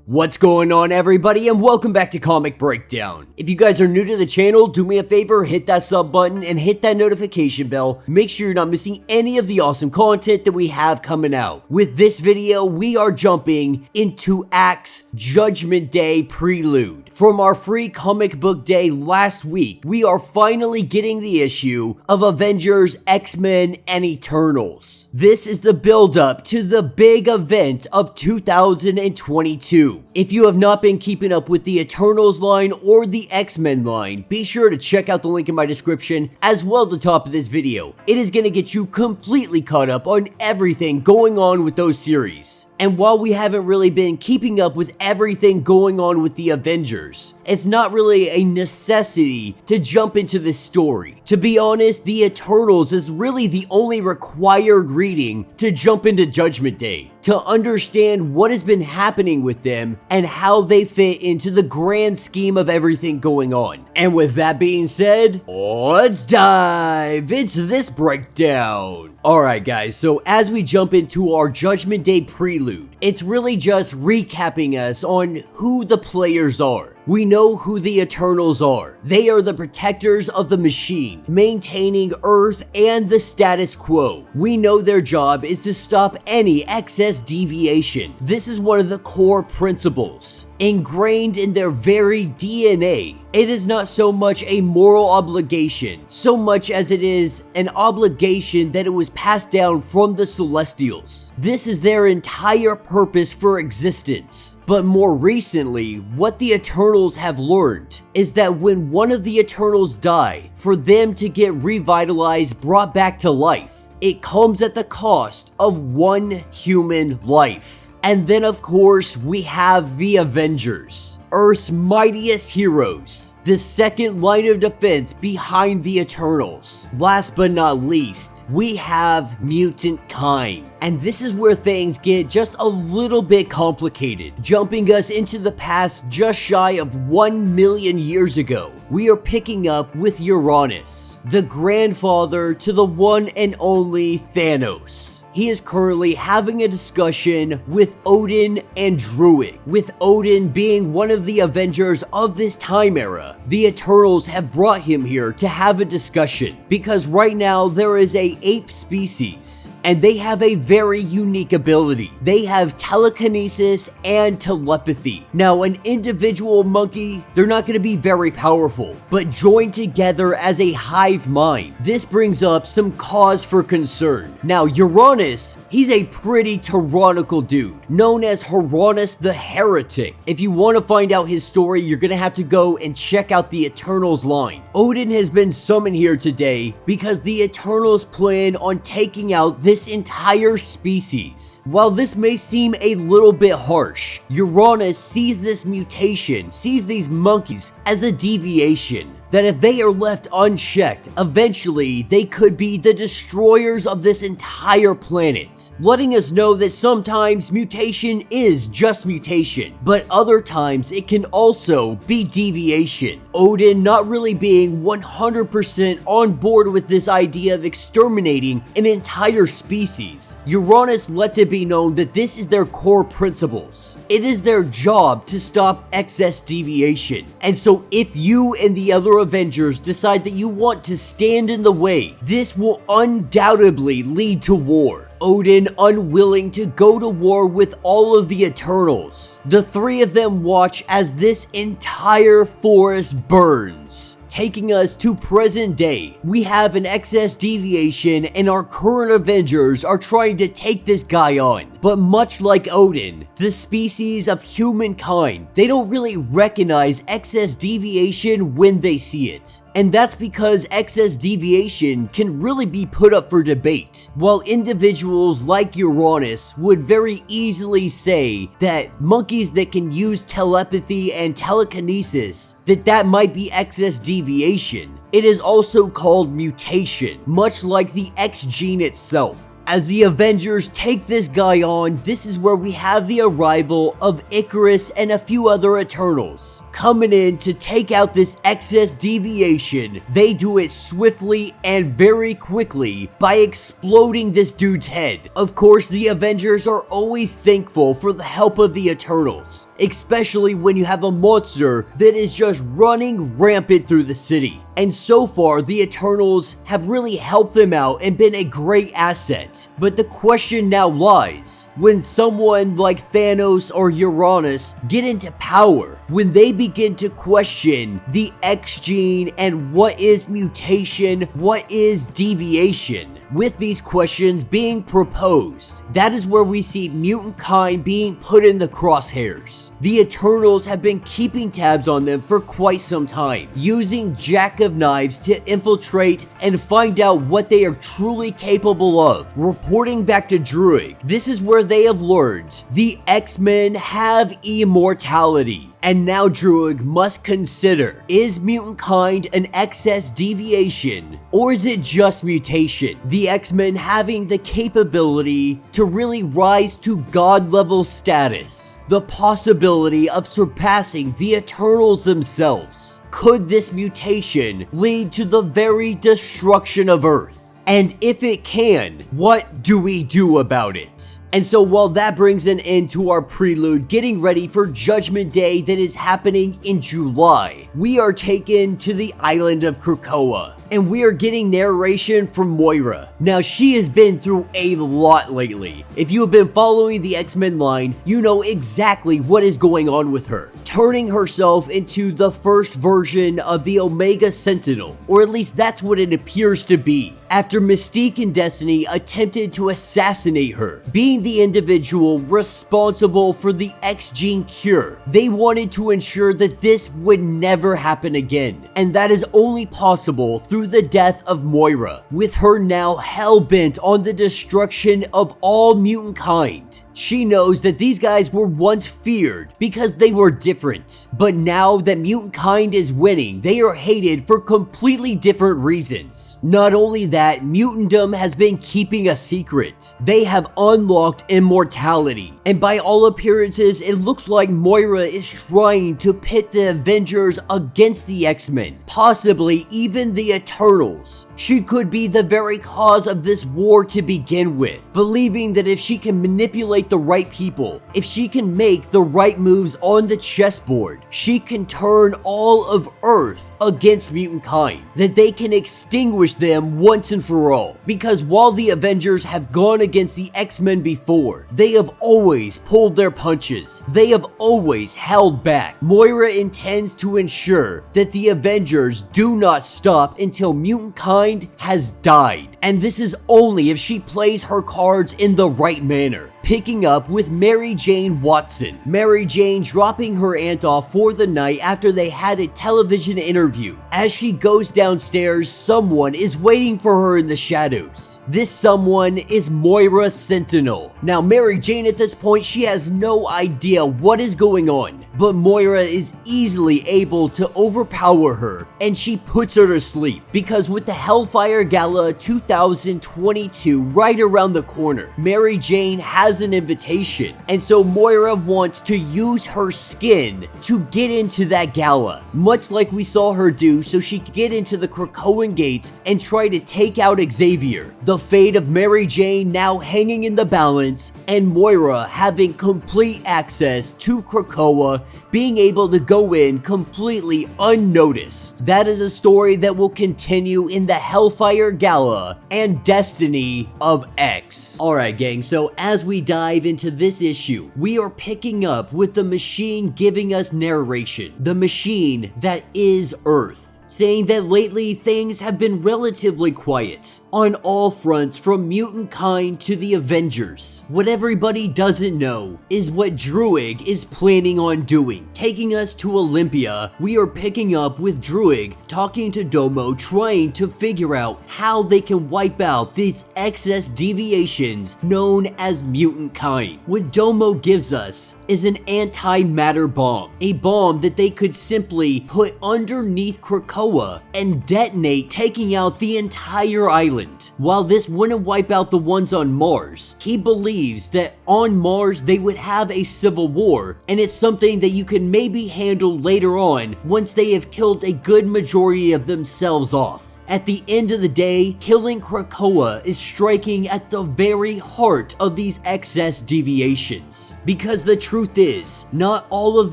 What's going on, everybody, and welcome back to Comic Breakdown. If you guys are new to the channel, do me a favor, hit that sub button and hit that notification bell. Make sure you're not missing any of the awesome content that we have coming out. With this video, we are jumping into A.X.E Judgment Day Prelude. From our free comic book day last week, we are finally getting the issue of Avengers, X-Men, and Eternals. This is the build-up to the big event of 2022. If you have not been keeping up with the Eternals line or the X-Men line, be sure to check out the link in my description as well as the top of this video. It is going to get you completely caught up on everything going on with those series. And while we haven't really been keeping up with everything going on with the Avengers, it's not really a necessity to jump into this story. To be honest, the Eternals is really the only required reading to jump into Judgment Day, to understand what has been happening with them and how they fit into the grand scheme of everything going on. And with that being said, let's dive into this breakdown. Alright guys, so as we jump into our Judgment Day prelude, it's really just recapping us on who the players are. We know who the Eternals are. They are the protectors of the machine, maintaining Earth and the status quo. We know their job is to stop any excess deviation. This is one of the core principles, ingrained in their very DNA. It is not so much a moral obligation, so much as it is an obligation that it was passed down from the Celestials. This is their entire purpose for existence. But more recently, what the Eternals have learned is that when one of the Eternals die, for them to get revitalized, brought back to life, it comes at the cost of one human life. And then of course, we have the Avengers, Earth's mightiest heroes, the second line of defense behind the Eternals. Last but not least, we have mutant kind. And this is where things get just a little bit complicated, jumping us into the past just shy of 1 million years ago. We are picking up with Uranus, the grandfather to the one and only Thanos. He is currently having a discussion with Odin and Druig, with Odin being one of the Avengers of this time era. The Eternals have brought him here to have a discussion, because right now there is a ape species, and they have a very unique ability. They have telekinesis and telepathy. Now, an individual monkey, they're not going to be very powerful, but joined together as a hive mind, this brings up some cause for concern. Now, Uranus, he's a pretty tyrannical dude, known as Uranus the Heretic. If you want to find out his story, you're gonna have to go and check out the Eternals line. Odin has been summoned here today because the Eternals plan on taking out this entire species. While this may seem a little bit harsh, Uranus sees this mutation, sees these monkeys as a deviation, that if they are left unchecked, eventually they could be the destroyers of this entire planet, letting us know that sometimes mutation is just mutation, but other times it can also be deviation. Odin not really being 100% on board with this idea of exterminating an entire species. Uranus lets it be known that this is their core principles. It is their job to stop excess deviation. And so if you and the other Avengers decide that you want to stand in the way, this will undoubtedly lead to war. Odin unwilling to go to war with all of the Eternals. The three of them watch as this entire forest burns. Taking us to present day, we have an excess deviation and our current Avengers are trying to take this guy on. But much like Odin, the species of humankind, they don't really recognize excess deviation when they see it. And that's because excess deviation can really be put up for debate. While individuals like Uranus would very easily say that monkeys that can use telepathy and telekinesis, that might be excess deviation, it is also called mutation, much like the X gene itself. As the Avengers take this guy on, this is where we have the arrival of Icarus and a few other Eternals coming in to take out this excess deviation. They do it swiftly and very quickly by exploding this dude's head. Of course, the Avengers are always thankful for the help of the Eternals, especially when you have a monster that is just running rampant through the city. And so far, the Eternals have really helped them out and been a great asset. But the question now lies, when someone like Thanos or Uranus get into power, when they begin to question the X gene and what is mutation, what is deviation. With these questions being proposed, that is where we see mutant kind being put in the crosshairs. The Eternals have been keeping tabs on them for quite some time, using Jack of Knives to infiltrate and find out what they are truly capable of. Reporting back to Druig, this is where they have learned the X-Men have immortality. And now Druig must consider, is mutant kind an excess deviation, or is it just mutation? The X-Men having the capability to really rise to god-level status. The possibility of surpassing the Eternals themselves. Could this mutation lead to the very destruction of Earth? And if it can, what do we do about it? And so while that brings an end to our prelude, getting ready for Judgment Day that is happening in July, we are taken to the island of Krakoa. And we are getting narration from Moira. Now, she has been through a lot lately. If you have been following the X-Men line, you know exactly what is going on with her. Turning herself into the first version of the Omega Sentinel, or at least that's what it appears to be. After Mystique and Destiny attempted to assassinate her, being the individual responsible for the X gene cure, they wanted to ensure that this would never happen again. And that is only possible through the death of Moira, with her now hell-bent on the destruction of all mutant kind. She knows that these guys were once feared because they were different, but now that mutant kind is winning, they are hated for completely different reasons. Not only that, mutantdom has been keeping a secret. They have unlocked immortality, and by all appearances, it looks like Moira is trying to pit the Avengers against the X-Men, possibly even the Eternals. She could be the very cause of this war to begin with, believing that if she can manipulate the right people, if she can make the right moves on the chessboard, she can turn all of Earth against mutant kind, that they can extinguish them once and for all. Because while the Avengers have gone against the X-Men before, they have always pulled their punches. They have always held back. Moira intends to ensure that the Avengers do not stop until mutant kind has died. And this is only if she plays her cards in the right manner. Picking up with Mary Jane Watson. Mary Jane dropping her aunt off for the night after they had a television interview. As she goes downstairs, someone is waiting for her in the shadows. This someone is Moira Sentinel. Now, Mary Jane at this point, she has no idea what is going on, but Moira is easily able to overpower her, and she puts her to sleep. Because with the Hellfire Gala 2022 right around the corner, Mary Jane has an invitation, and so Moira wants to use her skin to get into that gala, much like we saw her do so she could get into the Krakoan gates and try to take out Xavier. The fate of Mary Jane now hanging in the balance, and Moira having complete access to Krakoa, being able to go in completely unnoticed. That is a story that will continue in the Hellfire Gala and Destiny of X. Alright gang, so as we dive into this issue, we are picking up with the machine giving us narration. The machine that is Earth, saying that lately things have been relatively quiet on all fronts, from mutant kind to the Avengers. What everybody doesn't know is what Druig is planning on doing. Taking us to Olympia, we are picking up with Druig talking to Domo, trying to figure out how they can wipe out these excess deviations known as mutant kind. What Domo gives us is an anti-matter bomb, a bomb that they could simply put underneath Krakoa and detonate, taking out the entire island. island. While this wouldn't wipe out the ones on Mars, he believes that on Mars they would have a civil war, and it's something that you can maybe handle later on once they have killed a good majority of themselves off. At the end of the day, killing Krakoa is striking at the very heart of these excess deviations. Because the truth is, not all of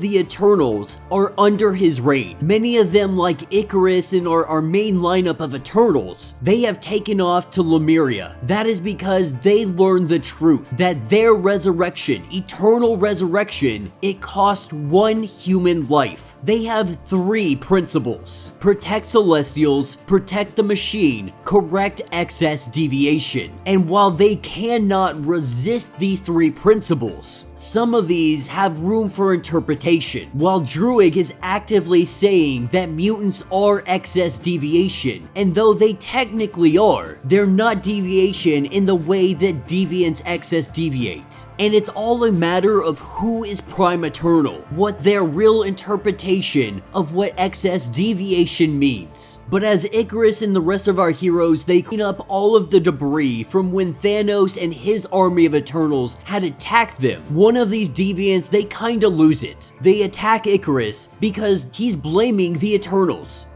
the Eternals are under his reign. Many of them, like Icarus and our main lineup of Eternals, they have taken off to Lemuria. That is because they learned the truth, that their resurrection, eternal resurrection, it cost one human life. They have three principles: protect Celestials, protect the machine, correct excess deviation. And while they cannot resist these three principles, some of these have room for interpretation. While Druig is actively saying that mutants are excess deviation, and though they technically are, they're not deviation in the way that deviants excess deviate. And it's all a matter of who is Prime Eternal, what their real interpretation of what excess deviation means. But as Icarus and the rest of our heroes, they clean up all of the debris from when Thanos and his army of Eternals had attacked them. One of these deviants, they kinda lose it. They attack Icarus because he's blaming the Eternals.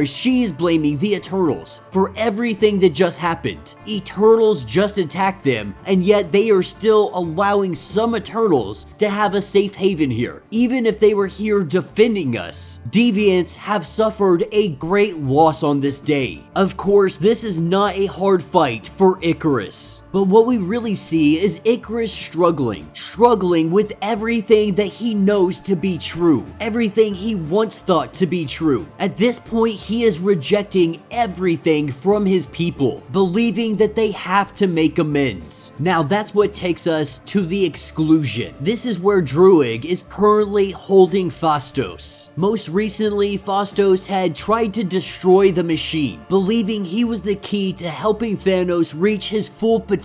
She's blaming the Eternals for everything that just happened. Eternals just attacked them, and yet they are still allowing some Eternals to have a safe haven here. Even if they were here defending us, deviants have suffered a great loss on this day. Of course, this is not a hard fight for Icarus. But what we really see is Icarus struggling with everything that he knows to be true, everything he once thought to be true. At this point, he is rejecting everything from his people, believing that they have to make amends. Now that's what takes us to the exclusion. This is where Druig is currently holding Phastos. Most recently, Phastos had tried to destroy the machine, believing he was the key to helping Thanos reach his full potential.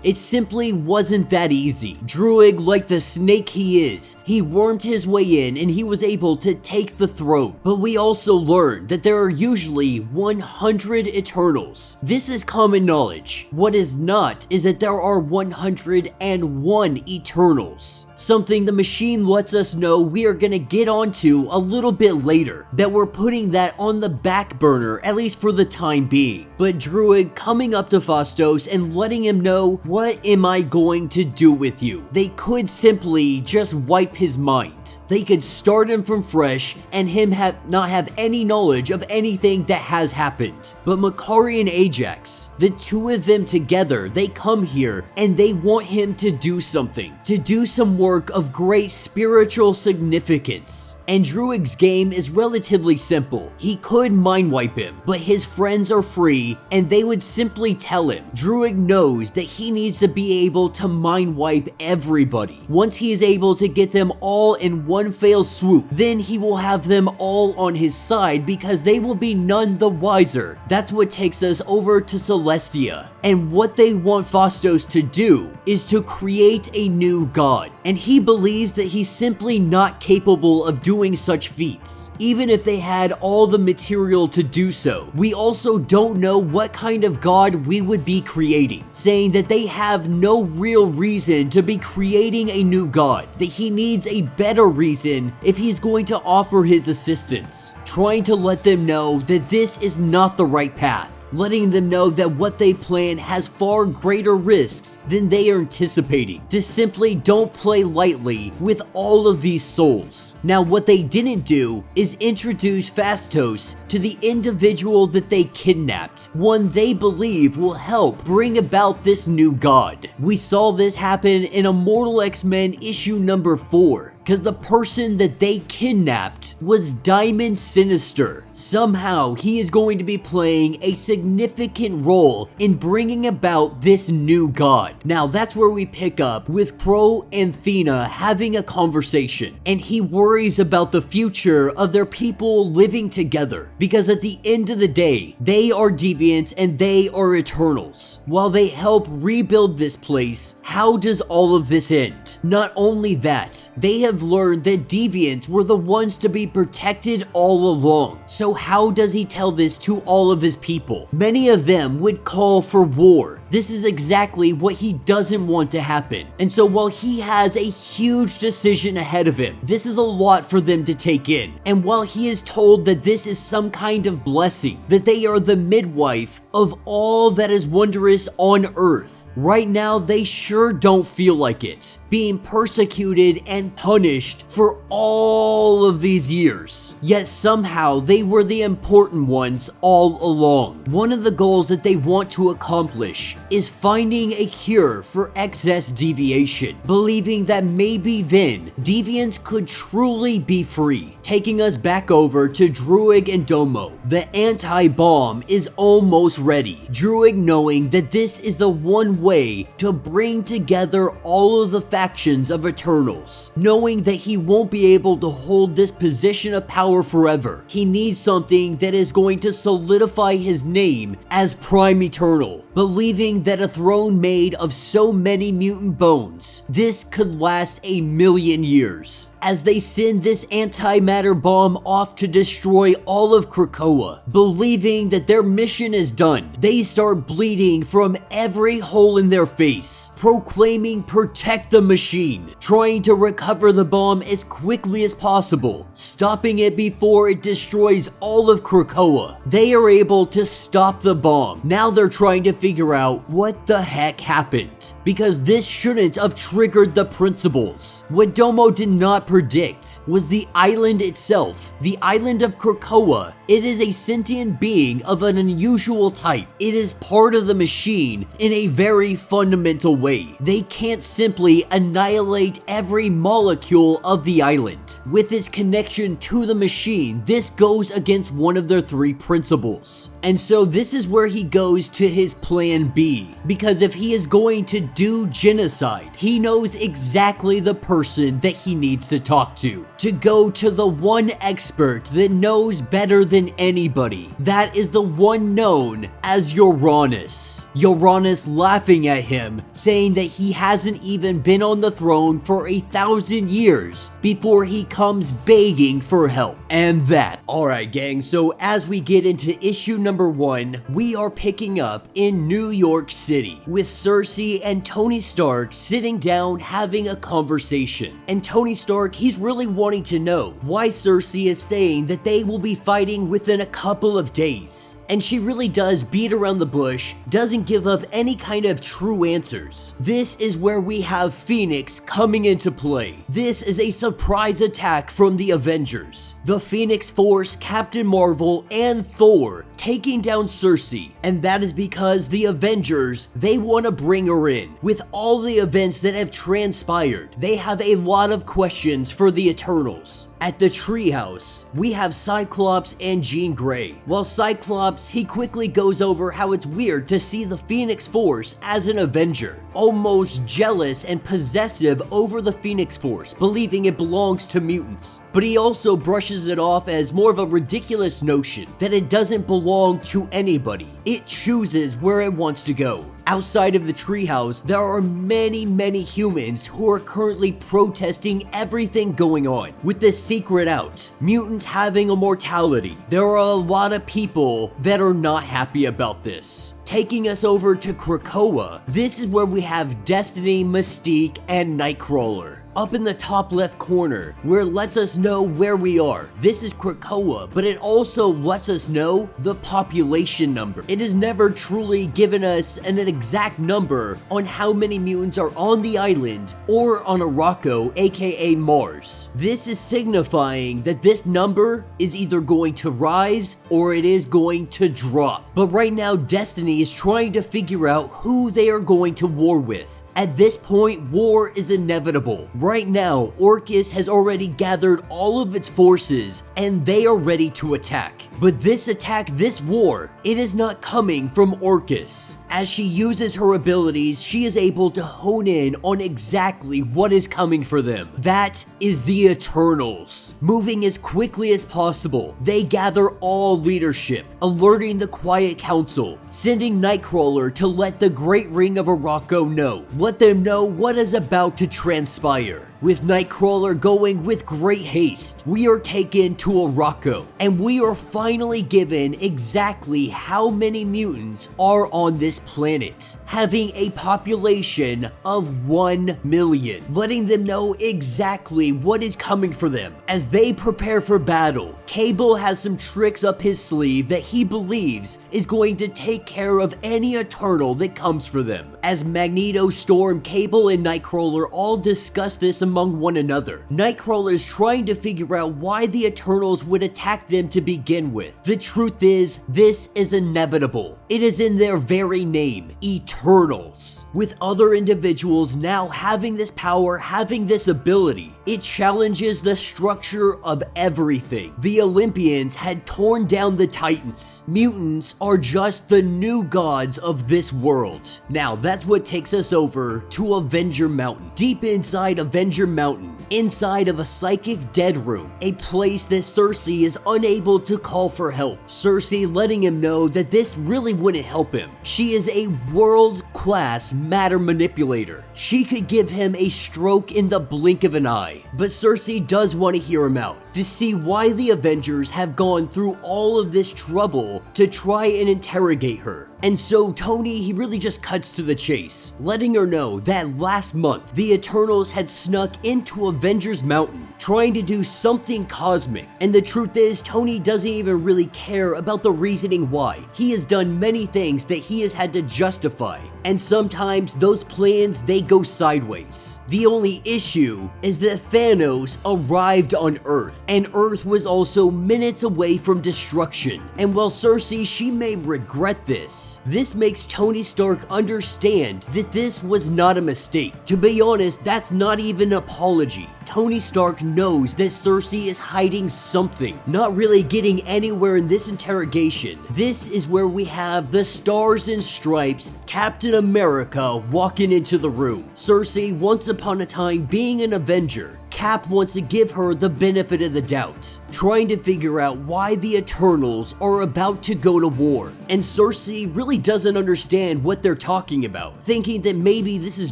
It simply wasn't that easy. Druig, like the snake he is, he wormed his way in and he was able to take the throne. But we also learned that there are usually 100 Eternals. This is common knowledge. What is not is that there are 101 Eternals. Something the machine lets us know we are gonna get onto a little bit later, that we're putting that on the back burner, at least for the time being. But Druig coming up to Phastos and letting him know, what am I going to do with you? They could simply just wipe his mind. They could start him from fresh and him not have any knowledge of anything that has happened. But Makkari and Ajax, the two of them together, they come here and they want him to do something, to do some work of great spiritual significance. And Druig's game is relatively simple. He could mind wipe him, but his friends are free and they would simply tell him. Druig knows that he needs to be able to mind wipe everybody. Once he is able to get them all in one fell swoop, then he will have them all on his side because they will be none the wiser. That's what takes us over to Celestia. And what they want Phastos to do is to create a new god. And he believes that he's simply not capable of doing such feats, even if they had all the material to do so. We also don't know what kind of god we would be creating, saying that they have no real reason to be creating a new god, that he needs a better reason if he's going to offer his assistance, trying to let them know that this is not the right path, letting them know that what they plan has far greater risks than they are anticipating. To simply don't play lightly with all of these souls. Now, what they didn't do is introduce Phastos to the individual that they kidnapped, one they believe will help bring about this new god. We saw this happen in Immortal X-Men issue number 4. Because the person that they kidnapped was Diamond Sinister. Somehow, he is going to be playing a significant role in bringing about this new god. Now, that's where we pick up with Crow and Thena having a conversation. And he worries about the future of their people living together. Because at the end of the day, they are deviants and they are Eternals. While they help rebuild this place, how does all of this end? Not only that, they have have learned that Deviants were the ones to be protected all along. So how does he tell this to all of his people? Many of them would call for war. This is exactly what he doesn't want to happen. And so while he has a huge decision ahead of him, this is a lot for them to take in. And while he is told that this is some kind of blessing, that they are the midwife of all that is wondrous on Earth, right now, they sure don't feel like it, being persecuted and punished for all of these years. Yet somehow, they were the important ones all along. One of the goals that they want to accomplish is finding a cure for excess deviation, believing that maybe then, deviants could truly be free. Taking us back over to Druig and Domo. The anti-bomb is almost ready. Druig knowing that this is the one way to bring together all of the factions of Eternals, knowing that he won't be able to hold this position of power forever. He needs something that is going to solidify his name as Prime Eternal, believing that a throne made of so many mutant bones, this could last 1,000,000 years. As they send this antimatter bomb off to destroy all of Krakoa, believing that their mission is done, they start bleeding from every hole in their face, proclaiming "protect the machine," trying to recover the bomb as quickly as possible, stopping it before it destroys all of Krakoa. They are able to stop the bomb. Now they're trying to figure out what the heck happened, because this shouldn't have triggered the principles. What Domo did not predict was the island itself. The island of Krakoa. It is a sentient being of an unusual type. It is part of the machine in a very fundamental way. They can't simply annihilate every molecule of the island. With its connection to the machine, this goes against one of their 3 principles. And so this is where he goes to his plan B, because if he is going to do genocide, he knows exactly the person that he needs to talk to go to the one expert that knows better than anybody. That is the one known as Uranus. Uranus laughing at him, saying that he hasn't even been on the throne for 1,000 years before he comes begging for help. And that. Alright gang, so as we get into issue number 1, we are picking up in New York City with Cersei and Tony Stark sitting down having a conversation. And Tony Stark, he's really wanting to know why Cersei is saying that they will be fighting within a couple of days. And she really does beat around the bush, doesn't give up any kind of true answers. This is where we have Phoenix coming into play. This is a surprise attack from the Avengers. The Phoenix Force, Captain Marvel, and Thor taking down Cersei. And that is because the Avengers, they want to bring her in. With all the events that have transpired, they have a lot of questions for the Eternals. At the treehouse, we have Cyclops and Jean Grey. While Cyclops, he quickly goes over how it's weird to see the Phoenix Force as an Avenger, almost jealous and possessive over the Phoenix Force, believing it belongs to mutants. But he also brushes it off as more of a ridiculous notion that it doesn't belong to anybody. It chooses where it wants to go. Outside of the treehouse, there are many humans who are currently protesting everything going on. With the secret out, mutants having immortality, there are a lot of people that are not happy about this. Taking us over to Krakoa, this is where we have Destiny, Mystique, and Nightcrawler. Up in the top left corner, where it lets us know where we are. This is Krakoa, but it also lets us know the population number. It has never truly given us an exact number on how many mutants are on the island or on Arakko, aka Mars. This is signifying that this number is either going to rise or it is going to drop. But right now, Destiny is trying to figure out who they are going to war with. At this point, war is inevitable. Right now, Orchis has already gathered all of its forces and they are ready to attack. But this attack, this war, it is not coming from Orchis. As she uses her abilities, she is able to hone in on exactly what is coming for them. That is the Eternals. Moving as quickly as possible, they gather all leadership, alerting the Quiet Council, sending Nightcrawler to let the Great Ring of Arakko know. Let them know what is about to transpire. with Nightcrawler going with great haste. We are taken to Arakko, and we are finally given exactly how many mutants are on this planet, having a population of 1 million, letting them know exactly what is coming for them. As they prepare for battle, Cable has some tricks up his sleeve that he believes is going to take care of any Eternal that comes for them. As Magneto, Storm, Cable, and Nightcrawler all discuss this among one another, Nightcrawler is trying to figure out why the Eternals would attack them to begin with. The truth is, this is inevitable. It is in their very name, Eternals. With other individuals now having this power, having this ability, it challenges the structure of everything. The Olympians had torn down the Titans. Mutants are just the new gods of this world. Now, that's what takes us over to Avenger Mountain. Deep inside Avenger Mountain, inside of a psychic dead room, a place that Cersei is unable to call for help. Cersei letting him know that this really wouldn't help him. She is a world-class matter manipulator. She could give him a stroke in the blink of an eye. But Cersei does want to hear him out, to see why the Avengers have gone through all of this trouble to try and interrogate her. And so Tony, he really just cuts to the chase, letting her know that last month, the Eternals had snuck into Avengers Mountain, trying to do something cosmic. And the truth is, Tony doesn't even really care about the reasoning why. He has done many things that he has had to justify, and sometimes those plans, they go sideways. The only issue is that Thanos arrived on Earth, and Earth was also minutes away from destruction. And while Cersei, she may regret this makes Tony Stark understand that this was not a mistake. To be honest, that's not even an apology. Tony Stark knows that Cersei is hiding something, not really getting anywhere in this interrogation. This is where we have the Stars and Stripes Captain America walking into the room. Cersei, once upon a time being an Avenger, Cap wants to give her the benefit of the doubt, trying to figure out why the Eternals are about to go to war. And Cersei really doesn't understand what they're talking about, thinking that maybe this is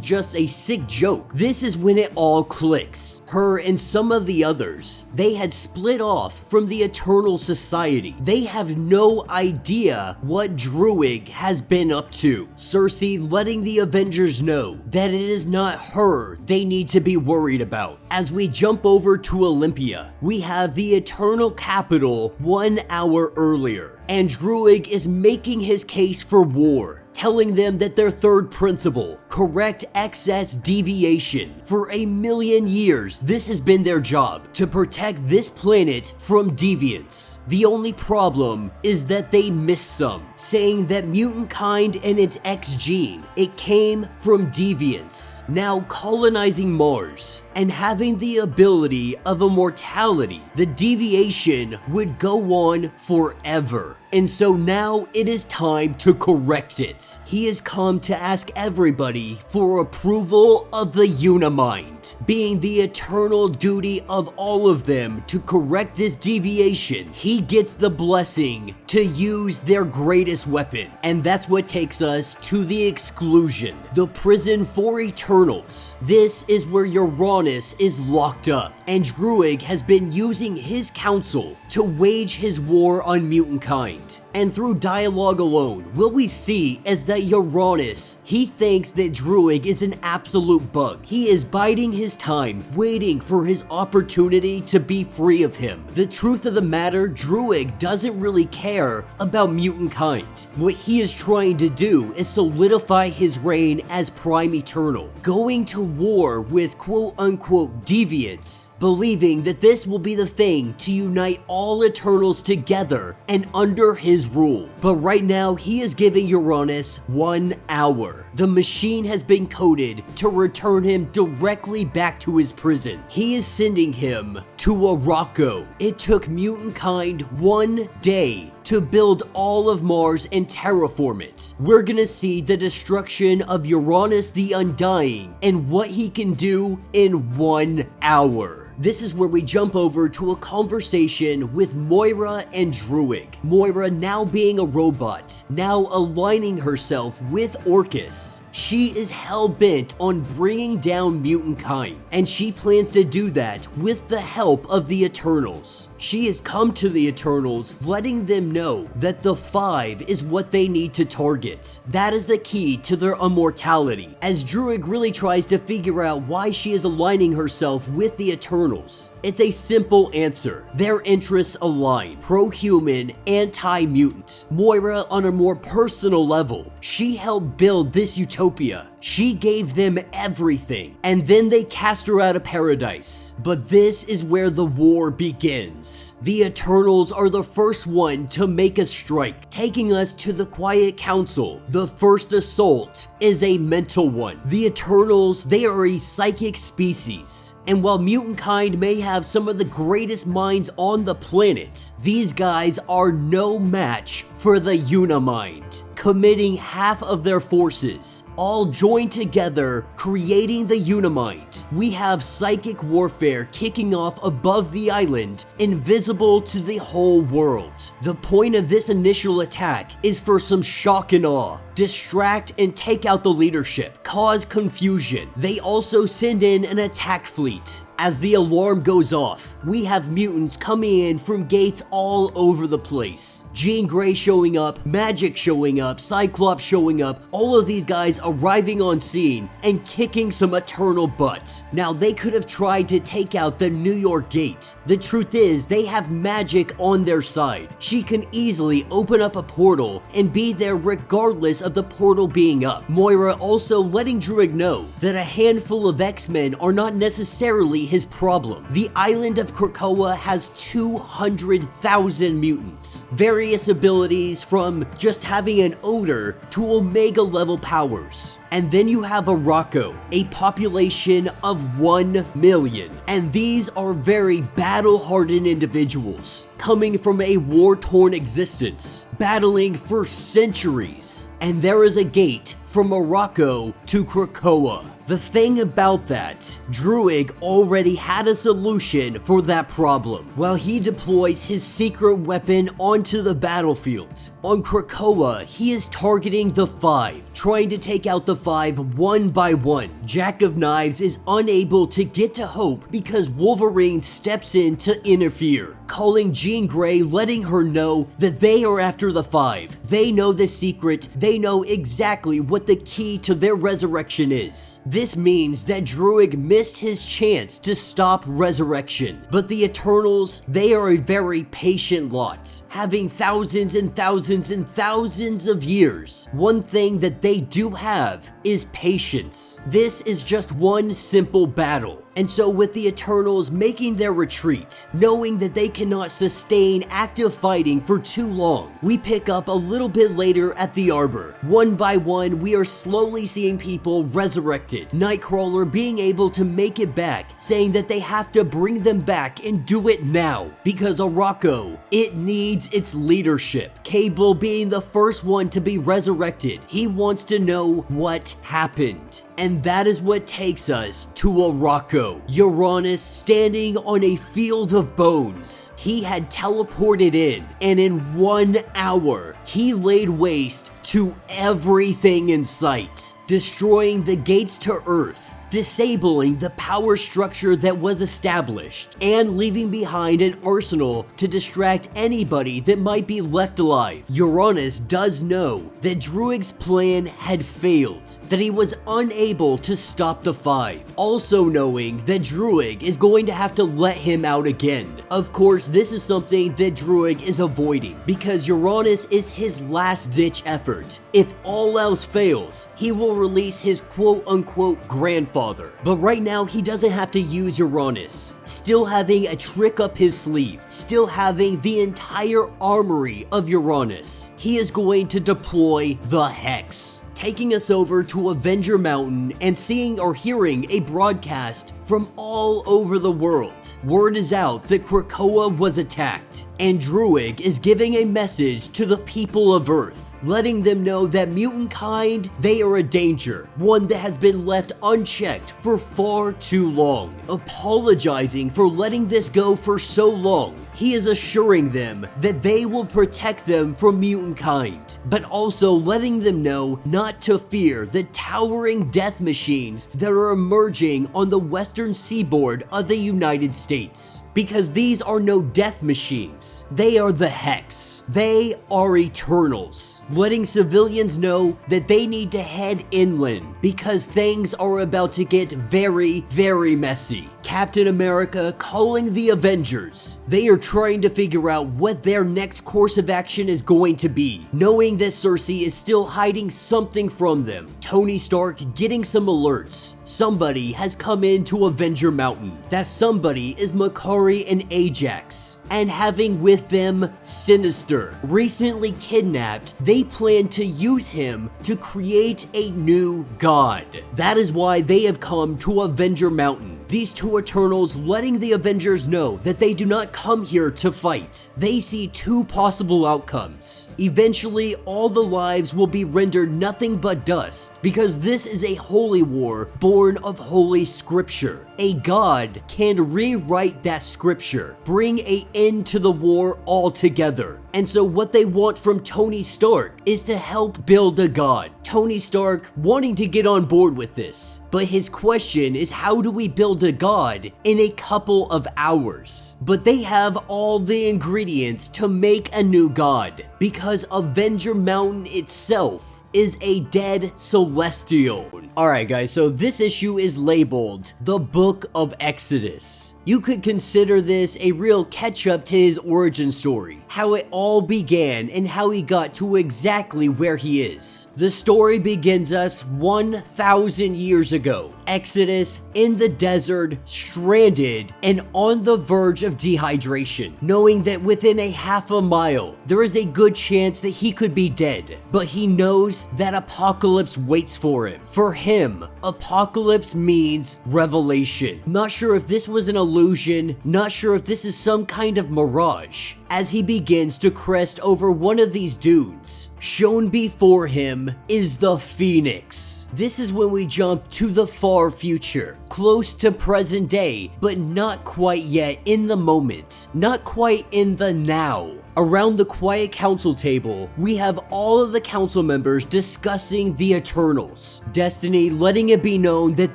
just a sick joke. This is when it all clicks. Her and some of the others, they had split off from the Eternal Society. They have no idea what Druig has been up to. Cersei letting the Avengers know that it is not her they need to be worried about. As we jump over to Olympia, we have the Eternal Capital 1 hour earlier, and Druig is making his case for war, telling them that their third principle, correct excess deviation. For 1,000,000 years, this has been their job, to protect this planet from deviants. The only problem is that they missed some, saying that mutant kind and its X gene, it came from deviants. Now colonizing Mars and having the ability of immortality, the deviation would go on forever. And so now it is time to correct it. He has come to ask everybody for approval of the Unimind, being the eternal duty of all of them to correct this deviation. He gets the blessing to use their greatest weapon, and that's what takes us to the exclusion, the prison for Eternals. This is where Uranus is locked up, and Druig has been using his council to wage his war on mutant kind. And through dialogue alone, what we see is that Uranus, he thinks that Druig is an absolute bug. He is biding his time, waiting for his opportunity to be free of him. The truth of the matter, Druig doesn't really care about mutant kind. What he is trying to do is solidify his reign as Prime Eternal, going to war with quote-unquote deviants, believing that this will be the thing to unite all Eternals together and under his rule. But right now, he is giving Uranus 1 hour. The machine has been coded to return him directly back to his prison. He is sending him to Arakko. It took mutant kind 1 day to build all of Mars and terraform it. We're gonna see the destruction of Uranus the Undying and what he can do in 1 hour. This is where we jump over to a conversation with Moira and Druig. Moira now being a robot, now aligning herself with Orchis. She is hell-bent on bringing down mutant kind, and she plans to do that with the help of the Eternals. She has come to the Eternals, letting them know that the Five is what they need to target. That is the key to their immortality, as Druig really tries to figure out why she is aligning herself with the Eternals. It's a simple answer. Their interests align. Pro-human, anti-mutant. Moira, on a more personal level, she helped build this utopia. She gave them everything, and then they cast her out of paradise. But this is where the war begins. The Eternals are the first one to make a strike, taking us to the Quiet Council. The first assault is a mental one. The Eternals, they are a psychic species. And while mutant kind may have some of the greatest minds on the planet, these guys are no match for the Unimind, committing half of their forces, all joined together, creating the Unimind. We have psychic warfare kicking off above the island, invisible to the whole world. The point of this initial attack is for some shock and awe, distract and take out the leadership, cause confusion. They also send in an attack fleet. As the alarm goes off, we have mutants coming in from gates all over the place. Jean Grey showing up, Magic showing up, Cyclops showing up, all of these guys arriving on scene and kicking some Eternal butts. Now, they could have tried to take out the New York gate. The truth is, they have Magic on their side. She can easily open up a portal and be there regardless of the portal being up. Moira also letting Druig know that a handful of X-Men are not necessarily his problem. The island of Krakoa has 200,000 mutants. Various abilities from just having an odor to Omega level powers. And then you have Arakko, a population of 1 million. And these are very battle-hardened individuals, coming from a war-torn existence, battling for centuries. And there is a gate from Arakko to Krakoa. The thing about that, Druig already had a solution for that problem, while he deploys his secret weapon onto the battlefield. On Krakoa, he is targeting the Five, trying to take out the Five one by one. Jack of Knives is unable to get to Hope because Wolverine steps in to interfere, calling Jean Grey, letting her know that they are after the Five. They know the secret, they know exactly what the key to their resurrection is. This means that Druig missed his chance to stop resurrection. But the Eternals, they are a very patient lot, having thousands and thousands and thousands of years. One thing that they do have is patience. This is just one simple battle. And so with the Eternals making their retreat, knowing that they cannot sustain active fighting for too long, we pick up a little bit later at the Arbor. One by one, we are slowly seeing people resurrected. Nightcrawler being able to make it back, saying that they have to bring them back and do it now, because Arakko, it needs its leadership. Cable being the first one to be resurrected, he wants to know what happened. And that is what takes us to Arakko. Uranus standing on a field of bones. He had teleported in, and in 1 hour, he laid waste to everything in sight, destroying the gates to Earth, disabling the power structure that was established, and leaving behind an arsenal to distract anybody that might be left alive. Uranus does know that Druig's plan had failed, that he was unable to stop the Five, also knowing that Druig is going to have to let him out again. Of course, this is something that Druig is avoiding, because Uranus is his last-ditch effort. If all else fails, he will release his quote-unquote grandfather. But right now, he doesn't have to use Uranus, still having a trick up his sleeve, still having the entire armory of Uranus. He is going to deploy the Hex, taking us over to Avenger Mountain and seeing or hearing a broadcast from all over the world. Word is out that Krakoa was attacked, and Druig is giving a message to the people of Earth, letting them know that mutant kind, they are a danger, one that has been left unchecked for far too long, apologizing for letting this go for so long, he is assuring them that they will protect them from mutant kind, but also letting them know not to fear the towering death machines that are emerging on the western seaboard of the United States. Because these are no death machines, they are the Hex. They are Eternals, letting civilians know that they need to head inland because things are about to get very, very messy. Captain America calling the Avengers. They are trying to figure out what their next course of action is going to be, knowing that Cersei is still hiding something from them. Tony Stark getting some alerts. Somebody has come into Avenger Mountain. That somebody is Makari and Ajax, and having with them Sinister. Recently kidnapped, they plan to use him to create a new god. That is why they have come to Avenger Mountain. These two Eternals letting the Avengers know that they do not come here to fight. They see two possible outcomes. Eventually, all the lives will be rendered nothing but dust, because this is a holy war born of holy scripture. A god can rewrite that scripture, bring an end to the war altogether. And so what they want from Tony Stark is to help build a god. Tony Stark wanting to get on board with this. But his question is, how do we build a god in a couple of hours? But they have all the ingredients to make a new god, because Avenger Mountain itself is a dead celestial. Alright guys, so this issue is labeled The Book of Exodus. You could consider this a real catch-up to his origin story, how it all began and how he got to exactly where he is. The story begins us 1,000 years ago. Exodus in the desert, stranded and on the verge of dehydration, knowing that within a half a mile, there is a good chance that he could be dead. But he knows that apocalypse waits for him. For him, apocalypse means revelation. Not sure if this was an illusion, not sure if this is some kind of mirage. As he begins to crest over one of these dunes, shown before him is the Phoenix. This is when we jump to the far future, close to present day, but not quite yet in the moment, not quite in the now. Around the quiet council table, we have all of the council members discussing the Eternals. Destiny letting it be known that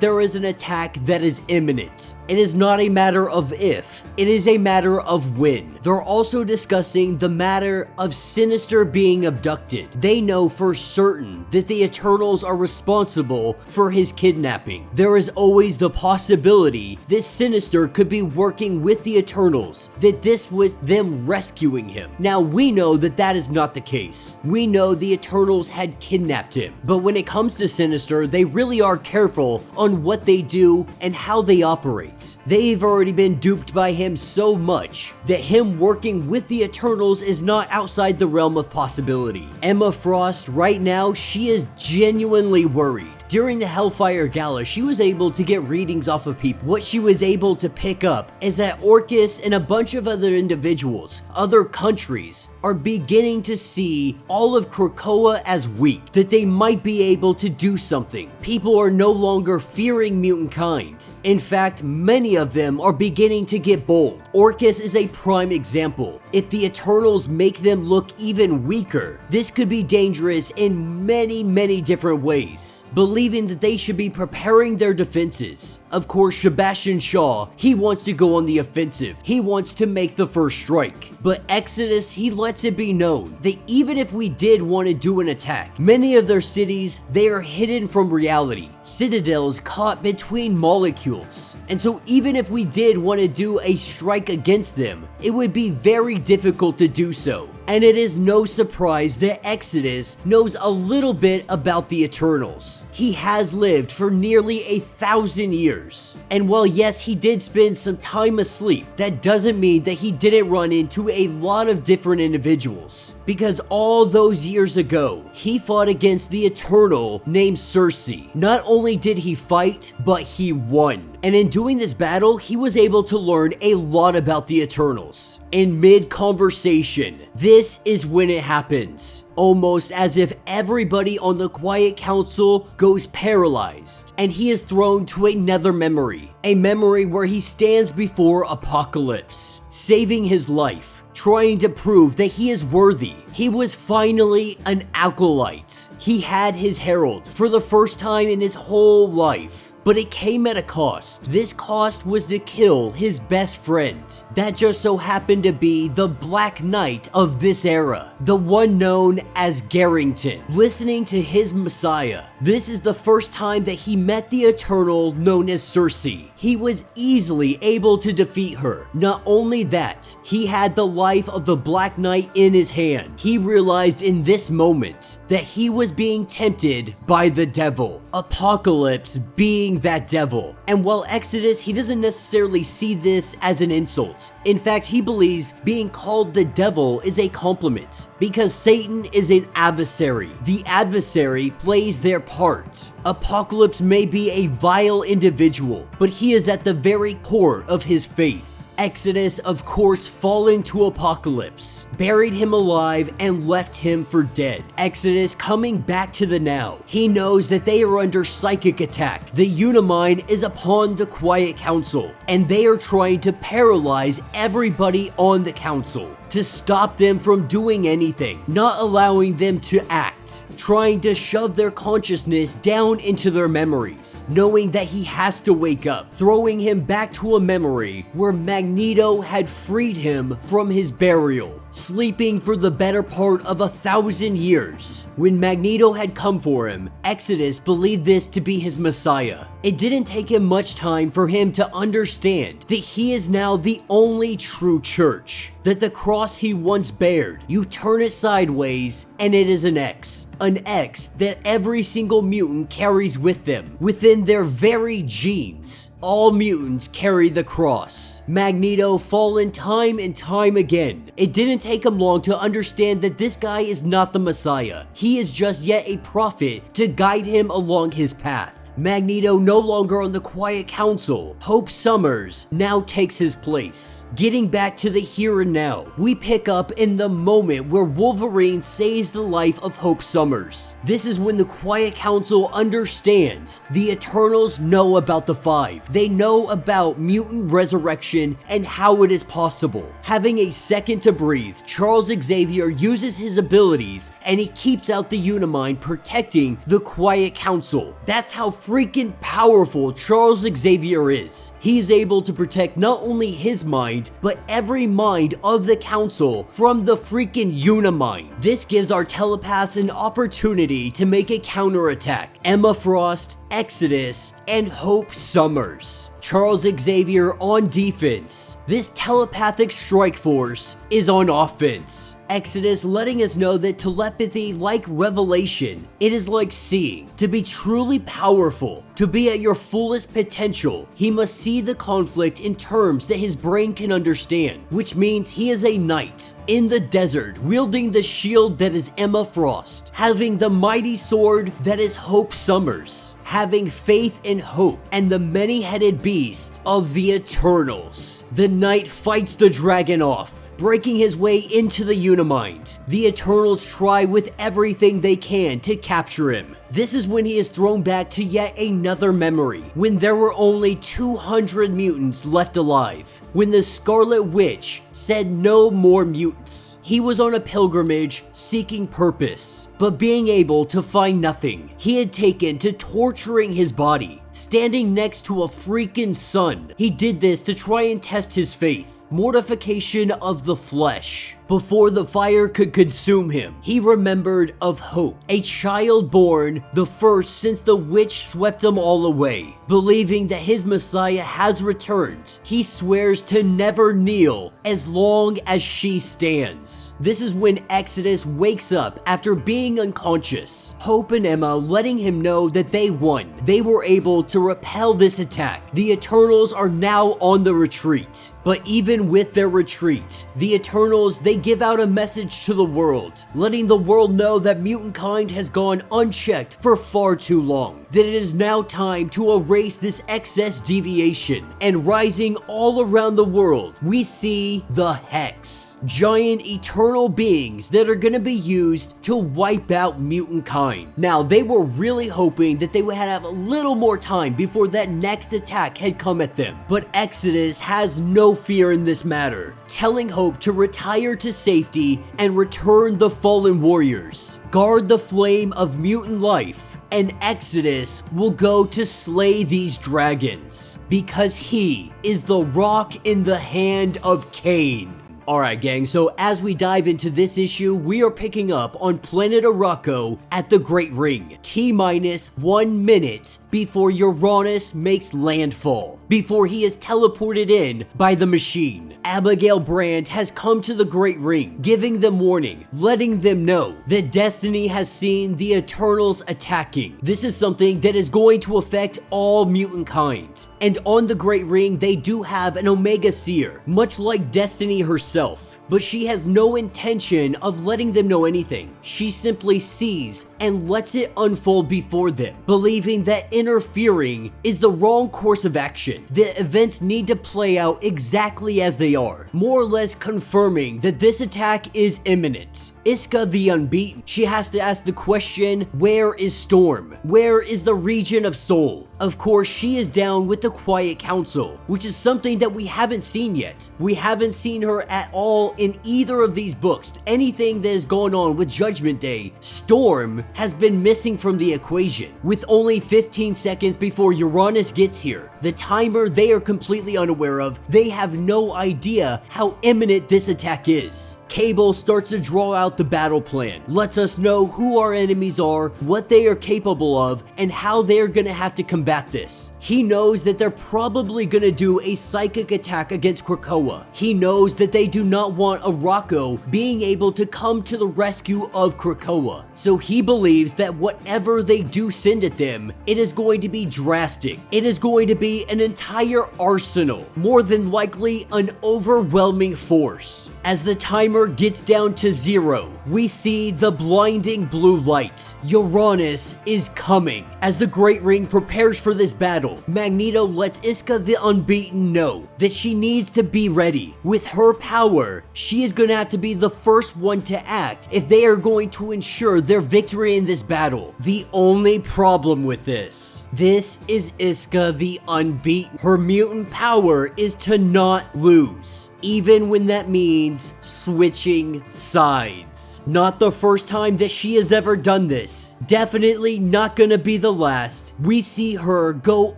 there is an attack that is imminent. It is not a matter of if, it is a matter of when. They're also discussing the matter of Sinister being abducted. They know for certain that the Eternals are responsible for his kidnapping. There is always the possibility that Sinister could be working with the Eternals, that this was them rescuing him. Now we know that that is not the case. We know the Eternals had kidnapped him. But when it comes to Sinister, they really are careful on what they do and how they operate. They've already been duped by him so much that him working with the Eternals is not outside the realm of possibility. Emma Frost right now, she is genuinely worried. During the Hellfire Gala, she was able to get readings off of people. What she was able to pick up is that Orchis and a bunch of other individuals, other countries, are beginning to see all of Krakoa as weak, that they might be able to do something. People are no longer fearing mutant kind. In fact, many of them are beginning to get bold. Orchis is a prime example. If the Eternals make them look even weaker, this could be dangerous in many, many different ways. Believing that they should be preparing their defenses. Of course, Sebastian Shaw, he wants to go on the offensive. He wants to make the first strike. But Exodus, he lets it be known that even if we did want to do an attack, many of their cities, they are hidden from reality. Citadels caught between molecules. And so even if we did want to do a strike against them, it would be very difficult to do so. And it is no surprise that Exodus knows a little bit about the Eternals. He has lived for nearly 1,000 years. And while yes, he did spend some time asleep, that doesn't mean that he didn't run into a lot of different individuals. Because all those years ago, he fought against the Eternal named Cersei. Not only did he fight, but he won. And in doing this battle, he was able to learn a lot about the Eternals. In mid-conversation, this this is when it happens. Almost as if everybody on the Quiet Council goes paralyzed, and he is thrown to another memory. A memory where he stands before Apocalypse, saving his life, trying to prove that he is worthy. He was finally an acolyte. He had his herald for the first time in his whole life. But it came at a cost. This cost was to kill his best friend. That just so happened to be the Black Knight of this era, the one known as Garrington. Listening to his Messiah, this is the first time that he met the Eternal known as Cersei. He was easily able to defeat her. Not only that, he had the life of the Black Knight in his hand. He realized in this moment that he was being tempted by the devil, Apocalypse being that devil. And while Exodus, he doesn't necessarily see this as an insult. In fact, he believes being called the devil is a compliment because Satan is an adversary. The adversary plays their part. Apocalypse may be a vile individual, but he is at the very core of his faith. Exodus, of course, falling to Apocalypse, buried him alive and left him for dead. Exodus coming back to the now. He knows that they are under psychic attack. The Unimind is upon the Quiet Council, and they are trying to paralyze everybody on the council to stop them from doing anything, not allowing them to act, trying to shove their consciousness down into their memories, knowing that he has to wake up, throwing him back to a memory where Magneto had freed him from his burial, sleeping for the better part of 1,000 years. When Magneto had come for him, Exodus believed this to be his Messiah. It didn't take him much time for him to understand that he is now the only true church, that the cross he once bared, you turn it sideways and it is an X. An X that every single mutant carries with them, within their very genes. All mutants carry the cross. Magneto fallen time and time again. It didn't take him long to understand that this guy is not the Messiah. He is just yet a prophet to guide him along his path. Magneto no longer on the Quiet Council. Hope Summers now takes his place. Getting back to the here and now, we pick up in the moment where Wolverine saves the life of Hope Summers. This is when the Quiet Council understands the Eternals know about the Five. They know about mutant resurrection and how it is possible. Having a second to breathe, Charles Xavier uses his abilities and he keeps out the Unimind, protecting the Quiet Council. That's how freaking powerful Charles Xavier is. He's able to protect not only his mind, but every mind of the council from the freaking Unimind. This gives our telepaths an opportunity to make a counterattack. Emma Frost, Exodus, and Hope Summers. Charles Xavier on defense. This telepathic strike force is on offense. Exodus letting us know that telepathy, like revelation, it is like seeing. To be truly powerful, to be at your fullest potential, he must see the conflict in terms that his brain can understand, which means he is a knight in the desert, wielding the shield that is Emma Frost, having the mighty sword that is Hope Summers, having faith and hope, and the many-headed beast of the Eternals. The knight fights the dragon off, breaking his way into the Unimind. The Eternals try with everything they can to capture him. This is when he is thrown back to yet another memory, when there were only 200 mutants left alive, when the Scarlet Witch said no more mutants. He was on a pilgrimage seeking purpose, but being able to find nothing. He had taken to torturing his body, standing next to a freaking sun. He did this to try and test his faith. Mortification of the flesh. Before the fire could consume him, he remembered of Hope, a child born, the first since the witch swept them all away. Believing that his Messiah has returned, he swears to never kneel as long as she stands. This is when Exodus wakes up after being unconscious. Hope and Emma letting him know that they won. They were able to repel this attack. The Eternals are now on the retreat. But even with their retreat, the Eternals, they give out a message to the world, letting the world know that mutant kind has gone unchecked for far too long, that it is now time to erase this excess deviation. And rising all around the world, we see the Hex, giant eternal beings that are gonna be used to wipe out mutant kind. Now, they were really hoping that they would have a little more time before that next attack had come at them, but Exodus has no fear in this matter, telling Hope to retire to safety and return the fallen warriors, guard the flame of mutant life, and Exodus will go to slay these dragons, because he is the rock in the hand of Cain. Alright gang, so as we dive into this issue, we are picking up on planet Arakko at the Great Ring, T-minus 1 minute before Uranus makes landfall, before he is teleported in by the machine. Abigail Brand has come to the Great Ring, giving them warning, letting them know that Destiny has seen the Eternals attacking. This is something that is going to affect all mutant kind. And on the Great Ring, they do have an Omega Seer, much like Destiny herself. But she has no intention of letting them know anything. She simply sees and lets it unfold before them, believing that interfering is the wrong course of action. The events need to play out exactly as they are, more or less confirming that this attack is imminent. A.X.E the Unbeaten, she has to ask the question, where is Storm? Where is the region of Soul? Of course, she is down with the Quiet Council, which is something that we haven't seen yet. We haven't seen her at all in either of these books. Anything that is going on with Judgment Day, Storm has been missing from the equation. With only 15 seconds before Uranus gets here, the timer they are completely unaware of, they have no idea how imminent this attack is. Cable starts to draw out the battle plan, lets us know who our enemies are, what they are capable of, and how they are gonna have to combat this. He knows that they're probably gonna do a psychic attack against Krakoa. He knows that they do not want Arakko being able to come to the rescue of Krakoa. So he believes that whatever they do send at them, it is going to be drastic. It is going to be an entire arsenal, more than likely an overwhelming force. As the timer gets down to 0, we see the blinding blue light. Uranus is coming. As the Great Ring prepares for this battle, Magneto lets A.X.E the Unbeaten know that she needs to be ready. With her power, she is going to have to be the first one to act if they are going to ensure their victory in this battle. The only problem with this is A.X.E the Unbeaten. Her mutant power is to not lose, even when that means switching sides. Not the first time that she has ever done this. Definitely not gonna be the last. We see her go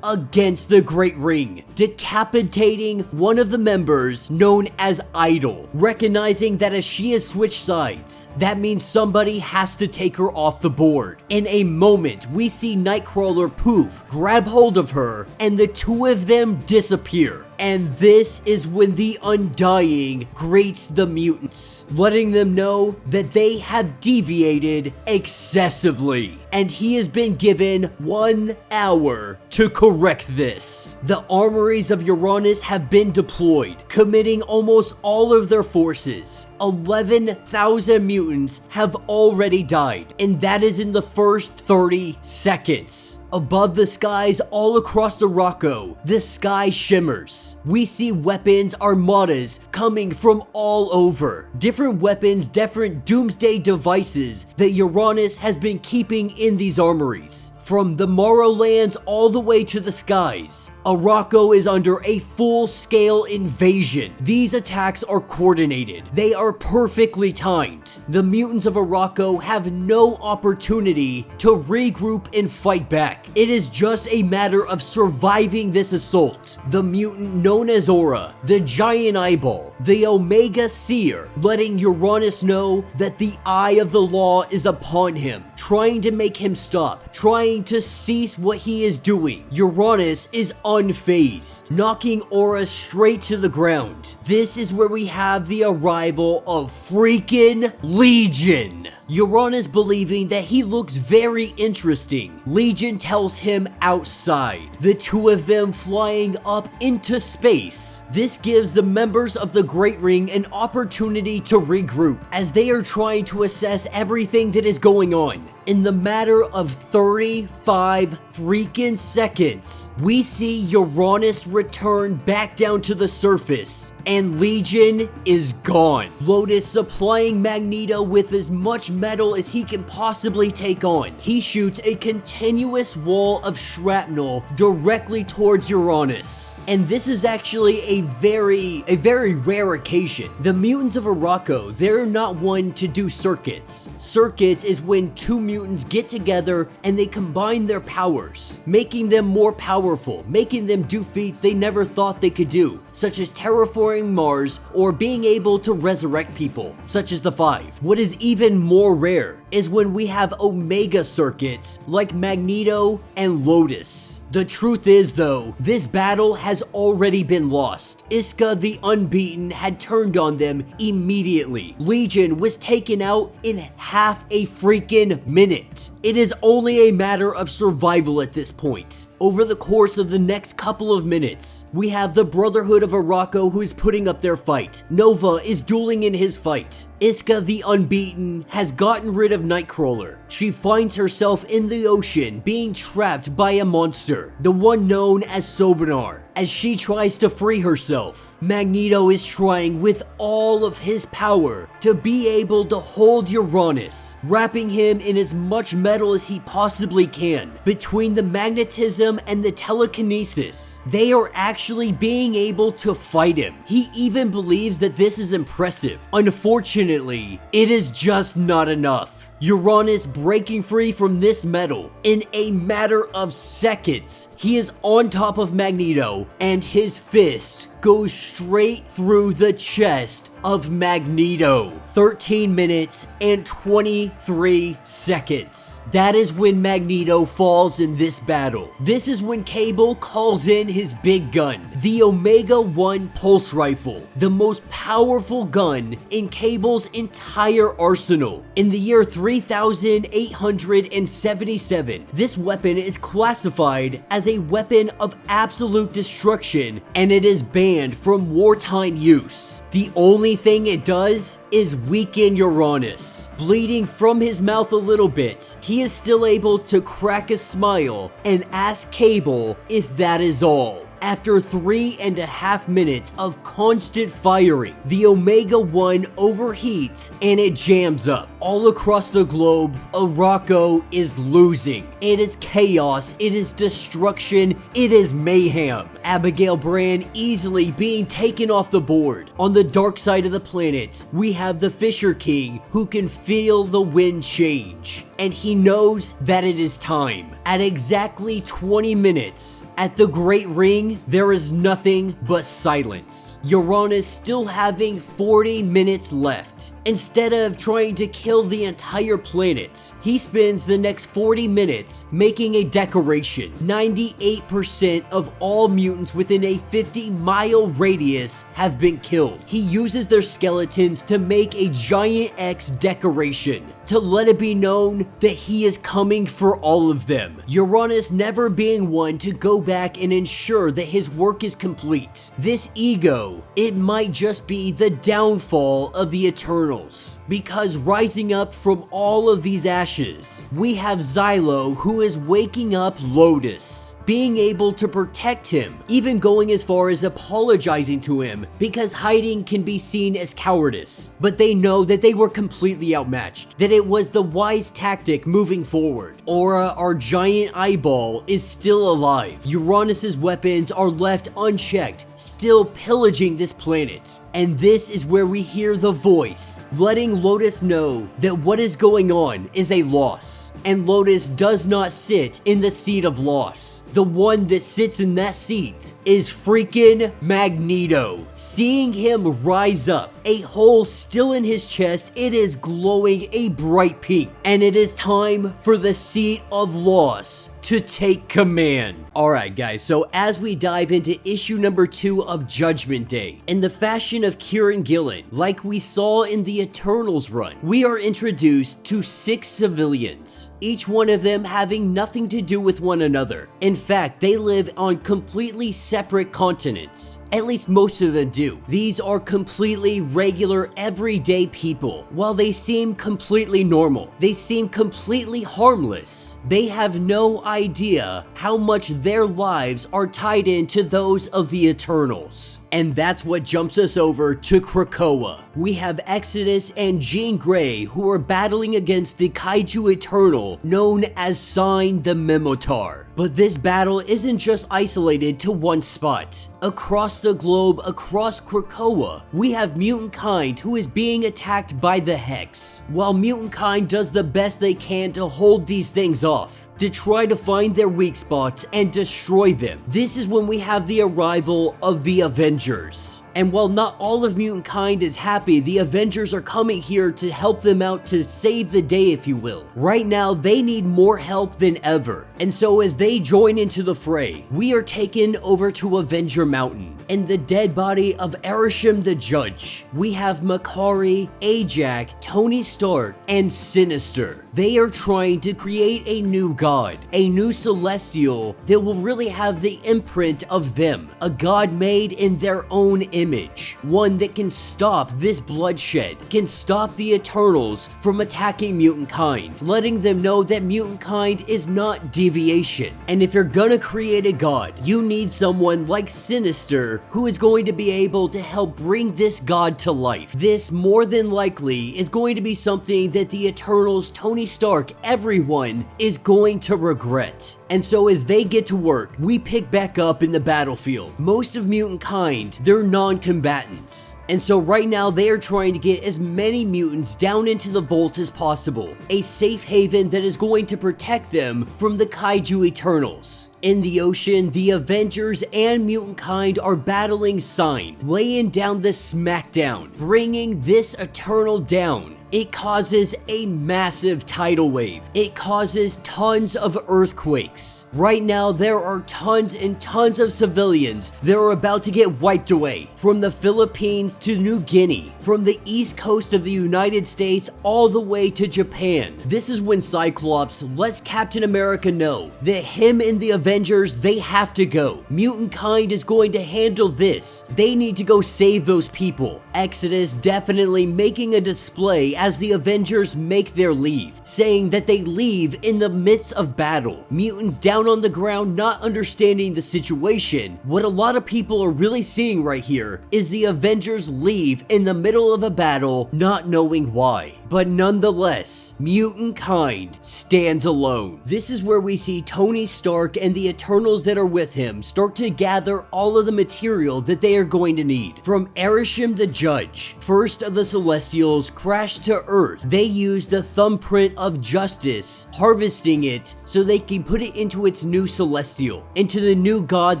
against the Great Ring, decapitating one of the members known as Idol. Recognizing that as she has switched sides, that means somebody has to take her off the board. In a moment, we see Nightcrawler poof, grab hold of her, and the two of them disappear. And this is when the Undying greets the mutants, letting them know that they have deviated excessively, and he has been given 1 hour to correct this. The armories of Uranus have been deployed, committing almost all of their forces. 11,000 mutants have already died, and that is in the first 30 seconds. Above the skies all across Arakko, the sky shimmers. We see weapons armadas coming from all over. Different weapons, different doomsday devices that Uranus has been keeping in these armories. From the Morrowlands all the way to the skies, Arakko is under a full-scale invasion. These attacks are coordinated. They are perfectly timed. The mutants of Arakko have no opportunity to regroup and fight back. It is just a matter of surviving this assault. The mutant known as Aura, the giant eyeball, the Omega Seer, letting Uranus know that the eye of the law is upon him, trying to make him stop, trying to cease what he is doing. Uranus is unfazed, knocking Aura straight to the ground. This is where we have the arrival of freaking Legion. Uranus, believing that he looks very interesting, Legion tells him outside. The two of them flying up into space. This gives the members of the Great Ring an opportunity to regroup as they are trying to assess everything that is going on. In the matter of 35 freaking seconds, we see Uranus return back down to the surface, and Legion is gone. Lotus supplying Magneto with as much metal as he can possibly take on. He shoots a continuous wall of shrapnel directly towards Uranus. And this is actually a very rare occasion. The Mutants of Arakko, they're not one to do circuits. Circuits is when two mutants get together and they combine their powers, making them more powerful, making them do feats they never thought they could do, such as terraforming Mars or being able to resurrect people, such as the Five. What is even more rare is when we have Omega circuits like Magneto and Lotus. The truth is though, this battle has already been lost. A.X.E the Unbeaten had turned on them immediately. Legion was taken out in half a freaking minute. It is only a matter of survival at this point. Over the course of the next couple of minutes, we have the Brotherhood of Arakko who is putting up their fight. Nova is dueling in his fight. A.X.E the Unbeaten has gotten rid of Nightcrawler. She finds herself in the ocean being trapped by a monster, the one known as Sobenar, as she tries to free herself. Magneto is trying with all of his power to be able to hold Uranus, wrapping him in as much metal as he possibly can. Between the magnetism and the telekinesis, they are actually being able to fight him. He even believes that this is impressive. Unfortunately, it is just not enough. Uranus breaking free from this metal in a matter of seconds. He is on top of Magneto and his fist goes straight through the chest of Magneto. 13 minutes and 23 seconds. That is when Magneto falls in this battle. This is when Cable calls in his big gun, the Omega-1 pulse rifle, the most powerful gun in Cable's entire arsenal. In the year 3877, this weapon is classified as a weapon of absolute destruction, and it is banned from wartime use. The only thing it does is weaken Uranus. Bleeding from his mouth a little bit, he is still able to crack a smile and ask Cable if that is all. After 3.5 minutes of constant firing, the Omega-1 overheats and it jams up. All across the globe, Arakko is losing. It is chaos, it is destruction, it is mayhem. Abigail Brand easily being taken off the board. On the dark side of the planet, we have the Fisher King who can feel the wind change. And he knows that it is time. At exactly 20 minutes, at the Great Ring, there is nothing but silence. Uranus still having 40 minutes left. Instead of trying to kill the entire planet, he spends the next 40 minutes making a decoration. 98% of all mutants within a 50-mile radius have been killed. He uses their skeletons to make a giant X decoration to let it be known that he is coming for all of them. Uranus never being one to go back and ensure that his work is complete. This ego, it might just be the downfall of the Eternals. Because rising up from all of these ashes, we have Xylo who is waking up Lotus, being able to protect him, even going as far as apologizing to him because hiding can be seen as cowardice. But they know that they were completely outmatched, that it was the wise tactic moving forward. Aura, our giant eyeball, is still alive. Uranus's weapons are left unchecked, still pillaging this planet. And this is where we hear the voice, letting Lotus know that what is going on is a loss. And Lotus does not sit in the seat of loss. The one that sits in that seat is freaking Magneto. Seeing him rise up, a hole still in his chest, it is glowing a bright pink. And it is time for the seat of loss to take command. Alright guys, so as we dive into issue number 2 of Judgment Day, in the fashion of Kieran Gillen, like we saw in the Eternals run, we are introduced to 6 civilians, each one of them having nothing to do with one another. In fact, they live on completely separate continents. At least most of them do. These are completely regular, everyday people. While they seem completely normal, they seem completely harmless. They have no idea how much their lives are tied into those of the Eternals. And that's what jumps us over to Krakoa. We have Exodus and Jean Grey, who are battling against the Kaiju Eternal known as Sign the Minotaur. But this battle isn't just isolated to one spot. Across the globe, across Krakoa, we have mutant kind who is being attacked by the Hex, while mutant kind does the best they can to hold these things off, to try to find their weak spots and destroy them. This is when we have the arrival of the Avengers. And while not all of mutant kind is happy, the Avengers are coming here to help them out, to save the day, if you will. Right now, they need more help than ever. And so as they join into the fray, we are taken over to Avenger Mountain. In the dead body of A.X.E the Judge, we have Makkari, Ajax, Tony Stark, and Sinister. They are trying to create a new god, a new celestial that will really have the imprint of them, a god made in their own image, one that can stop this bloodshed, can stop the Eternals from attacking mutant kind, letting them know that mutant kind is not deviation. And if you're gonna create a god, you need someone like Sinister who is going to be able to help bring this god to life. This more than likely is going to be something that the Eternals, Tony Stark, everyone is going to regret. And so as they get to work, we pick back up in the battlefield. Most of mutant kind, they're non-combatants. And so right now they are trying to get as many mutants down into the vault as possible, a safe haven that is going to protect them from the Kaiju Eternals. In the ocean, the Avengers and mutant kind are battling Sign, laying down the smackdown, bringing this Eternal down. It causes a massive tidal wave. It causes tons of earthquakes. Right now, there are tons and tons of civilians that are about to get wiped away. From the Philippines to New Guinea, from the east coast of the United States all the way to Japan. This is when Cyclops lets Captain America know that him and the Avengers, they have to go. Mutant kind is going to handle this. They need to go save those people. Exodus definitely making a display as the Avengers make their leave, saying that they leave in the midst of battle. Mutants down on the ground not understanding the situation. What a lot of people are really seeing right here is the Avengers leave in the middle of a battle, not knowing why. But nonetheless, mutant kind stands alone. This is where we see Tony Stark and the Eternals that are with him start to gather all of the material that they are going to need. From A.X.E the Judge, first of the Celestials, crashed to Earth. They use the thumbprint of justice, harvesting it so they can put it into its new Celestial, into the new god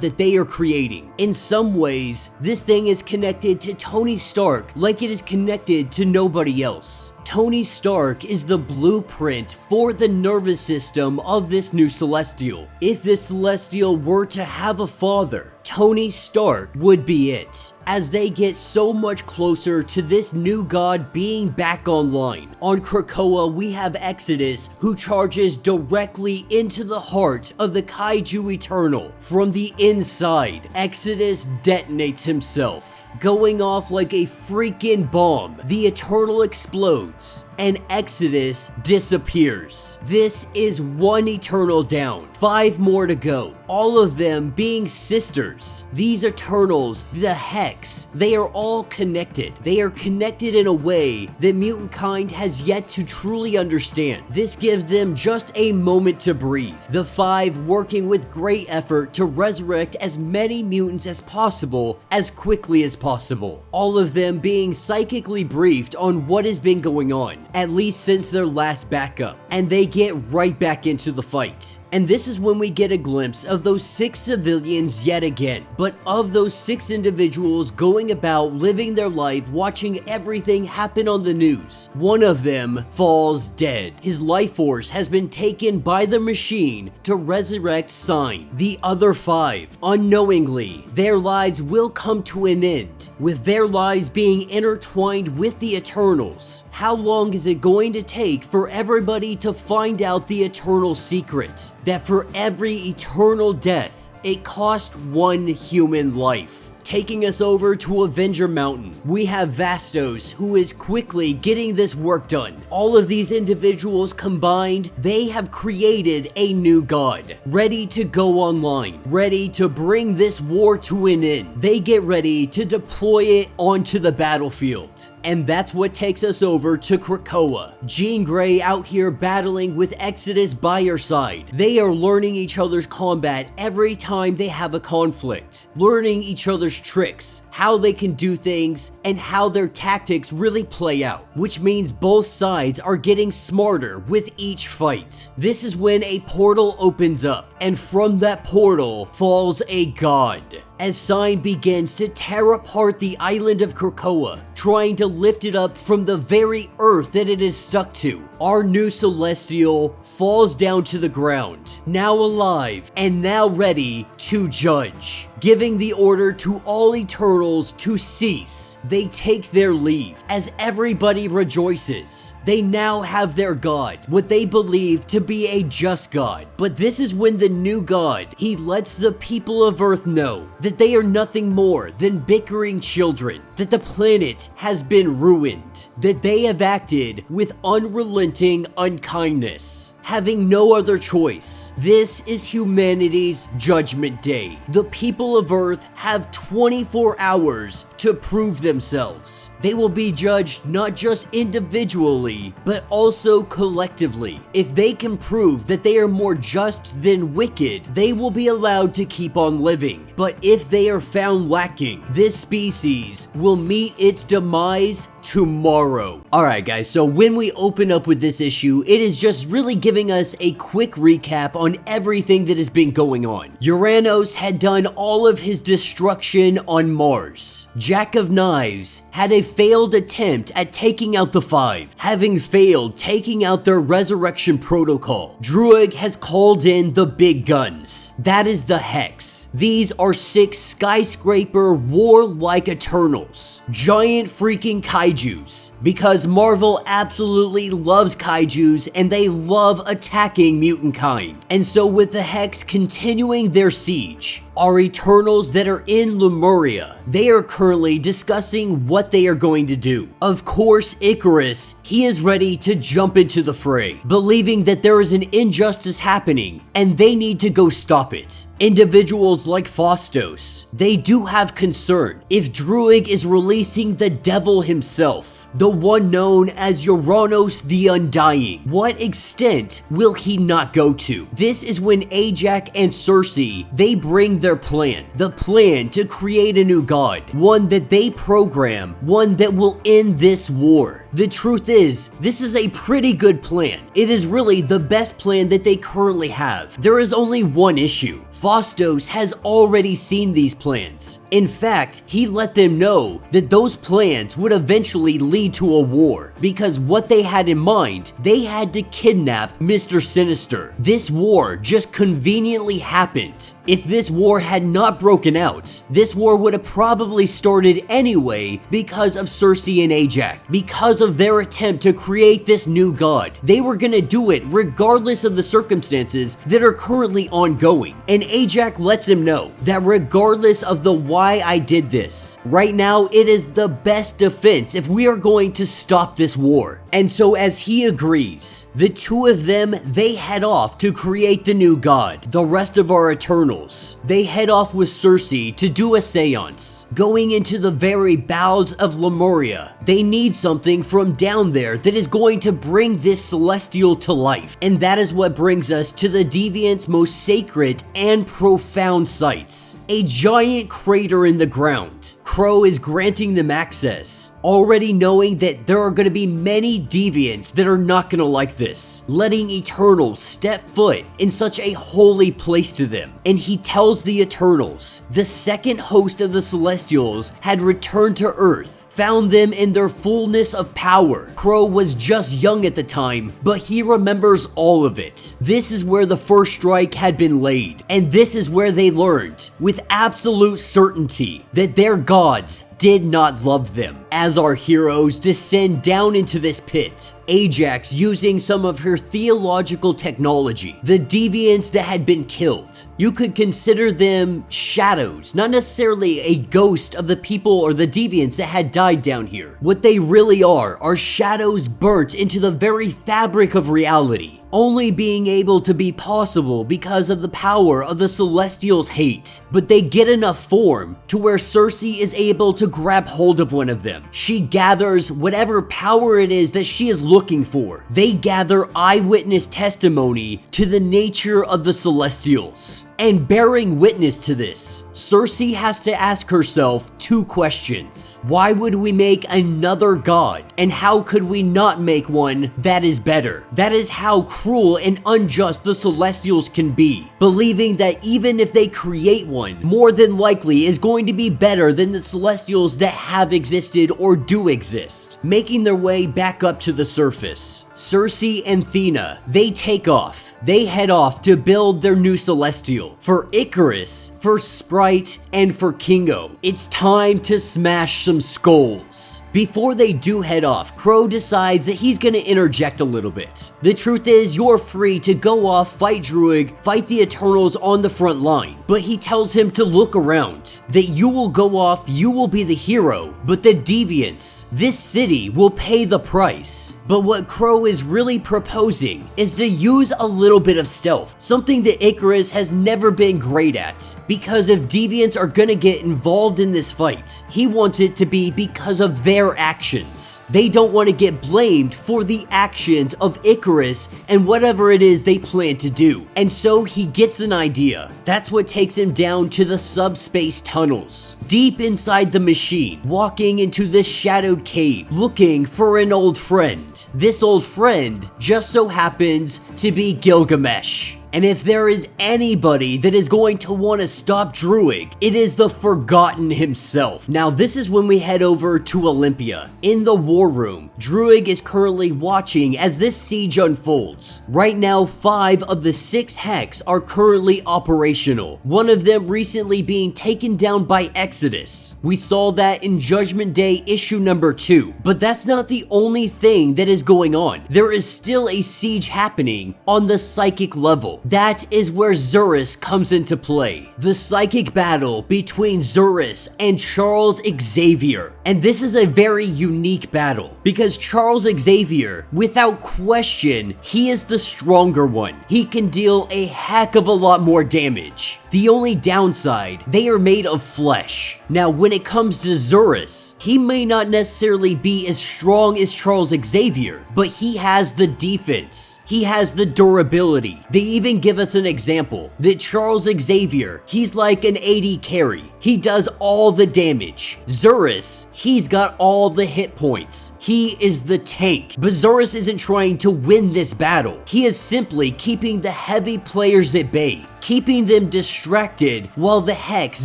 that they are creating. In some ways, this thing is connected to Tony Stark like it is connected to nobody else. Tony Stark is the blueprint for the nervous system of this new Celestial. If this Celestial were to have a father, Tony Stark would be it. As they get so much closer to this new god being back online. On Krakoa, we have Exodus, who charges directly into the heart of the Kaiju Eternal. From the inside, Exodus detonates himself, going off like a freaking bomb. The Eternal explodes, and Exodus disappears. This is one Eternal down, 5 more to go, all of them being sisters. These Eternals, the Hex, they are all connected. They are connected in a way that mutant kind has yet to truly understand. This gives them just a moment to breathe. The 5 working with great effort to resurrect as many mutants as possible as quickly as possible. All of them being psychically briefed on what has been going on, at least since their last backup, and they get right back into the fight. And this is when we get a glimpse of those 6 civilians yet again, but of those 6 individuals going about living their life watching everything happen on the news. One of them falls dead. His life force has been taken by the machine to resurrect Sign. The other 5, unknowingly, their lives will come to an end, with their lives being intertwined with the Eternals. How long is it going to take for everybody to find out the Eternal secret? That for every eternal death, it cost 1 human life. Taking us over to Avenger Mountain, we have Vastos, who is quickly getting this work done. All of these individuals combined, they have created a new god, ready to go online, ready to bring this war to an end. They get ready to deploy it onto the battlefield. And that's what takes us over to Krakoa. Jean Grey out here battling with Exodus by her side. They are learning each other's combat every time they have a conflict, learning each other's tricks, how they can do things, and how their tactics really play out, which means both sides are getting smarter with each fight. This is when a portal opens up, and from that portal falls a god, as Sign begins to tear apart the island of Krakoa, trying to lift it up from the very earth that it is stuck to. Our new Celestial falls down to the ground, now alive and now ready to judge, giving the order to all Eternals to cease. They take their leave as everybody rejoices. They now have their god, what they believe to be a just god. But this is when the new god, he lets the people of Earth know that they are nothing more than bickering children, that the planet has been ruined, that they have acted with unrelenting unkindness, having no other choice. This is humanity's Judgment Day. The people of Earth have 24 hours to prove themselves. They will be judged not just individually, but also collectively. If they can prove that they are more just than wicked, they will be allowed to keep on living. But if they are found lacking, this species will meet its demise tomorrow. Alright guys, so when we open up with this issue, it is just really giving us a quick recap on everything that has been going on. Uranus had done all of his destruction on Mars. Jack of Knives had a failed attempt at taking out the 5, having failed taking out their resurrection protocol. Druig has called in the big guns. That is the A.X.E. These are 6 skyscraper warlike Eternals. Giant freaking kaijus. Because Marvel absolutely loves kaijus and they love attacking mutant kind. And so with the A.X.E. continuing their siege, our Eternals that are in Lemuria, they are currently discussing what they are going to do. Of course, Icarus, he is ready to jump into the fray, believing that there is an injustice happening and they need to go stop it. Individuals like Fastos, they do have concern if Druig is releasing the devil himself, the one known as Uranus the Undying. What extent will he not go to? This is when Ajax and Circe, they bring their plan. The plan to create a new god. One that they program. One that will end this war. The truth is, this is a pretty good plan. It is really the best plan that they currently have. There is only one issue. Fastos has already seen these plans. In fact, he let them know that those plans would eventually lead to a war, because what they had in mind, they had to kidnap Mr. Sinister. This war just conveniently happened. If this war had not broken out, this war would have probably started anyway because of Circe and Ajax, because of their attempt to create this new god. They were gonna do it regardless of the circumstances that are currently ongoing. And Ajax lets him know that regardless of the why I did this, right now it is the best defense if we are going to stop this war. And so as he agrees, the two of them, they head off to create the new god. The rest of our Eternals, they head off with Circe to do a seance. Going into the very bowels of Lemuria, they need something from down there that is going to bring this celestial to life. And that is what brings us to the Deviant's most sacred and profound sites. A giant crater in the ground. Crow is granting them access, already knowing that there are going to be many deviants that are not going to like this, letting Eternals step foot in such a holy place to them. And he tells the Eternals, the second host of the Celestials had returned to Earth, found them in their fullness of power. Crow was just young at the time, but he remembers all of it. This is where the first strike had been laid, and this is where they learned, with absolute certainty, that their gods did not love them. As our heroes descend down into this pit, Ajax using some of her theological technology, the deviants that had been killed. You could consider them shadows, not necessarily a ghost of the people or the deviants that had died down here. What they really are shadows burnt into the very fabric of reality, only being able to be possible because of the power of the Celestials' hate. But they get enough form to where Cersei is able to grab hold of one of them. She gathers whatever power it is that she is looking for. They gather eyewitness testimony to the nature of the Celestials. And bearing witness to this, Cersei has to ask herself two questions. Why would we make another god? And how could we not make one that is better? That is how cruel and unjust the Celestials can be, believing that even if they create one, more than likely is going to be better than the Celestials that have existed or do exist, making their way back up to the surface. Cersei and Thena, they take off. They head off to build their new Celestial. For Icarus, for Sprite, and for Kingo, it's time to smash some skulls. Before they do head off, Crow decides that he's gonna interject a little bit. The truth is, you're free to go off, fight Druig, fight the Eternals on the front line. But he tells him to look around, that you will go off, you will be the hero, but the Deviants, this city, will pay the price. But what Crow is really proposing is to use a little bit of stealth, something that Icarus has never been great at. Because if Deviants are gonna get involved in this fight, he wants it to be because of their actions. They don't want to get blamed for the actions of Icarus and whatever it is they plan to do. And so he gets an idea. That's what takes him down to the subspace tunnels, deep inside the machine, walking into this shadowed cave, looking for an old friend. This old friend just so happens to be Gilgamesh. And if there is anybody that is going to want to stop Druig, it is the Forgotten himself. Now this is when we head over to Olympia. In the war room, Druig is currently watching as this siege unfolds. Right now, 5 of the 6 Hex are currently operational. One of them recently being taken down by Exodus. We saw that in Judgment Day issue number 2. But that's not the only thing that is going on. There is still a siege happening on the psychic level. That is where Zurus comes into play. The psychic battle between Zurus and Charles Xavier. And this is a very unique battle because Charles Xavier, without question, he is the stronger one. He can deal a heck of a lot more damage. The only downside, they are made of flesh. Now, when it comes to Zurus, he may not necessarily be as strong as Charles Xavier, but he has the defense. He has the durability. They even give us an example that Charles Xavier, he's like an AD carry. He does all the damage. Zurus, he's got all the hit points. He is the tank. But Zurus isn't trying to win this battle. He is simply keeping the heavy players at bay, keeping them distracted while the Hex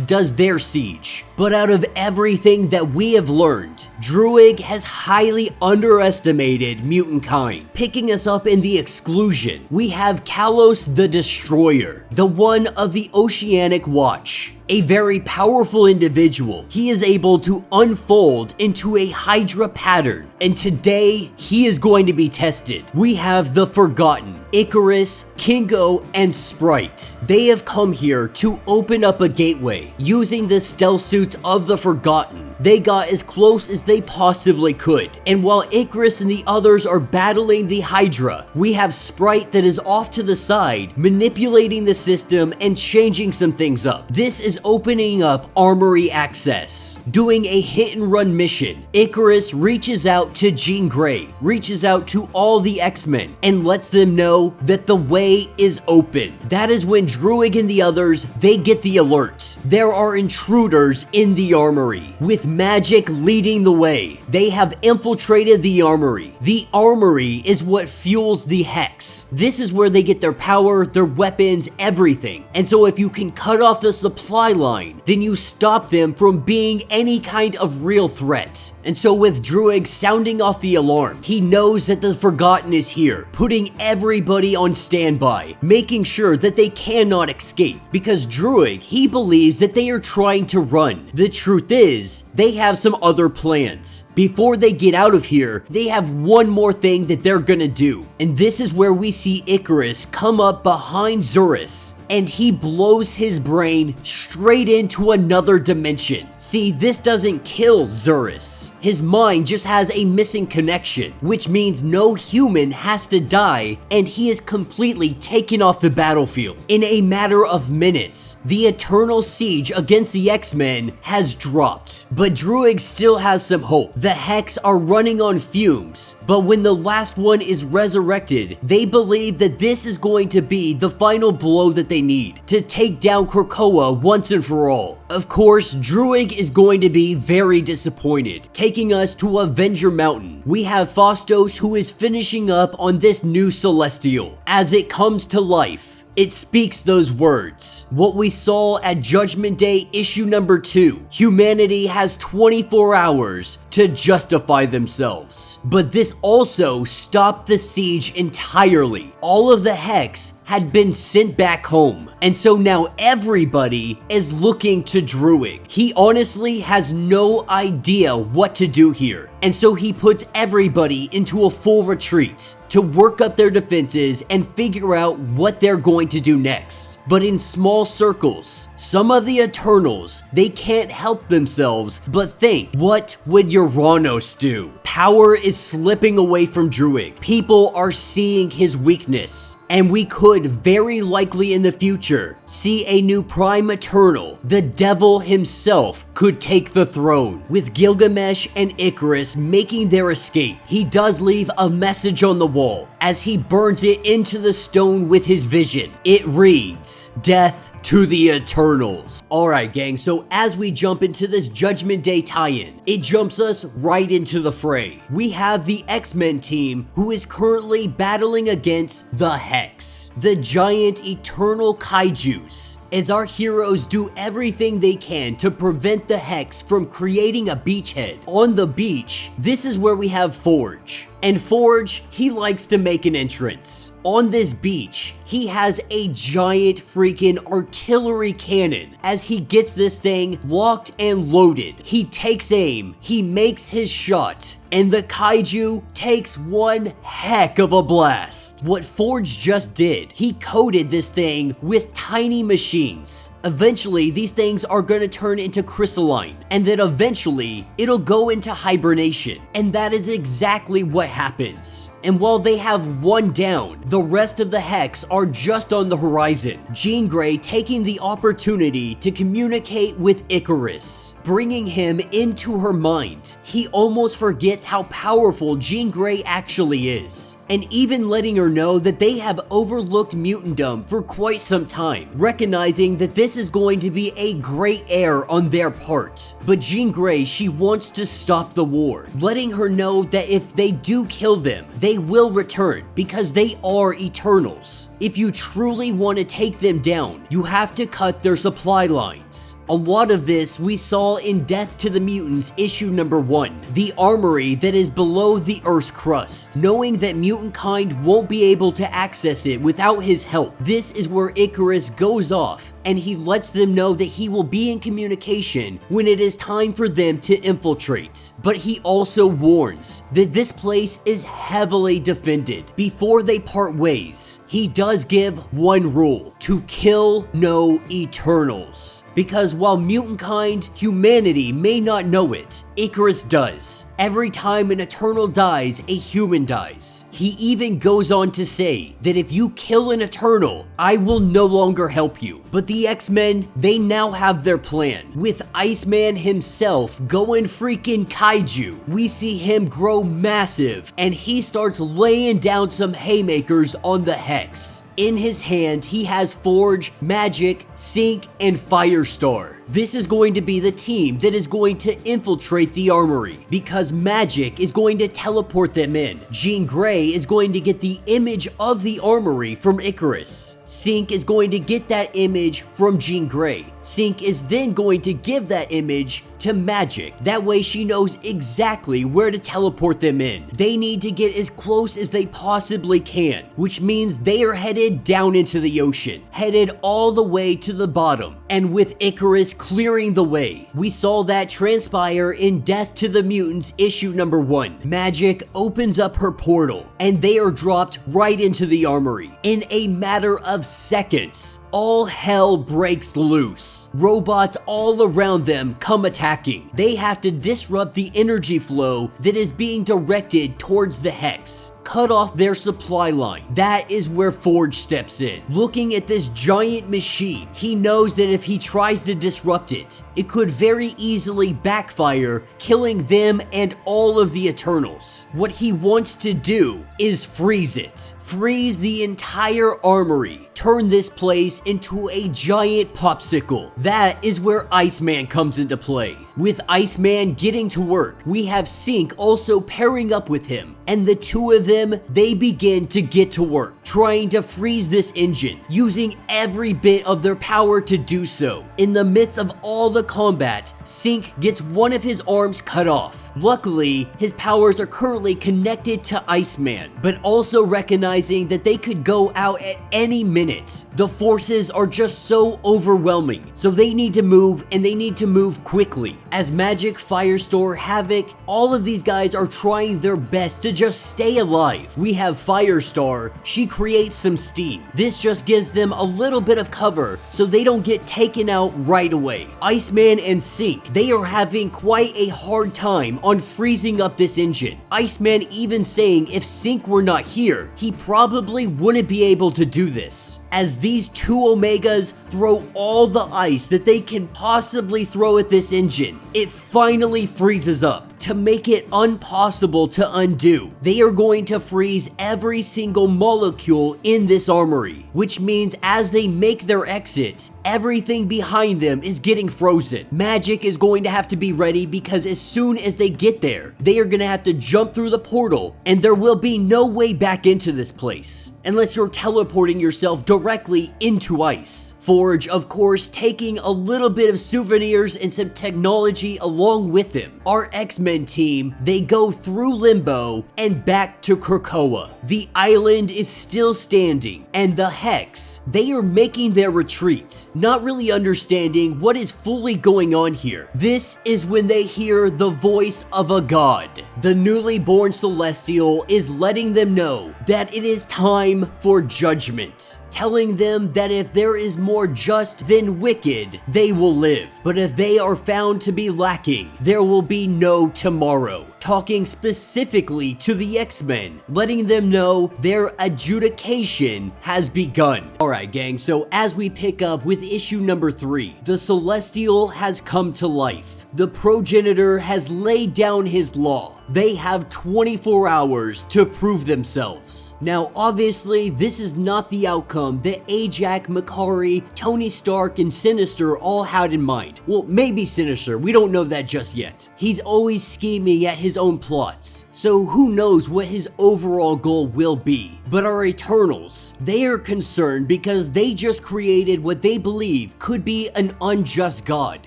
does their siege. But out of everything that we have learned, Druig has highly underestimated mutant kind. Picking us up in the exclusion, we have Kalos the Destroyer, the one of the Oceanic Watch. A very powerful individual. He is able to unfold into a Hydra pattern, and today he is going to be tested. We have the Forgotten, Icarus, Kingo, and Sprite. They have come here to open up a gateway. Using the stealth suits of the Forgotten, they got as close as they possibly could. And while Icarus and the others are battling the Hydra, we have Sprite that is off to the side, manipulating the system and changing some things up. This is opening up armory access. Doing a hit and run mission, Icarus reaches out to Jean Grey, reaches out to all the X-Men, and lets them know that the way is open. That is when Druig and the others, they get the alert. There are intruders in the armory. With with magic leading the way. They have infiltrated the armory. The armory is what fuels the Hex. This is where they get their power, their weapons, everything. And so if you can cut off the supply line, then you stop them from being any kind of real threat. And so with Druig sounding off the alarm, he knows that the Forgotten is here, putting everybody on standby, making sure that they cannot escape. Because Druig, he believes that they are trying to run. The truth is, they have some other plans. Before they get out of here, they have one more thing that they're gonna do. And this is where we see Icarus come up behind Zurus, and he blows his brain straight into another dimension. See, this doesn't kill Zurus. His mind just has a missing connection, which means no human has to die, and he is completely taken off the battlefield. In a matter of minutes, the eternal siege against the X-Men has dropped. But Druig still has some hope. The Hex are running on fumes, but when the last one is resurrected, they believe that this is going to be the final blow that they need to take down Krakoa once and for all. Of course, Druig is going to be very disappointed. Taking us to Avenger Mountain, we have Phastos, who is finishing up on this new Celestial. As it comes to life, it speaks those words. What we saw at Judgment Day issue number 2. Humanity has 24 hours to justify themselves. But this also stopped the siege entirely. All of the Hex had been sent back home. And so now everybody is looking to Druig. He honestly has no idea what to do here. And so he puts everybody into a full retreat to work up their defenses and figure out what they're going to do next. But in small circles, some of the Eternals, they can't help themselves but think, what would Uranus do? Power is slipping away from Druig. People are seeing his weakness. And we could very likely in the future see a new Prime Eternal. The devil himself could take the throne. With Gilgamesh and Icarus making their escape, he does leave a message on the wall as he burns it into the stone with his vision. It reads, "Death to the Eternals." Alright gang, so as we jump into this Judgment Day tie-in, it jumps us right into the fray. We have the X-Men team who is currently battling against the Hex, the giant eternal kaijus. As our heroes do everything they can to prevent the Hex from creating a beachhead. On the beach, this is where we have Forge. And Forge, he likes to make an entrance. On this beach, he has a giant freaking artillery cannon. As he gets this thing locked and loaded, he takes aim, he makes his shot, and the kaiju takes one heck of a blast. What Forge just did, he coated this thing with tiny machines. Eventually, these things are going to turn into crystalline, and then eventually, it'll go into hibernation. And that is exactly what happens. And while they have one down, the rest of the Hex are just on the horizon. Jean Grey taking the opportunity to communicate with Icarus, bringing him into her mind. He almost forgets how powerful Jean Grey actually is, and even letting her know that they have overlooked mutantdom for quite some time, recognizing that this is going to be a great error on their part. But Jean Grey, she wants to stop the war, letting her know that if they do kill them, they will return because they are Eternals. If you truly want to take them down, you have to cut their supply lines. A lot of this we saw in Death to the Mutants issue number 1, the armory that is below the Earth's crust. Knowing that mutant kind won't be able to access it without his help, this is where Icarus goes off and he lets them know that he will be in communication when it is time for them to infiltrate. But he also warns that this place is heavily defended. Before they part ways, he does give one rule: to kill no Eternals. Because while mutant kind, humanity may not know it, Icarus does. Every time an Eternal dies, a human dies. He even goes on to say that if you kill an Eternal, I will no longer help you. But the X-Men, they now have their plan. With Iceman himself going freaking kaiju, we see him grow massive, and he starts laying down some haymakers on the Hex. In his hand, he has Forge, Magic, Sync, and Firestar. This is going to be the team that is going to infiltrate the armory, because Magic is going to teleport them in. Jean Grey is going to get the image of the armory from A.X.E. Sync is going to get that image from Jean Grey. Sync is then going to give that image to Magic. That way she knows exactly where to teleport them in. They need to get as close as they possibly can, which means they are headed down into the ocean, headed all the way to the bottom. And with A.X.E clearing the way, we saw that transpire in Death to the Mutants issue number 1. Magic opens up her portal, and they are dropped right into the armory. In a matter of seconds, all hell breaks loose. Robots all around them come attacking. They have to disrupt the energy flow that is being directed towards the Hex. Cut off their supply line. That is where Forge steps in. Looking at this giant machine, he knows that if he tries to disrupt it, it could very easily backfire, killing them and all of the Eternals. What he wants to do is freeze it. Freeze the entire armory. Turn this place into a giant popsicle. That is where Iceman comes into play. With Iceman getting to work, we have Sync also pairing up with him, and the two of them, they begin to get to work, trying to freeze this engine, using every bit of their power to do so. In the midst of all the combat, Sync gets one of his arms cut off. Luckily, his powers are currently connected to Iceman, but also recognizing that they could go out at any minute. The forces are just so overwhelming, so they need to move, and they need to move quickly. As Magic, Firestar, Havoc, all of these guys are trying their best to just stay alive. We have Firestar, she creates some steam. This just gives them a little bit of cover so they don't get taken out right away. Iceman and Sync, they are having quite a hard time on freezing up this engine. Iceman even saying if Sync were not here, he probably wouldn't be able to do this. As these two Omegas throw all the ice that they can possibly throw at this engine, it finally freezes up. To make it impossible to undo, they are going to freeze every single molecule in this armory, which means as they make their exit, everything behind them is getting frozen. Magic is going to have to be ready because as soon as they get there, they are going to have to jump through the portal, and there will be no way back into this place unless you're teleporting yourself directly into ice. Forge, of course, taking a little bit of souvenirs and some technology along with him. Our X-Men team, they go through Limbo and back to Krakoa. The island is still standing, and the Hex, they are making their retreat, not really understanding what is fully going on here. This is when they hear the voice of a god. The newly born Celestial is letting them know that it is time for judgment, telling them that if there is more just than wicked, they will live. But if they are found to be lacking, there will be no tomorrow. Talking specifically to the X-Men, letting them know their adjudication has begun. Alright gang, so as we pick up with issue number 3, the Celestial has come to life. The progenitor has laid down his law. They have 24 hours to prove themselves. Now, obviously, this is not the outcome that Ajax, Makari, Tony Stark, and Sinister all had in mind. Well, maybe Sinister, we don't know that just yet. He's always scheming at his own plots, so who knows what his overall goal will be. But our Eternals, they are concerned because they just created what they believe could be an unjust god.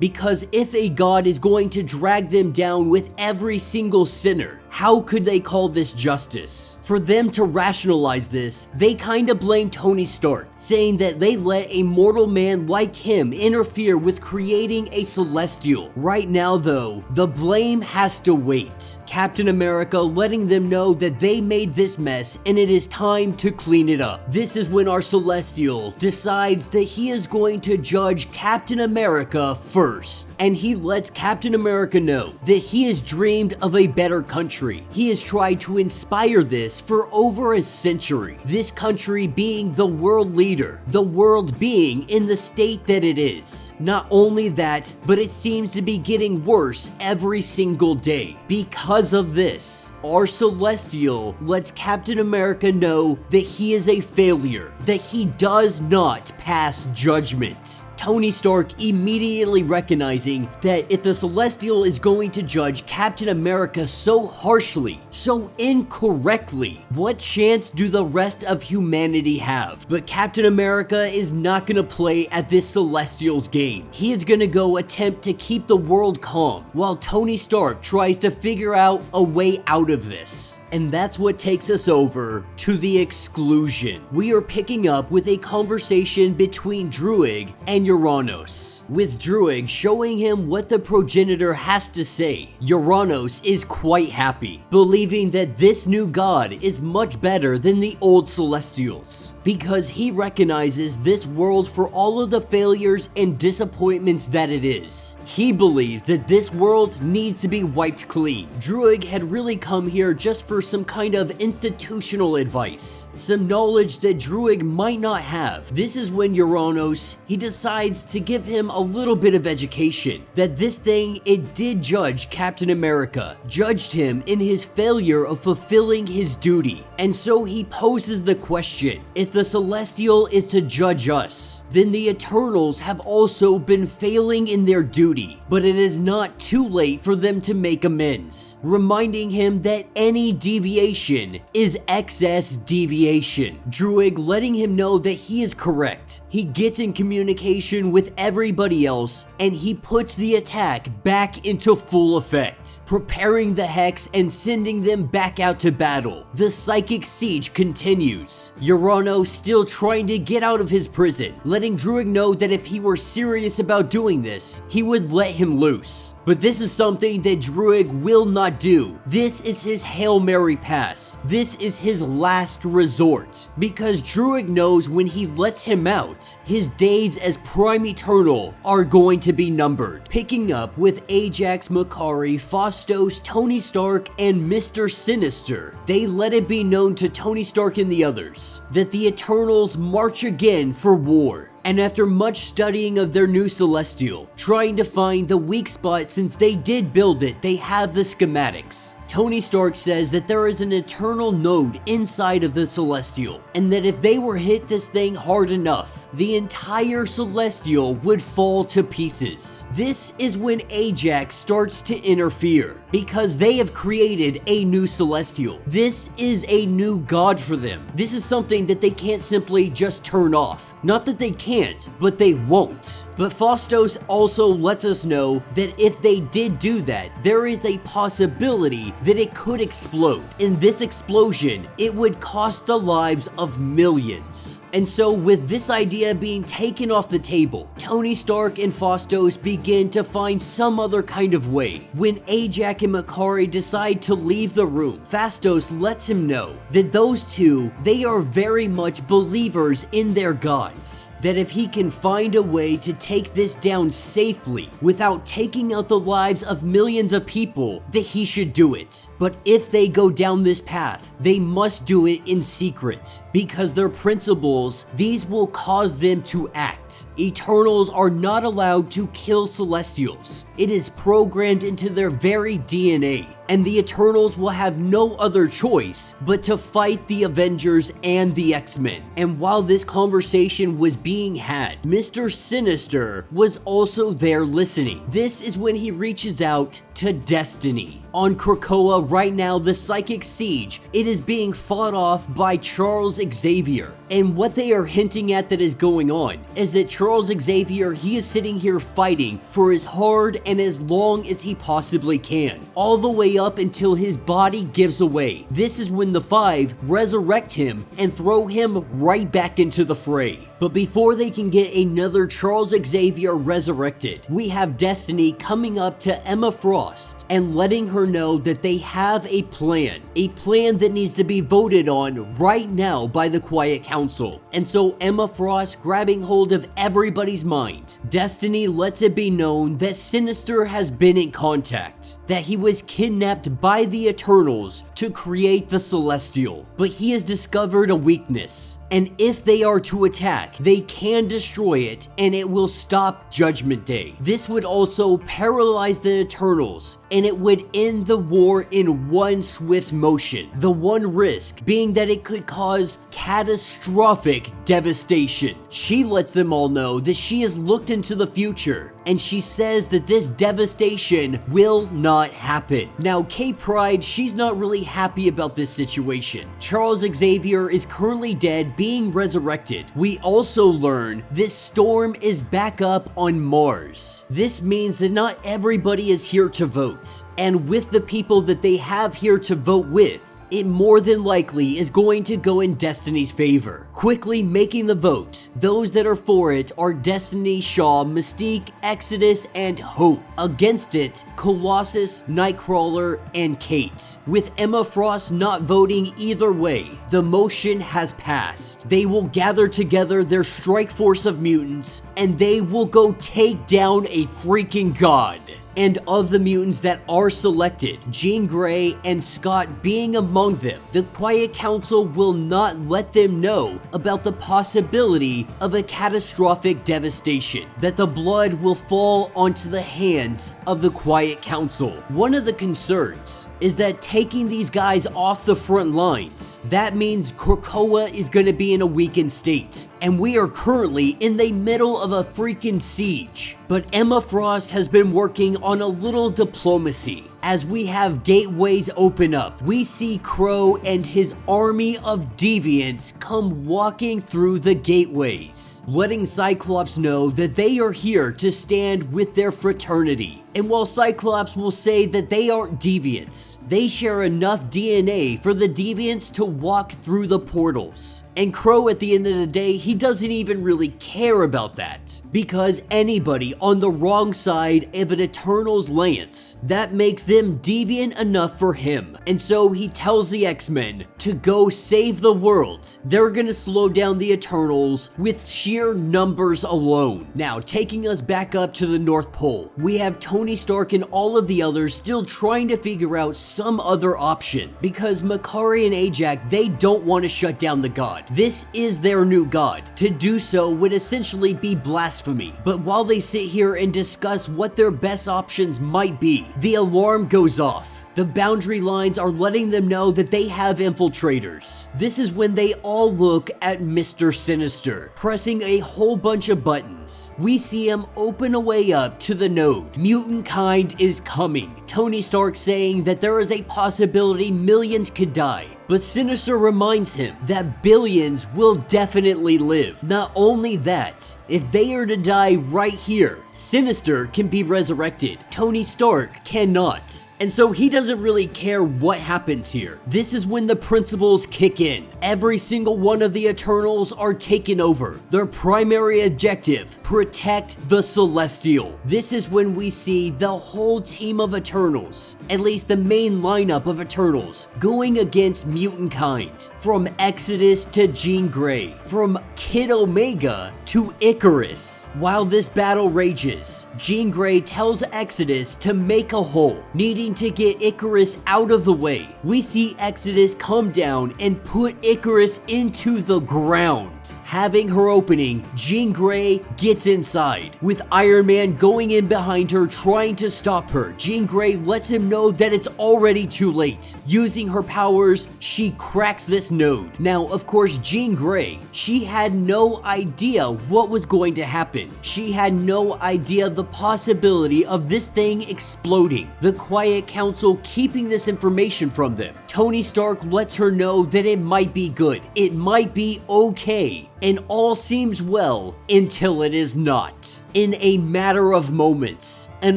Because if a god is going to drag them down with every single sinner, how could they call this justice? For them to rationalize this, they kinda blame Tony Stark, saying that they let a mortal man like him interfere with creating a Celestial. Right now though, the blame has to wait. Captain America letting them know that they made this mess and it is time to clean it up. This is when our Celestial decides that he is going to judge Captain America first. And he lets Captain America know that he has dreamed of a better country. He has tried to inspire this for over a century. This country being the world leader, the world being in the state that it is. Not only that, but it seems to be getting worse every single day. Because of this, our Celestial lets Captain America know know that he is a failure, that he does not pass judgment. Tony Stark immediately recognizing that if the Celestial is going to judge Captain America so harshly, so incorrectly, what chance do the rest of humanity have? But Captain America is not going to play at this Celestial's game. He is going to go attempt to keep the world calm, while Tony Stark tries to figure out a way out of this. And that's what takes us over to the exclusion. We are picking up with a conversation between Druig and Uranus, with Druig showing him what the progenitor has to say. Uranus is quite happy, believing that this new god is much better than the old Celestials, because he recognizes this world for all of the failures and disappointments that it is. He believes that this world needs to be wiped clean. Druig had really come here just for some kind of institutional advice, some knowledge that Druig might not have. This is when Uranus, he decides to give him a little bit of education, that this thing, it did judge Captain America, judged him in his failure of fulfilling his duty. And so he poses the question, if the Celestial is to judge us, then the Eternals have also been failing in their duty, but it is not too late for them to make amends, reminding him that any deviation is excess deviation. Druig letting him know that he is correct. He gets in communication with everybody else, and he puts the attack back into full effect, preparing the Hex and sending them back out to battle. The psychic siege continues. Uranus still trying to get out of his prison, letting Druig know that if he were serious about doing this, he would let him loose. But this is something that Druig will not do. This is his Hail Mary pass. This is his last resort. Because Druig knows when he lets him out, his days as Prime Eternal are going to be numbered. Picking up with Ajax, Makkari, Phastos, Tony Stark, and Mr. Sinister. They let it be known to Tony Stark and the others that the Eternals march again for war. And after much studying of their new Celestial, trying to find the weak spot since they did build it, they have the schematics. Tony Stark says that there is an eternal node inside of the Celestial, and that if they were hit this thing hard enough, the entire Celestial would fall to pieces. This is when Ajax starts to interfere, because they have created a new Celestial. This is a new god for them. This is something that they can't simply just turn off. Not that they can't, but they won't. But Phastos also lets us know that if they did do that, there is a possibility that it could explode. In this explosion, it would cost the lives of millions. And so with this idea being taken off the table, Tony Stark and Phastos begin to find some other kind of way. When Ajax and Makkari decide to leave the room, Phastos lets him know that those two, they are very much believers in their gods. That if he can find a way to take this down safely without taking out the lives of millions of people, that he should do it. But if they go down this path, they must do it in secret, because their principles, these will cause them to act. Eternals are not allowed to kill Celestials. It is programmed into their very DNA. And the Eternals will have no other choice but to fight the Avengers and the X-Men. And while this conversation was being had, Mr. Sinister was also there listening. This is when he reaches out to Destiny. On Krakoa right now, the psychic siege, it is being fought off by Charles Xavier. And what they are hinting at that is going on is that Charles Xavier, he is sitting here fighting for as hard and as long as he possibly can, all the way up until his body gives away. This is when the Five resurrect him and throw him right back into the fray. But before they can get another Charles Xavier resurrected, we have Destiny coming up to Emma Frost and letting her know that they have a plan that needs to be voted on right now by the Quiet Council. And so Emma Frost grabbing hold of everybody's mind, Destiny lets it be known that Sinister has been in contact, that he was kidnapped by the Eternals to create the Celestial, but he has discovered a weakness. And if they are to attack, they can destroy it and it will stop Judgment Day. This would also paralyze the Eternals and it would end the war in one swift motion. The one risk being that it could cause catastrophic devastation. She lets them all know that she has looked into the future and she says that this devastation will not happen. Now, K-Pride, she's not really happy about this situation. Charles Xavier is currently dead, being resurrected. We also learn this Storm is back up on Mars. This means that not everybody is here to vote. And with the people that they have here to vote with, it more than likely is going to go in Destiny's favor. Quickly making the vote, those that are for it are Destiny, Shaw, Mystique, Exodus, and Hope. Against it, Colossus, Nightcrawler, and Kate. With Emma Frost not voting either way, the motion has passed. They will gather together their strike force of mutants, and they will go take down a freaking god. And of the mutants that are selected, Jean Grey and Scott being among them, the Quiet Council will not let them know about the possibility of a catastrophic devastation, that the blood will fall onto the hands of the Quiet Council. One of the concerns is that taking these guys off the front lines, that means Krakoa is going to be in a weakened state. And we are currently in the middle of a freaking siege. But Emma Frost has been working on a little diplomacy. As we have gateways open up, we see Crow and his army of deviants come walking through the gateways, letting Cyclops know that they are here to stand with their fraternity. And while Cyclops will say that they aren't deviants, they share enough DNA for the deviants to walk through the portals. And Crow, at the end of the day, he doesn't even really care about that, because anybody on the wrong side of an Eternal's lance, that makes them deviant enough for him. And so he tells the X-Men to go save the world. They're gonna slow down the Eternals with sheer numbers alone. Now, taking us back up to the North Pole, we have Tony Stark and all of the others still trying to figure out some other option, because Makkari and Ajax, they don't want to shut down the god. This is their new god. To do so would essentially be blasphemy. But while they sit here and discuss what their best options might be, the alarm goes off. The boundary lines are letting them know that they have infiltrators. This is when they all look at Mr. Sinister, pressing a whole bunch of buttons. We see him open a way up to the node. Mutant kind is coming. Tony Stark saying that there is a possibility millions could die. But Sinister reminds him that billions will definitely live. Not only that, if they are to die right here, Sinister can be resurrected. Tony Stark cannot. And so he doesn't really care what happens here. This is when the principles kick in. Every single one of the Eternals are taken over. Their primary objective, protect the Celestial. This is when we see the whole team of Eternals, at least the main lineup of Eternals, going against mutant kind. From Exodus to Jean Grey, from Kid Omega to Icarus. While this battle rages, Jean Grey tells Exodus to make a hole, needing to get Icarus out of the way. We see Exodus come down and put Icarus into the ground. Having her opening, Jean Grey gets inside, with Iron Man going in behind her trying to stop her. Jean Grey lets him know that it's already too late. Using her powers, she cracks this node. Now, of course, Jean Grey, she had no idea what was going to happen. She had no idea the possibility of this thing exploding. The Quiet Council keeping this information from them. Tony Stark lets her know that it might be good. It might be okay. And all seems well until it is not. In a matter of moments, an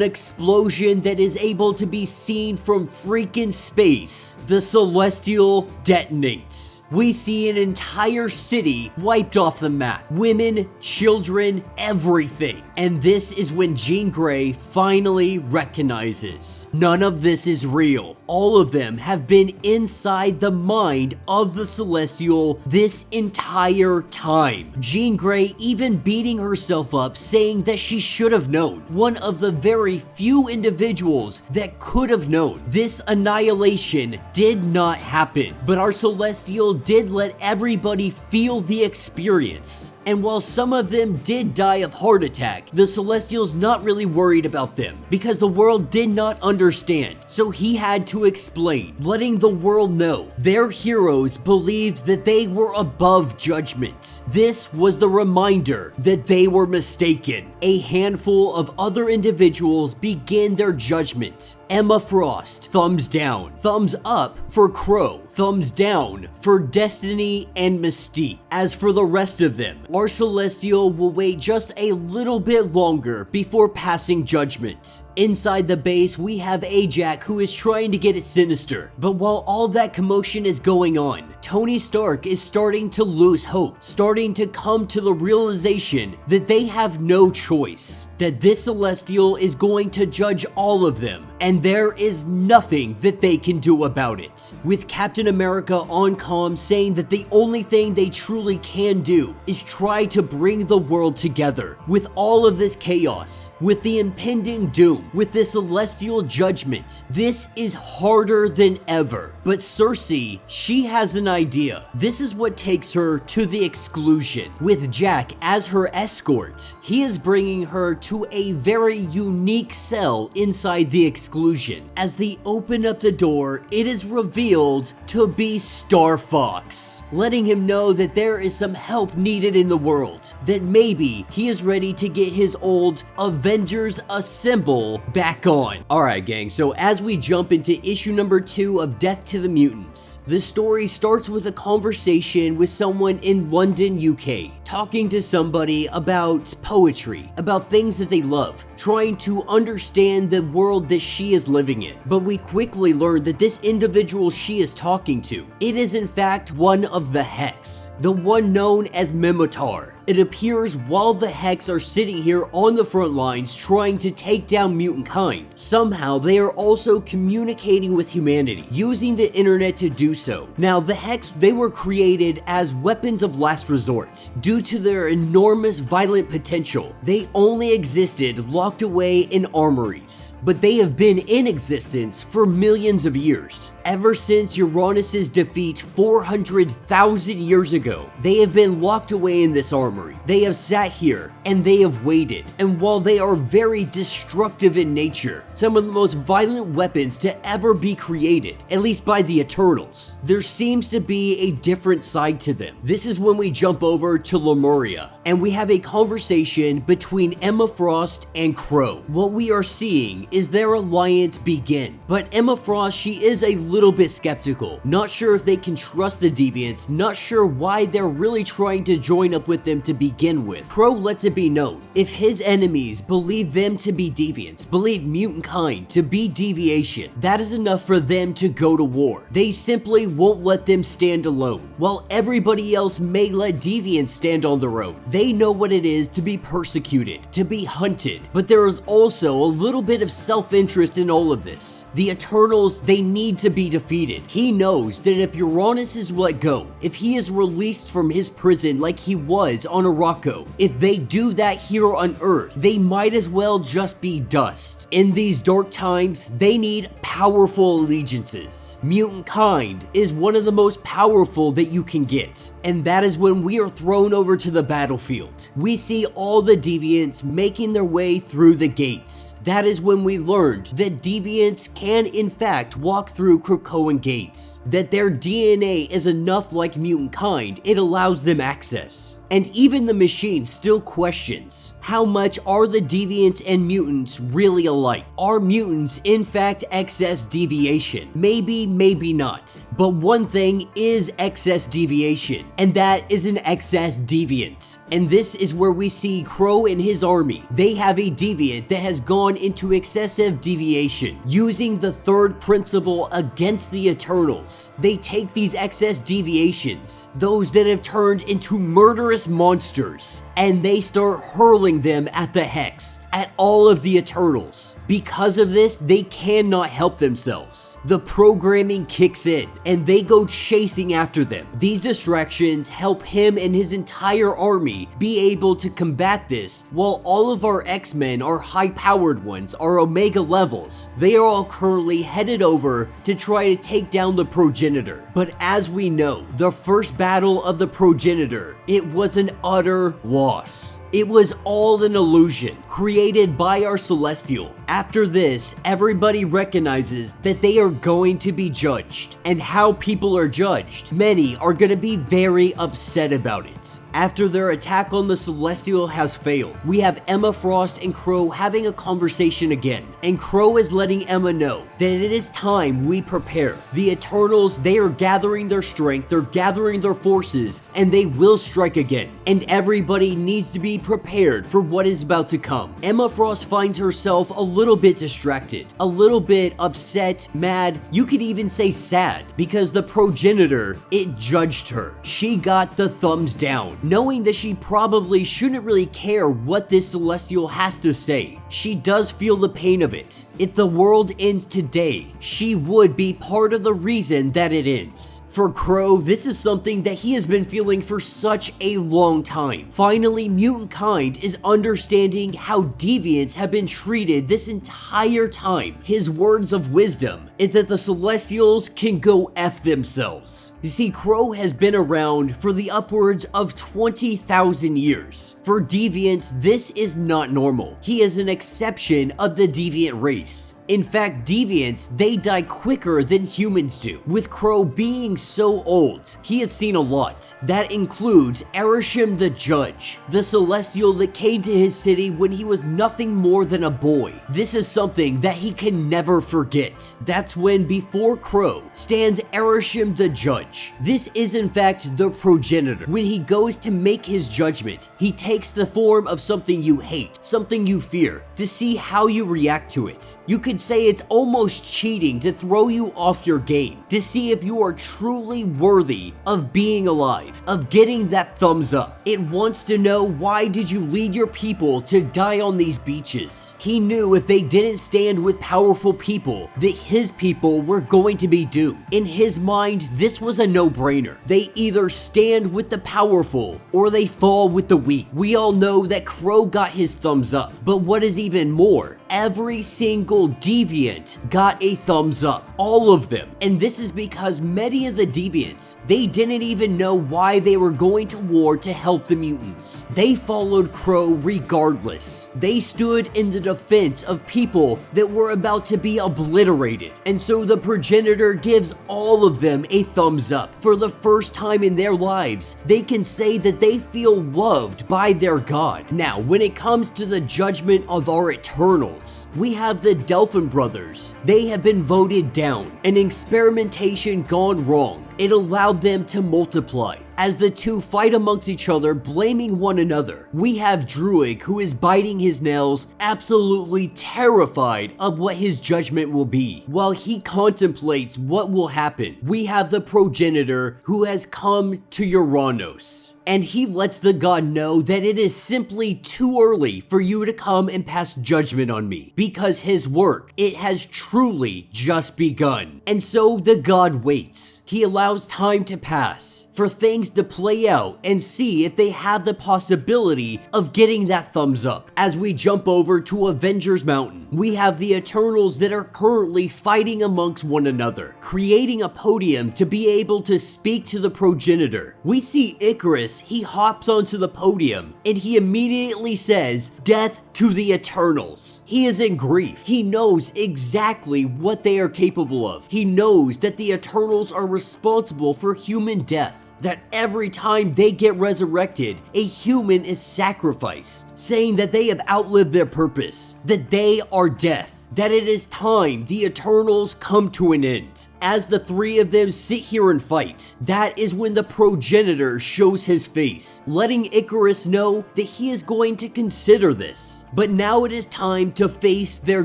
explosion that is able to be seen from freaking space, the Celestial detonates. We see an entire city wiped off the map. Women, children, everything. And this is when Jean Grey finally recognizes none of this is real. All of them have been inside the mind of the Celestial this entire time. Jean Grey even beating herself up, saying that she should have known. One of the very few individuals that could have known. This annihilation did not happen, but our Celestial did let everybody feel the experience. And while some of them did die of heart attack, the Celestial's not really worried about them because the world did not understand. So he had to explain, letting the world know their heroes believed that they were above judgment. This was the reminder that they were mistaken. A handful of other individuals begin their judgment. Emma Frost, thumbs down. Thumbs up for Crow. Thumbs down for Destiny and Mystique. As for the rest of them, our Celestial will wait just a little bit longer before passing judgment. Inside the base, we have Ajax who is trying to get it sinister. But while all that commotion is going on, Tony Stark is starting to lose hope, starting to come to the realization that they have no choice, that this Celestial is going to judge all of them, and there is nothing that they can do about it. With Captain America on comm saying that the only thing they truly can do is try to bring the world together. With all of this chaos, with the impending doom, with the Celestial judgment, this is harder than ever. But Cersei, she has an idea. This is what takes her to the exclusion. With Jack as her escort, he is bringing her to a very unique cell inside the exclusion. As they open up the door, it is revealed to be Star Fox, letting him know that there is some help needed in the world, that maybe he is ready to get his old Avengers Assemble back on. Alright gang, so as we jump into issue number 2 of Death to the Mutants, the story starts with a conversation with someone in London, UK, talking to somebody about poetry, about things that they love, trying to understand the world that she is living in. But we quickly learn that this individual she is talking to, it is in fact one of the Hex, the one known as Mimitar. It appears while the Hex are sitting here on the front lines trying to take down mutant kind, somehow they are also communicating with humanity, using the internet to do so. Now the Hex, they were created as weapons of last resort. Due to their enormous violent potential, they only existed locked away in armories. But they have been in existence for millions of years. Ever since Uranus's defeat 400,000 years ago, they have been locked away in this armory. They have sat here and they have waited. And while they are very destructive in nature, some of the most violent weapons to ever be created, at least by the Eternals, there seems to be a different side to them. This is when we jump over to Lemuria, and we have a conversation between Emma Frost and Crow. What we are seeing is their alliance begin, but Emma Frost, she is a little bit skeptical, not sure if they can trust the Deviants, not sure why they're really trying to join up with them to begin with. Crow lets it be known, if his enemies believe them to be Deviants, believe mutant kind to be deviation, that is enough for them to go to war. They simply won't let them stand alone. While everybody else may let Deviants stand on their own, they know what it is to be persecuted, to be hunted, but there is also a little bit of self-interest in all of this. The Eternals, they need to be defeated. He knows that if Uranus is let go, if he is released from his prison like he was on Arakko, if they do that here on Earth, they might as well just be dust. In these dark times, they need powerful allegiances. Mutant kind is one of the most powerful that you can get. And that is when we are thrown over to the battlefield. We see all the Deviants making their way through the gates. That is when we learned that Deviants can in fact walk through Krakoan gates. That their DNA is enough like mutant kind, it allows them access. And even the machine still questions, how much are the Deviants and mutants really alike? Are mutants in fact excess deviation? Maybe, maybe not. But one thing is excess deviation, and that is an excess deviant. And this is where we see Crow and his army. They have a deviant that has gone into excessive deviation, using the third principle against the Eternals. They take these excess deviations, those that have turned into murderous monsters, and they start hurling them at the Hex, at all of the Eternals. Because of this, they cannot help themselves. The programming kicks in, and they go chasing after them. These distractions help him and his entire army be able to combat this, while all of our X-Men are high-powered ones, are Omega levels. They are all currently headed over to try to take down the progenitor. But as we know, the first battle of the progenitor, it was an utter loss. It was all an illusion, created by our Celestial. After this, everybody recognizes that they are going to be judged. And how people are judged, many are going to be very upset about it. After their attack on the Celestial has failed, we have Emma Frost and Crow having a conversation again. And Crow is letting Emma know that it is time we prepare. The Eternals, they are gathering their strength, they're gathering their forces, and they will strike again. And everybody needs to be prepared for what is about to come. Emma Frost finds herself a little bit distracted, a little bit upset, mad, you could even say sad, because the progenitor, it judged her. She got the thumbs down, knowing that she probably shouldn't really care what this Celestial has to say. She does feel the pain of it. If the world ends today, she would be part of the reason that it ends. For Crow, this is something that he has been feeling for such a long time. Finally, mutant kind is understanding how deviants have been treated this entire time. His words of wisdom is that the Celestials can go F themselves. You see, Crow has been around for the upwards of 20,000 years. For deviants, this is not normal. He is an exception of the deviant race. In fact, deviants, they die quicker than humans do. With Crow being so old, he has seen a lot. That includes Arakko the Judge, the Celestial that came to his city when he was nothing more than a boy. This is something that he can never forget. That's when, before Crow, stands Arakko the Judge. This is in fact the progenitor. When he goes to make his judgment, he takes the form of something you hate, something you fear, to see how you react to it. You could say it's almost cheating to throw you off your game, to see if you are truly worthy of being alive, of getting that thumbs up. It wants to know, why did you lead your people to die on these beaches? He knew if they didn't stand with powerful people, that his people were going to be doomed. In his mind, this was a no-brainer. They either stand with the powerful, or they fall with the weak. We all know that Crow got his thumbs up, but what is even more, every single deviant got a thumbs up. All of them. And this is because many of the deviants, they didn't even know why they were going to war to help the mutants. They followed Crow regardless. They stood in the defense of people that were about to be obliterated. And so the progenitor gives all of them a thumbs up. For the first time in their lives, they can say that they feel loved by their god. Now, when it comes to the judgment of our Eternals, we have the Delphin brothers. They have been voted down, an experimentation gone wrong. It allowed them to multiply. As the two fight amongst each other, blaming one another, we have Druig, who is biting his nails, absolutely terrified of what his judgment will be. While he contemplates what will happen, we have the progenitor, who has come to Uranus. And he lets the god know that it is simply too early for you to come and pass judgment on me, because his work, it has truly just begun. And so the god waits. He allows time to pass for things to play out and see if they have the possibility of getting that thumbs up. As we jump over to Avengers Mountain, we have the Eternals that are currently fighting amongst one another, creating a podium to be able to speak to the progenitor. We see Icarus, he hops onto the podium and he immediately says, "Death to the Eternals." He is in grief. He knows exactly what they are capable of. He knows that the Eternals are responsible for human death. That every time they get resurrected, a human is sacrificed, saying that they have outlived their purpose, that they are death, that it is time the Eternals come to an end. As the three of them sit here and fight, that is when the progenitor shows his face, letting Icarus know that he is going to consider this. But now it is time to face their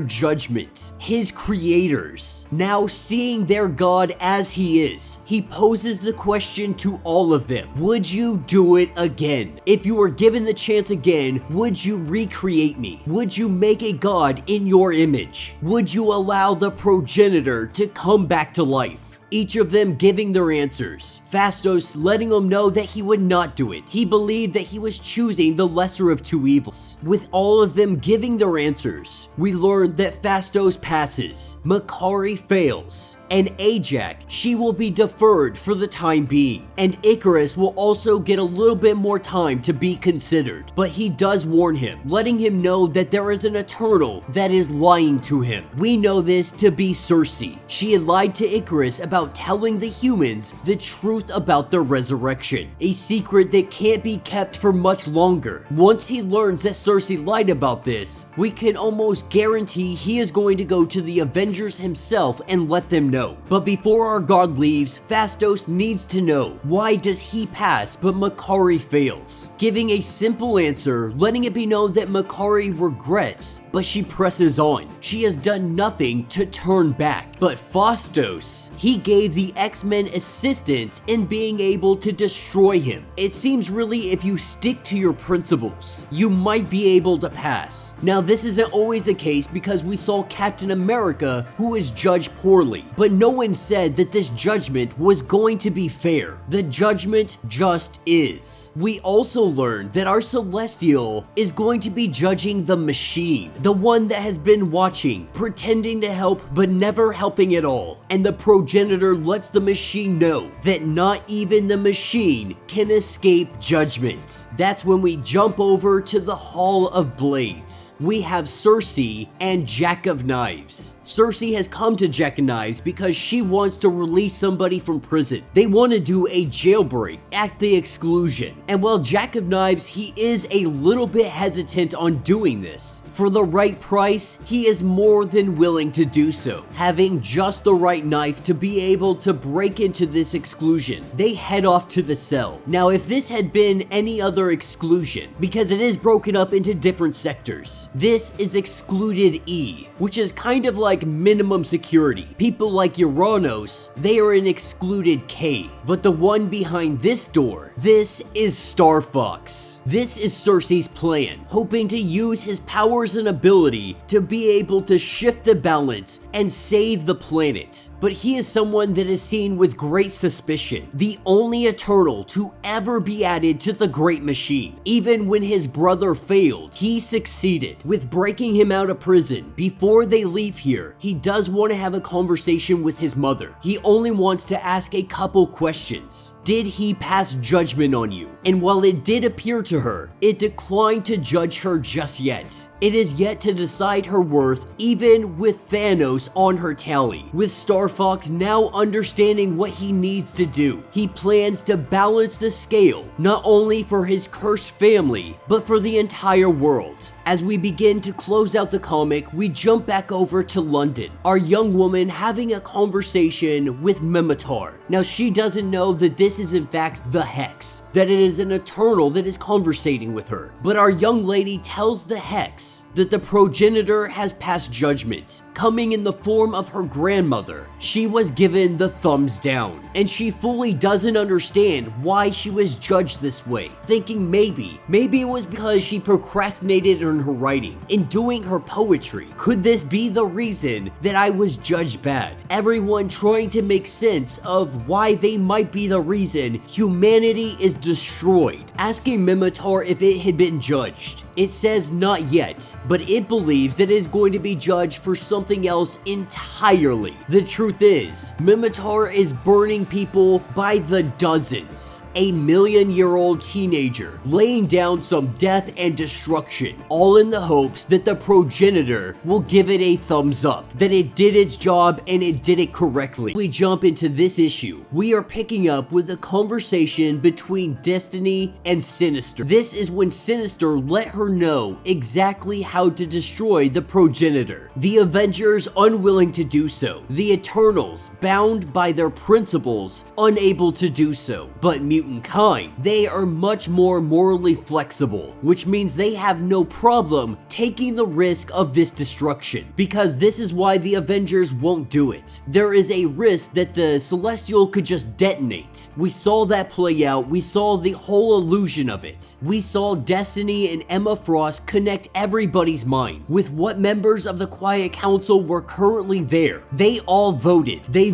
judgment, his creators. Now seeing their god as he is, he poses the question to all of them. Would you do it again? If you were given the chance again, would you recreate me? Would you make a god in your image? Would you allow the progenitor to come back to life? Each of them giving their answers. Phastos letting them know that he would not do it. He believed that he was choosing the lesser of two evils. With all of them giving their answers, we learn that Phastos passes, Makkari fails, and Ajax, she will be deferred for the time being. And Icarus will also get a little bit more time to be considered. But he does warn him, letting him know that there is an Eternal that is lying to him. We know this to be Cersei. She had lied to Icarus about telling the humans the truth about their resurrection, a secret that can't be kept for much longer. Once he learns that Cersei lied about this, we can almost guarantee he is going to go to the Avengers himself and let them know. But before our god leaves, Phastos needs to know, why does he pass but Makkari fails? Giving a simple answer, letting it be known that Makkari regrets, but she presses on. She has done nothing to turn back. But Phastos, he gave the X-Men assistance in being able to destroy him. It seems really if you stick to your principles, you might be able to pass. Now this isn't always the case because we saw Captain America who was judged poorly, but no one said that this judgment was going to be fair. The judgment just is. We also learned that our Celestial is going to be judging the machine, the one that has been watching, pretending to help but never helping at all. And the progenitor lets the machine know that not even the machine can escape judgment. That's when we jump over to the Hall of Blades. We have Cersei and Jack of Knives. Cersei has come to Jack of Knives because she wants to release somebody from prison. They want to do a jailbreak at the exclusion. And while Jack of Knives, he is a little bit hesitant on doing this, for the right price, he is more than willing to do so. Having just the right knife to be able to break into this exclusion, they head off to the cell. Now, if this had been any other exclusion, because it is broken up into different sectors, this is excluded E, which is kind of like minimum security. People like Uranus, they are in excluded K. But the one behind this door, this is Star Fox. This is Cersei's plan, hoping to use his powers and ability to be able to shift the balance and save the planet. But he is someone that is seen with great suspicion, the only Eternal to ever be added to the Great Machine. Even when his brother failed, he succeeded with breaking him out of prison. Before they leave here, he does want to have a conversation with his mother. He only wants to ask a couple questions. Did he pass judgment on you? And while it did appear to her, it declined to judge her just yet. It is yet to decide her worth, even with Thanos on her tally. With Star Fox now understanding what he needs to do, he plans to balance the scale, not only for his cursed family, but for the entire world. As we begin to close out the comic, we jump back over to London. Our young woman having a conversation with Mimitar. Now she doesn't know that this is in fact the Hex, that it is an Eternal that is conversating with her. But our young lady tells the Hex that the progenitor has passed judgment, coming in the form of her grandmother. She was given the thumbs down, and she fully doesn't understand why she was judged this way, thinking maybe it was because she procrastinated in her writing, in doing her poetry. Could this be the reason that I was judged bad? Everyone trying to make sense of why they might be the reason humanity is destroyed, asking Mimitar if it had been judged. It says not yet, but it believes that it is going to be judged for something else entirely. The truth is, Mimitar is burning people by the dozens. a million-year-old teenager laying down some death and destruction, all in the hopes that the progenitor will give it a thumbs up, that it did its job and it did it correctly. We jump into this issue. We are picking up with a conversation between Destiny and Sinister. This is when Sinister let her know exactly how to destroy the progenitor. The Avengers unwilling to do so. The Eternals bound by their principles, unable to do so. But mutant kind, they are much more morally flexible, which means they have no problem taking the risk of this destruction, because this is why the Avengers won't do it. There is a risk that the Celestial could just detonate. We saw that play out. We saw the whole illusion of it. We saw Destiny and Emma Frost connect everybody's mind with what members of the Quiet Council were currently there. They all voted. They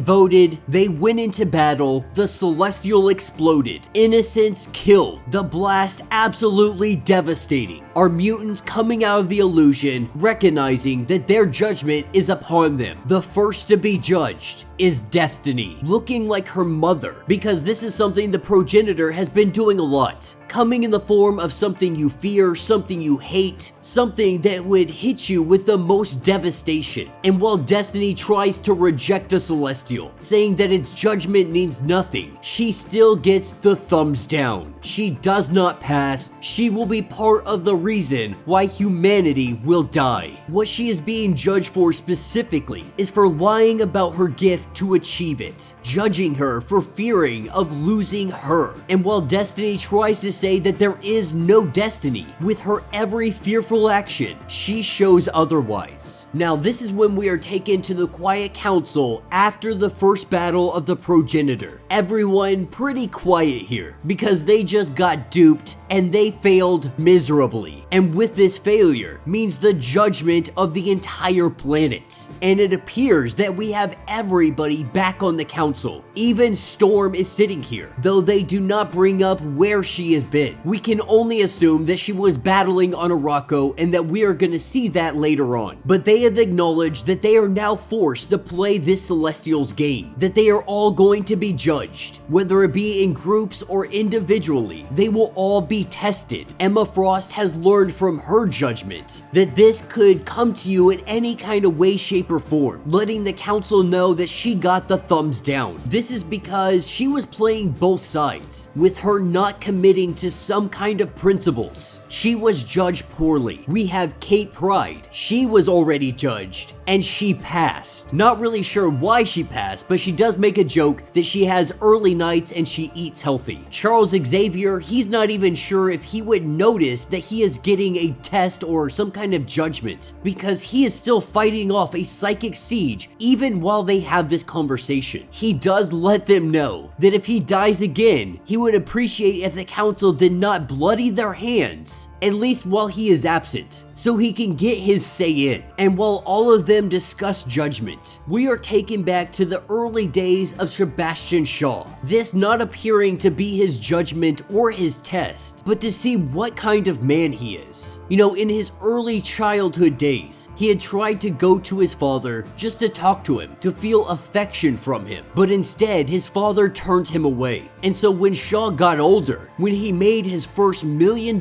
went into battle. The Celestial exploded. Innocents killed. The blast absolutely devastating. Our mutants coming out of the illusion, recognizing that their judgment is upon them. The first to be judged is Destiny, looking like her mother, because this is something the progenitor has been doing a lot. Coming in the form of something you fear, something you hate, something that would hit you with the most devastation. And while Destiny tries to reject the Celestial, saying that its judgment means nothing, she still gets the thumbs down. She does not pass. She will be part of the reason why humanity will die. What she is being judged for specifically is for lying about her gift to achieve it, judging her for fearing of losing her. And while Destiny tries to say that there is no destiny, with her every fearful action, she shows otherwise. Now this is when we are taken to the Quiet Council after the first battle of the progenitor. Everyone pretty quiet here, because they just got duped and they failed miserably. And with this failure means the judgment of the entire planet. And it appears that we have everybody back on the council. Even Storm is sitting here, though they do not bring up where she has been. We can only assume that she was battling on Arakko and that we are going to see that later on. But they have acknowledged that they are now forced to play this Celestial's game, that they are all going to be judged, whether it be in groups or individually. They will all be tested. Emma Frost has learned from her judgment that this could come to you in any kind of way, shape, or form, letting the council know that she got the thumbs down. This is because she was playing both sides, with her not committing to some kind of principles. She was judged poorly. We have Kate Pryde. She was already judged, and she passed. Not really sure why she passed, but she does make a joke that she has early nights and she eats healthy. Charles Xavier, he's not even sure if he would notice that he is getting a test or some kind of judgment, because he is still fighting off a psychic siege even while they have this conversation. He does let them know that if he dies again, he would appreciate if the council did not bloody their hands, at least while he is absent, so he can get his say in. And while all of them discuss judgment, we are taken back to the early days of Sebastian Shaw. This not appearing to be his judgment or his test, but to see what kind of man he is. You know, in his early childhood days, he had tried to go to his father just to talk to him, to feel affection from him, but instead his father turned him away. And so when Shaw got older, when he made his first $1 million,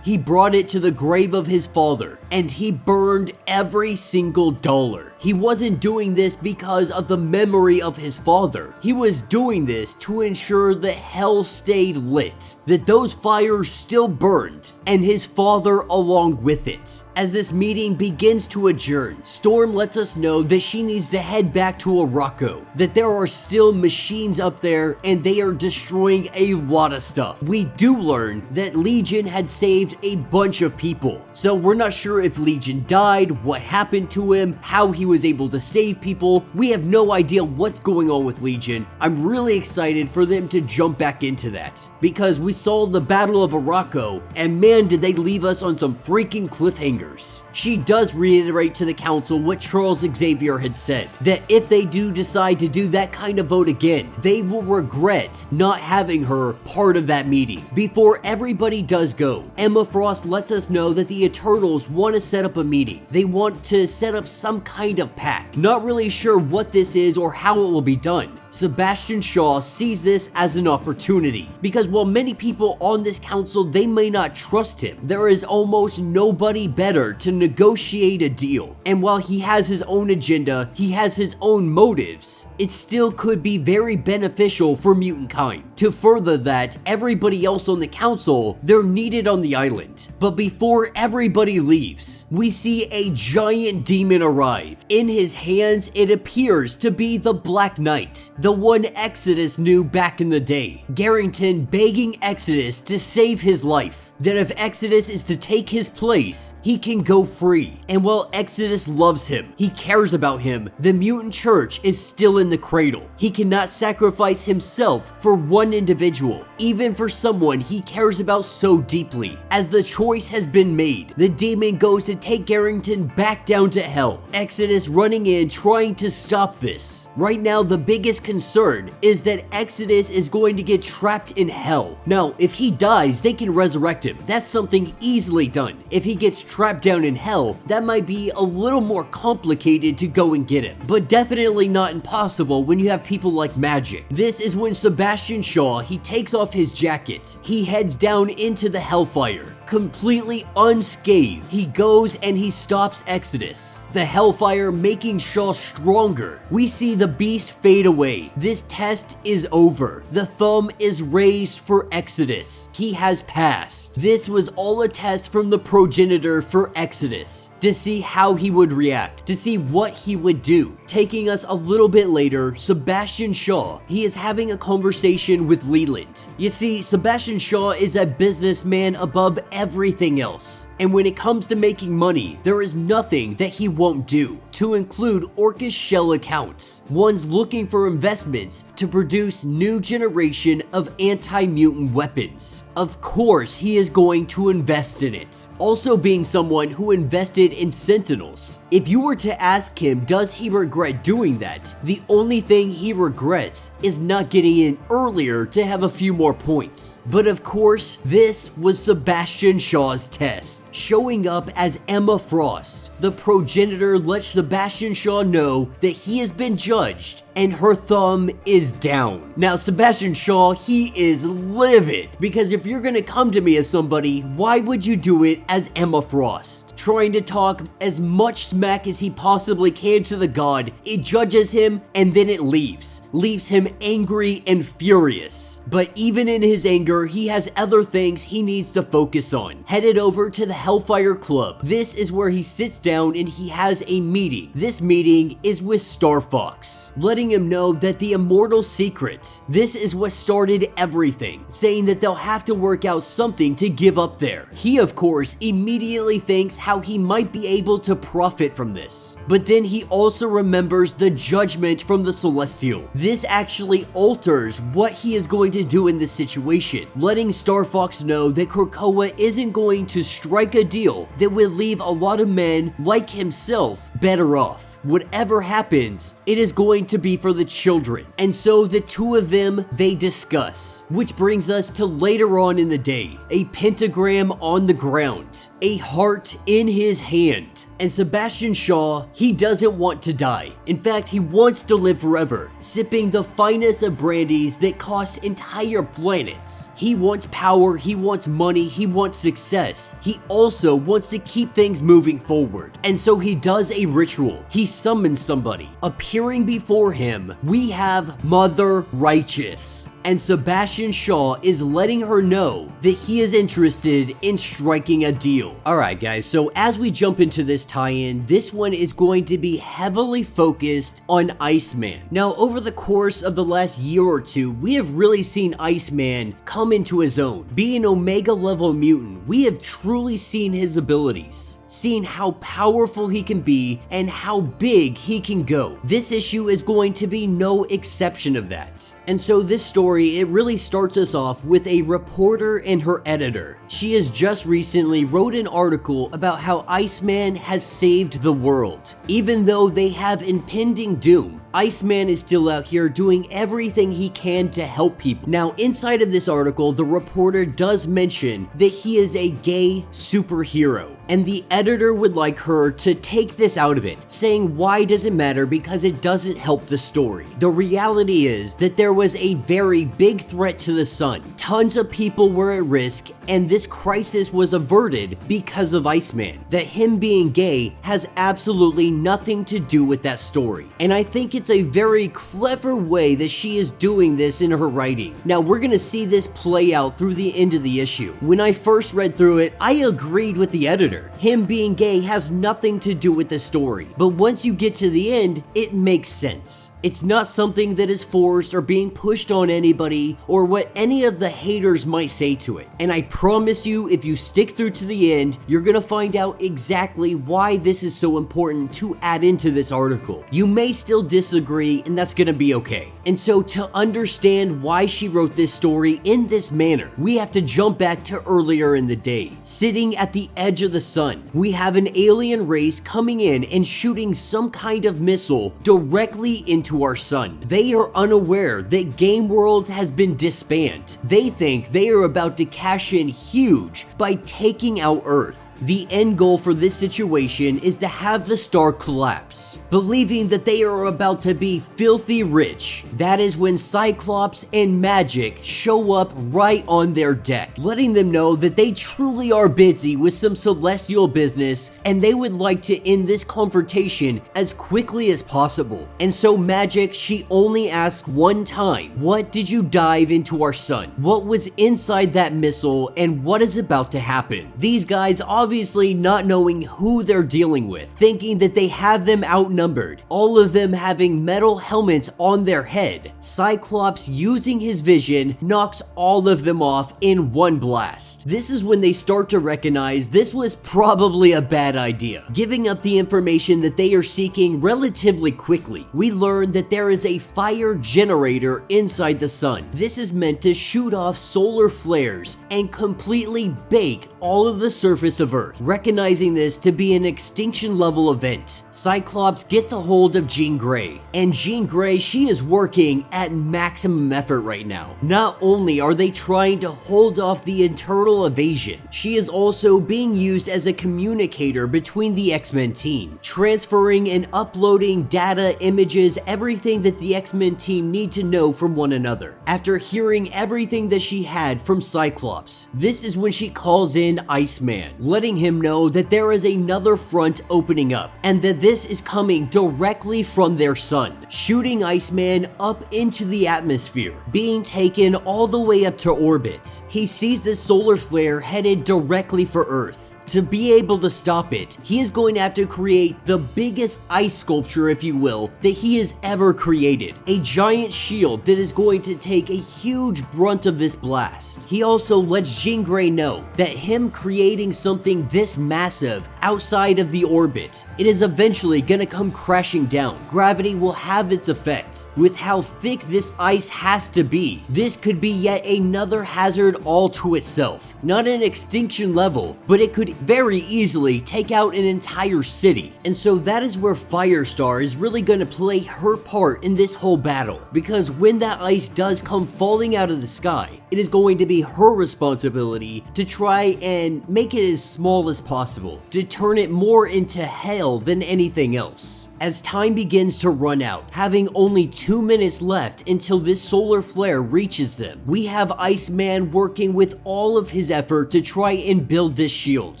he brought it to the grave of his father, and he burned every single dollar. He wasn't doing this because of the memory of his father. He was doing this to ensure that hell stayed lit, that those fires still burned, and his father along with it. As this meeting begins to adjourn, Storm lets us know that she needs to head back to Arakko, that there are still machines up there and they are destroying a lot of stuff. We do learn that Legion had saved a bunch of people, so we're not sure if Legion died, what happened to him, how he was able to save people. We have no idea what's going on with Legion. I'm really excited for them to jump back into that, because we saw the Battle of Arakko, and man did they leave us on some freaking cliffhangers. She does reiterate to the council what Charles Xavier had said, that if they do decide to do that kind of vote again, they will regret not having her part of that meeting. Before everybody does go, Emma Frost lets us know that the Eternals want to set up a meeting. They want to set up some kind of pact. Not really sure what this is or how it will be done. Sebastian Shaw sees this as an opportunity, because while many people on this council, they may not trust him, there is almost nobody better to negotiate a deal. And while he has his own agenda, he has his own motives, it still could be very beneficial for mutant kind. To further that, everybody else on the council, they're needed on the island. But before everybody leaves, we see a giant demon arrive. In his hands, it appears to be the Black Knight, the one Exodus knew back in the day. Garrington begging Exodus to save his life, that if Exodus is to take his place, he can go free. And while Exodus loves him, he cares about him, the mutant church is still in the cradle. He cannot sacrifice himself for one individual, even for someone he cares about so deeply. As the choice has been made, the demon goes to take Garrington back down to hell. Exodus running in trying to stop this. Right now, the biggest concern is that Exodus is going to get trapped in hell. Now, if he dies, they can resurrect him. That's something easily done. If he gets trapped down in hell, that might be a little more complicated to go and get him, but definitely not impossible when you have people like Magic. This is when Sebastian Shaw, he takes off his jacket. He heads down into the Hellfire. Completely unscathed, he goes and he stops Exodus. The Hellfire making Shaw stronger. We see the beast fade away. This test is over. The thumb is raised for Exodus. He has passed. This was all a test from the progenitor for Exodus, to see how he would react, to see what he would do. Taking us a little bit later, Sebastian Shaw, he is having a conversation with Leland. You see, Sebastian Shaw is a businessman above everything else. And when it comes to making money, there is nothing that he won't do, to include Orchis shell accounts, ones looking for investments to produce new generation of anti-mutant weapons. Of course, he is going to invest in it. Also being someone who invested in Sentinels. If you were to ask him, does he regret doing that? The only thing he regrets is not getting in earlier to have a few more points. But of course, this was Sebastian Shaw's test. Showing up as Emma Frost, the progenitor lets Sebastian Shaw know that he has been judged and her thumb is down. Now, Sebastian Shaw, he is livid, because if you're gonna come to me as somebody, why would you do it as Emma Frost? Trying to talk as much smack as he possibly can to the god, it judges him and then it leaves him angry and furious. But even in his anger, he has other things he needs to focus on. Headed over to the Hellfire Club. This is where he sits down and he has a meeting. This meeting is with Star Fox, letting him know that the immortal secret, this is what started everything, saying that they'll have to work out something to give up there. He, of course, immediately thinks how he might be able to profit from this. But then he also remembers the judgment from the Celestial. This actually alters what he is going to do in this situation, letting Star Fox know that Krakoa isn't going to strike a deal that would leave a lot of men like himself better off. Whatever happens, it is going to be for the children. And so the two of them, they discuss. Which brings us to later on in the day. A pentagram on the ground. A heart in his hand. And Sebastian Shaw, he doesn't want to die. In fact, he wants to live forever, sipping the finest of brandies that cost entire planets. He wants power, he wants money, he wants success. He also wants to keep things moving forward. And so he does a ritual. He summons somebody. Appearing before him, we have Mother Righteous. And Sebastian Shaw is letting her know that he is interested in striking a deal. Alright guys, so as we jump into this tie-in, this one is going to be heavily focused on Iceman. Now, over the course of the last year or two, we have really seen Iceman come into his own. Being an Omega level mutant, we have truly seen his abilities, seen how powerful he can be and how big he can go. This issue is going to be no exception of that. And so this story, it really starts us off with a reporter and her editor. She has just recently wrote an article about how Iceman has saved the world. Even though they have impending doom, Iceman is still out here doing everything he can to help people. Now, inside of this article, the reporter does mention that he is a gay superhero, and the editor would like her to take this out of it, saying why does it matter because it doesn't help the story. The reality is that there was a very big threat to the sun. Tons of people were at risk, and this crisis was averted because of Iceman. That him being gay has absolutely nothing to do with that story. And I think it's a very clever way that she is doing this in her writing. Now, we're gonna see this play out through the end of the issue. When I first read through it, I agreed with the editor. Him being gay has nothing to do with the story. But once you get to the end, it makes sense. It's not something that is forced or being pushed on anybody or what any of the haters might say to it. And I promise you, if you stick through to the end, you're gonna find out exactly why this is so important to add into this article. You may still disagree, and that's gonna be okay. And so to understand why she wrote this story in this manner, we have to jump back to earlier in the day. Sitting at the edge of the sun, we have an alien race coming in and shooting some kind of missile directly into our sun. They are unaware that Game World has been disbanded. They think they are about to cash in huge by taking out Earth. The end goal for this situation is to have the star collapse, believing that they are about to be filthy rich. That is when Cyclops and Magic show up right on their deck, letting them know that they truly are busy with some celestial business and they would like to end this confrontation as quickly as possible. And so Magic, she only asks one time, what did you dive into our sun? What was inside that missile and what is about to happen? These guys obviously not knowing who they're dealing with, thinking that they have them outnumbered, all of them having metal helmets on their head. Cyclops, using his vision, knocks all of them off in one blast. This is when they start to recognize this was probably a bad idea, giving up the information that they are seeking relatively quickly. We learn that there is a fire generator inside the sun. This is meant to shoot off solar flares and completely bake all of the surface of Earth. Recognizing this to be an extinction level event, Cyclops gets a hold of Jean Grey. And Jean Grey, she is working at maximum effort right now. Not only are they trying to hold off the internal invasion, she is also being used as a communicator between the X-Men team, transferring and uploading data, images, everything that the X-Men team need to know from one another. After hearing everything that she had from Cyclops, this is when she calls in Iceman, letting him know that there is another front opening up and that this is coming directly from their sun, shooting Iceman up into the atmosphere, being taken all the way up to orbit. He sees this solar flare headed directly for Earth. To be able to stop it, he is going to have to create the biggest ice sculpture, if you will, that he has ever created. A giant shield that is going to take a huge brunt of this blast. He also lets Jean Grey know that him creating something this massive outside of the orbit, it is eventually gonna come crashing down. Gravity will have its effect. With how thick this ice has to be, this could be yet another hazard all to itself. Not an extinction level, but it could very easily take out an entire city. And so that is where Firestar is really going to play her part in this whole battle, because when that ice does come falling out of the sky, it is going to be her responsibility to try and make it as small as possible, to turn it more into hell than anything else. As time begins to run out, having only 2 minutes left until this solar flare reaches them, we have Iceman working with all of his effort to try and build this shield,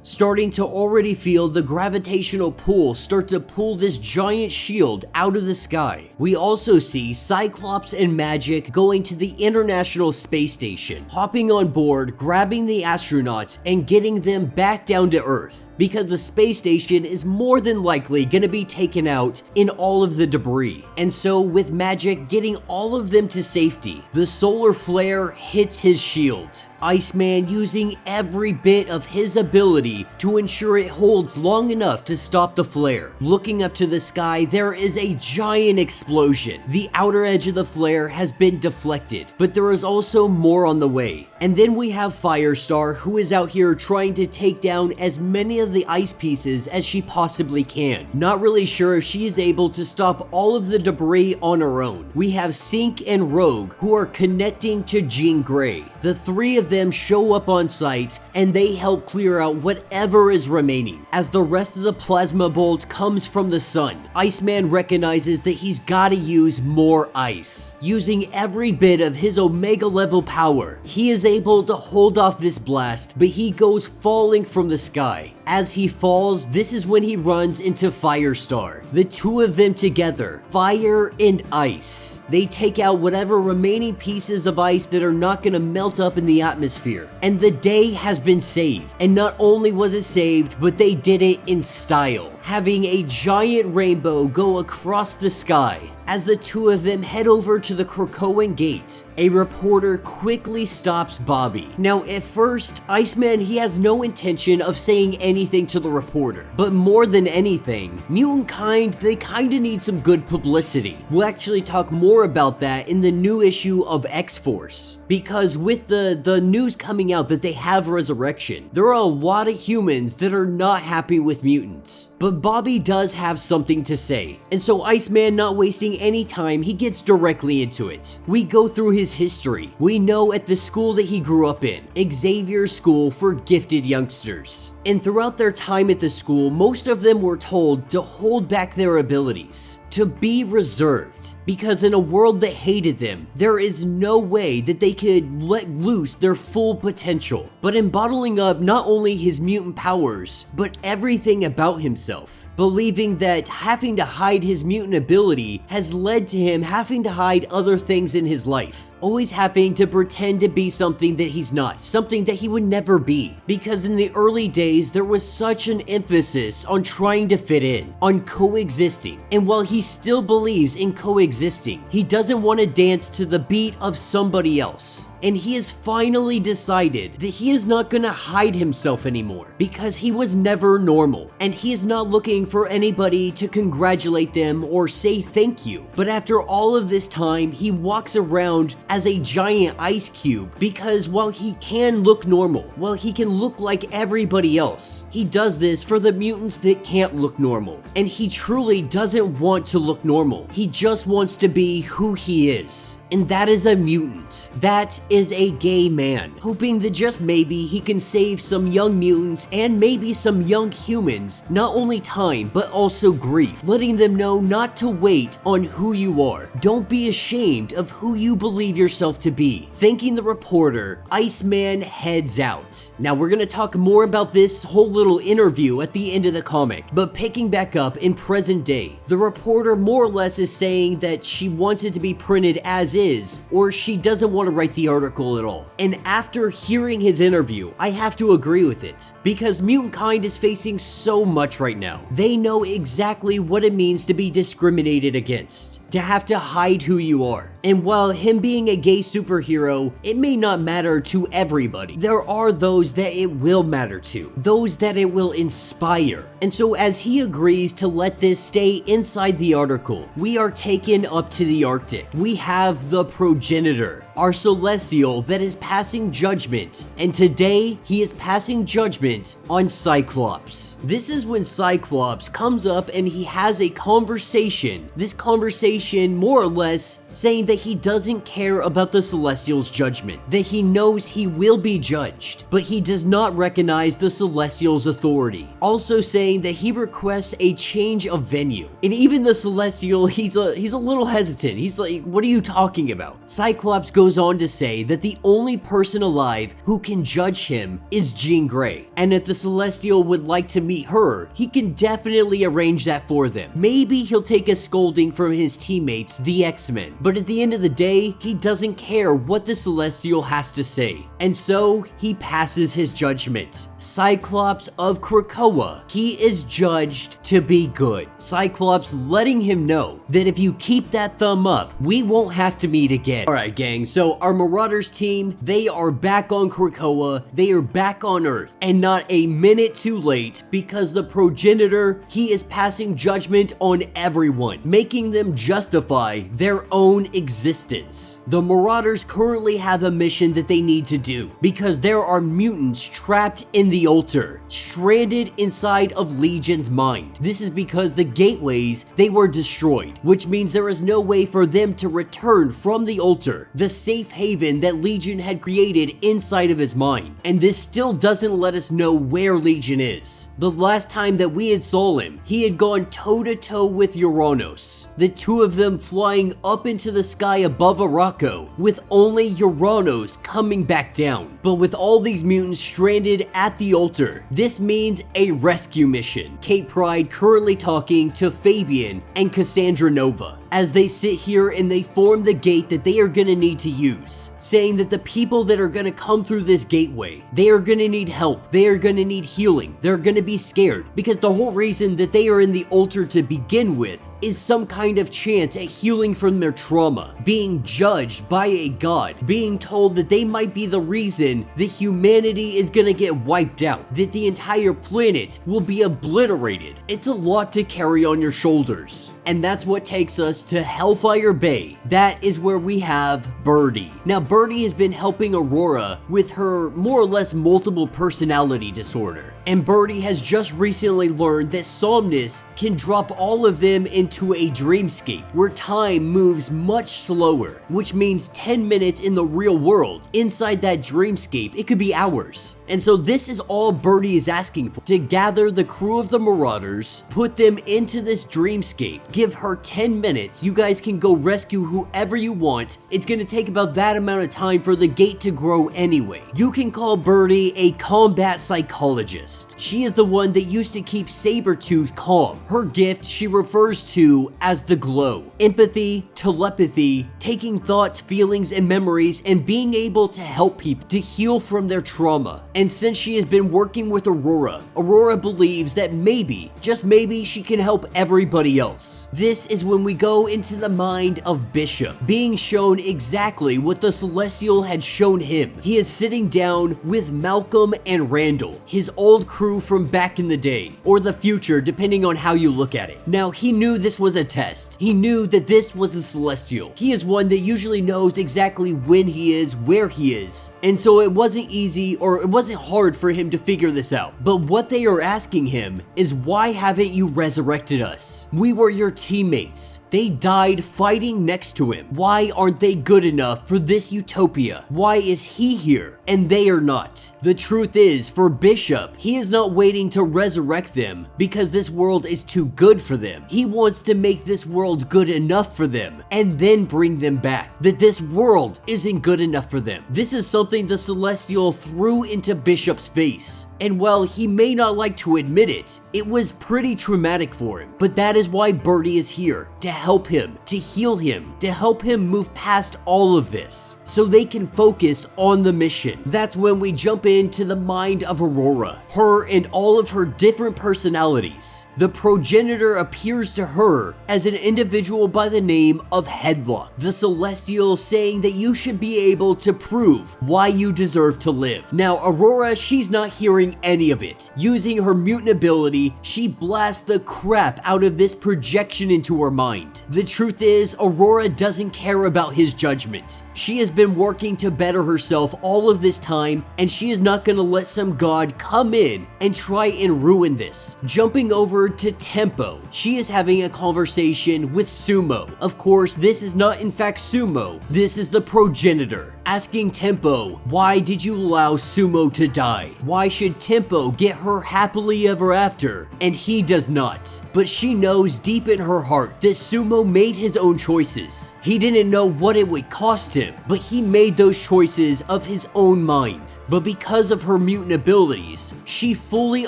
starting to already feel the gravitational pull start to pull this giant shield out of the sky. We also see Cyclops and Magic going to the International Space Station, hopping on board, grabbing the astronauts, and getting them back down to Earth, because the space station is more than likely going to be taken out in all of the debris. And so with Magic getting all of them to safety, the solar flare hits his shield. Iceman using every bit of his ability to ensure it holds long enough to stop the flare. Looking up to the sky, there is a giant explosion. The outer edge of the flare has been deflected, but there is also more on the way. And then we have Firestar, who is out here trying to take down as many of the ice pieces as she possibly can. Not really sure if she is able to stop all of the debris on her own. We have Sync and Rogue who are connecting to Jean Grey. The three of them show up on site and they help clear out whatever is remaining. As the rest of the plasma bolt comes from the sun, Iceman recognizes that he's gotta use more ice. Using every bit of his Omega level power, he is able to hold off this blast, but he goes falling from the sky. As he falls, this is when he runs into Firestar. The two of them together, fire and ice. They take out whatever remaining pieces of ice that are not gonna melt up in the atmosphere. And the day has been saved. And not only was it saved, but they did it in style, having a giant rainbow go across the sky. As the two of them head over to the Krakoan gate, a reporter quickly stops Bobby. Now, at first, Iceman, he has no intention of saying anything to the reporter. But more than anything, mutant kind, they kinda need some good publicity. We'll actually talk more about that in the new issue of X-Force. Because with the news coming out that they have resurrection, there are a lot of humans that are not happy with mutants. But Bobby does have something to say. And so Iceman, not wasting any time, he gets directly into it. We go through his history. We know at the school that he grew up in, Xavier's School for Gifted Youngsters. And throughout their time at the school, most of them were told to hold back their abilities, to be reserved, because in a world that hated them, there is no way that they could let loose their full potential. But in bottling up not only his mutant powers, but everything about himself, believing that having to hide his mutant ability has led to him having to hide other things in his life. Always having to pretend to be something that he's not, something that he would never be. Because in the early days, there was such an emphasis on trying to fit in, on coexisting. And while he still believes in coexisting, he doesn't want to dance to the beat of somebody else. And he has finally decided that he is not gonna hide himself anymore, because he was never normal, and he is not looking for anybody to congratulate them or say thank you. But after all of this time, he walks around as a giant ice cube, because while he can look normal, while he can look like everybody else, he does this for the mutants that can't look normal. And he truly doesn't want to look normal. He just wants to be who he is. And that is a mutant. That is a gay man, hoping that just maybe he can save some young mutants and maybe some young humans not only time but also grief, letting them know not to wait on who you are. Don't be ashamed of who you believe yourself to be. Thanking the reporter, Iceman heads out. Now we're gonna talk more about this whole little interview at the end of the comic, but picking back up in present day, the reporter more or less is saying that she wants it to be printed as is, or she doesn't want to write the article at all. And after hearing his interview, I have to agree with it, because mutant kind is facing so much right now. They know exactly what it means to be discriminated against, to have to hide who you are. And while him being a gay superhero, it may not matter to everybody, there are those that it will matter to, those that it will inspire. And so as he agrees to let this stay inside the article, we are taken up to the Arctic. We have the progenitor, our celestial that is passing judgment, and today he is passing judgment on Cyclops. This is when Cyclops comes up and he has a conversation. This conversation more or less saying that he doesn't care about the Celestial's judgment, that he knows he will be judged, but he does not recognize the Celestial's authority. Also saying that he requests a change of venue. And even the Celestial, he's a little hesitant. He's like, what are you talking about? Cyclops goes on to say that the only person alive who can judge him is Jean Grey, and if the Celestial would like to meet her, he can definitely arrange that for them. Maybe he'll take a scolding from his teammates, the X-Men, but at the end of the day, he doesn't care what the Celestial has to say. And so, he passes his judgment. Cyclops of Krakoa, he is judged to be good. Cyclops letting him know that if you keep that thumb up, we won't have to meet again. Alright gang, so our Marauders team, they are back on Krakoa, they are back on Earth, and not a minute too late, because the progenitor, he is passing judgment on everyone, making them justify their own existence. The Marauders currently have a mission that they need to do. do, because there are mutants trapped in the altar, stranded inside of Legion's mind. This is because the gateways, they were destroyed, which means there is no way for them to return from the altar, the safe haven that Legion had created inside of his mind. And this still doesn't let us know where Legion is. The last time that we had saw him, he had gone toe-to-toe with Uranus, the two of them flying up into the sky above Arakko, with only Uranus coming back down. But with all these mutants stranded at the altar, this means a rescue mission. Kate Pryde currently talking to Fabian and Cassandra Nova as they sit here and they form the gate that they are going to need to use, saying that the people that are going to come through this gateway, they are going to need help, they are going to need healing, they're going to be scared, because the whole reason that they are in the altar to begin with is some kind of chance at healing from their trauma, being judged by a god, being told that they might be the reason that humanity is gonna get wiped out, that the entire planet will be obliterated. It's a lot to carry on your shoulders. And that's what takes us to Hellfire Bay. That is where we have Birdie. Now, Birdie has been helping Aurora with her more or less multiple personality disorder. And Birdie has just recently learned that Somnus can drop all of them into a dreamscape where time moves much slower, which means 10 minutes in the real world. Inside that dreamscape, it could be hours. And so this is all Birdie is asking for, to gather the crew of the Marauders, put them into this dreamscape, give her 10 minutes, you guys can go rescue whoever you want. It's gonna take about that amount of time for the gate to grow anyway. You can call Birdie a combat psychologist. She is the one that used to keep Sabretooth calm. Her gift she refers to as the glow. Empathy, telepathy, taking thoughts, feelings, and memories, and being able to help people to heal from their trauma. And since she has been working with Aurora, Aurora believes that maybe, just maybe, she can help everybody else. This is when we go into the mind of Bishop, being shown exactly what the Celestial had shown him. He is sitting down with Malcolm and Randall, his old crew from back in the day, or the future, depending on how you look at it. Now, he knew this was a test. He knew that this was the Celestial. He is one that usually knows exactly when he is, where he is, and so it wasn't easy, or it wasn't hard for him to figure this out. But what they are asking him is, why haven't you resurrected us? We were your teammates. They died fighting next to him. Why aren't they good enough for this utopia? Why is he here and they are not? The truth is, for Bishop, he is not waiting to resurrect them because this world is too good for them. He wants to make this world good enough for them and then bring them back. That this world isn't good enough for them. This is something the Celestial threw into Bishop's face. And while he may not like to admit it, it was pretty traumatic for him. But that is why Birdie is here, to help him, to heal him, to help him move past all of this, so they can focus on the mission. That's when we jump into the mind of Aurora, her and all of her different personalities. The progenitor appears to her as an individual by the name of Headlock, the Celestial saying that you should be able to prove why you deserve to live. Now, Aurora, she's not hearing any of it. Using her mutant ability, she blasts the crap out of this projection into her mind. The truth is, Aurora doesn't care about his judgment. She has been working to better herself all of this time, and she is not gonna let some god come in and try and ruin this. Jumping over to Tempo, she is having a conversation with Sumo. Of course, this is not in fact Sumo, this is the progenitor, asking Tempo, why did you allow Sumo to die? Why should Tempo get her happily ever after, and he does not? But she knows deep in her heart that Sumo made his own choices. He didn't know what it would cost him, but he made those choices of his own mind. But because of her mutant abilities, she fully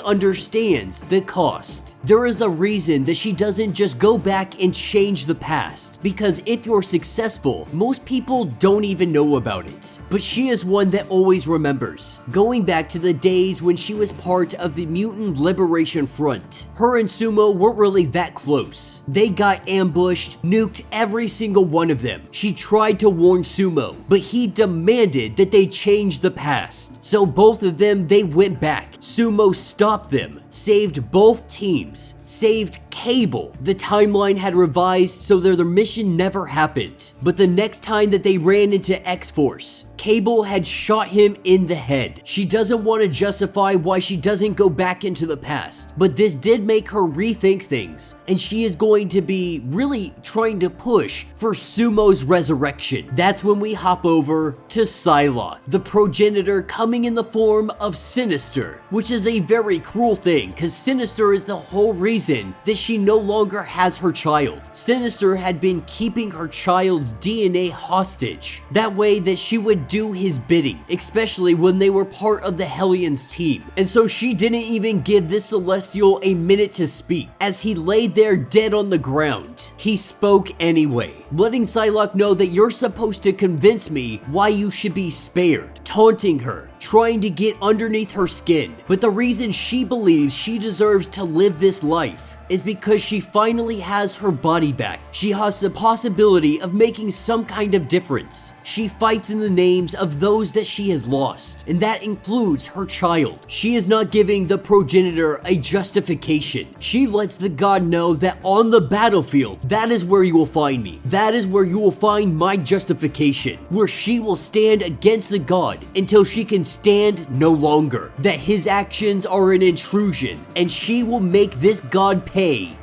understands the cost. There is a reason that she doesn't just go back and change the past, because if you're successful, most people don't even know about it. But she is one that always remembers, going back to the days when she was part of the Mutant Liberation Front. Her and Sumo weren't really that close. They got ambushed, nuked every single one of them. She tried to warn Sumo, but he demanded that they change the past. So both of them, they went back. Sumo stopped them, saved both teams, saved Cable. The timeline had revised so their mission never happened. But the next time that they ran into X-Force, Cable had shot him in the head. She doesn't want to justify why she doesn't go back into the past, but this did make her rethink things, and she is going to be really trying to push for Sumo's resurrection. That's when we hop over to Psylocke, the progenitor coming in the form of Sinister, which is a very cruel thing because Sinister is the whole reason that she no longer has her child. Sinister had been keeping her child's DNA hostage, that way that she would do his bidding, especially when they were part of the Hellions team. And so she didn't even give this Celestial a minute to speak. As he laid there dead on the ground, he spoke anyway, letting Psylocke know that you're supposed to convince me why you should be spared, taunting her, trying to get underneath her skin. But the reason she believes she deserves to live this life is because she finally has her body back. She has the possibility of making some kind of difference. She fights in the names of those that she has lost, and that includes her child. She is not giving the progenitor a justification. She lets the god know that on the battlefield, that is where you will find me. That is where you will find my justification, where she will stand against the god until she can stand no longer. That his actions are an intrusion, and she will make this god pay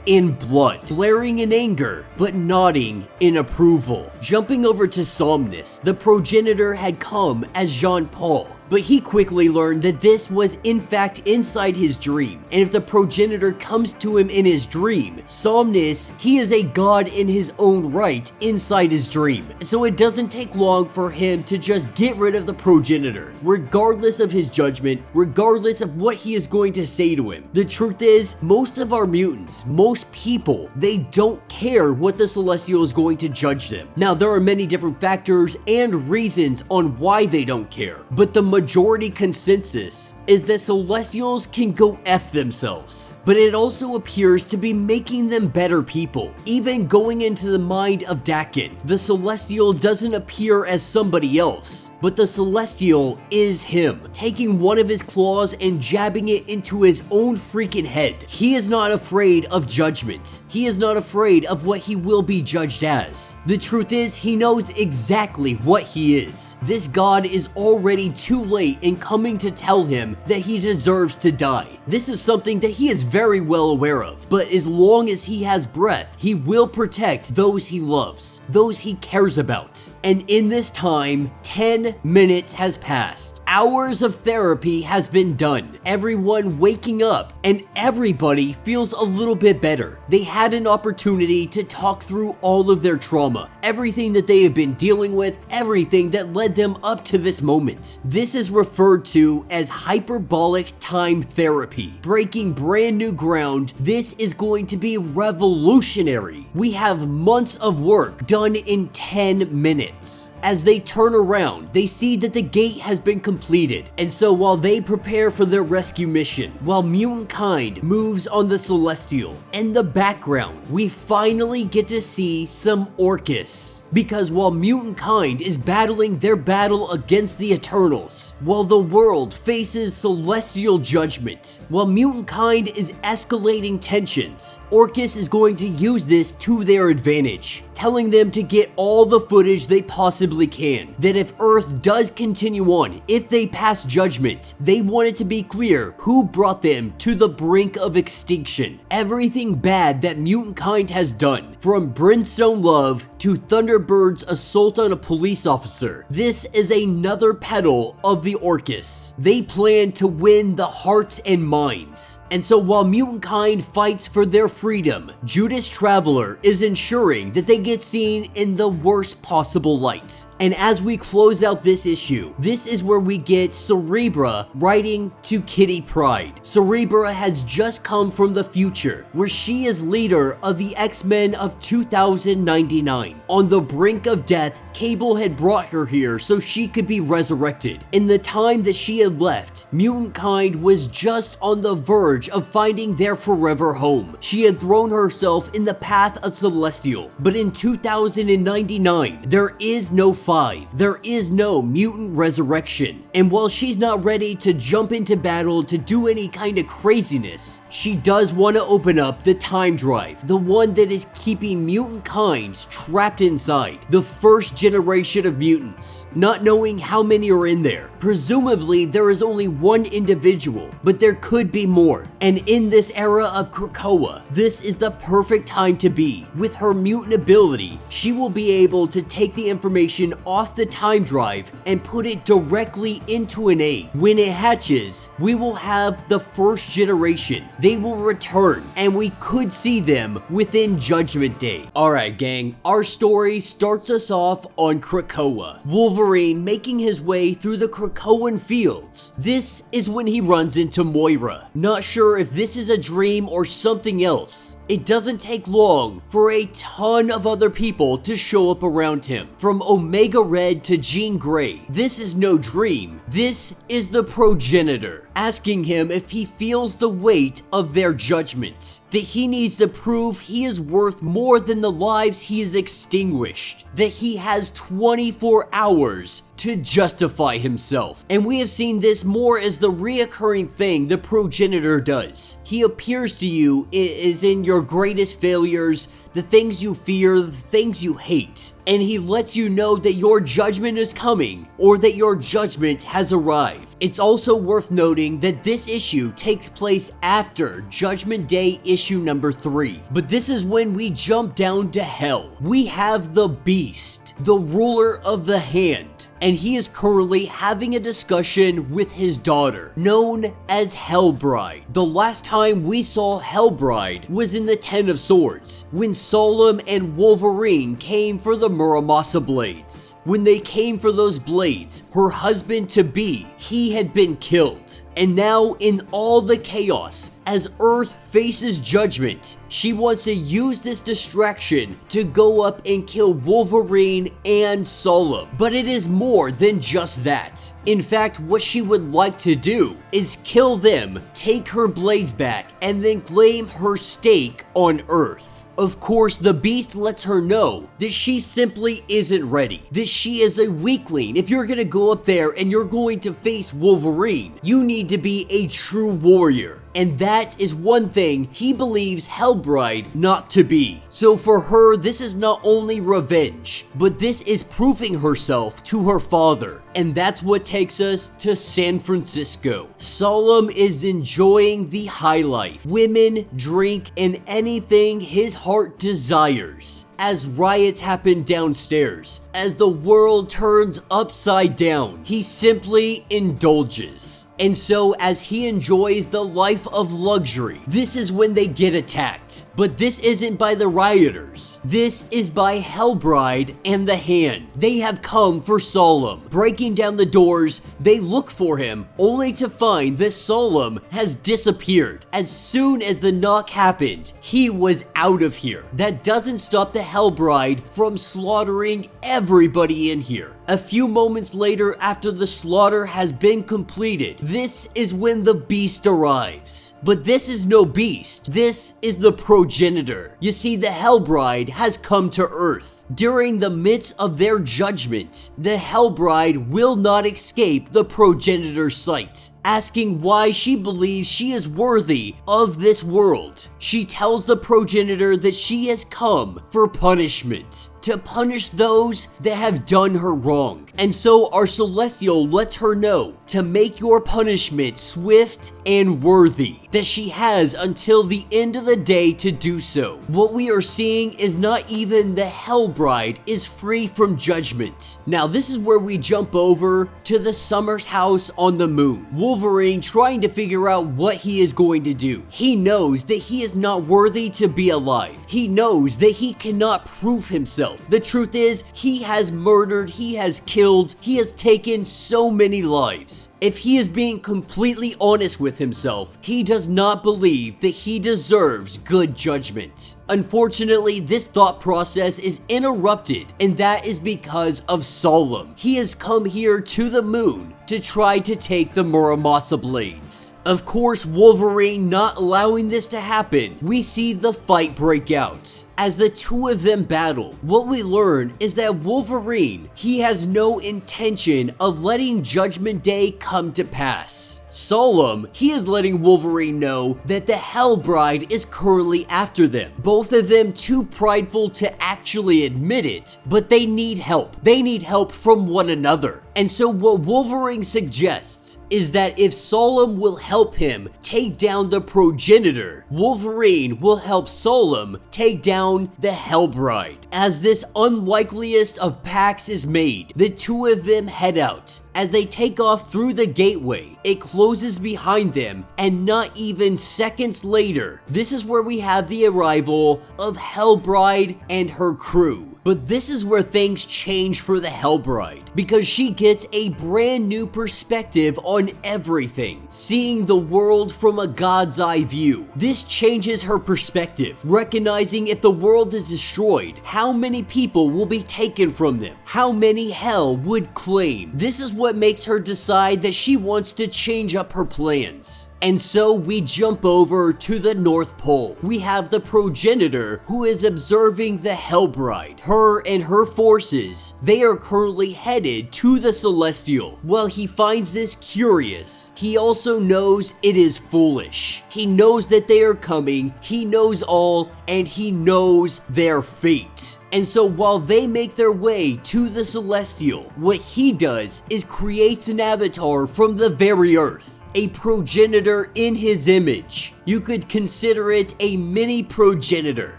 in blood, glaring in anger, but nodding in approval. Jumping over to Somnus, the progenitor had come as Jean-Paul, but he quickly learned that this was in fact inside his dream, and if the progenitor comes to him in his dream, Somnus, he is a god in his own right inside his dream. So it doesn't take long for him to just get rid of the progenitor, regardless of his judgment, regardless of what he is going to say to him. The truth is, most of our mutants, most people, they don't care what the Celestial is going to judge them. Now, there are many different factors and reasons on why they don't care, but the majority consensus is that Celestials can go F themselves. But it also appears to be making them better people. Even going into the mind of Dakin, the Celestial doesn't appear as somebody else, but the Celestial is him, taking one of his claws and jabbing it into his own freaking head. He is not afraid of judgment. He is not afraid of what he will be judged as. The truth is, he knows exactly what he is. This god is already too late in coming to tell him that he deserves to die. This is something that he is very well aware of, but as long as he has breath, he will protect those he loves, those he cares about. And in this time, 10 minutes has passed. Hours of therapy has been done. Everyone waking up, and everybody feels a little bit better. They had an opportunity to talk through all of their trauma, everything that they have been dealing with, everything that led them up to this moment. This is referred to as hyperbolic time therapy. Breaking brand new ground, this is going to be revolutionary. We have months of work done in 10 minutes. As they turn around, they see that the gate has been completed, and so while they prepare for their rescue mission, while mutant kind moves on the Celestial, in the background, we finally get to see some Orchis. Because while mutant kind is battling their battle against the Eternals, while the world faces celestial judgment, while mutant kind is escalating tensions, Orchis is going to use this to their advantage, telling them to get all the footage they possibly can. That if Earth does continue on, if they pass judgment, they want it to be clear who brought them to the brink of extinction. Everything bad that mutant kind has done, from Brimstone Love to Thunderbird's assault on a police officer, this is another petal of the Orchis. They plan to win the hearts and minds. And so while mutant kind fights for their freedom, Judas Traveler is ensuring that they get seen in the worst possible light. And as we close out this issue, this is where we get Cerebra writing to Kitty Pryde. Cerebra has just come from the future, where she is leader of the X-Men of 2099. On the brink of death, Cable had brought her here so she could be resurrected. In the time that she had left, mutant kind was just on the verge charge of finding their forever home. She had thrown herself in the path of Celestial, but in 2099, there is no 5. There is no mutant resurrection. And while she's not ready to jump into battle to do any kind of craziness, she does want to open up the time drive, the one that is keeping mutant kinds trapped inside, the first generation of mutants, not knowing how many are in there. Presumably, there is only one individual, but there could be more. And in this era of Krakoa, this is the perfect time to be. With her mutant ability, she will be able to take the information off the time drive and put it directly into an egg. When it hatches, we will have the first generation. They will return, and we could see them within Judgment Day. Alright gang, our story starts us off on Krakoa. Wolverine making his way through the Krakoan fields. This is when he runs into Moira. Not sure if this is a dream or something else. It doesn't take long for a ton of other people to show up around him, from Omega Red to Jean Grey. This is no dream. This is the progenitor, asking him if he feels the weight of their judgment, that he needs to prove he is worth more than the lives he has extinguished, that he has 24 hours to justify himself. And we have seen this more as the reoccurring thing the progenitor does. He appears to you is in your greatest failures, the things you fear, the things you hate. And he lets you know that your judgment is coming, or that your judgment has arrived. It's also worth noting that this issue takes place after Judgment Day issue number 3. But this is when we jump down to hell. We have the Beast, the ruler of the hand. And he is currently having a discussion with his daughter, known as Hellbride. The last time we saw Hellbride was in the Ten of Swords, when Solemn and Wolverine came for the Muramasa blades. When they came for those blades, her husband-to-be, he had been killed. And now, in all the chaos, as Earth faces judgment, she wants to use this distraction to go up and kill Wolverine and Solemn. But it is more than just that. In fact, what she would like to do is kill them, take her blades back, and then claim her stake on Earth. Of course, the Beast lets her know that she simply isn't ready, that she is a weakling. If you're gonna go up there and you're going to face Wolverine, you need to be a true warrior. And that is one thing he believes Hellbride not to be. So for her, this is not only revenge, but this is proving herself to her father. And that's what takes us to San Francisco. Solemn is enjoying the high life. Women, drink, and anything his heart desires. As riots happen downstairs, as the world turns upside down, he simply indulges. And so as he enjoys the life of luxury, this is when they get attacked. But this isn't by the rioters. This is by Hellbride and the Hand. They have come for Solemn. Breaking down the doors, they look for him, only to find that Solemn has disappeared. As soon as the knock happened, he was out of here. That doesn't stop the Hellbride from slaughtering everybody in here. A few moments later, after the slaughter has been completed, this is when the Beast arrives. But this is no Beast. This is the progenitor. You see, the Hellbride has come to Earth. During the midst of their judgment, the Hellbride will not escape the progenitor's sight, asking why she believes she is worthy of this world. She tells the progenitor that she has come for punishment, to punish those that have done her wrong. And so our Celestial lets her know to make your punishment swift and worthy, that she has until the end of the day to do so. What we are seeing is not even the Hellbride is free from judgment. Now this is where we jump over to the Summers house on the moon. Wolverine trying to figure out what he is going to do. He knows that he is not worthy to be alive. He knows that he cannot prove himself. The truth is, he has murdered, he has killed, he has taken so many lives. If he is being completely honest with himself, he does not believe that he deserves good judgment. Unfortunately, this thought process is interrupted, and that is because of Solemn. He has come here to the moon to to try to take the Muramasa blades. Of course, Wolverine not allowing this to happen, we see the fight break out. As the two of them battle, what we learn is that Wolverine, he has no intention of letting Judgment Day come to pass. Solemn, he is letting Wolverine know that the Hellbride is currently after them. Both of them too prideful to actually admit it, but they need help. They need help from one another. And so what Wolverine suggests is that if Solemn will help him take down the progenitor, Wolverine will help Solemn take down the Hellbride. As this unlikeliest of pacts is made, the two of them head out. As they take off through the gateway, it closes behind them, and not even seconds later, this is where we have the arrival of Hellbride and her crew. But this is where things change for the Hellbride, because she gets a brand new perspective on everything, seeing the world from a god's eye view. This changes her perspective, recognizing if the world is destroyed, how many people will be taken from them, how many Hell would claim. This is what makes her decide that she wants to change up her plans. And so we jump over to the North Pole. We have the progenitor who is observing the Hellbride. Her and her forces, they are currently headed to the Celestial. While he finds this curious, he also knows it is foolish. He knows that they are coming, he knows all, and he knows their fate. And so while they make their way to the Celestial, what he does is creates an avatar from the very earth. A progenitor in his image. You could consider it a mini progenitor.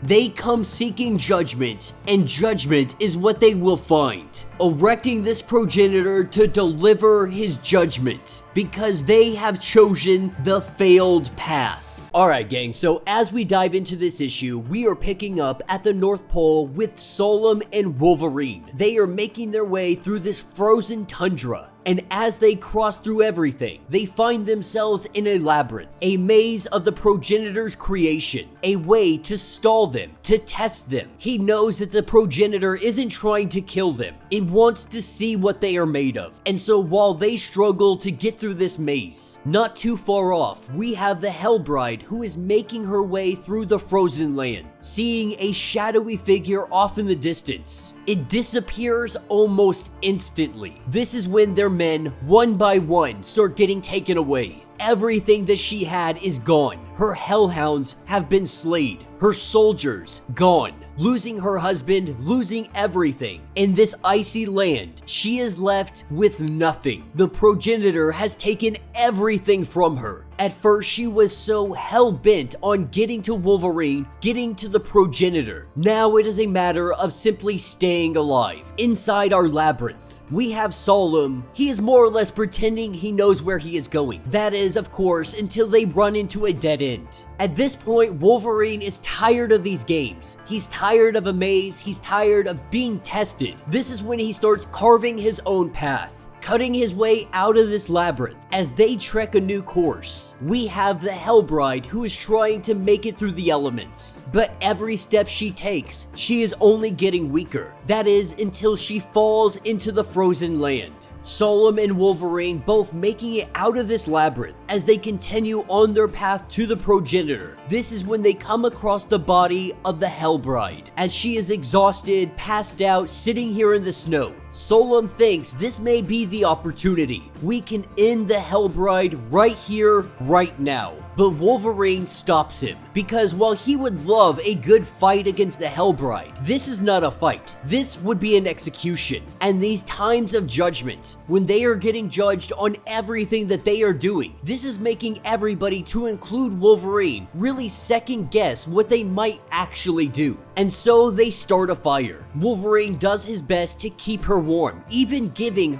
They come seeking judgment, and judgment is what they will find. Erecting this progenitor to deliver his judgment, because they have chosen the failed path. Alright gang, so as we dive into this issue, we are picking up at the North Pole with Solemn and Wolverine. They are making their way through this frozen tundra. And as they cross through everything, they find themselves in a labyrinth, a maze of the progenitor's creation, a way to stall them, to test them. He knows that the progenitor isn't trying to kill them. It wants to see what they are made of. And so while they struggle to get through this maze, not too far off, we have the Hellbride who is making her way through the frozen land, seeing a shadowy figure off in the distance. It disappears almost instantly. This is when their men, one by one, start getting taken away. Everything that she had is gone. Her hellhounds have been slayed. Her soldiers, gone. Losing her husband, losing everything. In this icy land, she is left with nothing. The progenitor has taken everything from her. At first, she was so hell-bent on getting to Wolverine, getting to the progenitor. Now it is a matter of simply staying alive. Inside our labyrinth, we have Solemn. He is more or less pretending he knows where he is going. That is, of course, until they run into a dead end. At this point, Wolverine is tired of these games. He's tired of a maze. He's tired of being tested. This is when he starts carving his own path, cutting his way out of this labyrinth. As they trek a new course, we have the Hellbride who is trying to make it through the elements. But every step she takes, she is only getting weaker. That is, until she falls into the frozen land. Solemn and Wolverine both making it out of this labyrinth as they continue on their path to the progenitor. This is when they come across the body of the Hellbride, as she is exhausted, passed out, sitting here in the snow. Solemn thinks this may be the opportunity. We can end the Hellbride right here, right now. But Wolverine stops him, because while he would love a good fight against the Hellbride, this is not a fight. This would be an execution. And these times of judgment, when they are getting judged on everything that they are doing, this is making everybody, to include Wolverine, really second guess what they might actually do. And so they start a fire. Wolverine does his best to keep her warm, even giving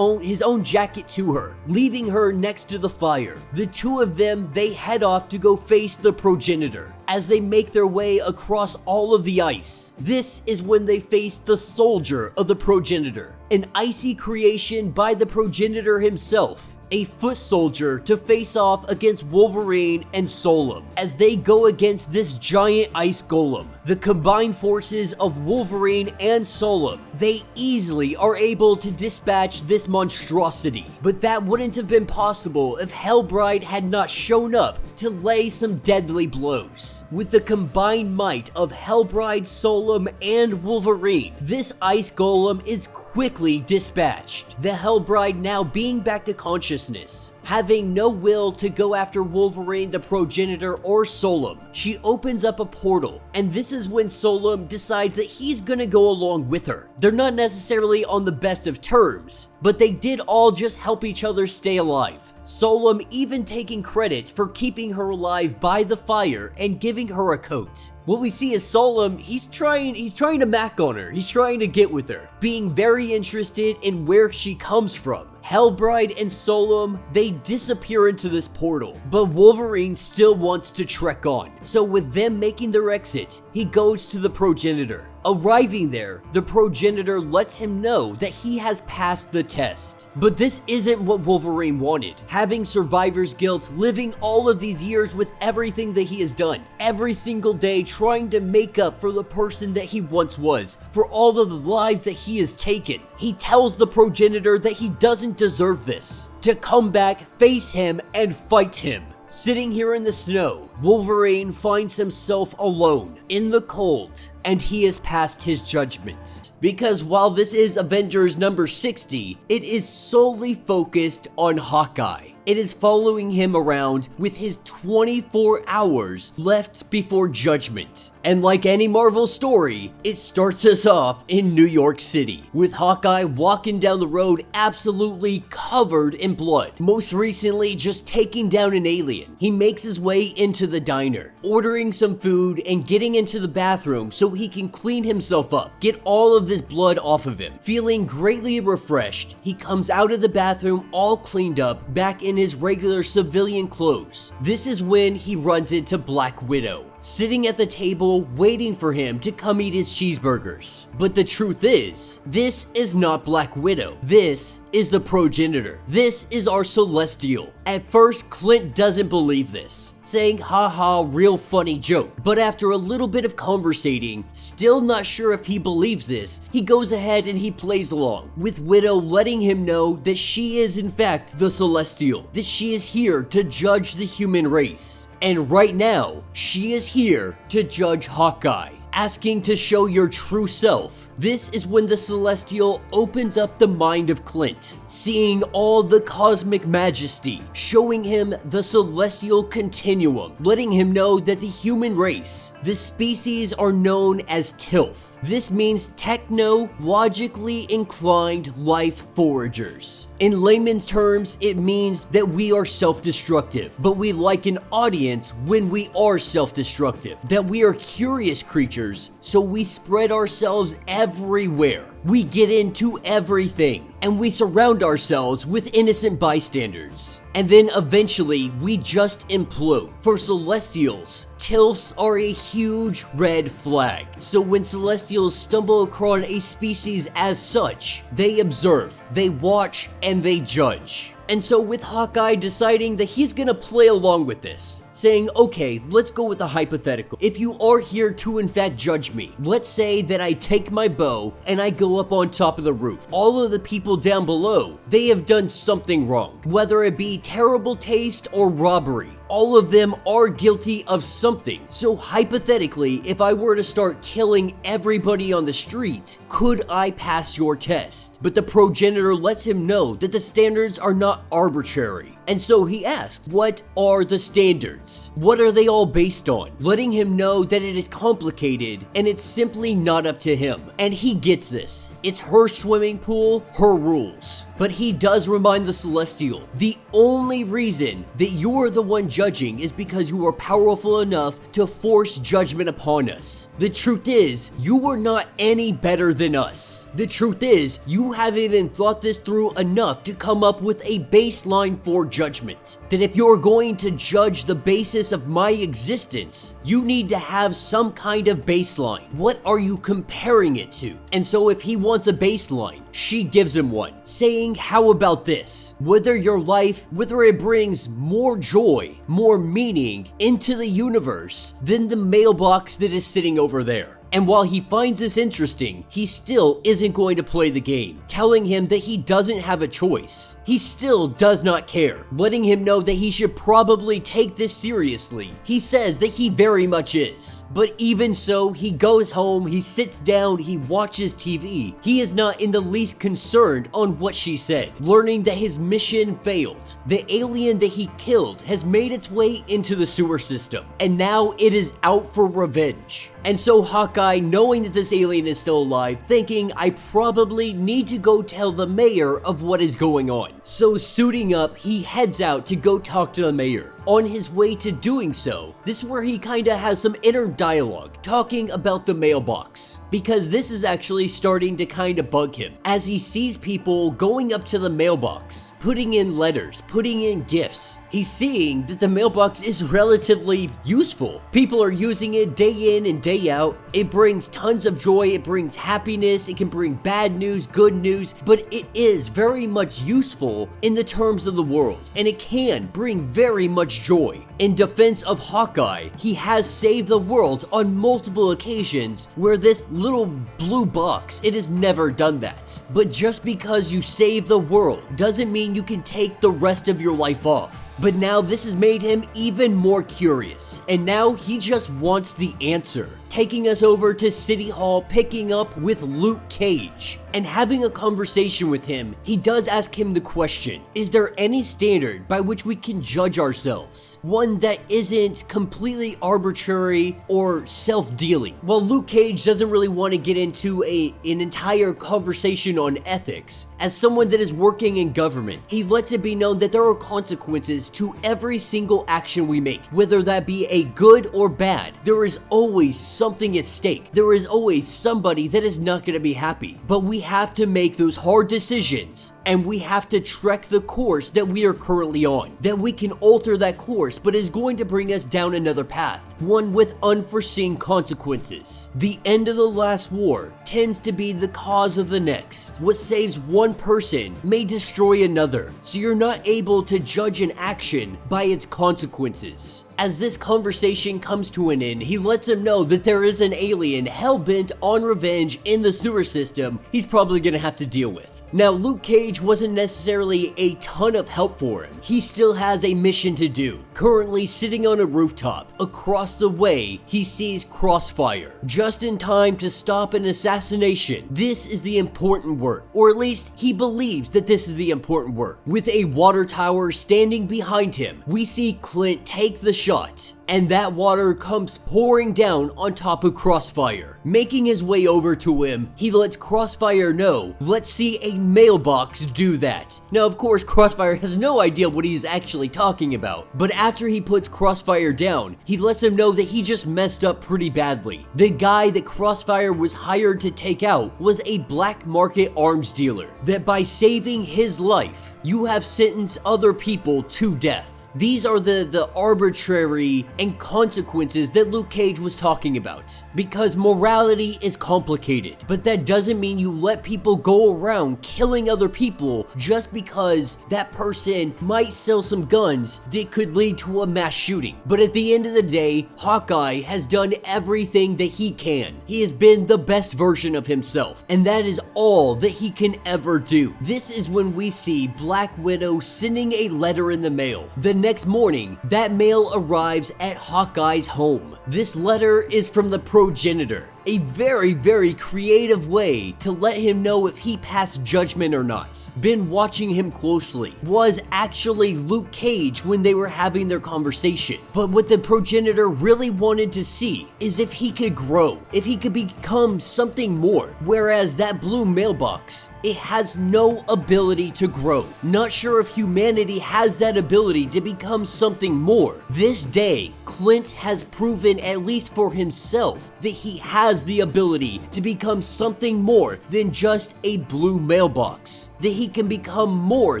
his own jacket to her, leaving her next to the fire. The two of them, they head off to go face the progenitor. As they make their way across all of the ice, this is when they face the soldier of the progenitor, an icy creation by the progenitor himself. a foot soldier to face off against Wolverine and Solem as they go against this giant ice golem. The combined forces of Wolverine and Solem, they easily are able to dispatch this monstrosity, but that wouldn't have been possible if Hellbride had not shown up to lay some deadly blows. With the combined might of Hellbride, Solem, and Wolverine, this ice golem is quickly dispatched. The Hellbride now being back to consciousness, having no will to go after Wolverine, the progenitor, or Solem. She opens up a portal, and this is when Solem decides that he's gonna go along with her. They're not necessarily on the best of terms, but they did all just help each other stay alive. Solem even taking credit for keeping her alive by the fire and giving her a coat. What we see is Solem, he's trying to mac on her. He's trying to get with her, being very interested in where she comes from. Hellbride and Solem, they disappear into this portal, but Wolverine still wants to trek on. So with them making their exit, he goes to the progenitor. Arriving there, the progenitor lets him know that he has passed the test. But this isn't what Wolverine wanted. Having survivor's guilt, living all of these years with everything that he has done, every single day trying to make up for the person that he once was, for all of the lives that he has taken. He tells the progenitor that he doesn't deserve this, to come back, face him, and fight him. Sitting here in the snow, Wolverine finds himself alone, in the cold, and he has passed his judgment. Because while this is Avengers number 60, it is solely focused on Hawkeye. It is following him around with his 24 hours left before judgment. And like any Marvel story, it starts us off in New York City, with Hawkeye walking down the road absolutely covered in blood. Most recently, just taking down an alien. He makes his way into the diner, ordering some food and getting into the bathroom so he can clean himself up, get all of this blood off of him. Feeling greatly refreshed, he comes out of the bathroom all cleaned up, back in his regular civilian clothes. This is when he runs into Black Widow, sitting at the table waiting for him to come eat his cheeseburgers. But the truth is, this is not Black Widow. This is the progenitor. This is our Celestial. At first, Clint doesn't believe this, saying haha, real funny joke. But after a little bit of conversating, still not sure if he believes this, he goes ahead and he plays along, with Widow letting him know that she is in fact the Celestial, that she is here to judge the human race. And right now, she is here to judge Hawkeye, asking to show your true self. This is when the Celestial opens up the mind of Clint, seeing all the cosmic majesty, showing him the celestial continuum, letting him know that the human race, the species, are known as TILF. This means technologically inclined life foragers. In layman's terms, it means that we are self-destructive, but we like an audience when we are self-destructive, that we are curious creatures, so we spread ourselves everywhere. We get into everything, and we surround ourselves with innocent bystanders. And then eventually, we just implode. For Celestials, TILFs are a huge red flag. So when Celestials stumble across a species as such, they observe, they watch, and they judge. And so with Hawkeye deciding that he's gonna play along with this, saying, okay, let's go with a hypothetical. If you are here to in fact judge me, let's say that I take my bow and I go up on top of the roof. All of the people down below, they have done something wrong, whether it be terrible taste or robbery. All of them are guilty of something. So hypothetically, if I were to start killing everybody on the street, could I pass your test? But the progenitor lets him know that the standards are not arbitrary. And so he asks, what are the standards? What are they all based on? Letting him know that it is complicated and it's simply not up to him. And he gets this. It's her swimming pool, her rules. But he does remind the Celestial, the only reason that you're the one judging is because you are powerful enough to force judgment upon us. The truth is, you are not any better than us. The truth is, you haven't even thought this through enough to come up with a baseline for judgment. That if you're going to judge the basis of my existence, you need to have some kind of baseline. What are you comparing it to? And so if he wants a baseline, she gives him one, saying, how about this? Whether it brings more joy, more meaning into the universe than the mailbox that is sitting over there. And while he finds this interesting, he still isn't going to play the game, telling him that he doesn't have a choice. He still does not care, letting him know that he should probably take this seriously. He says that he very much is. But even so, he goes home, he sits down, he watches TV. He is not in the least concerned on what she said, learning that his mission failed. The alien that he killed has made its way into the sewer system, and now it is out for revenge. And so Hawkeye, knowing that this alien is still alive, thinking, I probably need to go tell the mayor of what is going on. So suiting up, he heads out to go talk to the mayor. On his way to doing so, this is where he kinda has some inner dialogue, talking about the mailbox. Because this is actually starting to kinda bug him, as he sees people going up to the mailbox, putting in letters, putting in gifts. He's seeing that the mailbox is relatively useful. People are using it day in and day out. It brings tons of joy, it brings happiness, it can bring bad news, good news, but it is very much useful in the terms of the world, and it can bring very much joy. In defense of Hawkeye, he has saved the world on multiple occasions where this little blue box, it has never done that. But just because you save the world doesn't mean you can take the rest of your life off. But now this has made him even more curious, and now he just wants the answer. Taking us over to City Hall, picking up with Luke Cage, and having a conversation with him. He does ask him the question, is there any standard by which we can judge ourselves? One that isn't completely arbitrary or self-dealing. While Luke Cage doesn't really want to get into an entire conversation on ethics, as someone that is working in government, he lets it be known that there are consequences to every single action we make. Whether that be a good or bad, there is always something at stake. There is always somebody that is not going to be happy. But we have to make those hard decisions, and we have to trek the course that we are currently on. That we can alter that course, but is going to bring us down another path, one with unforeseen consequences. The end of the last war tends to be the cause of the next. What saves one person may destroy another, so you're not able to judge an action by its consequences. As this conversation comes to an end, he lets him know that there is an alien hell-bent on revenge in the sewer system he's probably gonna have to deal with. Now, Luke Cage wasn't necessarily a ton of help for him. He still has a mission to do. Currently sitting on a rooftop, across the way, he sees Crossfire, just in time to stop an assassination. This is the important work, or at least he believes that this is the important work. With a water tower standing behind him, we see Clint take the shot, and that water comes pouring down on top of Crossfire. Making his way over to him, he lets Crossfire know, let's see a mailbox do that. Now, of course, Crossfire has no idea what he's actually talking about, but after he puts Crossfire down, he lets him know that he just messed up pretty badly. The guy that Crossfire was hired to take out was a black market arms dealer, that by saving his life, you have sentenced other people to death. These are the arbitrary and consequences that Luke Cage was talking about. Because morality is complicated, but that doesn't mean you let people go around killing other people just because that person might sell some guns that could lead to a mass shooting. But at the end of the day, Hawkeye has done everything that he can. He has been the best version of himself, and that is all that he can ever do. This is when we see Black Widow sending a letter in the mail. The next morning, that mail arrives at Hawkeye's home. This letter is from the progenitor. A very, very creative way to let him know if he passed judgment or not. Been watching him closely was actually Luke Cage when they were having their conversation. But what the progenitor really wanted to see is if he could grow, if he could become something more. Whereas that blue mailbox, it has no ability to grow. Not sure if humanity has that ability to become something more. This day, Clint has proven, at least for himself, that he has the ability to become something more than just a blue mailbox, that he can become more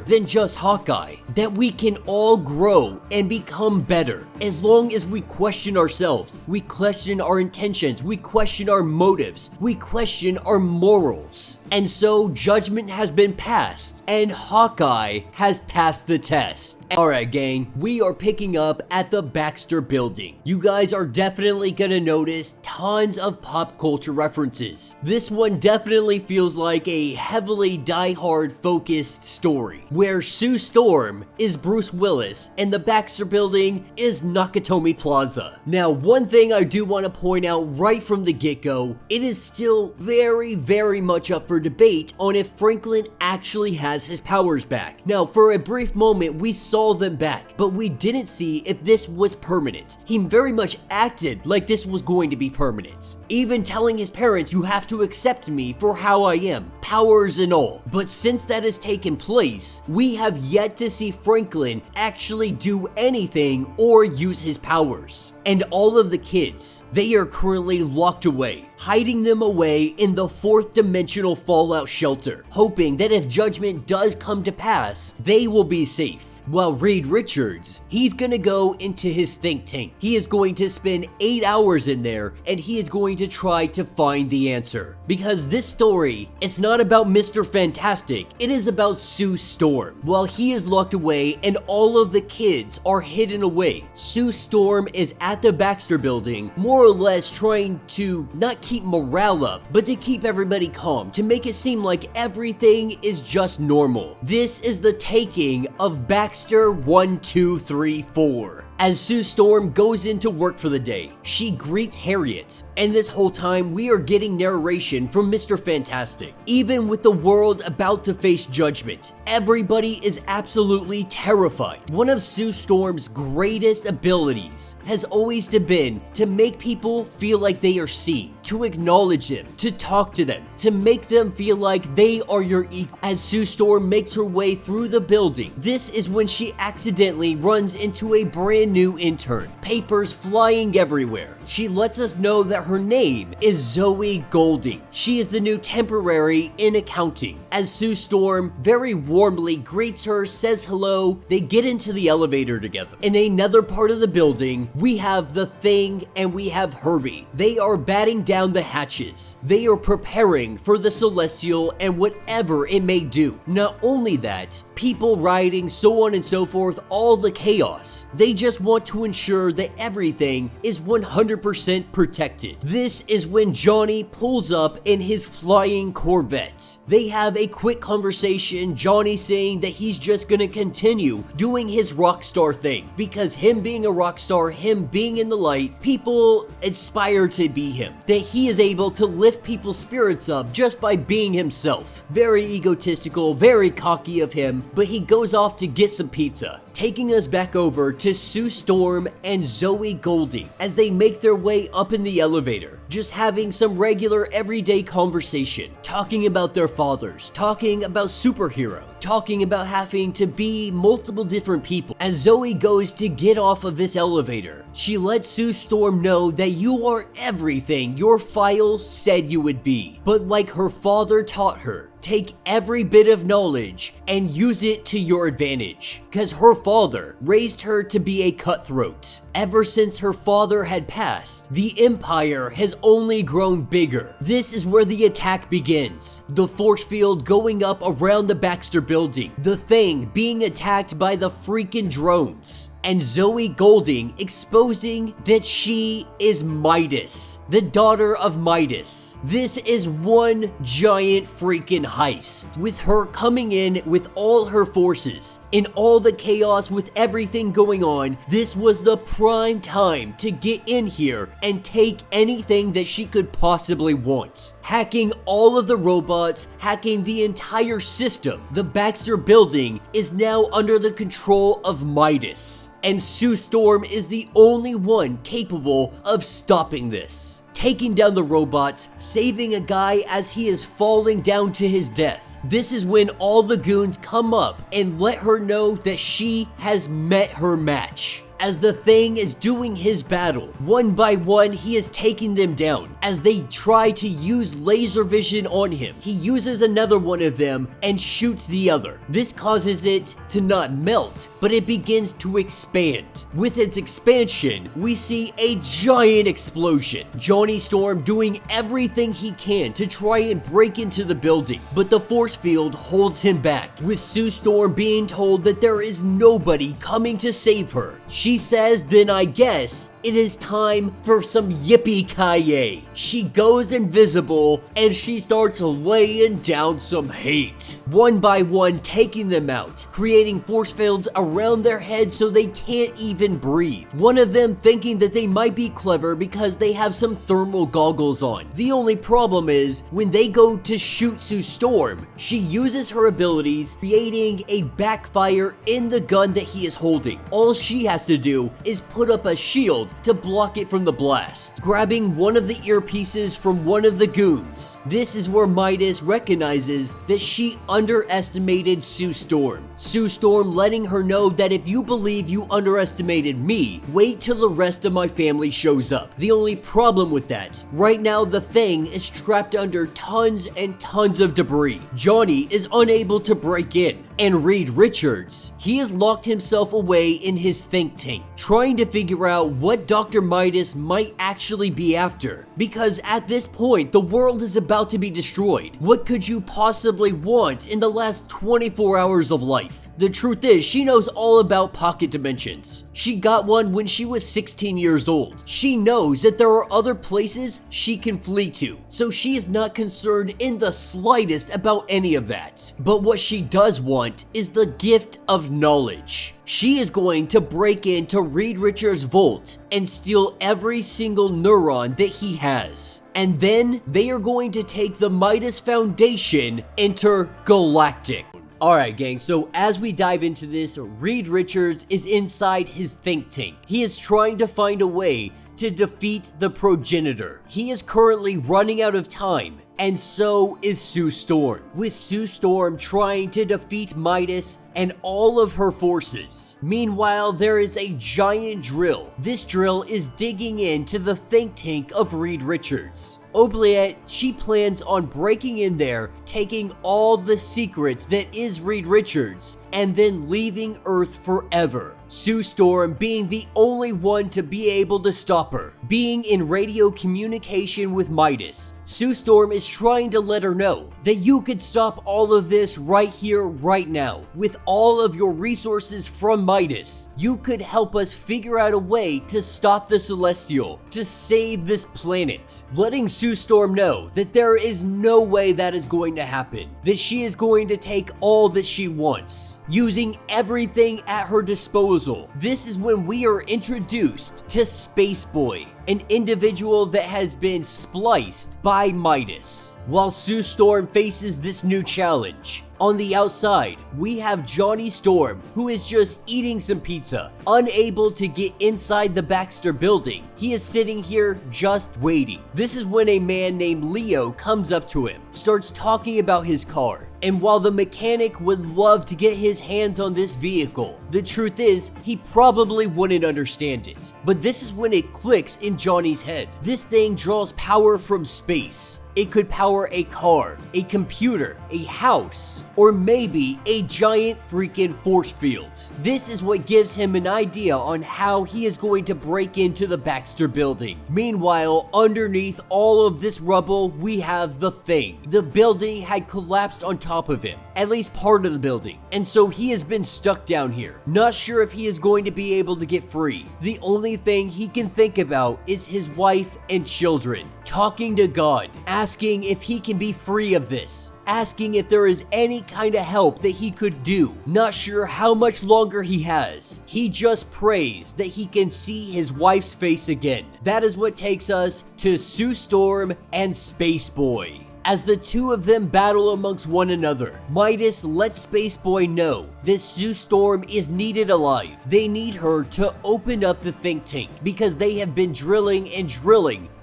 than just Hawkeye, that we can all grow and become better as long as we question ourselves, we question our intentions, we question our motives, we question our morals. And so judgment has been passed, and Hawkeye has passed the test. Alright gang, we are picking up at the Baxter building. You guys are definitely gonna notice tons of pop culture references. This one definitely feels like a heavily die-hard focused story, where Sue Storm is Bruce Willis and the Baxter building is Nakatomi Plaza. Now, one thing I do want to point out right from the get-go, it is still very much up for debate on if Franklin actually has his powers back. Now, for a brief moment, we saw them back, but we didn't see if this was permanent. He very much acted like this was going to be permanent, even telling his parents, "You have to accept me for how I am, powers and all." But since that has taken place, we have yet to see Franklin actually do anything or use his powers. And all of the kids, they are currently locked away, hiding them away in the 4th dimensional fallout shelter, hoping that if judgment does come to pass, they will be safe. While Reed Richards, he's gonna go into his think tank. He is going to spend 8 hours in there, and he is going to try to find the answer. Because this story, it's not about Mr. Fantastic, it is about Sue Storm. While he is locked away and all of the kids are hidden away, Sue Storm is at the Baxter building, more or less trying to not keep morale up, but to keep everybody calm, to make it seem like everything is just normal. This is the taking of Baxter 1, 2, 3, 4. As Sue Storm goes into work for the day, she greets Harriet, and this whole time we are getting narration from Mr. Fantastic. Even with the world about to face judgment, everybody is absolutely terrified. One of Sue Storm's greatest abilities has always been to make people feel like they are seen, to acknowledge them, to talk to them, to make them feel like they are your equal. As Sue Storm makes her way through the building, this is when she accidentally runs into a brand new intern, papers flying everywhere. She lets us know that her name is Zoe Golding. She is the new temporary in accounting. As Sue Storm very warmly greets her, says hello, they get into the elevator together. In another part of the building, we have the Thing and we have Herbie. They are batting down the hatches. They are preparing for the Celestial and whatever it may do. Not only that, people rioting, so on and so forth, all the chaos. They just want to ensure that everything is 100% protected. This is when Johnny pulls up in his flying Corvette. They have a quick conversation, Johnny saying that he's just gonna continue doing his rock star thing, because him being a rock star, him being in the light, people aspire to be him. That he is able to lift people's spirits up just by being himself. Very egotistical, very cocky of him, but he goes off to get some pizza, taking us back over to Sue Storm and Zoe Golding as they make their way up in the elevator, just having some regular everyday conversation, talking about their fathers, talking about superhero, talking about having to be multiple different people. As Zoe goes to get off of this elevator, she lets Sue Storm know that you are everything your file said you would be. But like her father taught her, take every bit of knowledge and use it to your advantage. Because her father raised her to be a cutthroat. Ever since her father had passed, the Empire has only grown bigger. This is where the attack begins. The force field going up around the Baxter building. The Thing being attacked by the freaking drones. And Zoe Golding exposing that she is Midas, the daughter of Midas. This is one giant freaking heist, with her coming in with all her forces. In all the chaos with everything going on, this was the prime time to get in here and take anything that she could possibly want. Hacking all of the robots, hacking the entire system. The Baxter building is now under the control of Midas. And Sue Storm is the only one capable of stopping this. Taking down the robots, saving a guy as he is falling down to his death. This is when all the goons come up and let her know that she has met her match. as the Thing is doing his battle. One by one, he is taking them down as they try to use laser vision on him. He uses another one of them and shoots the other. This causes it to not melt, but it begins to expand. With its expansion, we see a giant explosion. Johnny Storm doing everything he can to try and break into the building, but the force field holds him back, with Sue Storm being told that there is nobody coming to save her. She says, then I guess it is time for some yippee-ki-yay. She goes invisible and she starts laying down some hate. One by one, taking them out, creating force fields around their heads so they can't even breathe. One of them thinking that they might be clever because they have some thermal goggles on. The only problem is, when they go to shoot Sue Storm, she uses her abilities, creating a backfire in the gun that he is holding. All she has to do is put up a shield to block it from the blast, grabbing one of the earpieces from one of the goons. This is where Midas recognizes that she underestimated Sue Storm. Sue Storm letting her know that if you believe you underestimated me, wait till the rest of my family shows up. The only problem with that, right now the Thing is trapped under tons and tons of debris. Johnny is unable to break in, and Reed Richards, he has locked himself away in his think tank, trying to figure out what Dr. Midas might actually be after. Because at this point, the world is about to be destroyed. What could you possibly want in the last 24 hours of life? The truth is, she knows all about pocket dimensions. She got one when she was 16 years old. She knows that there are other places she can flee to, so she is not concerned in the slightest about any of that. But what she does want is the gift of knowledge. She is going to break into Reed Richards' vault and steal every single neuron that he has. And then they are going to take the Midas Foundation intergalactic. Alright gang, so as we dive into this, Reed Richards is inside his think tank. He is trying to find a way to defeat the progenitor. He is currently running out of time, and so is Sue Storm, with Sue Storm trying to defeat Midas and all of her forces. Meanwhile, there is a giant drill. This drill is digging into the think tank of Reed Richards. Oubliette, she plans on breaking in there, taking all the secrets that is Reed Richards, and then leaving Earth forever. Sue Storm being the only one to be able to stop her. Being in radio communication with Midas, Sue Storm is trying to let her know that you could stop all of this right here, right now. With all of your resources from Midas, you could help us figure out a way to stop the Celestial, to save this planet. Letting Sue Storm know that there is no way that is going to happen, that she is going to take all that she wants, using everything at her disposal. This is when we are introduced to Space Boy, an individual that has been spliced by Midas. While Sue Storm faces this new challenge, on the outside, we have Johnny Storm, who is just eating some pizza, unable to get inside the Baxter building. He is sitting here just waiting. This is when a man named Leo comes up to him, starts talking about his car. And while the mechanic would love to get his hands on this vehicle, the truth is, he probably wouldn't understand it. But this is when it clicks in Johnny's head. This thing draws power from space. It could power a car, a computer, a house, or maybe a giant freaking force field. This is what gives him an idea on how he is going to break into the Baxter building. Meanwhile, underneath all of this rubble, we have the Thing. The building had collapsed on top of him, at least part of the building, and so he has been stuck down here. Not sure if he is going to be able to get free. The only thing he can think about is his wife and children. Talking to God, asking if he can be free of this, asking if there is any kind of help that he could do. Not sure how much longer he has. He just prays that he can see his wife's face again. That is what takes us to Sue Storm and Space Boy. As the two of them battle amongst one another, Midas lets Space Boy know that Sue Storm is needed alive. They need her to open up the think tank because they have been drilling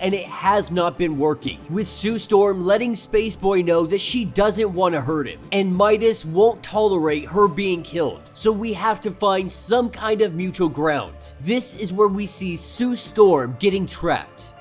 and it has not been working, with Sue Storm letting Space Boy know that she doesn't want to hurt him and Midas won't tolerate her being killed. So we have to find some kind of mutual ground. This is where we see Sue Storm getting trapped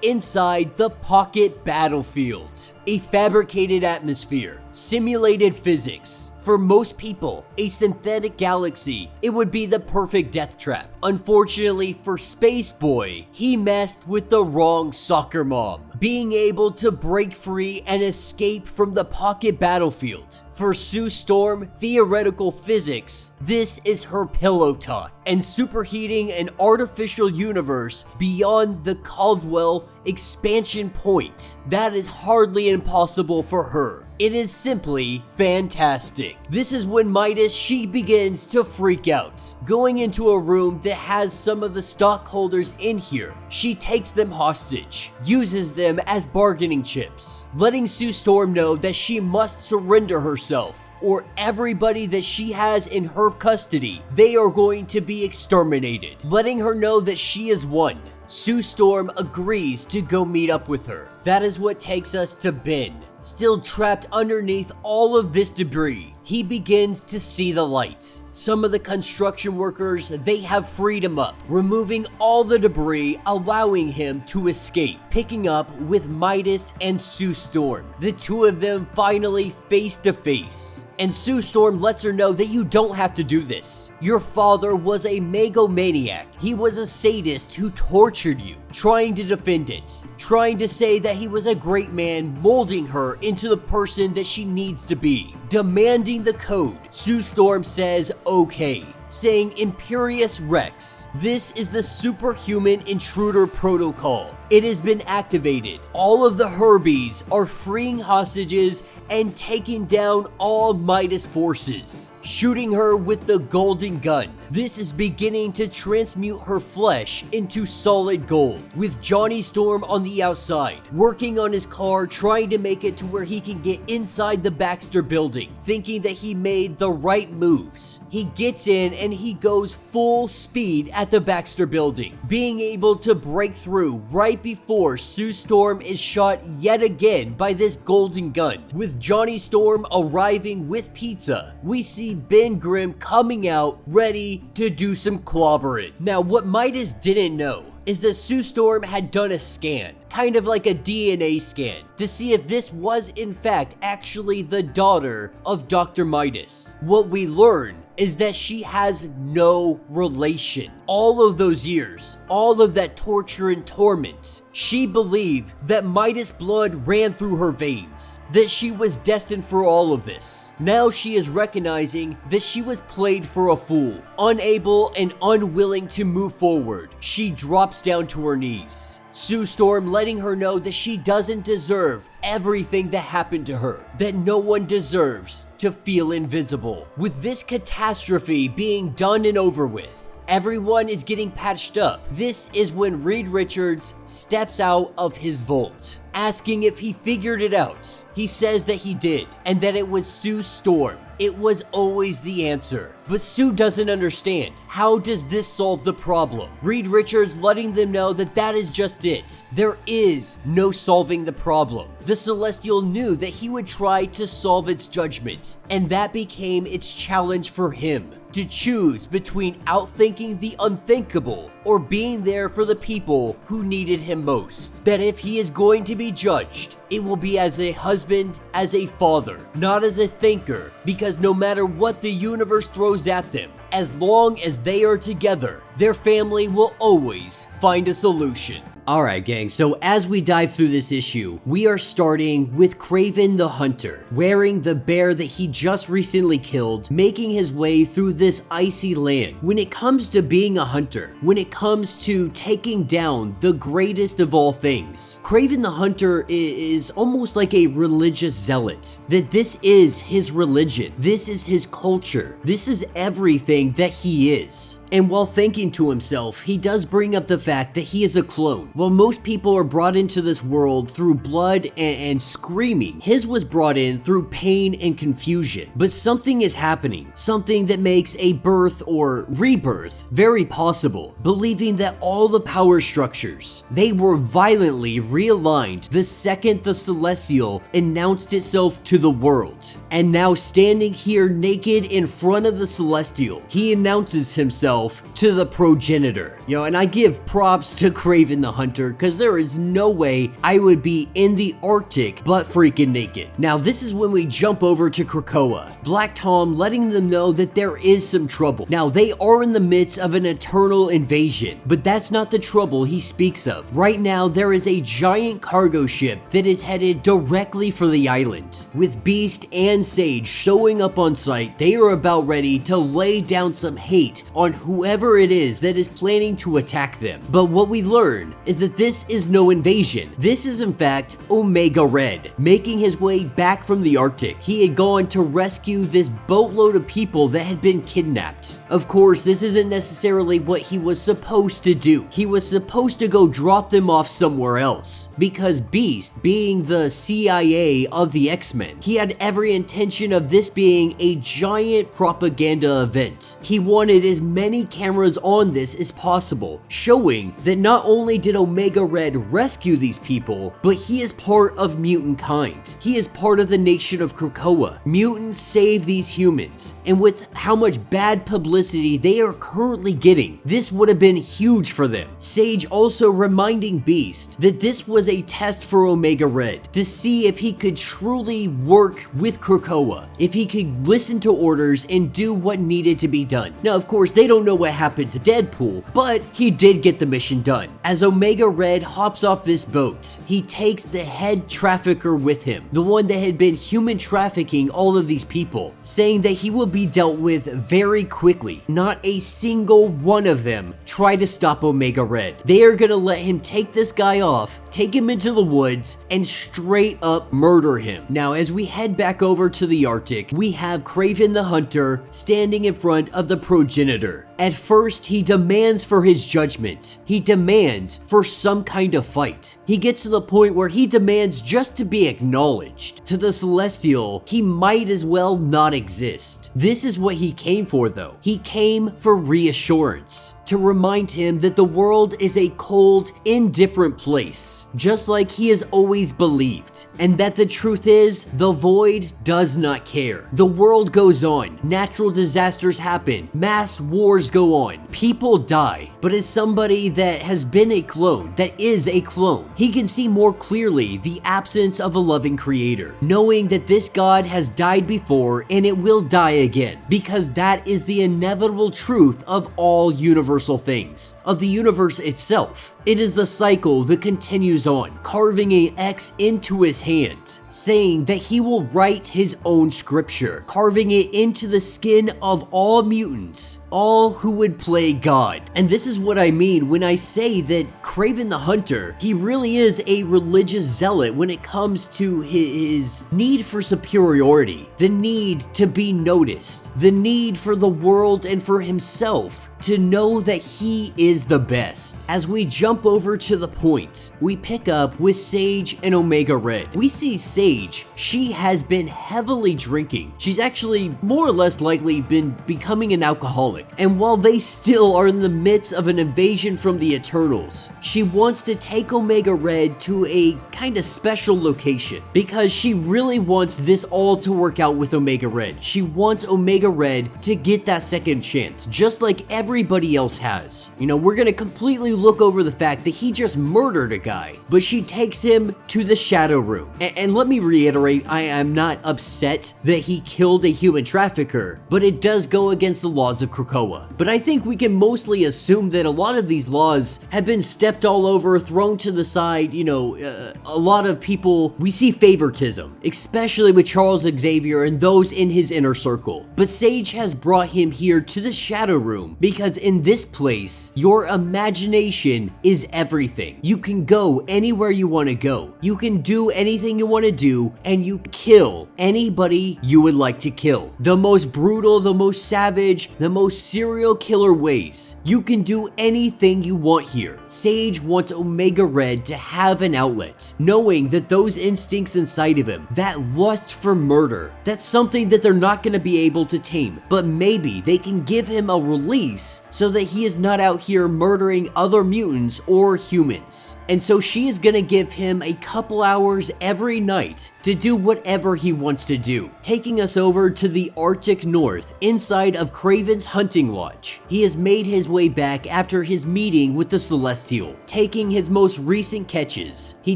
inside the pocket battlefield. A fabricated atmosphere, simulated physics. For most people, a synthetic galaxy, it would be the perfect death trap. Unfortunately for Space Boy, he messed with the wrong soccer mom, being able to break free and escape from the pocket battlefield. For Sue Storm, theoretical physics, this is her pillow talk, and superheating an artificial universe beyond the Caldwell expansion point. That is hardly impossible for her. It is simply fantastic. This is when Midas, she begins to freak out. Going into a room that has some of the stockholders in here, she takes them hostage, uses them as bargaining chips, letting Sue Storm know that she must surrender herself, or everybody that she has in her custody, they are going to be exterminated, letting her know that she is one. Sue Storm agrees to go meet up with her. That is what takes us to Ben. Still trapped underneath all of this debris, he begins to see the light. Some of the construction workers, they have freed him up, removing all the debris, allowing him to escape, picking up with Midas and Sue Storm. The two of them finally face to face. And Sue Storm lets her know that you don't have to do this. Your father was a megalomaniac. He was a sadist who tortured you, trying to defend it, trying to say that he was a great man, molding her into the person that she needs to be. Demanding the code, Sue Storm says okay, saying Imperious Rex. This is the superhuman intruder protocol. It has been activated. All of the Herbies are freeing hostages and taking down all Midas forces, shooting her with the golden gun. This is beginning to transmute her flesh into solid gold, with Johnny Storm on the outside, working on his car, trying to make it to where he can get inside the Baxter building, thinking that he made the right moves. He gets in and he goes full speed at the Baxter building, being able to break through right before Sue Storm is shot yet again by this golden gun. With Johnny Storm arriving with pizza, we see Ben Grimm coming out ready to do some clobbering. Now, what Midas didn't know is that Sue Storm had done a scan, kind of like a DNA scan, to see if this was in fact actually the daughter of Dr. Midas. What we learn is that she has no relation. All of those years, all of that torture and torment, she believed that Midas blood ran through her veins, that she was destined for all of this. Now she is recognizing that she was played for a fool, unable and unwilling to move forward. She drops down to her knees. Sue Storm letting her know that she doesn't deserve everything that happened to her, that no one deserves to feel invisible. With this catastrophe being done and over with, everyone is getting patched up. This is when Reed Richards steps out of his vault, asking if he figured it out. He says that he did, and that it was Sue Storm. It was always the answer. But Sue doesn't understand. How does this solve the problem? Reed Richards letting them know that that is just it. There is no solving the problem. The Celestial knew that he would try to solve its judgment, and that became its challenge for him. To choose between outthinking the unthinkable or being there for the people who needed him most. That if he is going to be judged, it will be as a husband, as a father, not as a thinker, because no matter what the universe throws at them, as long as they are together, their family will always find a solution. Alright gang, so as we dive through this issue, we are starting with Craven the Hunter, wearing the bear that he just recently killed, making his way through this icy land. When it comes to being a hunter, when it comes to taking down the greatest of all things, Craven the Hunter is almost like a religious zealot. That this is his religion, this is his culture, this is everything that he is. And while thinking to himself, he does bring up the fact that he is a clone. While most people are brought into this world through blood and screaming, his was brought in through pain and confusion. But something is happening, something that makes a birth or rebirth very possible, believing that all the power structures, they were violently realigned the second the Celestial announced itself to the world. And now standing here naked in front of the Celestial, he announces himself to the progenitor. And I give props to Craven the Hunter, because there is no way I would be in the Arctic but freaking naked. Now this is when we jump over to Krakoa. Black Tom letting them know that there is some trouble. Now they are in the midst of an eternal invasion, but that's not the trouble he speaks of. Right now there is a giant cargo ship that is headed directly for the island. With Beast and Sage showing up on site, they are about ready to lay down some hate on whoever it is that is planning to attack them. But what we learn is that this is no invasion. This is in fact Omega Red, making his way back from the Arctic. He had gone to rescue this boatload of people that had been kidnapped. Of course, this isn't necessarily what he was supposed to do. He was supposed to go drop them off somewhere else, because Beast, being the CIA of the X-Men, he had every intention of this being a giant propaganda event. He wanted as many cameras on this as possible, showing that not only did Omega Red rescue these people, but he is part of mutant kind. He is part of the nation of Krakoa. Mutants save these humans, and with how much bad publicity they are currently getting, this would have been huge for them. Sage also reminding Beast that this was a test for Omega Red to see if he could truly work with Krakoa, if he could listen to orders and do what needed to be done. Now, of course, they don't know what happened to Deadpool, but he did get the mission done. As Omega Red hops off this boat, he takes the head trafficker with him, the one that had been human trafficking all of these people, saying that he will be dealt with very quickly. Not a single one of them try to stop Omega Red. They are gonna let him take this guy off, take him into the woods, and straight up murder him. Now, as we head back over to the Arctic, we have Craven the Hunter standing in front of the progenitor. At first, he demands for his judgment. He demands for some kind of fight. He gets to the point where he demands just to be acknowledged. To the Celestial, he might as well not exist. This is what he came for, though. He came for reassurance, to remind him that the world is a cold, indifferent place, just like he has always believed, and that the truth is, the void does not care. The world goes on, natural disasters happen, mass wars go on, people die, but as somebody that has been a clone, that is a clone, he can see more clearly the absence of a loving creator, knowing that this god has died before and it will die again, because that is the inevitable truth of all universal things, of the universe itself. It is the cycle that continues on, carving A.X.E into his hand, saying that he will write his own scripture, carving it into the skin of all mutants, all who would play God. And this is what I mean when I say that Craven the Hunter, he really is a religious zealot when it comes to his need for superiority, the need to be noticed, the need for the world and for himself to know that he is the best. As we jump over to the point, we pick up with Sage and Omega Red. We see Sage, she has been heavily drinking. She's actually more or less likely been becoming an alcoholic. And while they still are in the midst of an invasion from the Eternals, she wants to take Omega Red to a kind of special location because she really wants this all to work out with Omega Red. She wants Omega Red to get that second chance, just like everybody else has. We're gonna completely look over the fact that he just murdered a guy, but she takes him to the Shadow Room. And let me reiterate, I am not upset that he killed a human trafficker, but it does go against the laws of Krakoa. But I think we can mostly assume that a lot of these laws have been stepped all over, thrown to the side. A lot of people, we see favoritism, especially with Charles Xavier and those in his inner circle. But Sage has brought him here to the Shadow Room because in this place, your imagination is is everything. You can go anywhere you want to go. You can do anything you want to do, and you kill anybody you would like to kill. The most brutal, the most savage, the most serial killer ways. You can do anything you want here. Sage wants Omega Red to have an outlet, knowing that those instincts inside of him, that lust for murder, that's something that they're not going to be able to tame, but maybe they can give him a release so that he is not out here murdering other mutants or humans. And so she is gonna give him a couple hours every night to do whatever he wants to do, taking us over to the Arctic North inside of Craven's hunting lodge. He has made his way back after his meeting with the Celestial, taking his most recent catches. He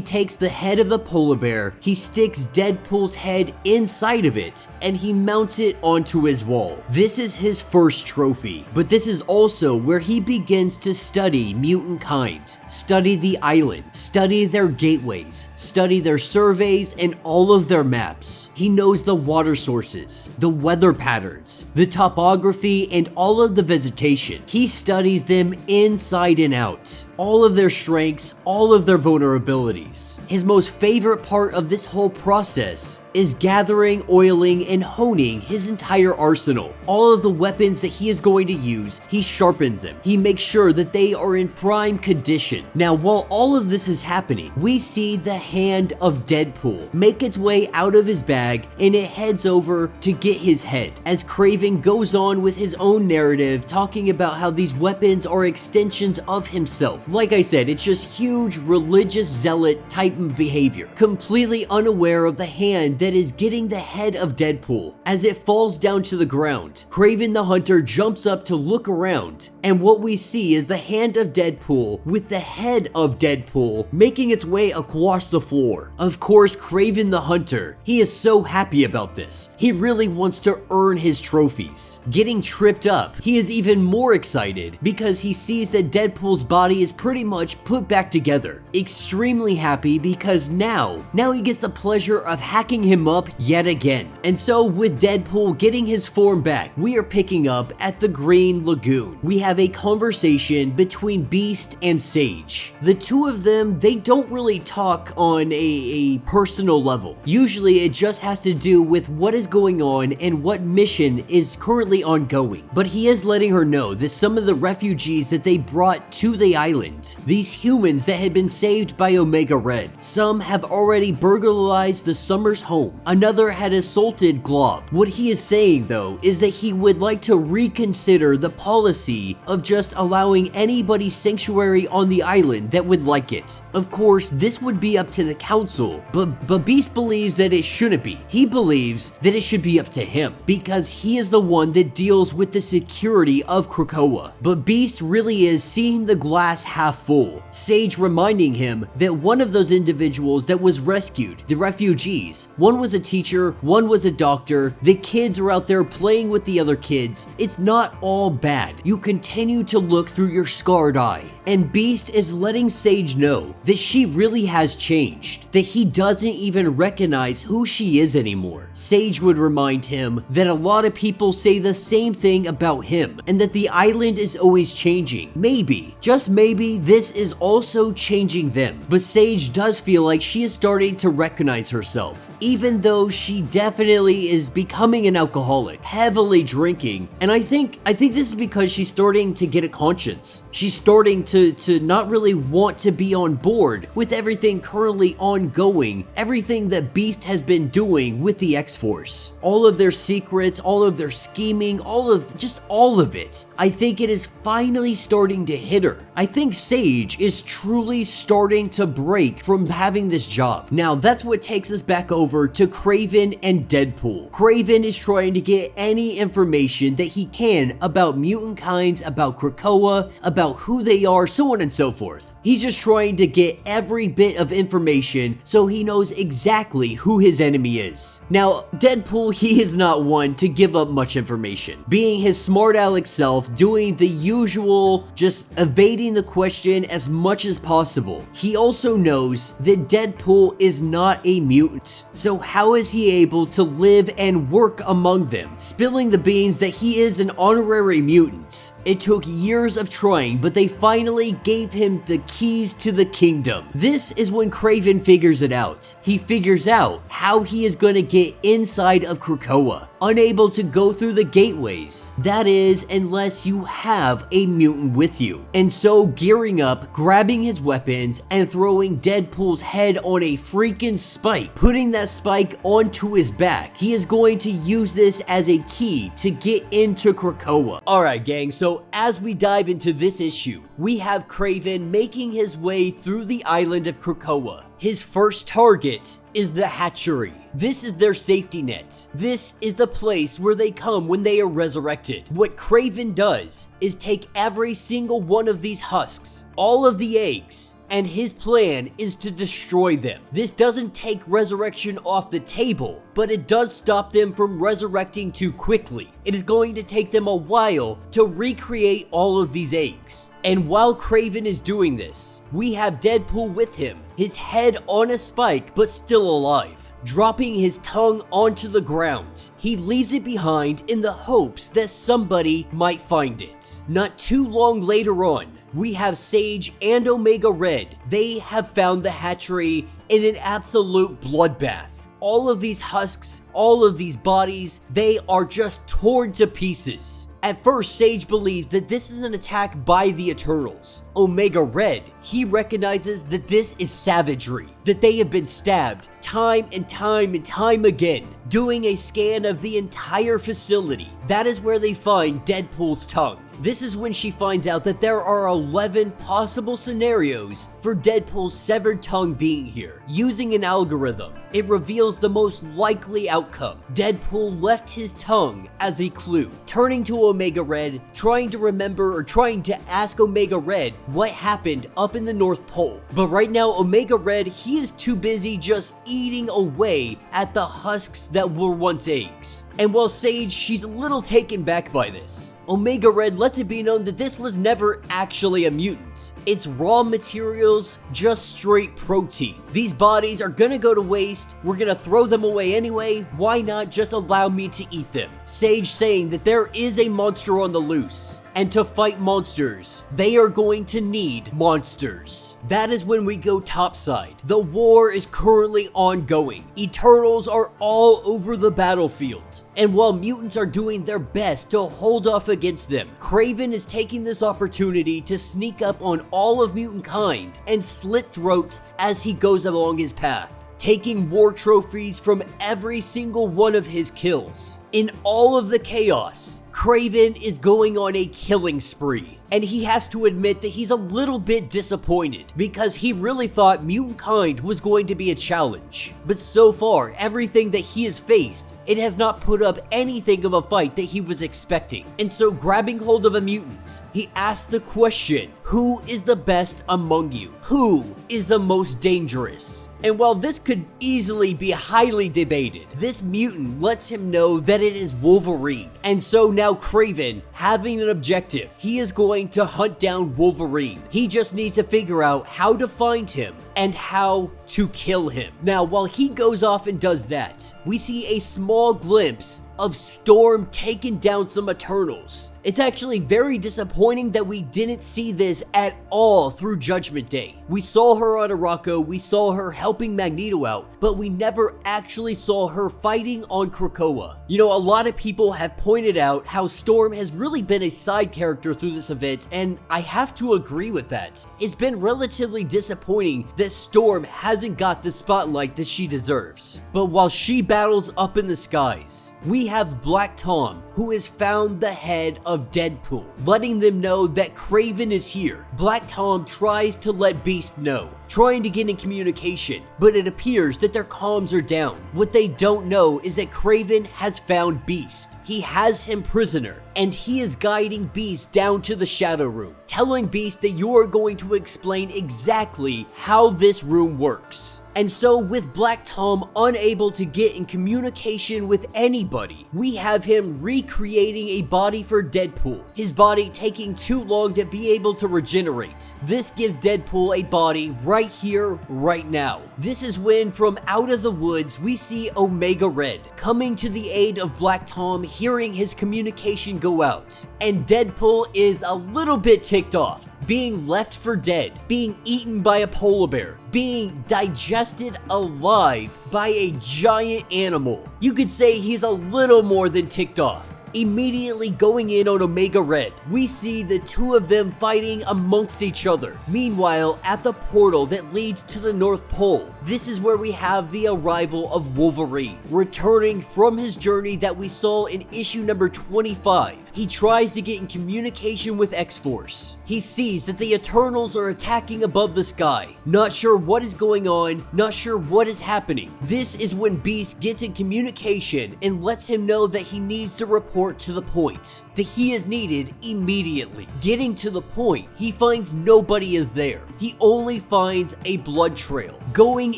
takes the head of the polar bear, he sticks Deadpool's head inside of it, and he mounts it onto his wall. This is his first trophy, but this is also where he begins to study mutant kind, study the island, study their gateways, study their surveys and all of their maps. He knows the water sources, the weather patterns, the topography, and all of the vegetation. He studies them inside and out, all of their strengths, all of their vulnerabilities. His most favorite part of this whole process is gathering, oiling, and honing his entire arsenal. All of the weapons that he is going to use, he sharpens them. He makes sure that they are in prime condition. Now, while all of this is happening, we see the hand of Deadpool make its way out of his bag, and it heads over to get his head, as Craven goes on with his own narrative, talking about how these weapons are extensions of himself. Like I said, it's just huge religious zealot type of behavior, completely unaware of the hand that is getting the head of Deadpool. As it falls down to the ground, Craven the Hunter jumps up to look around, and what we see is the hand of Deadpool with the head of Deadpool making its way across the floor. Of course, Craven the Hunter, he is so happy about this. He really wants to earn his trophies. Getting tripped up, he is even more excited because he sees that Deadpool's body is pretty much put back together. Extremely happy because now he gets the pleasure of hacking him up yet again. And so with Deadpool getting his form back, we are picking up at the Green Lagoon. We have a conversation between Beast and Sage. The two of them, they don't really talk on a personal level. Usually it just has to do with what is going on and what mission is currently ongoing. But he is letting her know that some of the refugees that they brought to the island, these humans that had been saved by Omega Red, some have already burglarized the Summer's home. Another had assaulted Glob. What he is saying though is that he would like to reconsider the policy of just allowing anybody sanctuary on the island that would like it. Of course, this would be up to the council, but Beast believes that it shouldn't be. He believes that it should be up to him because he is the one that deals with the security of Krakoa. But Beast really is seeing the glass half full. Sage reminding him that one of those individuals that was rescued, the refugees, one was a teacher, one was a doctor, the kids are out there playing with the other kids. It's not all bad. You continue to look through your scarred eye. And Beast is letting Sage know that she really has changed, that he doesn't even recognize who she is anymore. Sage would remind him that a lot of people say the same thing about him, and that the island is always changing. Maybe, just maybe, this is also changing them. But Sage does feel like she is starting to recognize herself, even though she definitely is becoming an alcoholic, heavily drinking. And I think this is because she's starting to get a conscience. She's starting to not really want to be on board with everything currently ongoing, everything that Beast has been doing with the X-Force. All of their secrets, all of their scheming, all of it. I think it is finally starting to hit her. I think Sage is truly starting to break from having this job. Now, that's what takes us back over to Craven and Deadpool. Craven is trying to get any information that he can about mutant kinds, about Krakoa, about who they are, so on and so forth. He's just trying to get every bit of information so he knows exactly who his enemy is. Now, Deadpool, he is not one to give up much information. Being his smart aleck self, doing the usual, just evading the question as much as possible. He also knows that Deadpool is not a mutant, so how is he able to live and work among them, spilling the beans that he is an honorary mutant? It took years of trying, but they finally gave him the keys to the kingdom. This is when Craven figures it out. He figures out how he is going to get inside of Krakoa, unable to go through the gateways. That is, unless you have a mutant with you. And so gearing up, grabbing his weapons, and throwing Deadpool's head on a freaking spike, putting that spike onto his back. He is going to use this as a key to get into Krakoa. Alright gang, so as we dive into this issue, we have Craven making his way through the island of Krakoa. His first target is the hatchery. This is their safety net. This is the place where they come when they are resurrected. What Craven does is take every single one of these husks, all of the eggs, and his plan is to destroy them. This doesn't take resurrection off the table, but it does stop them from resurrecting too quickly. It is going to take them a while to recreate all of these eggs. And while Craven is doing this, we have Deadpool with him, his head on a spike but still alive. Dropping his tongue onto the ground, he leaves it behind in the hopes that somebody might find it. Not too long later on, we have Sage and Omega Red. They have found the hatchery in an absolute bloodbath. All of these husks, all of these bodies, they are just torn to pieces. At first, Sage believes that this is an attack by the Eternals. Omega Red, he recognizes that this is savagery, that they have been stabbed time and time again. Doing a scan of the entire facility, that is where they find Deadpool's tongue. This is when she finds out that there are 11 possible scenarios for Deadpool's severed tongue being here. Using an algorithm, it reveals the most likely outcome. Deadpool left his tongue as a clue. Turning to Omega Red, trying to remember or trying to ask Omega Red what happened up in the North Pole. But right now, Omega Red, he is too busy just eating away at the husks that were once eggs. And while Sage, she's a little taken back by this, Omega Red lets it be known that this was never actually a mutant. It's raw materials, just straight protein. These bodies are gonna go to waste, we're gonna throw them away anyway, why not just allow me to eat them? Sage saying that there is a monster on the loose, and to fight monsters, they are going to need monsters. That is when we go topside. The war is currently ongoing. Eternals are all over the battlefield. And while mutants are doing their best to hold off against them, Craven is taking this opportunity to sneak up on all of mutant kind and slit throats as he goes along his path, taking war trophies from every single one of his kills. In all of the chaos, Craven is going on a killing spree, and he has to admit that he's a little bit disappointed because he really thought mutant kind was going to be a challenge. But so far, everything that he has faced, it has not put up anything of a fight that he was expecting. And so grabbing hold of a mutant, he asks the question, who is the best among you? Who is the most dangerous? And while this could easily be highly debated, this mutant lets him know that it is Wolverine. And so now Craven, having an objective, he is going to hunt down Wolverine. He just needs to figure out how to find him and how to kill him. Now, while he goes off and does that, we see a small glimpse of Storm taking down some Eternals. It's actually very disappointing that we didn't see this at all through Judgment Day. We saw her on Arakko, we saw her helping Magneto out, but we never actually saw her fighting on Krakoa. You know, a lot of people have pointed out how Storm has really been a side character through this event, and I have to agree with that. It's been relatively disappointing that Storm hasn't got the spotlight that she deserves. But while she battles up in the skies, we have Black Tom, who has found the head of Deadpool, letting them know that Craven is here. Black Tom tries to let Beast know, trying to get in communication, but it appears that their comms are down. What they don't know is that Craven has found Beast. He has him prisoner, and he is guiding Beast down to the Shadow Room, telling Beast that you are going to explain exactly how this room works. And so with Black Tom unable to get in communication with anybody, we have him recreating a body for Deadpool, his body taking too long to be able to regenerate. This gives Deadpool a body right here, right now. This is when from out of the woods we see Omega Red coming to the aid of Black Tom, hearing his communication go out. And Deadpool is a little bit ticked off, being left for dead, being eaten by a polar bear, being digested alive by a giant animal. You could say he's a little more than ticked off. Immediately going in on Omega Red, we see the two of them fighting amongst each other. Meanwhile, at the portal that leads to the North Pole, this is where we have the arrival of Wolverine, returning from his journey that we saw in issue number 25. He tries to get in communication with X-Force. He sees that the Eternals are attacking above the sky. Not sure what is going on, not sure what is happening. This is when Beast gets in communication and lets him know that he needs to report to the point, that he is needed immediately. Getting to the point, he finds nobody is there. He only finds a blood trail. Going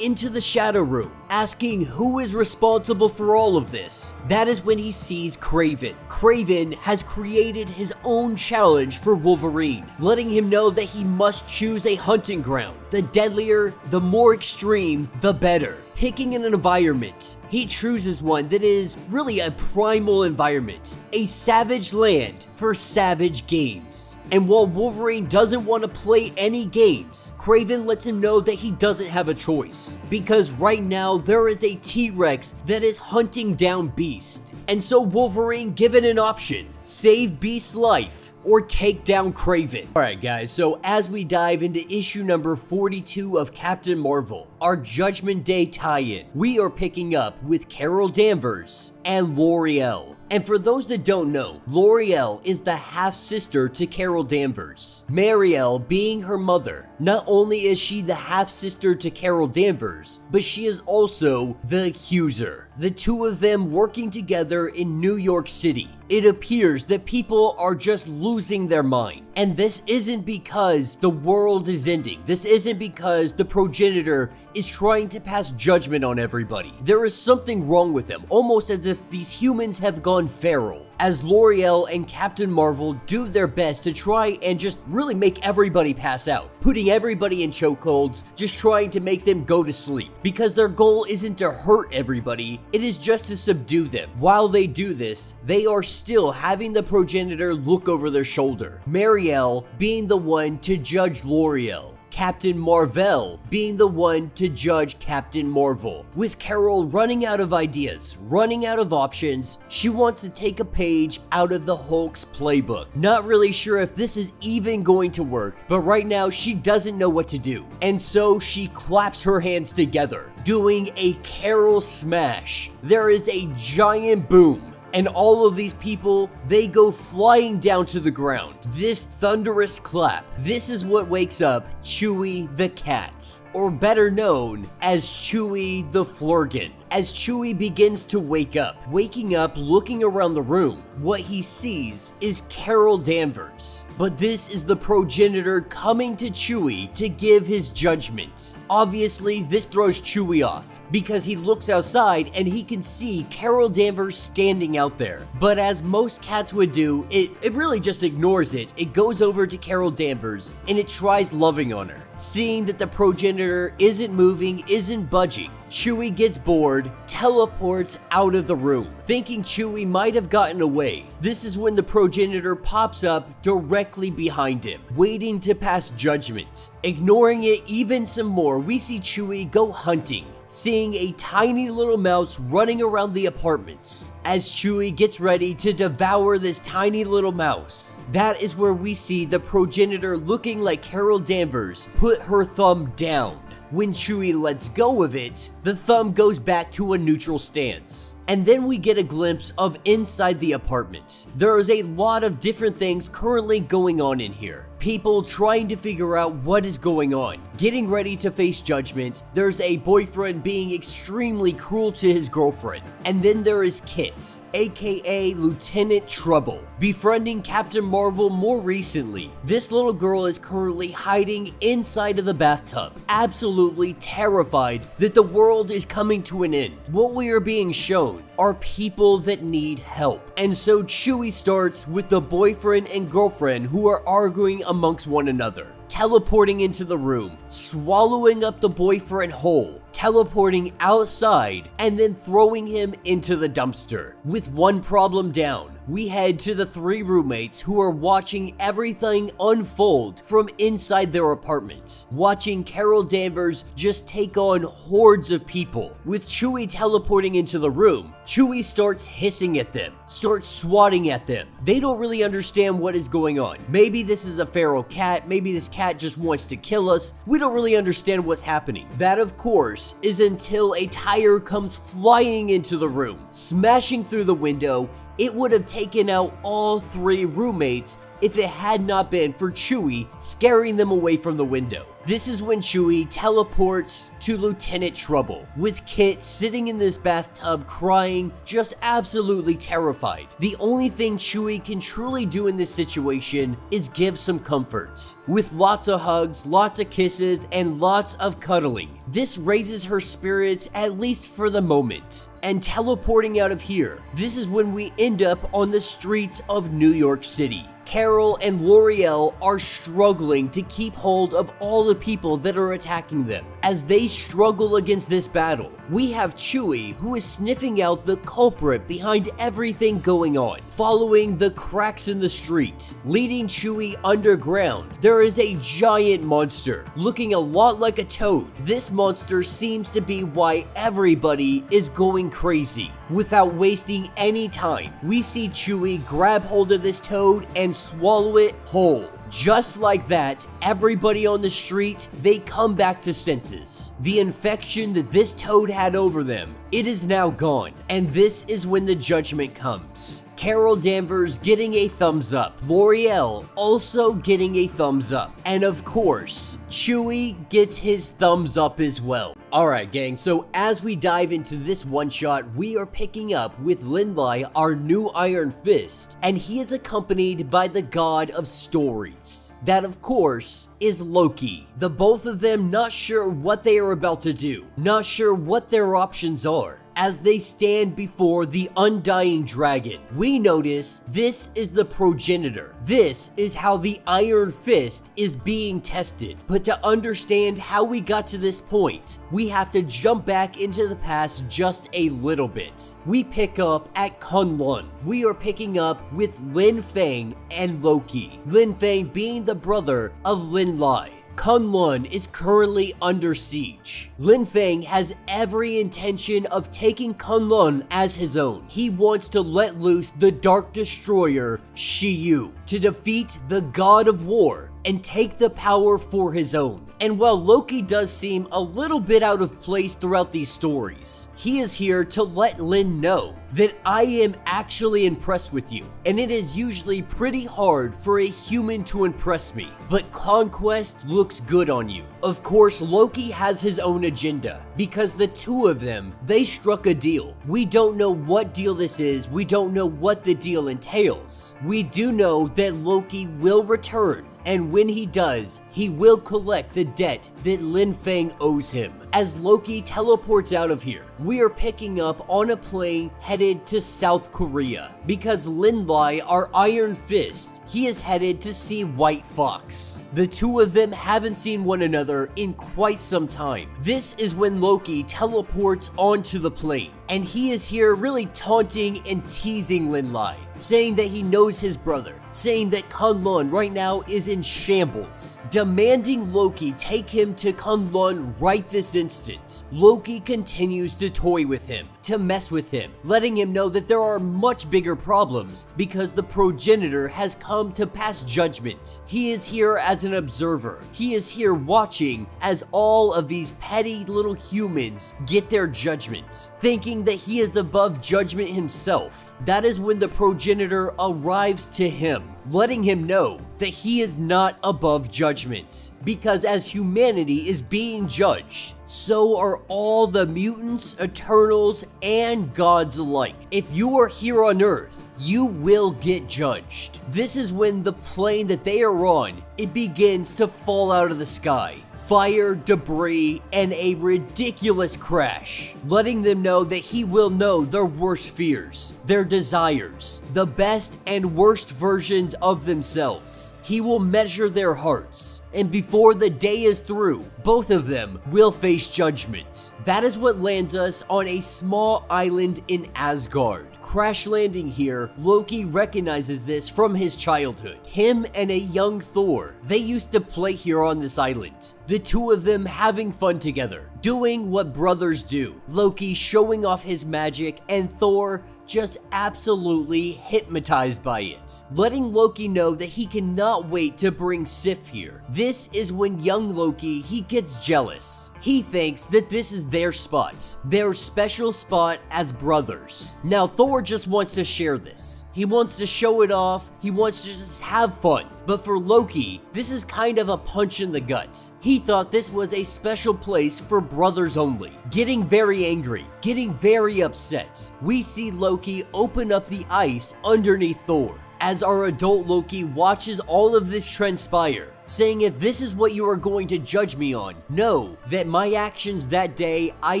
into the Shadow Room, asking who is responsible for all of this. That is when he sees Craven. Craven has created his own challenge for Wolverine, letting him know that he must choose a hunting ground. The deadlier, the more extreme, the better. Picking an environment, he chooses one that is really a primal environment, a savage land for savage games. And while Wolverine doesn't want to play any games, Craven lets him know that he doesn't have a choice, because right now there is a T-Rex that is hunting down Beast. And so Wolverine given an option: save Beast's life or take down Craven. Alright guys, so as we dive into issue number 42 of Captain Marvel, our Judgment Day tie-in, we are picking up with Carol Danvers and L'Oreal. And for those that don't know, L'Oreal is the half-sister to Carol Danvers. Marielle being her mother. Not only is she the half-sister to Carol Danvers, but she is also the accuser. The two of them working together in New York City. It appears that people are just losing their mind. And this isn't because the world is ending. This isn't because the progenitor is trying to pass judgment on everybody. There is something wrong with them, almost as if these humans have gone feral. As L'Oreal and Captain Marvel do their best to try and just really make everybody pass out, putting everybody in chokeholds, just trying to make them go to sleep. Because their goal isn't to hurt everybody, it is just to subdue them. While they do this, they are still having the progenitor look over their shoulder. Marielle being the one to judge L'Oreal. Captain Marvel being the one to judge Captain Marvel. With Carol running out of ideas, running out of options, she wants to take a page out of the Hulk's playbook. Not really sure if this is even going to work, but right now she doesn't know what to do. And so she claps her hands together, doing a Carol smash. There is a giant boom. And all of these people, they go flying down to the ground. This thunderous clap, this is what wakes up Chewie the cat, or better known as Chewie the Flurgan. As Chewie begins to wake up, looking around the room, what he sees is Carol Danvers. But this is the progenitor coming to Chewie to give his judgment. Obviously, this throws Chewie off, because he looks outside and he can see Carol Danvers standing out there. But as most cats would do, it really just ignores it. It goes over to Carol Danvers and it tries loving on her. Seeing that the progenitor isn't moving, isn't budging, Chewie gets bored, teleports out of the room, thinking Chewie might have gotten away. This is when the progenitor pops up directly behind him, waiting to pass judgment. Ignoring it even some more, we see Chewie go hunting, seeing a tiny little mouse running around the apartments. As Chewie gets ready to devour this tiny little mouse, that is where we see the progenitor looking like Carol Danvers put her thumb down. When Chewie lets go of it, the thumb goes back to a neutral stance. And then we get a glimpse of inside the apartment. There is a lot of different things currently going on in here. People trying to figure out what is going on, getting ready to face judgment. There's a boyfriend being extremely cruel to his girlfriend. And then there is Kit, aka Lieutenant Trouble, befriending Captain Marvel more recently. This little girl is currently hiding inside of the bathtub, absolutely terrified that the world is coming to an end. What we are being shown are people that need help. And so Chewie starts with the boyfriend and girlfriend who are arguing amongst one another, teleporting into the room, swallowing up the boyfriend whole, teleporting outside, and then throwing him into the dumpster. With one problem down, we head to the three roommates who are watching everything unfold from inside their apartment, watching Carol Danvers just take on hordes of people. With Chewie teleporting into the room, Chewie starts hissing at them, starts swatting at them. They don't really understand what is going on. Maybe this is a feral cat, maybe this cat just wants to kill us. We don't really understand what's happening. That, of course, is until a tire comes flying into the room, smashing through the window. It would have taken out all three roommates if it had not been for Chewie scaring them away from the window. This is when Chewie teleports to Lieutenant Trouble, with Kit sitting in this bathtub crying, just absolutely terrified. The only thing Chewie can truly do in this situation is give some comfort, with lots of hugs, lots of kisses, and lots of cuddling. This raises her spirits, at least for the moment. And teleporting out of here, this is when we end up on the streets of New York City. Carol and L'Oreal are struggling to keep hold of all the people that are attacking them. As they struggle against this battle, we have Chewie, who is sniffing out the culprit behind everything going on, following the cracks in the street, leading Chewie underground. There is a giant monster, looking a lot like a toad. This monster seems to be why everybody is going crazy. Without wasting any time, we see Chewie grab hold of this toad and swallow it whole. Just like that, everybody on the street, they come back to senses. The infection that this toad had over them, it is now gone. And this is when the judgment comes. Carol Danvers getting a thumbs up, L'Oreal also getting a thumbs up, and of course, Chewie gets his thumbs up as well. Alright gang, so as we dive into this one shot, we are picking up with Lin-Lai, our new Iron Fist, and he is accompanied by the god of stories. That of course is Loki. The both of them not sure what they are about to do, not sure what their options are. As they stand before the undying dragon, we notice this is the progenitor. This is how the Iron Fist is being tested. But to understand how we got to this point, we have to jump back into the past just a little bit. We pick up at Kunlun. We are picking up with Lin Fang and Loki. Lin Fang being the brother of Lin-Lai. Kunlun is currently under siege. Lin Fang has every intention of taking Kunlun as his own. He wants to let loose the Dark Destroyer, Shiyu, to defeat the God of War and take the power for his own. And while Loki does seem a little bit out of place throughout these stories, he is here to let Lin know that I am actually impressed with you, and it is usually pretty hard for a human to impress me, but conquest looks good on you. Of course, Loki has his own agenda, because the two of them, they struck a deal. We don't know what deal this is, we don't know what the deal entails. We do know that Loki will return, and when he does, he will collect the debt that Lin Fang owes him. As Loki teleports out of here, we are picking up on a plane headed to South Korea, because Lin-Lai, our Iron Fist, he is headed to see White Fox. The two of them haven't seen one another in quite some time. This is when Loki teleports onto the plane, and he is here really taunting and teasing Lin-Lai, saying that he knows his brother, saying that Kunlun right now is in shambles, demanding Loki take him to Kunlun right this instant. Loki continues to toy with him, to mess with him, letting him know that there are much bigger problems because the progenitor has come to pass judgment. He is here as an observer. He is here watching as all of these petty little humans get their judgment, thinking that he is above judgment himself. That is when the progenitor arrives to him, letting him know that he is not above judgment. Because as humanity is being judged, so are all the mutants, Eternals, and gods alike. If you are here on Earth, you will get judged. This is when the plane that they are on, it begins to fall out of the sky. Fire, debris, and a ridiculous crash, letting them know that he will know their worst fears, their desires, the best and worst versions of themselves. He will measure their hearts, and before the day is through, both of them will face judgment. That is what lands us on a small island in Asgard. Crash landing here, Loki recognizes this from his childhood. Him and a young Thor, they used to play here on this island. The two of them having fun together, doing what brothers do. Loki showing off his magic and Thor just absolutely hypnotized by it, letting Loki know that he cannot wait to bring Sif here. This is when young Loki, he gets jealous. He thinks that this is their spot, their special spot as brothers. Now Thor just wants to share this. He wants to show it off, he wants to just have fun. But for Loki, this is kind of a punch in the gut. He thought this was a special place for brothers only. Getting very angry, getting very upset. We see Loki open up the ice underneath Thor, as our adult Loki watches all of this transpire, saying, if this is what you are going to judge me on, know that my actions that day, I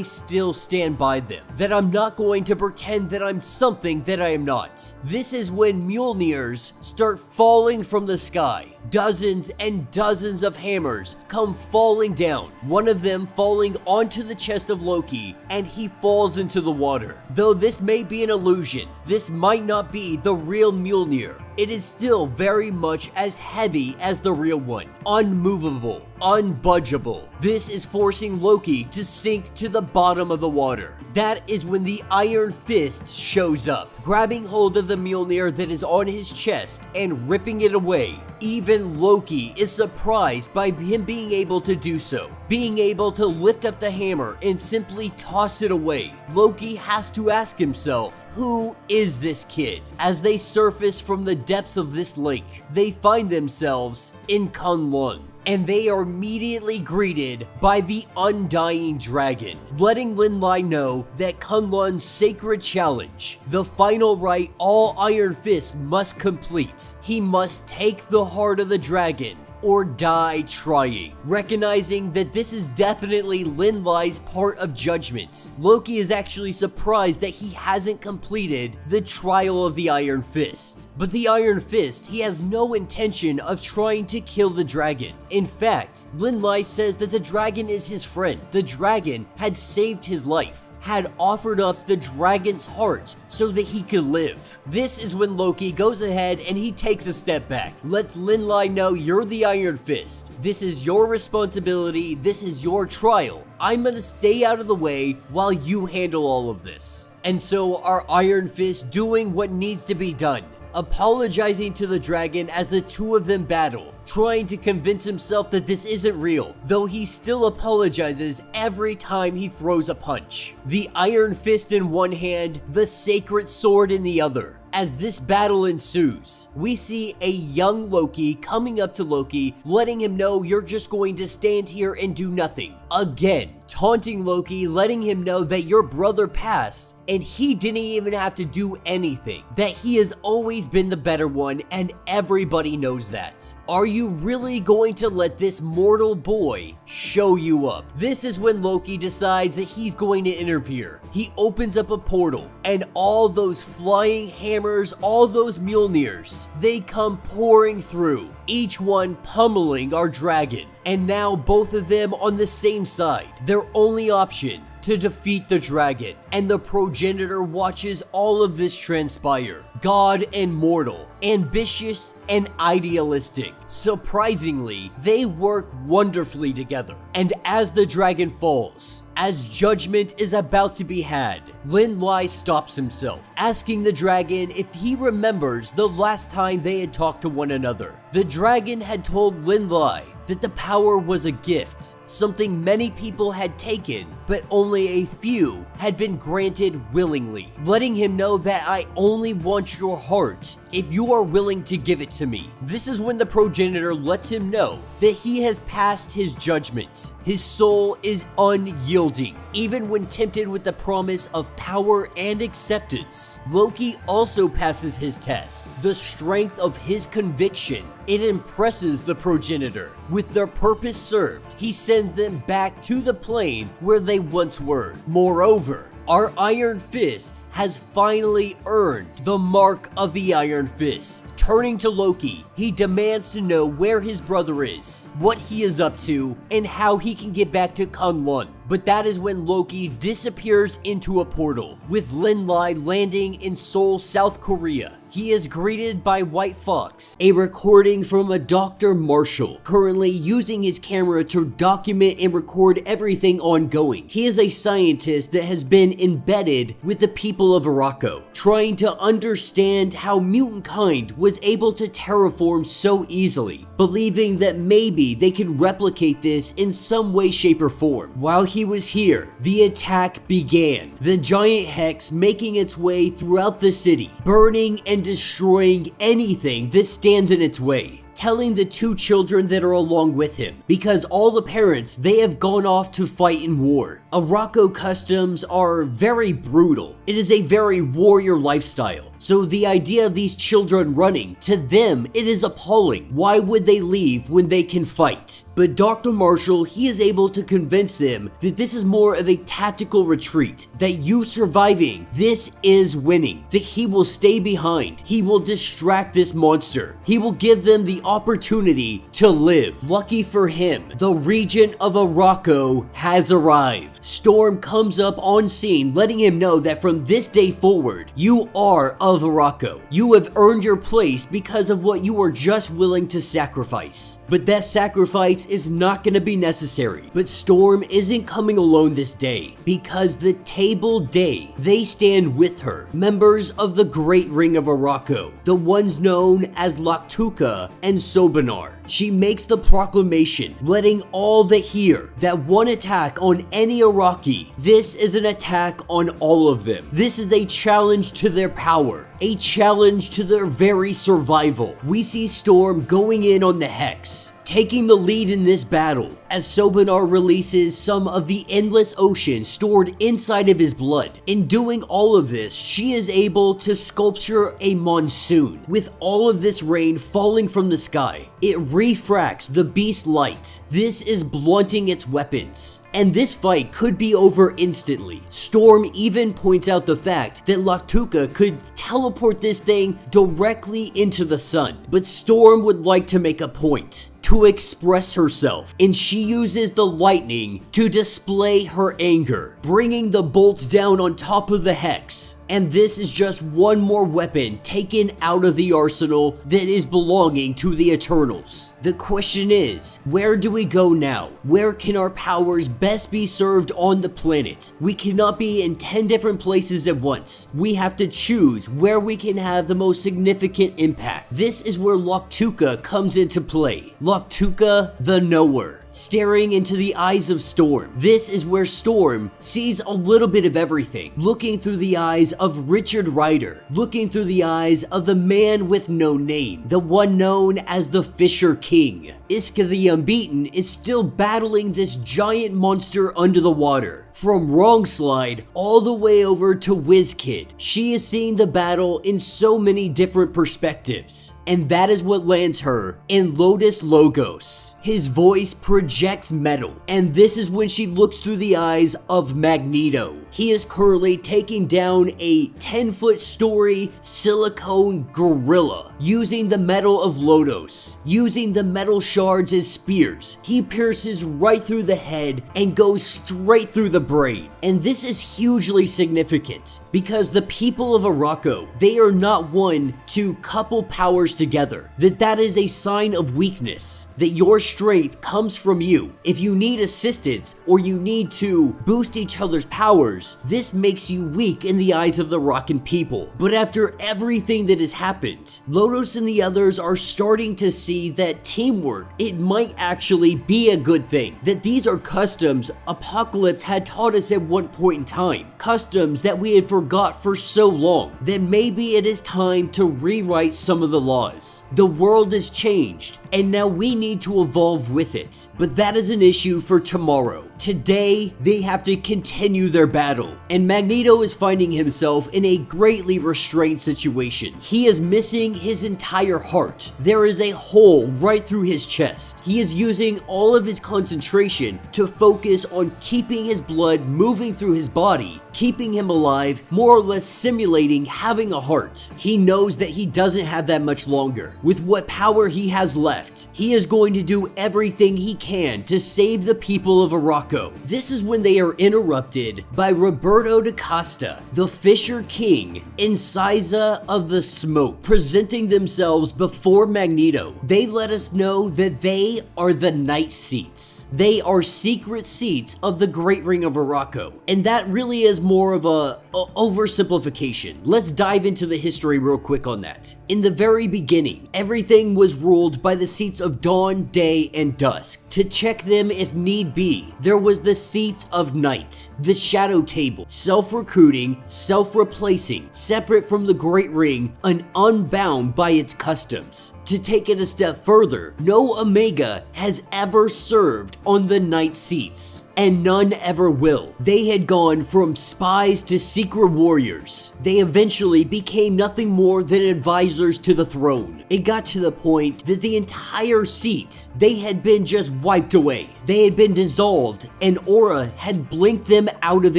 still stand by them. That I'm not going to pretend that I'm something that I am not. This is when Mjolnirs start falling from the sky. Dozens and dozens of hammers come falling down, one of them falling onto the chest of Loki, and he falls into the water. Though this may be an illusion, this might not be the real Mjolnir, it is still very much as heavy as the real one, unmovable, unbudgeable. This is forcing Loki to sink to the bottom of the water. That is when the Iron Fist shows up, grabbing hold of the Mjolnir that is on his chest and ripping it away. Even Loki is surprised by him being able to do so, being able to lift up the hammer and simply toss it away. Loki has to ask himself, who is this kid? As they surface from the depths of this lake, they find themselves in Kunlun, and they are immediately greeted by the Undying Dragon, letting Lin-Lai know that Kunlun's sacred challenge, the final rite all Iron Fist must complete. He must take the heart of the dragon or die trying. Recognizing that this is definitely Lin-Lai's part of judgment, Loki is actually surprised that he hasn't completed the trial of the Iron Fist. But the Iron Fist, he has no intention of trying to kill the dragon. In fact, Lin-Lai says that the dragon is his friend. The dragon had saved his life, had offered up the dragon's heart so that he could live. This is when Loki goes ahead and he takes a step back, lets Lin-Lai know, you're the Iron Fist. This is your responsibility, this is your trial. I'm gonna stay out of the way while you handle all of this. And so our Iron Fist doing what needs to be done, apologizing to the dragon as the two of them battle, trying to convince himself that this isn't real, though he still apologizes every time he throws a punch. The Iron Fist in one hand, the sacred sword in the other. As this battle ensues, we see a young Loki coming up to Loki, letting him know, you're just going to stand here and do nothing. Again, taunting Loki, letting him know that your brother passed and he didn't even have to do anything, that he has always been the better one and everybody knows that. Are you really going to let this mortal boy show you up? This is when Loki decides that he's going to interfere. He opens up a portal and all those flying hammers, all those Mjolnirs, they come pouring through, each one pummeling our dragon. And now both of them on the same side. Their only option to defeat the dragon. And the progenitor watches all of this transpire. God and mortal, ambitious and idealistic. Surprisingly, they work wonderfully together. And as the dragon falls, as judgment is about to be had, Lin-Lai stops himself, asking the dragon if he remembers the last time they had talked to one another. The dragon had told Lin-Lai that the power was a gift, something many people had taken, but only a few had been granted willingly, letting him know that I only want your heart if you are willing to give it to me. This is when the progenitor lets him know that he has passed his judgment. His soul is unyielding, even when tempted with the promise of power and acceptance. Loki also passes his test. The strength of his conviction, it impresses the progenitor. With their purpose served, he sends them back to the plane where they once were. Moreover, our Iron Fist has finally earned the mark of the Iron Fist. Turning to Loki, he demands to know where his brother is, what he is up to, and how he can get back to Kunlun. But that is when Loki disappears into a portal, with Lin-Lai landing in Seoul, South Korea. He is greeted by White Fox, a recording from a Dr. Marshall, currently using his camera to document and record everything ongoing. He is a scientist that has been embedded with the people of Arakko, trying to understand how mutant kind was able to terraform so easily, believing that maybe they can replicate this in some way, shape, or form. While he was here, the attack began, the giant hex making its way throughout the city, burning and destroying anything that stands in its way, telling the two children that are along with him, because all the parents, they have gone off to fight in war. Arakko customs are very brutal. It is a very warrior lifestyle. So the idea of these children running, to them, it is appalling. Why would they leave when they can fight? But Dr. Marshall, he is able to convince them that this is more of a tactical retreat, that you surviving, this is winning, that he will stay behind, he will distract this monster, he will give them the opportunity to live. Lucky for him, the region of Arakko has arrived. Storm comes up on scene, letting him know that from this day forward, you are of Arakko. You have earned your place because of what you were just willing to sacrifice. But that sacrifice is not going to be necessary. But Storm isn't coming alone this day, because the Table Day, they stand with her, members of the Great Ring of Arakko, the ones known as Laktuka and Sobanar. She makes the proclamation, letting all that hear that one attack on any Iraqi, this is an attack on all of them. This is a challenge to their power, a challenge to their very survival. We see Storm going in on the Hex, taking the lead in this battle, as Sobanar releases some of the endless ocean stored inside of his blood. In doing all of this, she is able to sculpture a monsoon. With all of this rain falling from the sky, it refracts the beast's light. This is blunting its weapons, and this fight could be over instantly. Storm even points out the fact that Laktuka could teleport this thing directly into the sun, but Storm would like to make a point, to express herself, and she uses the lightning to display her anger, bringing the bolts down on top of the Hex. And this is just one more weapon taken out of the arsenal that is belonging to the Eternals. The question is, where do we go now? Where can our powers best be served on the planet? We cannot be in 10 different places at once. We have to choose where we can have the most significant impact. This is where Laktuka comes into play. Laktuka the Knower, staring into the eyes of Storm. This is where Storm sees a little bit of everything, looking through the eyes of Richard Rider, looking through the eyes of the man with no name, the one known as the Fisher King. A.X.E the Unbeaten is still battling this giant monster under the water. From Wrong Slide all the way over to WizKid, she is seeing the battle in so many different perspectives. And that is what lands her in Lotus Logos. His voice projects metal, and this is when she looks through the eyes of Magneto. He is currently taking down a 10-foot story silicone gorilla using the metal of Lodos, using the metal shards as spears. He pierces right through the head and goes straight through the brain. And this is hugely significant because the people of Arakko, they are not one to couple powers together. That is a sign of weakness, that your strength comes from you. If you need assistance or you need to boost each other's powers, this makes you weak in the eyes of the Rockin' people. But after everything that has happened, Lodos and the others are starting to see that teamwork work, it might actually be a good thing. That these are customs Apocalypse had taught us at one point in time. Customs that we had forgot for so long that maybe it is time to rewrite some of the laws. The world has changed, and now we need to evolve with it. But that is an issue for tomorrow. Today, they have to continue their battle, and Magneto is finding himself in a greatly restrained situation. He is missing his entire heart. There is a hole right through his chest. He is using all of his concentration to focus on keeping his blood moving through his body, keeping him alive, more or less simulating having a heart. He knows that he doesn't have that much longer. With what power he has left, he is going to do everything he can to save the people of Arakko. This is when they are interrupted by Roberto da Costa, the Fisher King, Incisa of the Smoke, presenting themselves before Magneto. They let us know that they are the Night Seats. They are secret seats of the Great Ring of Arakko, and that really is more of a oversimplification. Let's dive into the history real quick on that. In the very beginning, everything was ruled by the seats of dawn, day, and dusk. To check them if need be, there was the seats of night, the shadow table, self-recruiting, self-replacing, separate from the Great Ring, and unbound by its customs. To take it a step further, no Omega has ever served on the night seats, and none ever will. They had gone from spies to secret warriors. They eventually became nothing more than advisors to the throne. It got to the point that the entire seat, they had been just wiped away. They had been dissolved, and Aura had blinked them out of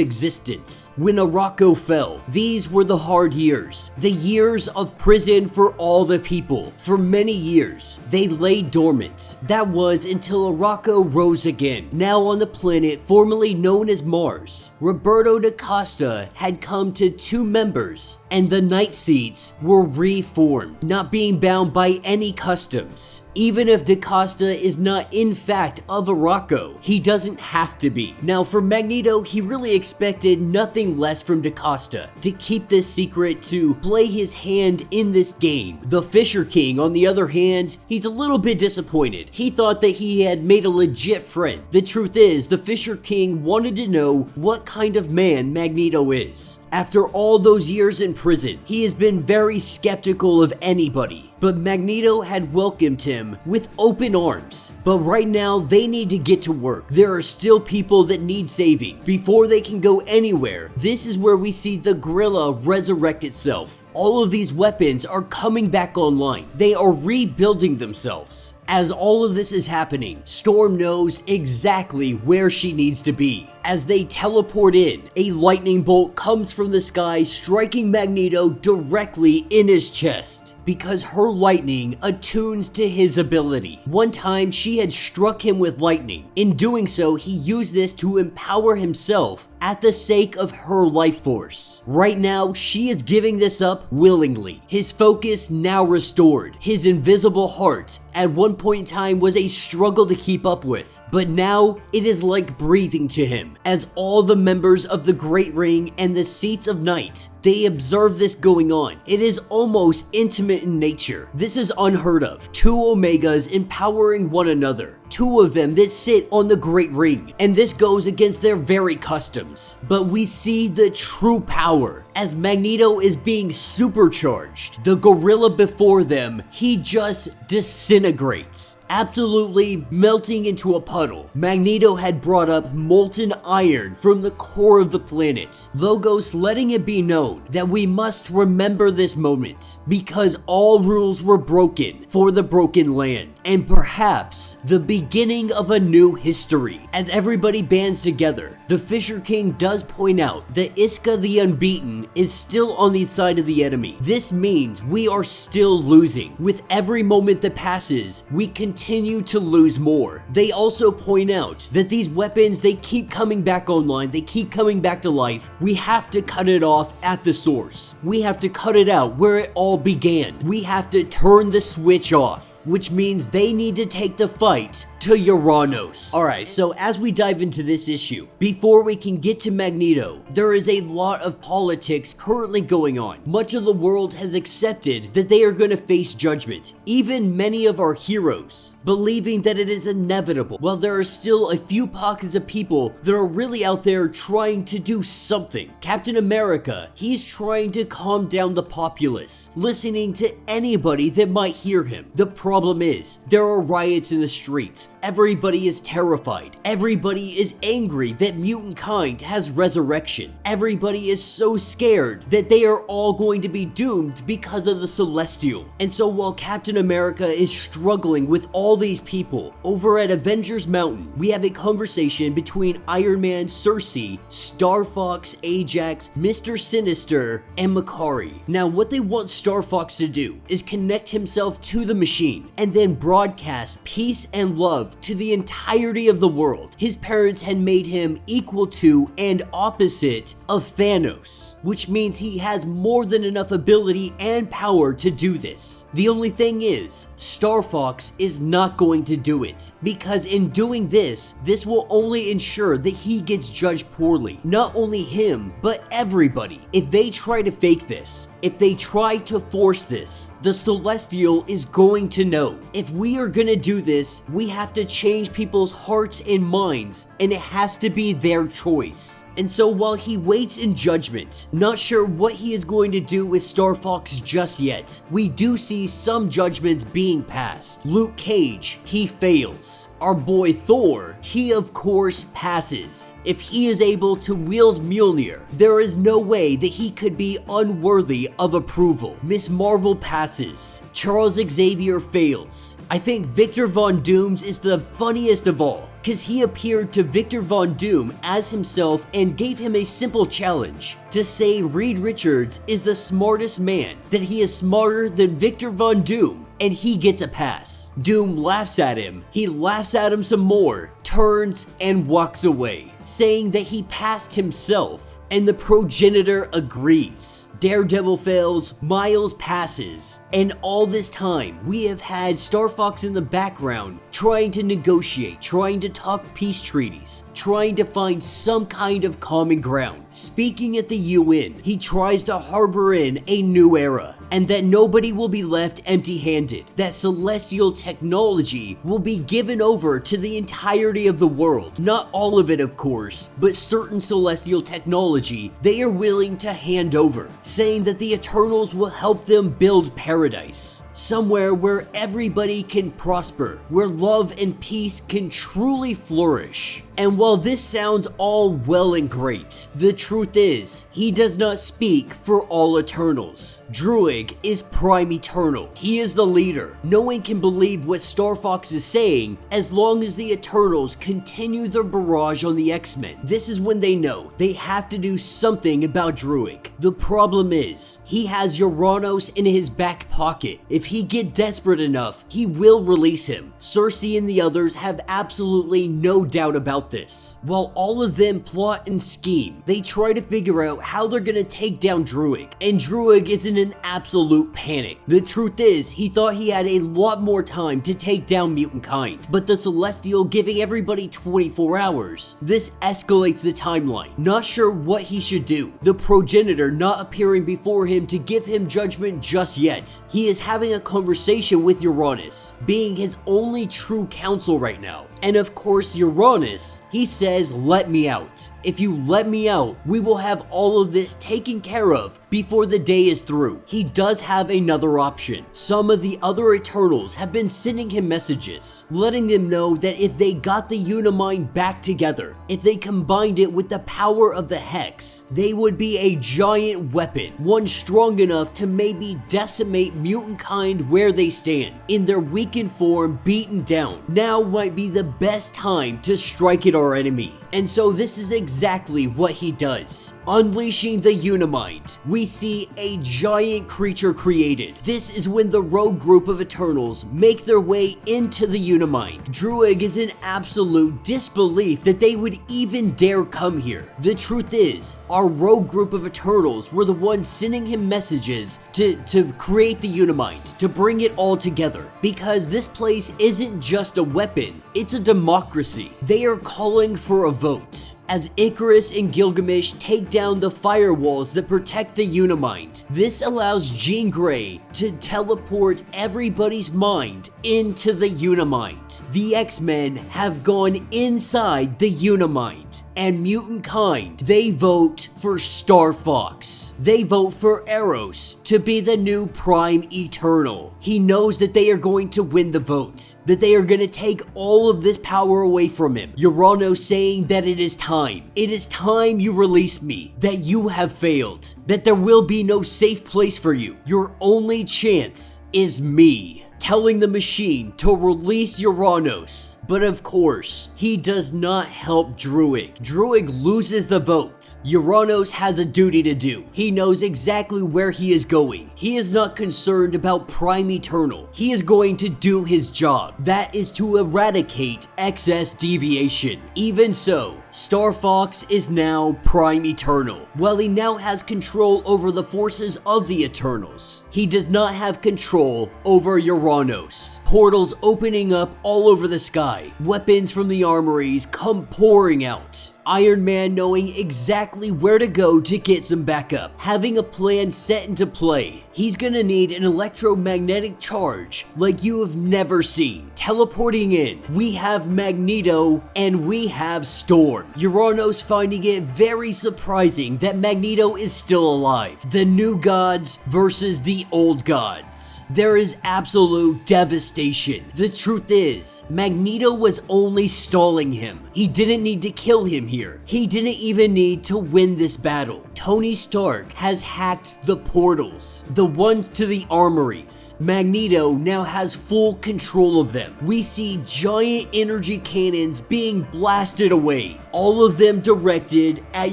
existence. When Arakko fell, these were the hard years. The years of prison for all the people. For many years, they lay dormant. That was until Arakko rose again. Now on the planet formerly known as Mars, Roberto da Costa had come to 2 members, and the Night Seats were reformed, not being bound by any customs. Even if da Costa is not in fact of Arakko, he doesn't have to be. Now for Magneto, he really expected nothing less from da Costa to keep this secret, to play his hand in this game. The Fisher King, on the other hand, he's a little bit disappointed. He thought that he had made a legit friend. The truth is, the Fisher King wanted to know what kind of man Magneto is. After all those years in prison, he has been very skeptical of anybody. But Magneto had welcomed him with open arms. But right now, they need to get to work. There are still people that need saving. Before they can go anywhere, this is where we see the gorilla resurrect itself. All of these weapons are coming back online. They are rebuilding themselves. As all of this is happening, Storm knows exactly where she needs to be. As they teleport in, a lightning bolt comes from the sky, striking Magneto directly in his chest, because her lightning attunes to his ability. One time, she had struck him with lightning. In doing so, he used this to empower himself at the sake of her life force. Right now, she is giving this up willingly. His focus now restored. His invisible heart, at one point in time, was a struggle to keep up with, but now it is like breathing to him. As all the members of the Great Ring and the Seats of Night, they observe this going on. It is almost intimate in nature. This is unheard of. 2 Omegas empowering one another. 2 of them that sit on the Great Ring, and this goes against their very customs. But we see the true power as Magneto is being supercharged. The gorilla before them, he just disintegrates, absolutely melting into a puddle. Magneto had brought up molten iron from the core of the planet, Logos letting it be known that we must remember this moment, because all rules were broken for the broken land, and perhaps the beginning of a new history. As everybody bands together, the Fisher King does point out that A.X.E the Unbeaten is still on the side of the enemy. This means we are still losing. With every moment that passes, we continue to lose more. They also point out that these weapons, they keep coming back online, they keep coming back to life. We have to cut it off at the source. We have to cut it out where it all began. We have to turn the switch off. which means they need to take the fight to Uranus. Alright, so as we dive into this issue, before we can get to Magneto, there is a lot of politics currently going on. Much of the world has accepted that they are going to face judgment. Even many of our heroes, believing that it is inevitable, while there are still a few pockets of people that are really out there trying to do something. Captain America, he's trying to calm down the populace, listening to anybody that might hear him. The problem is, there are riots in the streets. Everybody is terrified. Everybody is angry that mutant kind has resurrection. Everybody is so scared that they are all going to be doomed because of the Celestial. And so while Captain America is struggling with all these people, over at Avengers Mountain, we have a conversation between Iron Man, Cersei, Star Fox, Ajax, Mr. Sinister, and Makari. Now, what they want Star Fox to do is connect himself to the machine and then broadcast peace and love to the entirety of the world. His parents had made him equal to and opposite of Thanos, which means he has more than enough ability and power to do this. The only thing is, Star Fox is not going to do it, because in doing this will only ensure that he gets judged poorly. Not only him, but everybody. If they try to fake this, if they try to force this, the Celestial is going to know. If we are gonna do this, we have to change people's hearts and minds, and it has to be their choice. And so while he waits in judgment, not sure what he is going to do with Star Fox just yet, we do see some judgments being passed. Luke Cage, he fails. Our boy Thor, he of course passes. If he is able to wield Mjolnir, there is no way that he could be unworthy of approval. Miss Marvel passes. Charles Xavier fails. I think Victor Von Dooms is the funniest of all, because he appeared to Victor Von Doom as himself and gave him a simple challenge to say Reed Richards is the smartest man, that he is smarter than Victor Von Doom, and he gets a pass. Doom laughs at him, he laughs at him some more, turns and walks away, saying that he passed himself, and the progenitor agrees. Daredevil fails, Miles passes, and all this time we have had Star Fox in the background trying to negotiate, trying to talk peace treaties, trying to find some kind of common ground. Speaking at the UN, he tries to harbor in a new era, and that nobody will be left empty-handed, that celestial technology will be given over to the entirety of the world. Not all of it, of course, but certain celestial technology they are willing to hand over, saying that the Eternals will help them build paradise. Somewhere where everybody can prosper, where love and peace can truly flourish. And while this sounds all well and great, the truth is, he does not speak for all Eternals. Druig is Prime Eternal. He is the leader. No one can believe what Star Fox is saying as long as the Eternals continue their barrage on the X-Men. This is when they know they have to do something about Druig. The problem is, he has Uranus in his back pocket. If he get desperate enough, he will release him. Cersei and the others have absolutely no doubt about this. While all of them plot and scheme, they try to figure out how they're gonna take down Druig, and Druig is in an absolute panic. The truth is, he thought he had a lot more time to take down mutant kind, but the Celestial giving everybody 24 hours. This escalates the timeline. Not sure what he should do. The progenitor not appearing before him to give him judgment just yet. He is having a conversation with Uranus, being his only true counsel right now. And of course Uranus, he says, let me out. If you let me out, we will have all of this taken care of before the day is through. He does have another option. Some of the other Eternals have been sending him messages, letting them know that if they got the Unimind back together, if they combined it with the power of the Hex, they would be a giant weapon, one strong enough to maybe decimate mutant kind where they stand. In their weakened form, beaten down, now might be the best time to strike at our enemy. And so this is exactly what he does. Unleashing the Unimind, we see a giant creature created. This is when the rogue group of Eternals make their way into the Unimind. Druig is in absolute disbelief that they would even dare come here. The truth is, our rogue group of Eternals were the ones sending him messages to create the Unimind, to bring it all together. Because this place isn't just a weapon, it's a democracy. They are calling for a vote. As A.X.E and Gilgamesh take down the firewalls that protect the Unimind. This allows Jean Grey to teleport everybody's mind into the Unimind. The X-Men have gone inside the Unimind. And mutant kind, they vote for Star Fox. They vote for Eros to be the new Prime Eternal. He knows that they are going to win the vote, that they are going to take all of this power away from him. Uranus saying that it is time. It is time you release me, that you have failed, that there will be no safe place for you. Your only chance is me. Telling the machine to release Uranus. But of course, he does not help Druig. Druig loses the vote. Uranus has a duty to do. He knows exactly where he is going. He is not concerned about Prime Eternal. He is going to do his job. That is to eradicate excess deviation. Even so, Star Fox is now Prime Eternal. While he now has control over the forces of the Eternals, he does not have control over Uranus. Portals opening up all over the sky. Weapons from the armories come pouring out. Iron Man knowing exactly where to go to get some backup, having a plan set into play. He's gonna need an electromagnetic charge like you have never seen. Teleporting in, we have Magneto and we have Storm. Uranus finding it very surprising that Magneto is still alive. The new gods versus the old gods. There is absolute devastation. The truth is, Magneto was only stalling him. He didn't need to kill him here. He didn't even need to win this battle. Tony Stark has hacked the portals, the ones to the armories. Magneto now has full control of them. We see giant energy cannons being blasted away, all of them directed at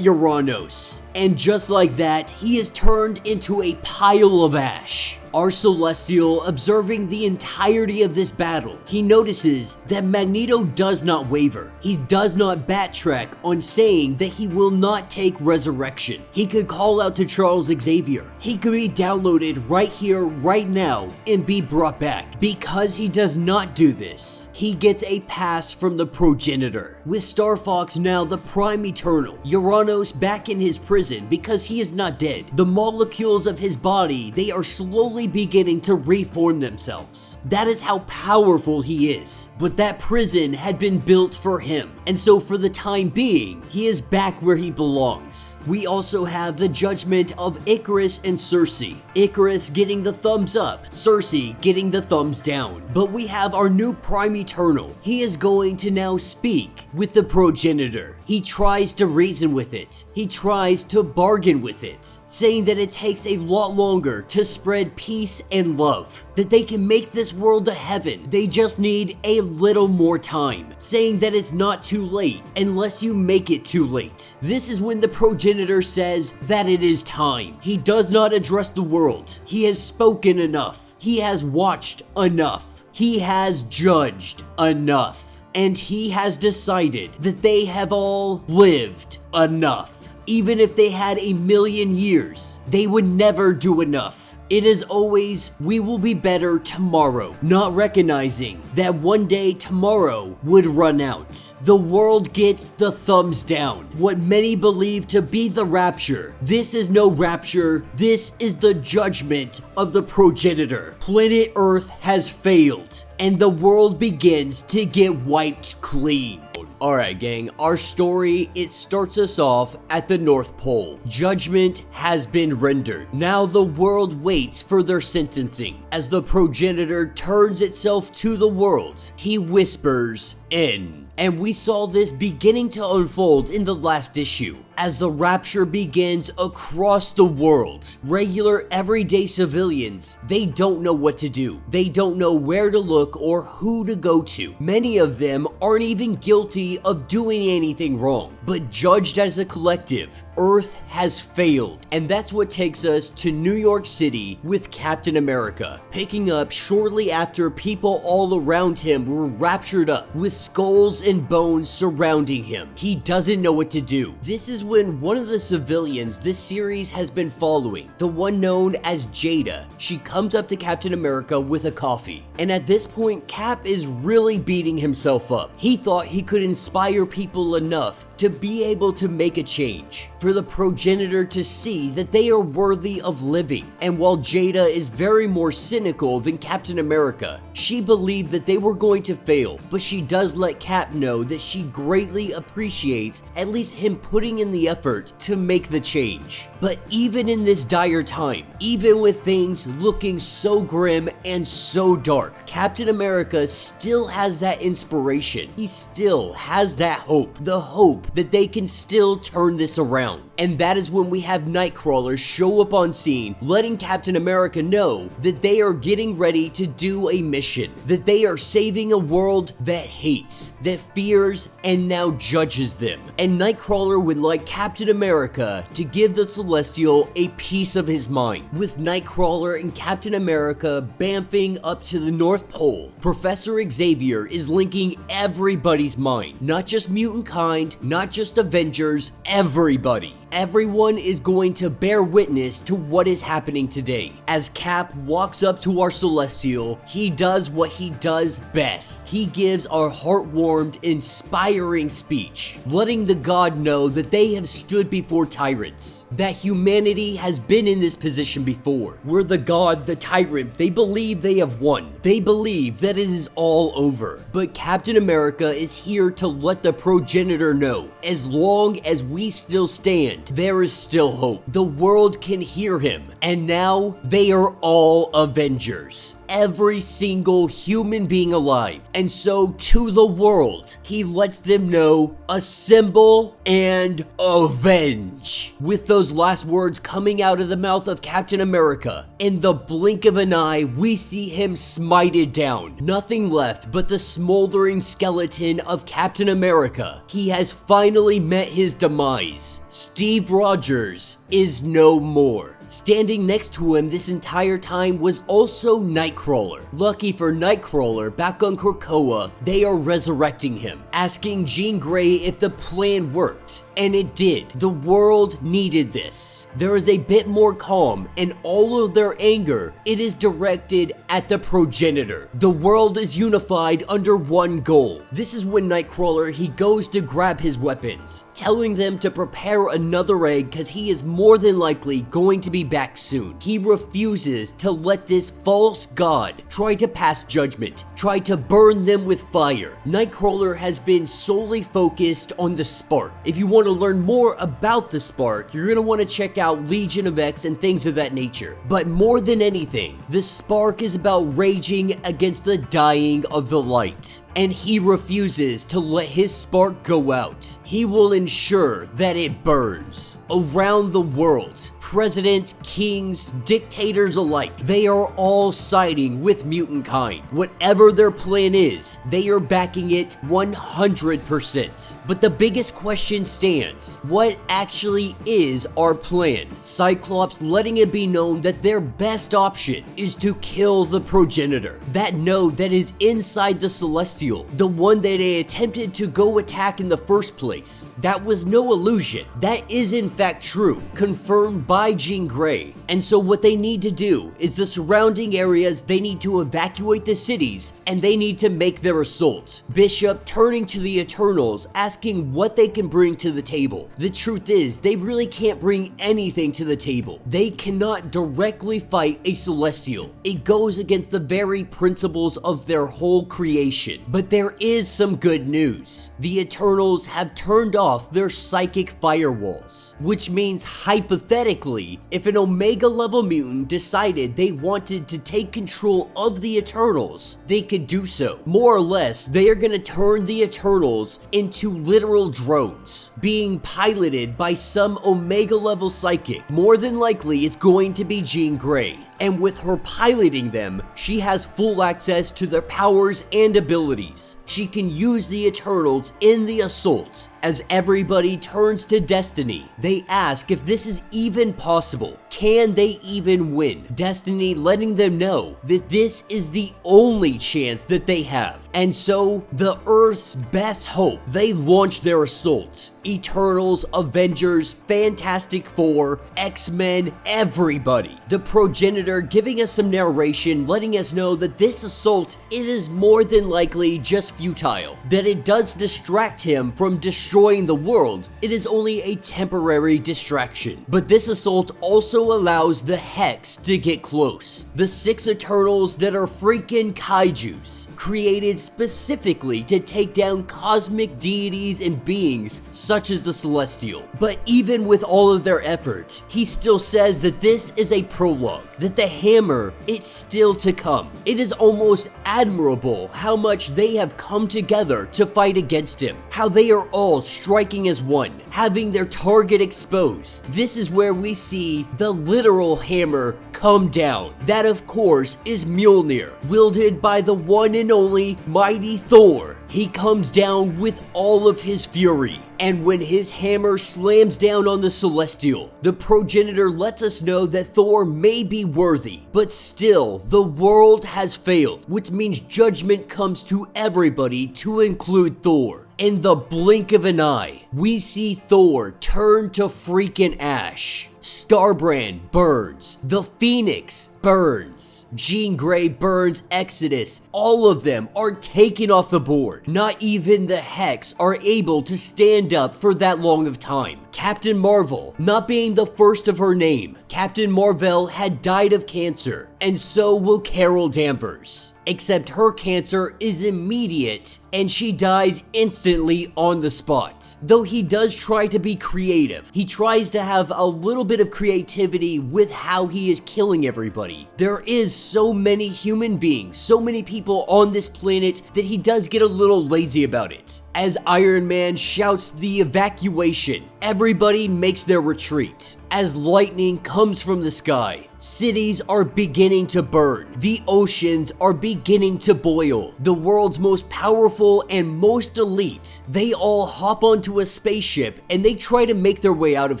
Uranus. And just like that, he is turned into a pile of ash. Our Celestial observing the entirety of this battle. He notices that Magneto does not waver. He does not backtrack on saying that he will not take resurrection. He could call out to Charles Xavier. He could be downloaded right here, right now, and be brought back. Because he does not do this, he gets a pass from the progenitor. With Star Fox now the Prime Eternal, Uranus back in his prison because he is not dead. The molecules of his body, they are slowly beginning to reform themselves. That is how powerful he is. But that prison had been built for him. And so for the time being, he is back where he belongs. We also have the judgment of A.X.E and Cersei. A.X.E getting the thumbs up, Cersei getting the thumbs down. But we have our new Prime Eternal. He is going to now speak with the progenitor. He tries to reason with it. He tries to bargain with it, saying that it takes a lot longer to spread peace and love, that they can make this world a heaven. They just need a little more time, saying that it's not too late unless you make it too late. This is when the progenitor says that it is time. He does not address the world. He has spoken enough. He has watched enough. He has judged enough. And he has decided that they have all lived enough. Even if they had 1,000,000 years, they would never do enough. It is always, we will be better tomorrow, not recognizing that one day tomorrow would run out. The world gets the thumbs down. What many believe to be the rapture. This is no rapture. This is the judgment of the progenitor. Planet Earth has failed, and the world begins to get wiped clean. Alright gang, our story, it starts us off at the North Pole. Judgment has been rendered. Now the world waits for their sentencing. As the progenitor turns itself to the world, he whispers, "End." And we saw this beginning to unfold in the last issue, as the rapture begins across the world. Regular everyday civilians, they don't know what to do. They don't know where to look or who to go to. Many of them aren't even guilty of doing anything wrong, but judged as a collective, Earth has failed. And that's what takes us to New York City with Captain America, picking up shortly after people all around him were raptured up with skulls and bones surrounding him. He doesn't know what to do. This is when one of the civilians this series has been following, the one known as Jada, she comes up to Captain America with a coffee. And at this point, Cap is really beating himself up. He thought he could inspire people enough to be able to make a change, for the progenitor to see that they are worthy of living. And while Jada is very more cynical than Captain America, she believed that they were going to fail, but she does let Cap know that she greatly appreciates at least him putting in the effort to make the change. But even in this dire time, even with things looking so grim and so dark, Captain America still has that inspiration. He still has that hope, the hope that they can still turn this around. And that is when we have Nightcrawler show up on scene, letting Captain America know that they are getting ready to do a mission, that they are saving a world that hates, that fears, and now judges them. And Nightcrawler would like Captain America to give the Celestial a piece of his mind. With Nightcrawler and Captain America bamfing up to the North Pole, Professor Xavier is linking everybody's mind, not just mutant kind, not just Avengers, everybody. Everyone is going to bear witness to what is happening today. As Cap walks up to our Celestial, he does what he does best. He gives our heart-warmed, inspiring speech, letting the god know that they have stood before tyrants, that humanity has been in this position before, where the god, the tyrant, they believe they have won. They believe that it is all over. But Captain America is here to let the progenitor know, as long as we still stand, there is still hope. The world can hear him, and now they are all Avengers. Every single human being alive. And so to the world, he lets them know, assemble and avenge. With those last words coming out of the mouth of Captain America, in the blink of an eye, we see him smited down. Nothing left but the smoldering skeleton of Captain America. He has finally met his demise. Steve Rogers is no more. Standing next to him this entire time was also Nightcrawler. Lucky for Nightcrawler, back on Krakoa, they are resurrecting him, asking Jean Grey if the plan worked. And it did. The world needed this. There is a bit more calm, and all of their anger, it is directed at the progenitor. The world is unified under one goal. This is when Nightcrawler, he goes to grab his weapons, telling them to prepare another egg because he is more than likely going to be back soon. He refuses to let this false god try to pass judgment, try to burn them with fire. Nightcrawler has been solely focused on the spark. If you want to learn more about the spark, you're going to want to check out Legion of X and things of that nature. But more than anything, the spark is about raging against the dying of the light. And he refuses to let his spark go out. He will ensure that it burns. Around the world, presidents, kings, dictators alike, they are all siding with mutant kind. Whatever their plan is, they are backing it 100%. But the biggest question stands, what actually is our plan? Cyclops letting it be known that their best option is to kill the progenitor, that node that is inside the Celestial, the one that they attempted to go attack in the first place. That was no illusion. That is in fact true, confirmed by Jean Grey. And so what they need to do is the surrounding areas, they need to evacuate the cities, and they need to make their assault. Bishop turning to the Eternals, asking what they can bring to the table. The truth is, they really can't bring anything to the table. They cannot directly fight a Celestial. It goes against the very principles of their whole creation. But there is some good news. The Eternals have turned off their psychic firewalls, which means hypothetically, if an Omega level mutant decided they wanted to take control of the Eternals, they could do so. More or less, they are going to turn the Eternals into literal drones, being piloted by some Omega level psychic. More than likely, it's going to be Jean Grey. And with her piloting them, she has full access to their powers and abilities. She can use the Eternals in the assault. As everybody turns to Destiny, they ask if this is even possible. Can they even win? Destiny letting them know that this is the only chance that they have. And so, the Earth's best hope, they launch their assault. Eternals, Avengers, Fantastic Four, X-Men, everybody. The progenitor giving us some narration, letting us know that this assault, it is more than likely just futile. That it does distract him from destroying the world. It is only a temporary distraction. But this assault also allows the Hex to get close. The 6 Eternals that are freaking kaijus, created specifically to take down cosmic deities and beings such as the Celestial. But even with all of their effort, he still says that this is a prologue, that the hammer, it's still to come. It is almost admirable how much they have come together to fight against him, how they are all striking as one, having their target exposed. This is where we see the literal hammer come down. That, of course, is Mjolnir, wielded by the one and only mighty Thor. He comes down with all of his fury. And when his hammer slams down on the Celestial, the progenitor lets us know that Thor may be worthy, but still, the world has failed, which means judgment comes to everybody, to include Thor. In the blink of an eye, we see Thor turn to freaking ash. Starbrand burns. The Phoenix burns. Jean Grey burns. Exodus. All of them are taken off the board. Not even the Hex are able to stand up for that long of time. Captain Marvel, not being the first of her name, Captain Marvel had died of cancer, and so will Carol Danvers. Except her cancer is immediate, and she dies instantly on the spot. Though he does try to be creative, he tries to have a little bit of creativity with how he is killing everybody. There is so many human beings, so many people on this planet that he does get a little lazy about it. As Iron Man shouts the evacuation, everybody makes their retreat. As lightning comes from the sky, cities are beginning to burn. The oceans are beginning to boil. The world's most powerful and most elite, they all hop onto a spaceship and they try to make their way out of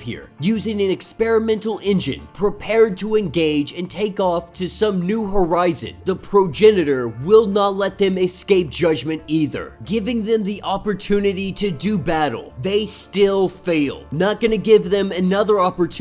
here, using an experimental engine, prepared to engage and take off to some new horizon. The progenitor will not let them escape judgment either, giving them the opportunity to do battle. They still fail. Not gonna give them another opportunity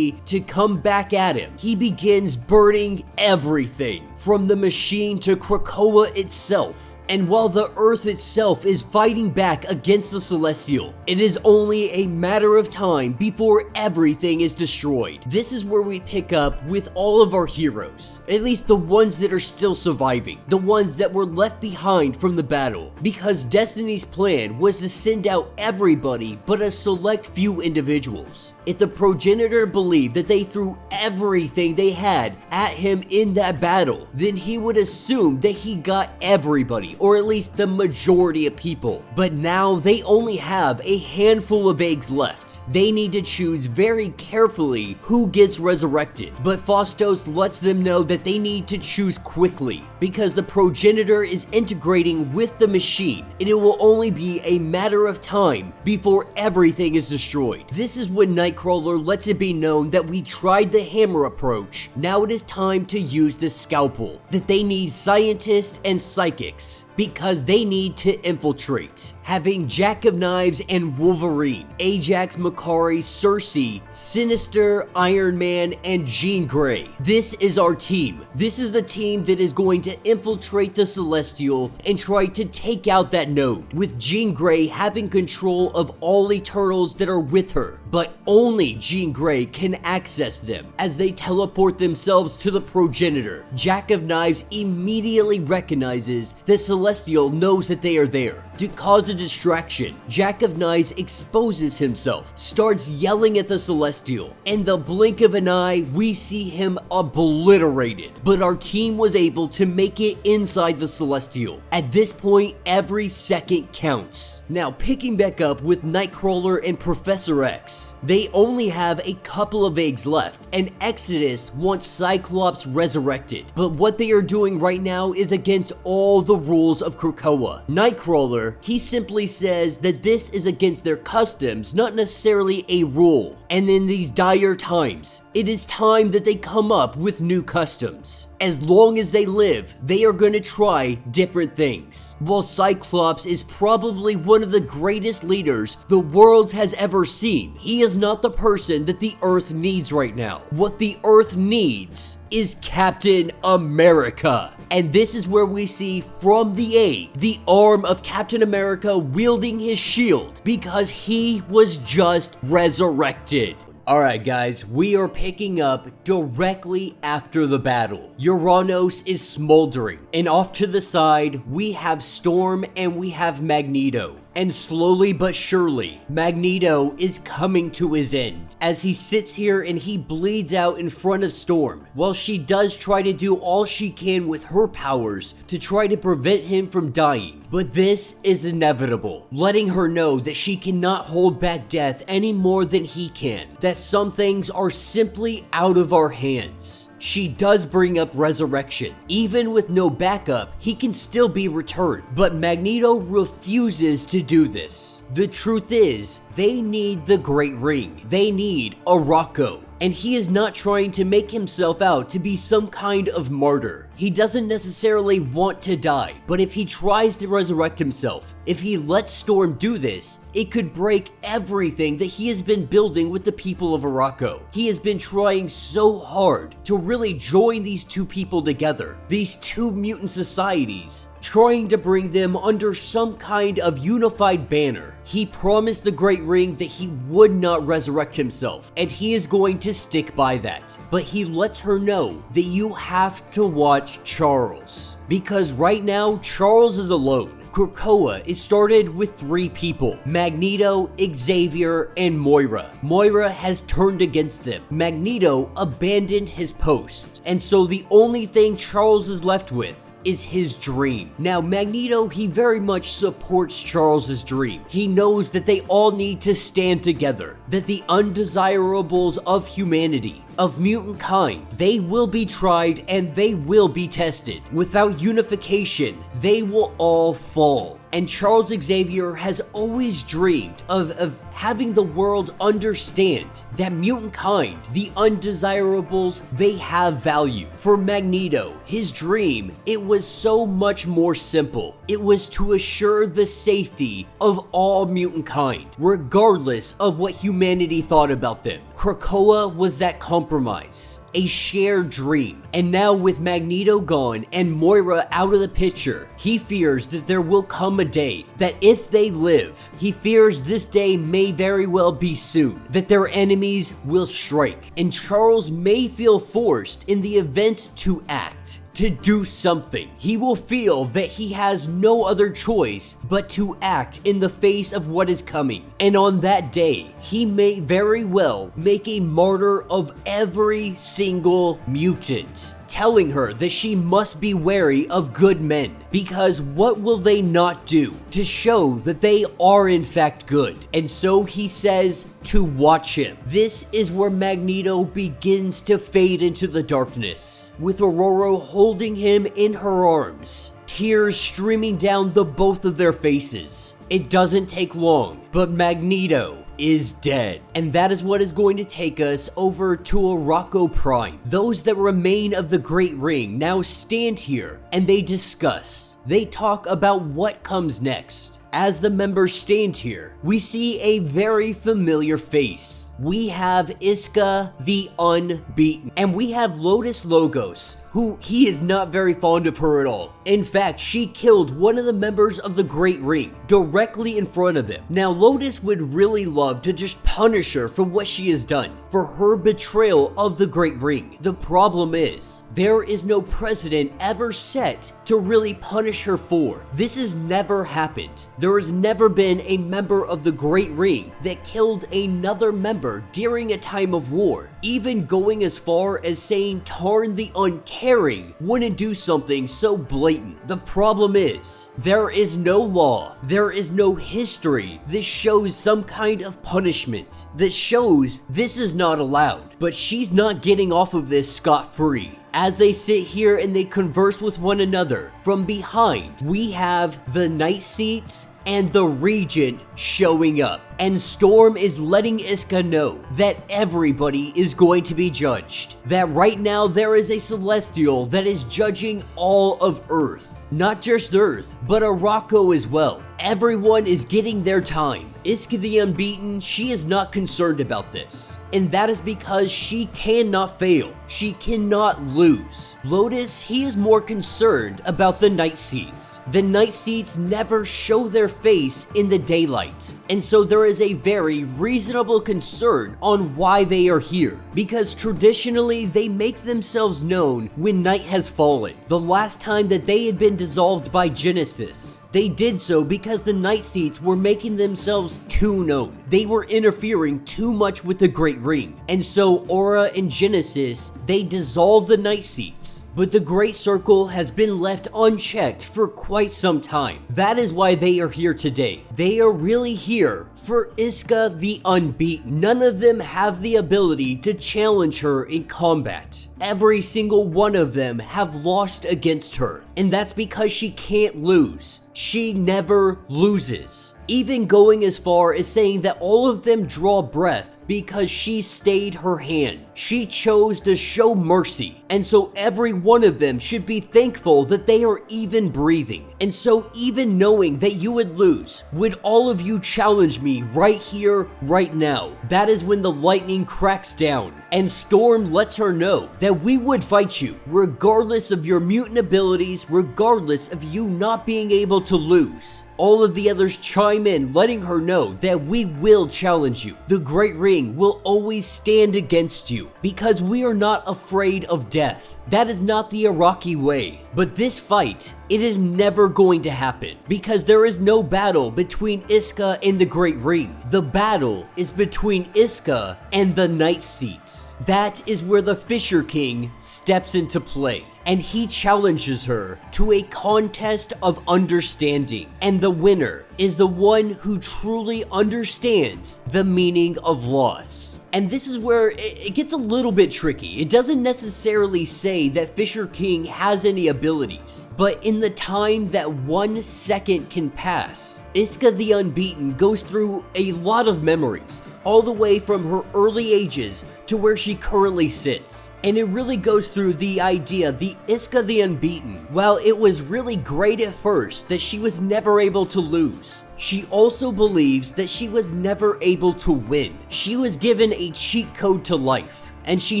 to come back at him. He begins burning everything, from the machine to Krakoa itself. And while the Earth itself is fighting back against the Celestial, it is only a matter of time before everything is destroyed. This is where we pick up with all of our heroes, at least the ones that are still surviving, the ones that were left behind from the battle, because Destiny's plan was to send out everybody but a select few individuals. If the progenitor believed that they threw everything they had at him in that battle, then he would assume that he got everybody, or at least the majority of people. But now they only have a handful of eggs left. They need to choose very carefully who gets resurrected. But Phastos lets them know that they need to choose quickly, because the progenitor is integrating with the machine, and it will only be a matter of time before everything is destroyed. This is when Nightcrawler lets it be known that we tried the hammer approach. Now it is time to use the scalpel. That they need scientists and psychics, because they need to infiltrate. Having Jack of Knives and Wolverine, Ajax, Makari, Circe, Sinister, Iron Man, and Jean Grey. This is our team. This is the team that is going to infiltrate the Celestial and try to take out that node, with Jean Grey having control of all Eternals that are with her. but only Jean Grey can access them. As they teleport themselves to the progenitor, Jack of Knives immediately recognizes that Celestial knows that they are there. To cause a distraction, Jack of Knives exposes himself, starts yelling at the Celestial. In the blink of an eye, we see him obliterated, but our team was able to make it inside the Celestial. At this point, every second counts. Now, picking back up with Nightcrawler and Professor X, they only have a couple of eggs left, and Exodus wants Cyclops resurrected, but what they are doing right now is against all the rules of Krakoa. Nightcrawler, he simply says that this is against their customs, not necessarily a rule. And in these dire times, it is time that they come up with new customs. As long as they live, they are going to try different things. While Cyclops is probably one of the greatest leaders the world has ever seen, he is not the person that the Earth needs right now. What the Earth needs is Captain America. And this is where we see from the egg, the arm of Captain America wielding his shield because he was just resurrected. Alright guys, we are picking up directly after the battle. Uranus is smoldering, and off to the side, we have Storm and we have Magneto. And slowly but surely, Magneto is coming to his end as he sits here and he bleeds out in front of Storm, while she does try to do all she can with her powers to try to prevent him from dying. But this is inevitable, letting her know that she cannot hold back death any more than he can, that some things are simply out of our hands. She does bring up resurrection. Even with no backup, he can still be returned, but Magneto refuses to do this. The truth is, they need the Great Ring. They need Arakko. And he is not trying to make himself out to be some kind of martyr. He doesn't necessarily want to die, but if he tries to resurrect himself, if he lets Storm do this, it could break everything that he has been building with the people of Arakko. He has been trying so hard to really join these two people together, these two mutant societies, trying to bring them under some kind of unified banner. He promised the Great Ring that he would not resurrect himself, and he is going to stick by that. But he lets her know that you have to watch Charles, because right now Charles is alone. Krakoa is started with 3 people: Magneto, Xavier, and Moira. Moira has turned against them. Magneto abandoned his post, and so the only thing Charles is left with is his dream. Now, Magneto, he very much supports Charles's dream. He knows that they all need to stand together, that the undesirables of humanity, of mutant kind, they will be tried and they will be tested. Without unification, they will all fall. And Charles Xavier has always dreamed of having the world understand that mutant kind, the undesirables, they have value. For Magneto, his dream, it was so much more simple. It was to assure the safety of all mutant kind, regardless of what humanity thought about them. Krakoa was that compromise, a shared dream. And now with Magneto gone and Moira out of the picture, he fears that there will come a day that if they live, he fears this day may very well be soon, that their enemies will strike, and Charles may feel forced in the event to act, to do something. He will feel that he has no other choice but to act in the face of what is coming. And on that day, he may very well make a martyr of every single mutant, telling her that she must be wary of good men, because what will they not do to show that they are in fact good? And so he says to watch him. This is where Magneto begins to fade into the darkness, with Aurora holding him in her arms, tears streaming down the both of their faces. It doesn't take long, but Magneto is dead. And that is what is going to take us over to Arakko Prime. Those that remain of the Great Ring now stand here and they discuss. They talk about what comes next. As the members stand here, we see a very familiar face. We have A.X.E, the Unbeaten, and we have Lotus Logos, who he is not very fond of her at all. In fact, she killed one of the members of the Great Ring directly in front of him. Now, Lotus would really love to just punish her for what she has done, for her betrayal of the Great Ring. The problem is, there is no precedent ever set to really punish her for. This has never happened. There has never been a member of the Great Ring that killed another member during a time of war, even going as far as saying Tarn the Uncaring wouldn't do something so blatant. The problem is, there is no law, there is no history that shows some kind of punishment, that shows this is not allowed. But she's not getting off of this scot-free. As they sit here and they converse with one another, from behind, we have the Night Seats and the Regent showing up. And Storm is letting A.X.E know that everybody is going to be judged. That right now there is a Celestial that is judging all of Earth. Not just Earth, but Arakko as well. Everyone is getting their time. A.X.E the Unbeaten, she is not concerned about this. And that is because she cannot fail. She cannot lose. Lotus, he is more concerned about the Night Seats. The Night Seats never show their face in the daylight. And so there is a very reasonable concern on why they are here. Because traditionally, they make themselves known when night has fallen. The last time that they had been dissolved by Genesis, they did so because the Night Seats were making themselves too known. They were interfering too much with the Great Ring. And so Aura and Genesis, they dissolved the Night Seats. But the Great Circle has been left unchecked for quite some time. That is why they are here today. They are really here for A.X.E the Unbeaten. None of them have the ability to challenge her in combat. Every single one of them have lost against her. And that's because she can't lose. She never loses. Even going as far as saying that all of them draw breath because she stayed her hand. She chose to show mercy. And so every one of them should be thankful that they are even breathing. And so even knowing that you would lose, would all of you challenge me right here, right now? That is when the lightning cracks down. And Storm lets her know that we would fight you, regardless of your mutant abilities, regardless of you not being able to lose. All of the others chime in, letting her know that we will challenge you. The Great Ring will always stand against you, because we are not afraid of death. That is not the Iraqi way. But this fight, it is never going to happen, because there is no battle between A.X.E and the Great Ring. The battle is between A.X.E and the Night Seats. That is where the Fisher King steps into play. And he challenges her to a contest of understanding. And the winner is the one who truly understands the meaning of loss. And this is where it gets a little bit tricky. It doesn't necessarily say that Fisher King has any abilities, but in the time that 1 second can pass, A.X.E the Unbeaten goes through a lot of memories, all the way from her early ages to where she currently sits. And it really goes through the idea, the A.X.E the Unbeaten, while it was really great at first that she was never able to lose, she also believes that she was never able to win. She was given a cheat code to life, and she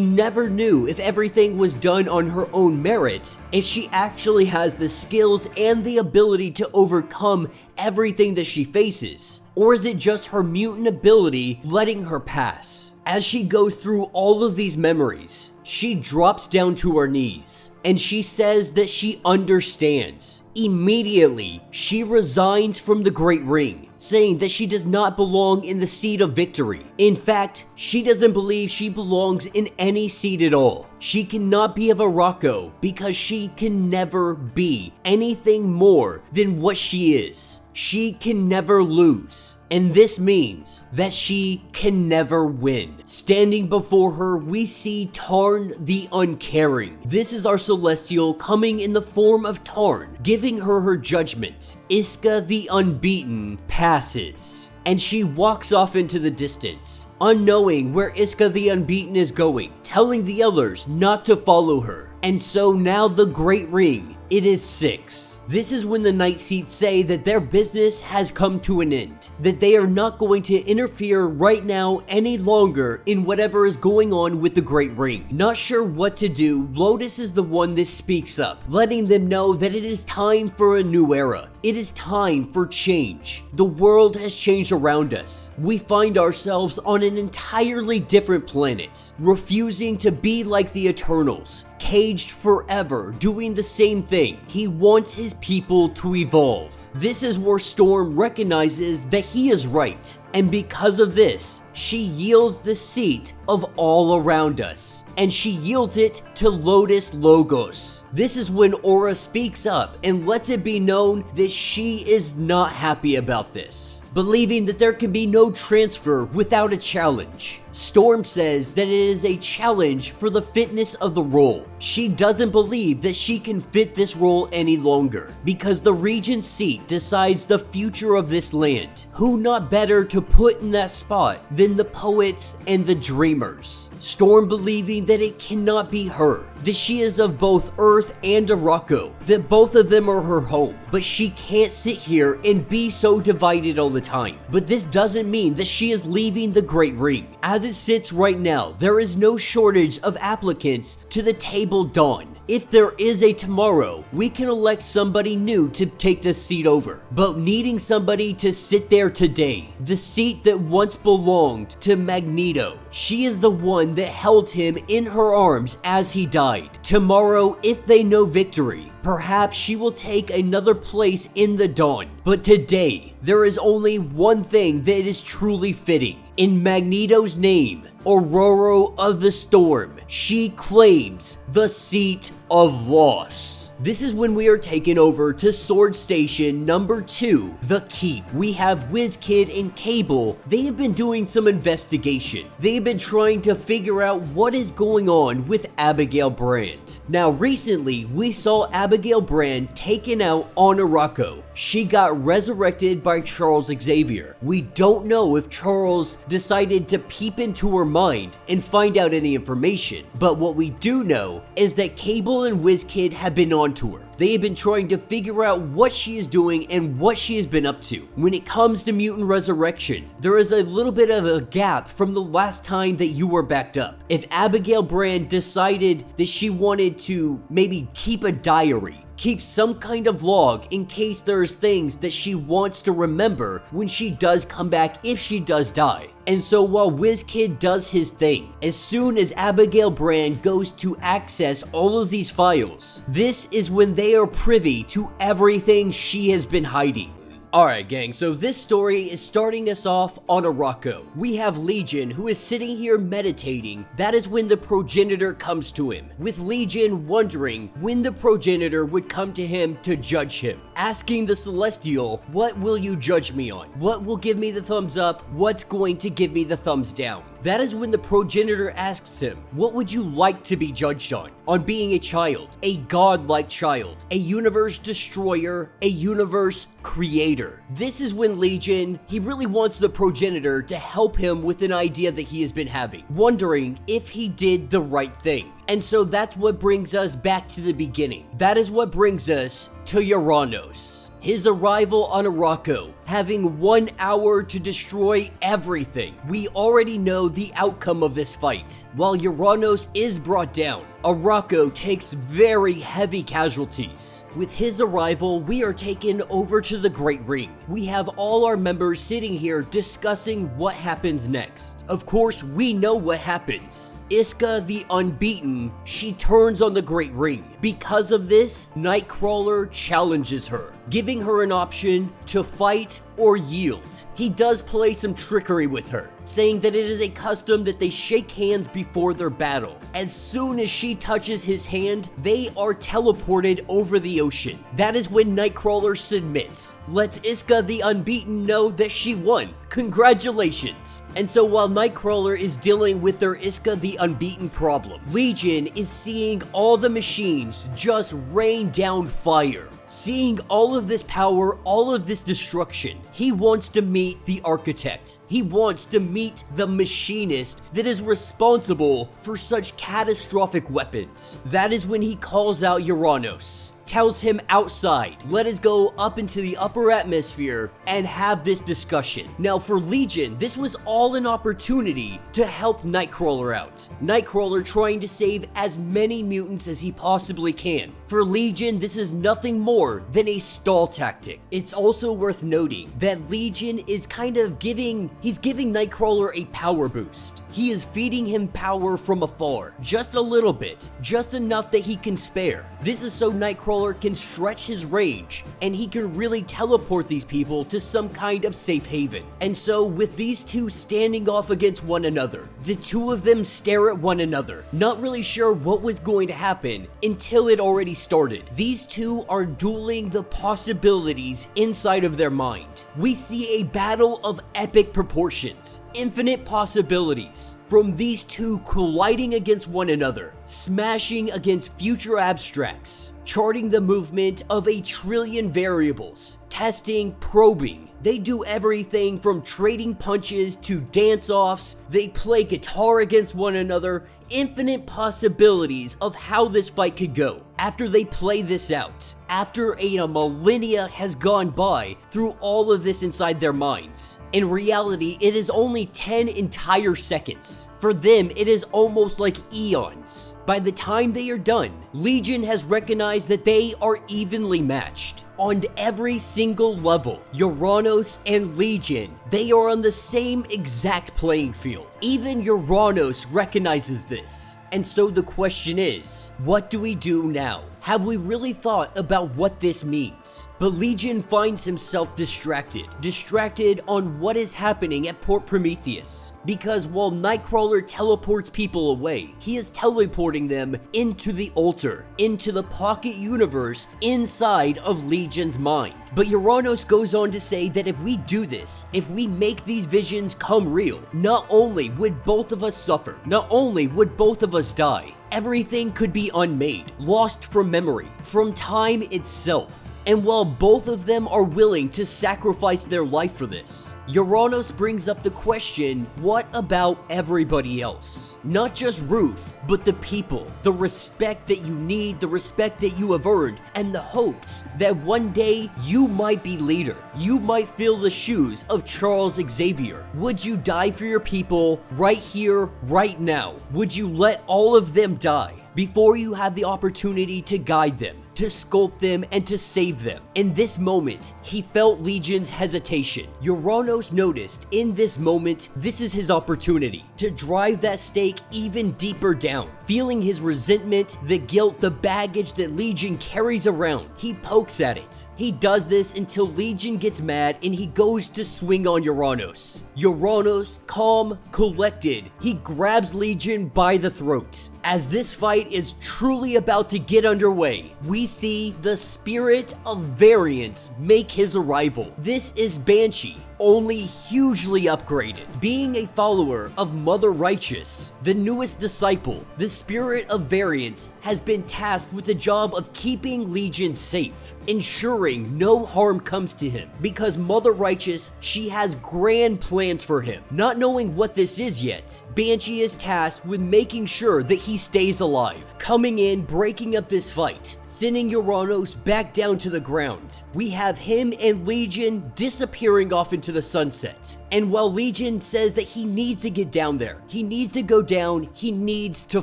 never knew if everything was done on her own merit, if she actually has the skills and the ability to overcome everything that she faces, or is it just her mutant ability letting her pass? As she goes through all of these memories, she drops down to her knees, and she says that she understands. Immediately, she resigns from the Great Ring, saying that she does not belong in the seat of victory. In fact, she doesn't believe she belongs in any seat at all. She cannot be of Arakko because she can never be anything more than what she is. She can never lose. And this means that she can never win. Standing before her, we see Tarn the Uncaring. This is our Celestial coming in the form of Tarn, giving her her judgment. A.X.E the Unbeaten passes, and she walks off into the distance, unknowing where A.X.E the Unbeaten is going, telling the others not to follow her. And so now the Great Ring, it is 6. This is when the Night Seats say that their business has come to an end, that they are not going to interfere right now any longer in whatever is going on with the Great Ring. Not sure what to do, Lotus is the one that speaks up, letting them know that it is time for a new era. It is time for change. The world has changed around us. We find ourselves on an entirely different planet, refusing to be like the Eternals, caged forever, doing the same thing. He wants his people to evolve. This is where Storm recognizes that he is right, and because of this, she yields the seat of all around us, and she yields it to Lotus Logos. This is when Aura speaks up and lets it be known that she is not happy about this, believing that there can be no transfer without a challenge. Storm says that it is a challenge for the fitness of the role. She doesn't believe that she can fit this role any longer, because the Regent's seat decides the future of this land. Who not better to put in that spot than the poets and the dreamers? Storm believing that it cannot be her, that she is of both Earth and Arakko, that both of them are her home, but she can't sit here and be so divided all the time. But this doesn't mean that she is leaving the Great Ring. As it sits right now, there is no shortage of applicants to the Table Dawn. If there is a tomorrow, we can elect somebody new to take this seat over. But needing somebody to sit there today, the seat that once belonged to Magneto, she is the one that held him in her arms as he died. Tomorrow, if they know victory, perhaps she will take another place in the Dawn. But today, there is only one thing that is truly fitting. In Magneto's name, Aurora of the Storm, she claims the seat of loss. This is when we are taken over to Sword Station number 2, The Keep. We have WizKid and Cable. They have been doing some investigation. They have been trying to figure out what is going on with Abigail Brand. Now recently, we saw Abigail Brand taken out on Arakko. She got resurrected by Charles Xavier. We don't know if Charles decided to peep into her mind and find out any information, but what we do know is that Cable and WizKid have been on to her. They have been trying to figure out what she is doing and what she has been up to. When it comes to mutant resurrection, there is a little bit of a gap from the last time that you were backed up. If Abigail Brand decided that she wanted to maybe keep a diary, keep some kind of log in case there's things that she wants to remember when she does come back if she does die. And so while WizKid does his thing, as soon as Abigail Brand goes to access all of these files, this is when they are privy to everything she has been hiding. Alright gang, so this story is starting us off on Arakko. We have Legion who is sitting here meditating. That is when the progenitor comes to him, with Legion wondering when the progenitor would come to him to judge him, asking the Celestial, what will you judge me on? What will give me the thumbs up? What's going to give me the thumbs down? That is when the progenitor asks him, what would you like to be judged on? On being a child, a godlike child, a universe destroyer, a universe creator. This is when Legion, he really wants the progenitor to help him with an idea that he has been having, wondering if he did the right thing. And so that's what brings us back to the beginning. That is what brings us to Uranus. His arrival on Arakko, having 1 hour to destroy everything. We already know the outcome of this fight. While Uranus is brought down, Arakko takes very heavy casualties. With his arrival, we are taken over to the Great Ring. We have all our members sitting here discussing what happens next. Of course, we know what happens. A.X.E the Unbeaten, she turns on the Great Ring. Because of this, Nightcrawler challenges her, giving her an option to fight or yield. He does play some trickery with her, saying that it is a custom that they shake hands before their battle. As soon as she touches his hand, they are teleported over the ocean. That is when Nightcrawler submits, lets A.X.E the Unbeaten know that she won. Congratulations! And so while Nightcrawler is dealing with their A.X.E the Unbeaten problem, Legion is seeing all the machines just rain down fire. Seeing all of this power, all of this destruction, he wants to meet the architect. He wants to meet the machinist that is responsible for such catastrophic weapons. That is when he calls out Uranus, tells him outside, let us go up into the upper atmosphere and have this discussion. Now for Legion, this was all an opportunity to help Nightcrawler out. Nightcrawler trying to save as many mutants as he possibly can. For Legion, this is nothing more than a stall tactic. It's also worth noting that Legion is kind of giving Nightcrawler a power boost. He is feeding him power from afar, just a little bit, just enough that he can spare. This is so Nightcrawler can stretch his range, and he can really teleport these people to some kind of safe haven. And so with these two standing off against one another, the two of them stare at one another, not really sure what was going to happen until it already started. These two are dueling the possibilities inside of their mind. We see a battle of epic proportions, infinite possibilities, from these two colliding against one another, smashing against future abstracts, charting the movement of 1 trillion variables, testing, probing. They do everything from trading punches to dance-offs. They play guitar against one another. Infinite possibilities of how this fight could go. After they play this out, after a millennia has gone by through all of this inside their minds. In reality, it is only 10 entire seconds. For them, it is almost like eons. By the time they are done, Legion has recognized that they are evenly matched. On every single level, Uranus and Legion, they are on the same exact playing field. Even Uranus recognizes this. And so the question is, what do we do now? Have we really thought about what this means? But Legion finds himself distracted on what is happening at Port Prometheus. Because while Nightcrawler teleports people away, he is teleporting them into the altar, into the pocket universe inside of Legion's mind. But Uranus goes on to say that if we do this, if we make these visions come real, not only would both of us suffer, not only would both of us die, everything could be unmade, lost from memory, from time itself. And while both of them are willing to sacrifice their life for this, Uranus brings up the question, what about everybody else? Not just Ruth, but the people, the respect that you need, the respect that you have earned, and the hopes that one day you might be leader. You might fill the shoes of Charles Xavier. Would you die for your people right here, right now? Would you let all of them die before you have the opportunity to guide them, to sculpt them, and to save them? In this moment, he felt Legion's hesitation. Uranus noticed in this moment, this is his opportunity to drive that stake even deeper down. Feeling his resentment, the guilt, the baggage that Legion carries around, he pokes at it. He does this until Legion gets mad and he goes to swing on Uranus. Uranus, calm, collected, he grabs Legion by the throat. As this fight is truly about to get underway, we see the spirit of variance make his arrival. This is Banshee, only hugely upgraded. Being a follower of Mother Righteous, the newest disciple, the spirit of variance has been tasked with the job of keeping Legion safe, ensuring no harm comes to him. Because Mother Righteous, she has grand plans for him. Not knowing what this is yet, Banshee is tasked with making sure that he stays alive, coming in, breaking up this fight, sending Uranus back down to the ground. We have him and Legion disappearing off into the sunset. And while Legion says that he needs to get down there, he needs to go down, he needs to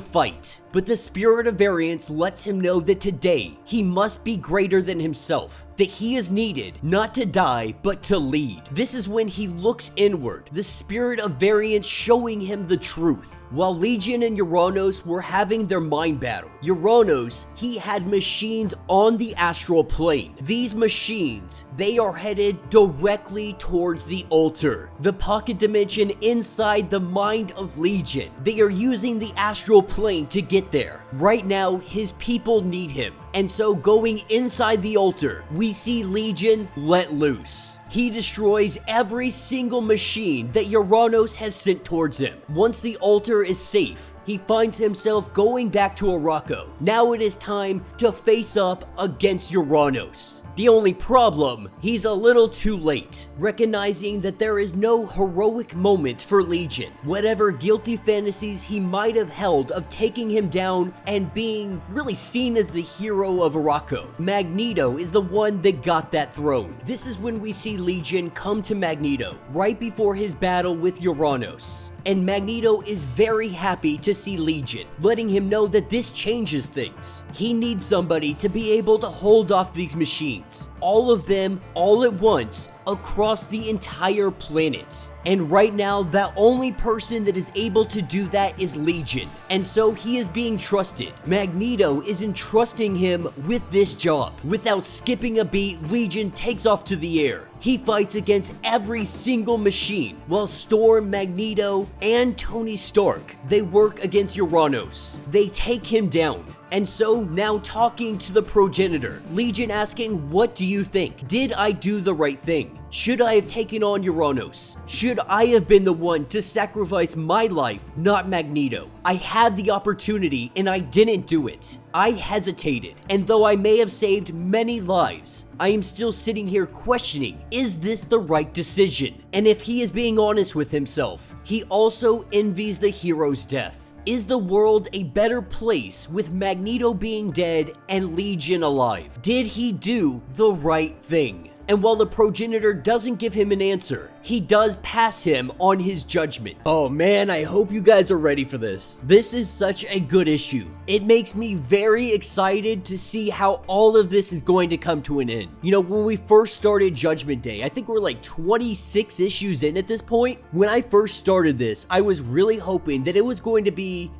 fight. But the spirit of variance lets him know that today he must be greater than himself, that he is needed not to die but to lead. This is when he looks inward, the spirit of variance showing him the truth. While Legion and Uranus were having their mind battle, Uranus, he had machines on the astral plane. These machines, they are headed directly towards the altar, the pocket dimension inside the mind of Legion. They are using the astral plane to get there. Right now, his people need him. And so going inside the altar, we see Legion let loose. He destroys every single machine that Uranus has sent towards him. Once the altar is safe, he finds himself going back to Arakko. Now it is time to face up against Uranus. The only problem, he's a little too late, recognizing that there is no heroic moment for Legion. Whatever guilty fantasies he might have held of taking him down and being really seen as the hero of Arakko, Magneto is the one that got that throne. This is when we see Legion come to Magneto, right before his battle with Uranus. And Magneto is very happy to see Legion, letting him know that this changes things. He needs somebody to be able to hold off these machines, all of them, all at once, across the entire planet. And right now, the only person that is able to do that is Legion. And so he is being trusted. Magneto is entrusting him with this job. Without skipping a beat, Legion takes off to the air. He fights against every single machine, while Storm, Magneto, and Tony Stark, they work against Uranus. They take him down. And so, now talking to the progenitor, Legion asking, what do you think? Did I do the right thing? Should I have taken on Uranus? Should I have been the one to sacrifice my life, not Magneto? I had the opportunity and I didn't do it. I hesitated, and though I may have saved many lives, I am still sitting here questioning, is this the right decision? And if he is being honest with himself, he also envies the hero's death. Is the world a better place with Magneto being dead and Legion alive? Did he do the right thing? And while the progenitor doesn't give him an answer, he does pass him on his judgment. Oh man, I hope you guys are ready for this. This is such a good issue. It makes me very excited to see how all of this is going to come to an end. You know, when we first started Judgment Day, I think we're like 26 issues in at this point. When I first started this, I was really hoping that it was going to be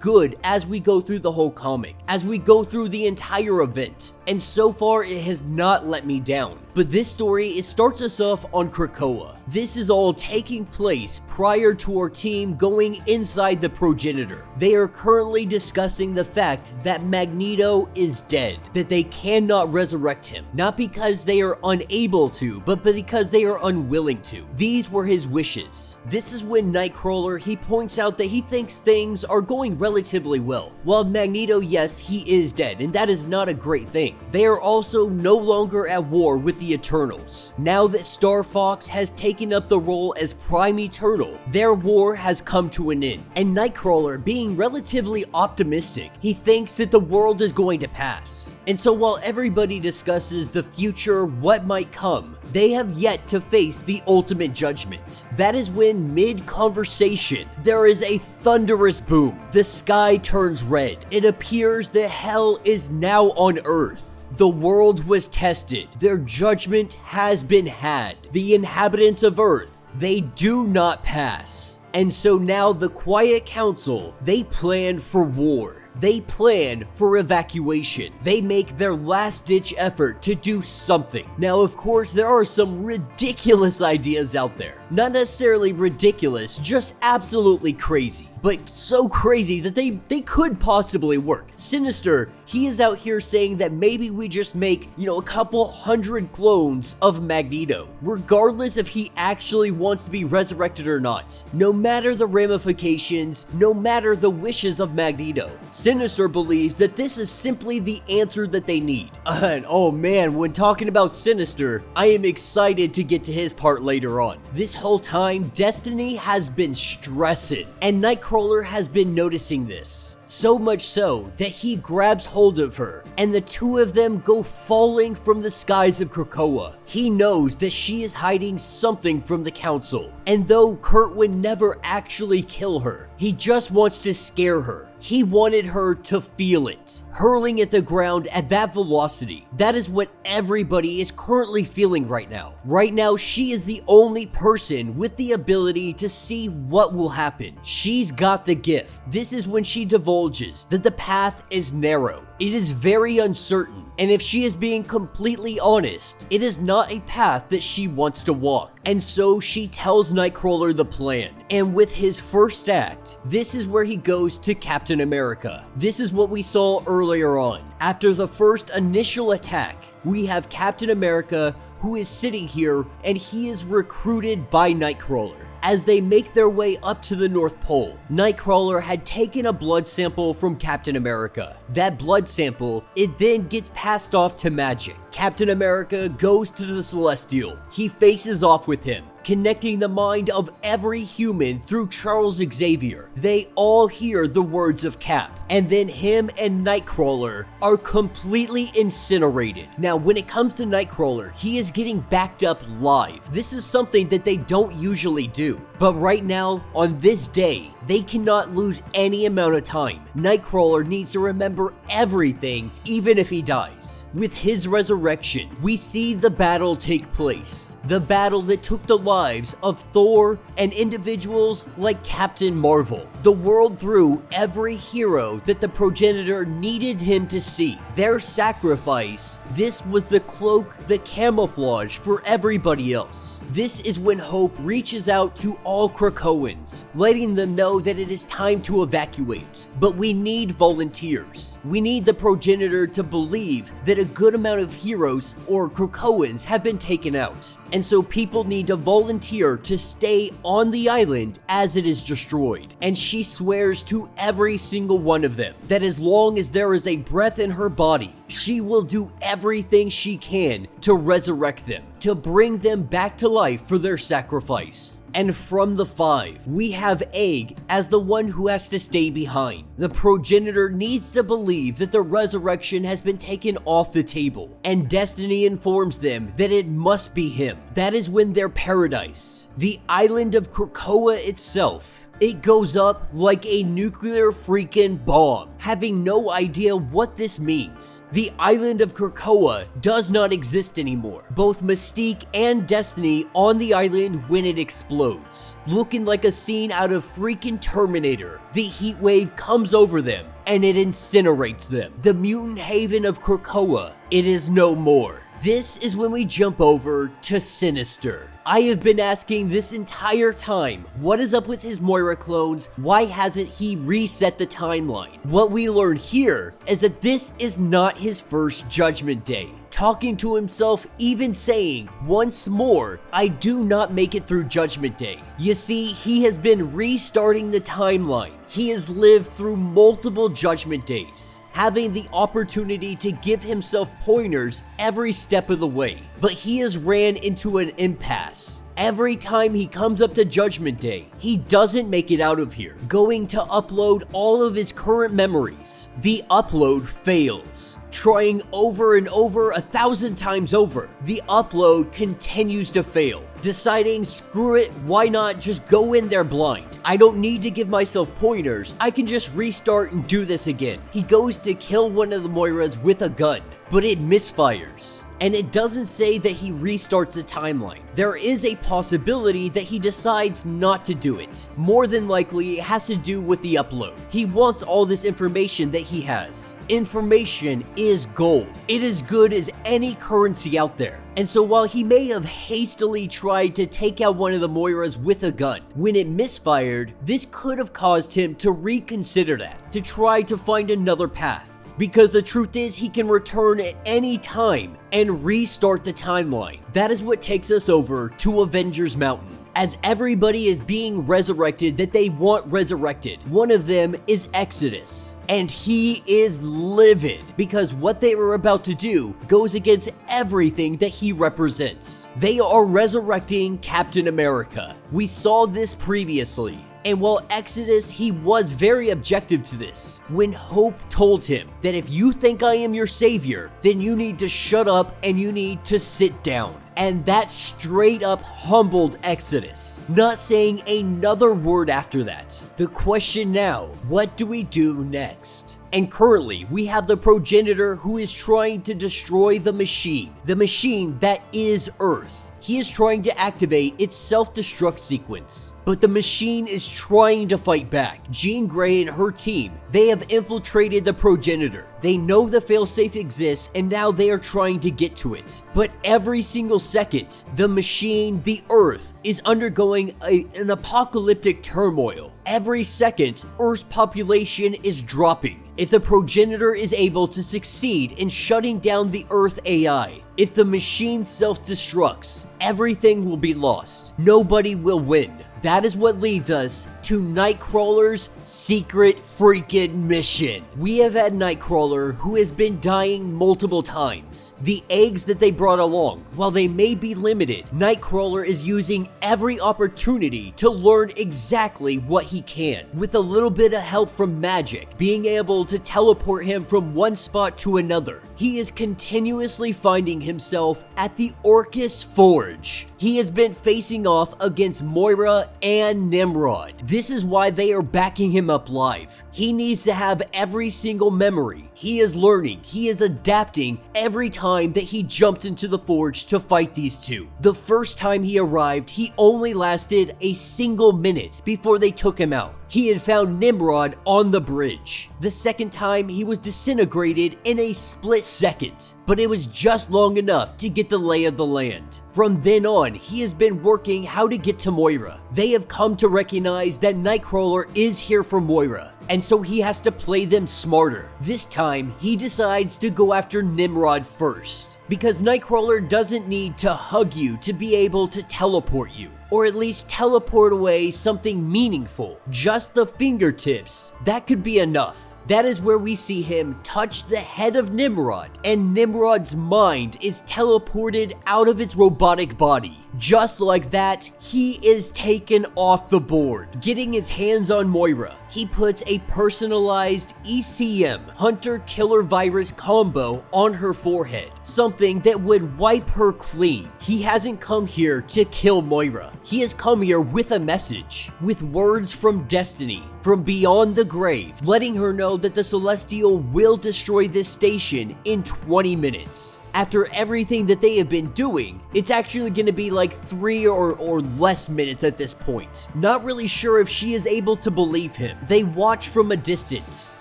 good as we go through the whole comic, as we go through the entire event. And so far, it has not let me down. But this story, it starts us off on Krakoa. This is all taking place prior to our team going inside the progenitor. They are currently discussing the fact that Magneto is dead, that they cannot resurrect him, not because they are unable to, but because they are unwilling to. These were his wishes. This is when Nightcrawler, he points out that he thinks things are going relatively well. While Magneto, yes, he is dead, and that is not a great thing. They are also no longer at war with the Eternals. Now that Star Fox has taken up the role as Prime Eternal, their war has come to an end. And Nightcrawler, being relatively optimistic, he thinks that the world is going to pass. And so while everybody discusses the future, what might come, they have yet to face the ultimate judgment. That is when, mid-conversation, there is a thunderous boom. The sky turns red. It appears that hell is now on Earth. The world was tested. Their judgment has been had. The inhabitants of Earth, they do not pass. And so now the Quiet Council, they plan for war. They plan for evacuation. They make their last-ditch effort to do something. Now, of course, there are some ridiculous ideas out there. Not necessarily ridiculous, just absolutely crazy. But so crazy that they could possibly work. Sinister, he is out here saying that maybe we just make, a couple hundred clones of Magneto, regardless if he actually wants to be resurrected or not. No matter the ramifications, no matter the wishes of Magneto, Sinister believes that this is simply the answer that they need. And oh man, when talking about Sinister, I am excited to get to his part later on. This whole time, Destiny has been stressing, and Nightcrawler has been noticing this. So much so that he grabs hold of her, and the two of them go falling from the skies of Krakoa. He knows that she is hiding something from the council, and though Kurt would never actually kill her, he just wants to scare her. He wanted her to feel it, hurling at the ground at that velocity. That is what everybody is currently feeling right now. Right now, she is the only person with the ability to see what will happen. She's got the gift. This is when she divulges that the path is narrow. It is very uncertain, and if she is being completely honest, it is not a path that she wants to walk. And so she tells Nightcrawler the plan. And with his first act, this is where he goes to Captain America. This is what we saw earlier on. After the first initial attack, we have Captain America who is sitting here and he is recruited by Nightcrawler. As they make their way up to the North Pole, Nightcrawler had taken a blood sample from Captain America. That blood sample, it then gets passed off to Magic. Captain America goes to the Celestial. He faces off with him, connecting the mind of every human through Charles Xavier. They all hear the words of Cap, and then him and Nightcrawler are completely incinerated. Now, when it comes to Nightcrawler, he is getting backed up live. This is something that they don't usually do. But right now, on this day, they cannot lose any amount of time. Nightcrawler needs to remember everything, even if he dies. With his resurrection, we see the battle take place. The battle that took the lives of Thor and individuals like Captain Marvel. The world threw every hero that the progenitor needed him to see. Their sacrifice, this was the cloak, the camouflage for everybody else. This is when hope reaches out to all Krakoans, letting them know that it is time to evacuate. But we need volunteers. We need the progenitor to believe that a good amount of heroes or Krakoans have been taken out. And so people need to volunteer to stay on the island as it is destroyed. And she swears to every single one of them that as long as there is a breath in her body, she will do everything she can to resurrect them, to bring them back to life for their sacrifice. And from the 5, we have A.X.E as the one who has to stay behind. The progenitor needs to believe that the resurrection has been taken off the table, and destiny informs them that it must be him. That is when their paradise, the island of Krakoa itself, it goes up like a nuclear freaking bomb. Having no idea what this means, the island of Krakoa does not exist anymore. Both Mystique and Destiny on the island when it explodes. Looking like a scene out of freaking Terminator, the heat wave comes over them and it incinerates them. The mutant haven of Krakoa, it is no more. This is when we jump over to Sinister. I have been asking this entire time, what is up with his Moira clones? Why hasn't he reset the timeline? What we learn here is that this is not his first Judgment Day. Talking to himself, even saying, once more, I do not make it through Judgment Day. You see, he has been restarting the timeline. He has lived through multiple Judgment Days, having the opportunity to give himself pointers every step of the way. But he has ran into an impasse. Every time he comes up to Judgment Day, he doesn't make it out of here. Going to upload all of his current memories, the upload fails. Trying over and over 1,000 times over, the upload continues to fail. Deciding, screw it, why not just go in there blind? I don't need to give myself pointers, I can just restart and do this again. He goes to kill one of the Moiras with a gun, but it misfires. And it doesn't say that he restarts the timeline. There is a possibility that he decides not to do it. More than likely, it has to do with the upload. He wants all this information that he has. Information is gold. It is good as any currency out there. And so while he may have hastily tried to take out one of the Moiras with a gun, when it misfired, this could have caused him to reconsider that, to try to find another path. Because the truth is, he can return at any time and restart the timeline. That is what takes us over to Avengers Mountain. As everybody is being resurrected that they want resurrected, one of them is Exodus. And he is livid because what they were about to do goes against everything that he represents. They are resurrecting Captain America. We saw this previously. And while Exodus, he was very objective to this, when Hope told him that if you think I am your savior, then you need to shut up and you need to sit down. And that straight up humbled Exodus, not saying another word after that. The question now, what do we do next? And currently, we have the progenitor who is trying to destroy the machine that is Earth. He is trying to activate its self-destruct sequence, but the machine is trying to fight back. Jean Grey and her team, they have infiltrated the progenitor. They know the failsafe exists and now they are trying to get to it. But every single second, the machine, the Earth, is undergoing an apocalyptic turmoil. Every second, Earth's population is dropping. If the progenitor is able to succeed in shutting down the Earth AI, if the machine self-destructs, everything will be lost. Nobody will win. that is what leads us to Nightcrawler's secret freaking mission. We have had Nightcrawler who has been dying multiple times. The eggs that they brought along, while they may be limited, Nightcrawler is using every opportunity to learn exactly what he can. With a little bit of help from magic, being able to teleport him from one spot to another. He is continuously finding himself at the Orchis Forge. He has been facing off against Moira and Nimrod. This is why they are backing him up live. He needs to have every single memory. He is learning, he is adapting every time that he jumps into the forge to fight these two. The first time he arrived, he only lasted a single minute before they took him out. He had found Nimrod on the bridge. The second time, he was disintegrated in a split second, but it was just long enough to get the lay of the land. From then on, he has been working how to get to Moira. They have come to recognize that Nightcrawler is here for Moira, and so he has to play them smarter. This time, he decides to go after Nimrod first, because Nightcrawler doesn't need to hug you to be able to teleport you, or at least teleport away something meaningful. Just the fingertips, that could be enough. That is where we see him touch the head of Nimrod, and Nimrod's mind is teleported out of its robotic body. Just like that, he is taken off the board. Getting his hands on Moira, he puts a personalized ECM hunter-killer virus combo on her forehead, something that would wipe her clean. He hasn't come here to kill Moira. He has come here with a message, with words from destiny, from beyond the grave, letting her know that the Celestial will destroy this station in 20 minutes. After everything that they have been doing, it's actually going to be like 3 or less minutes at this point. Not really sure if she is able to believe him. They watch from a distance.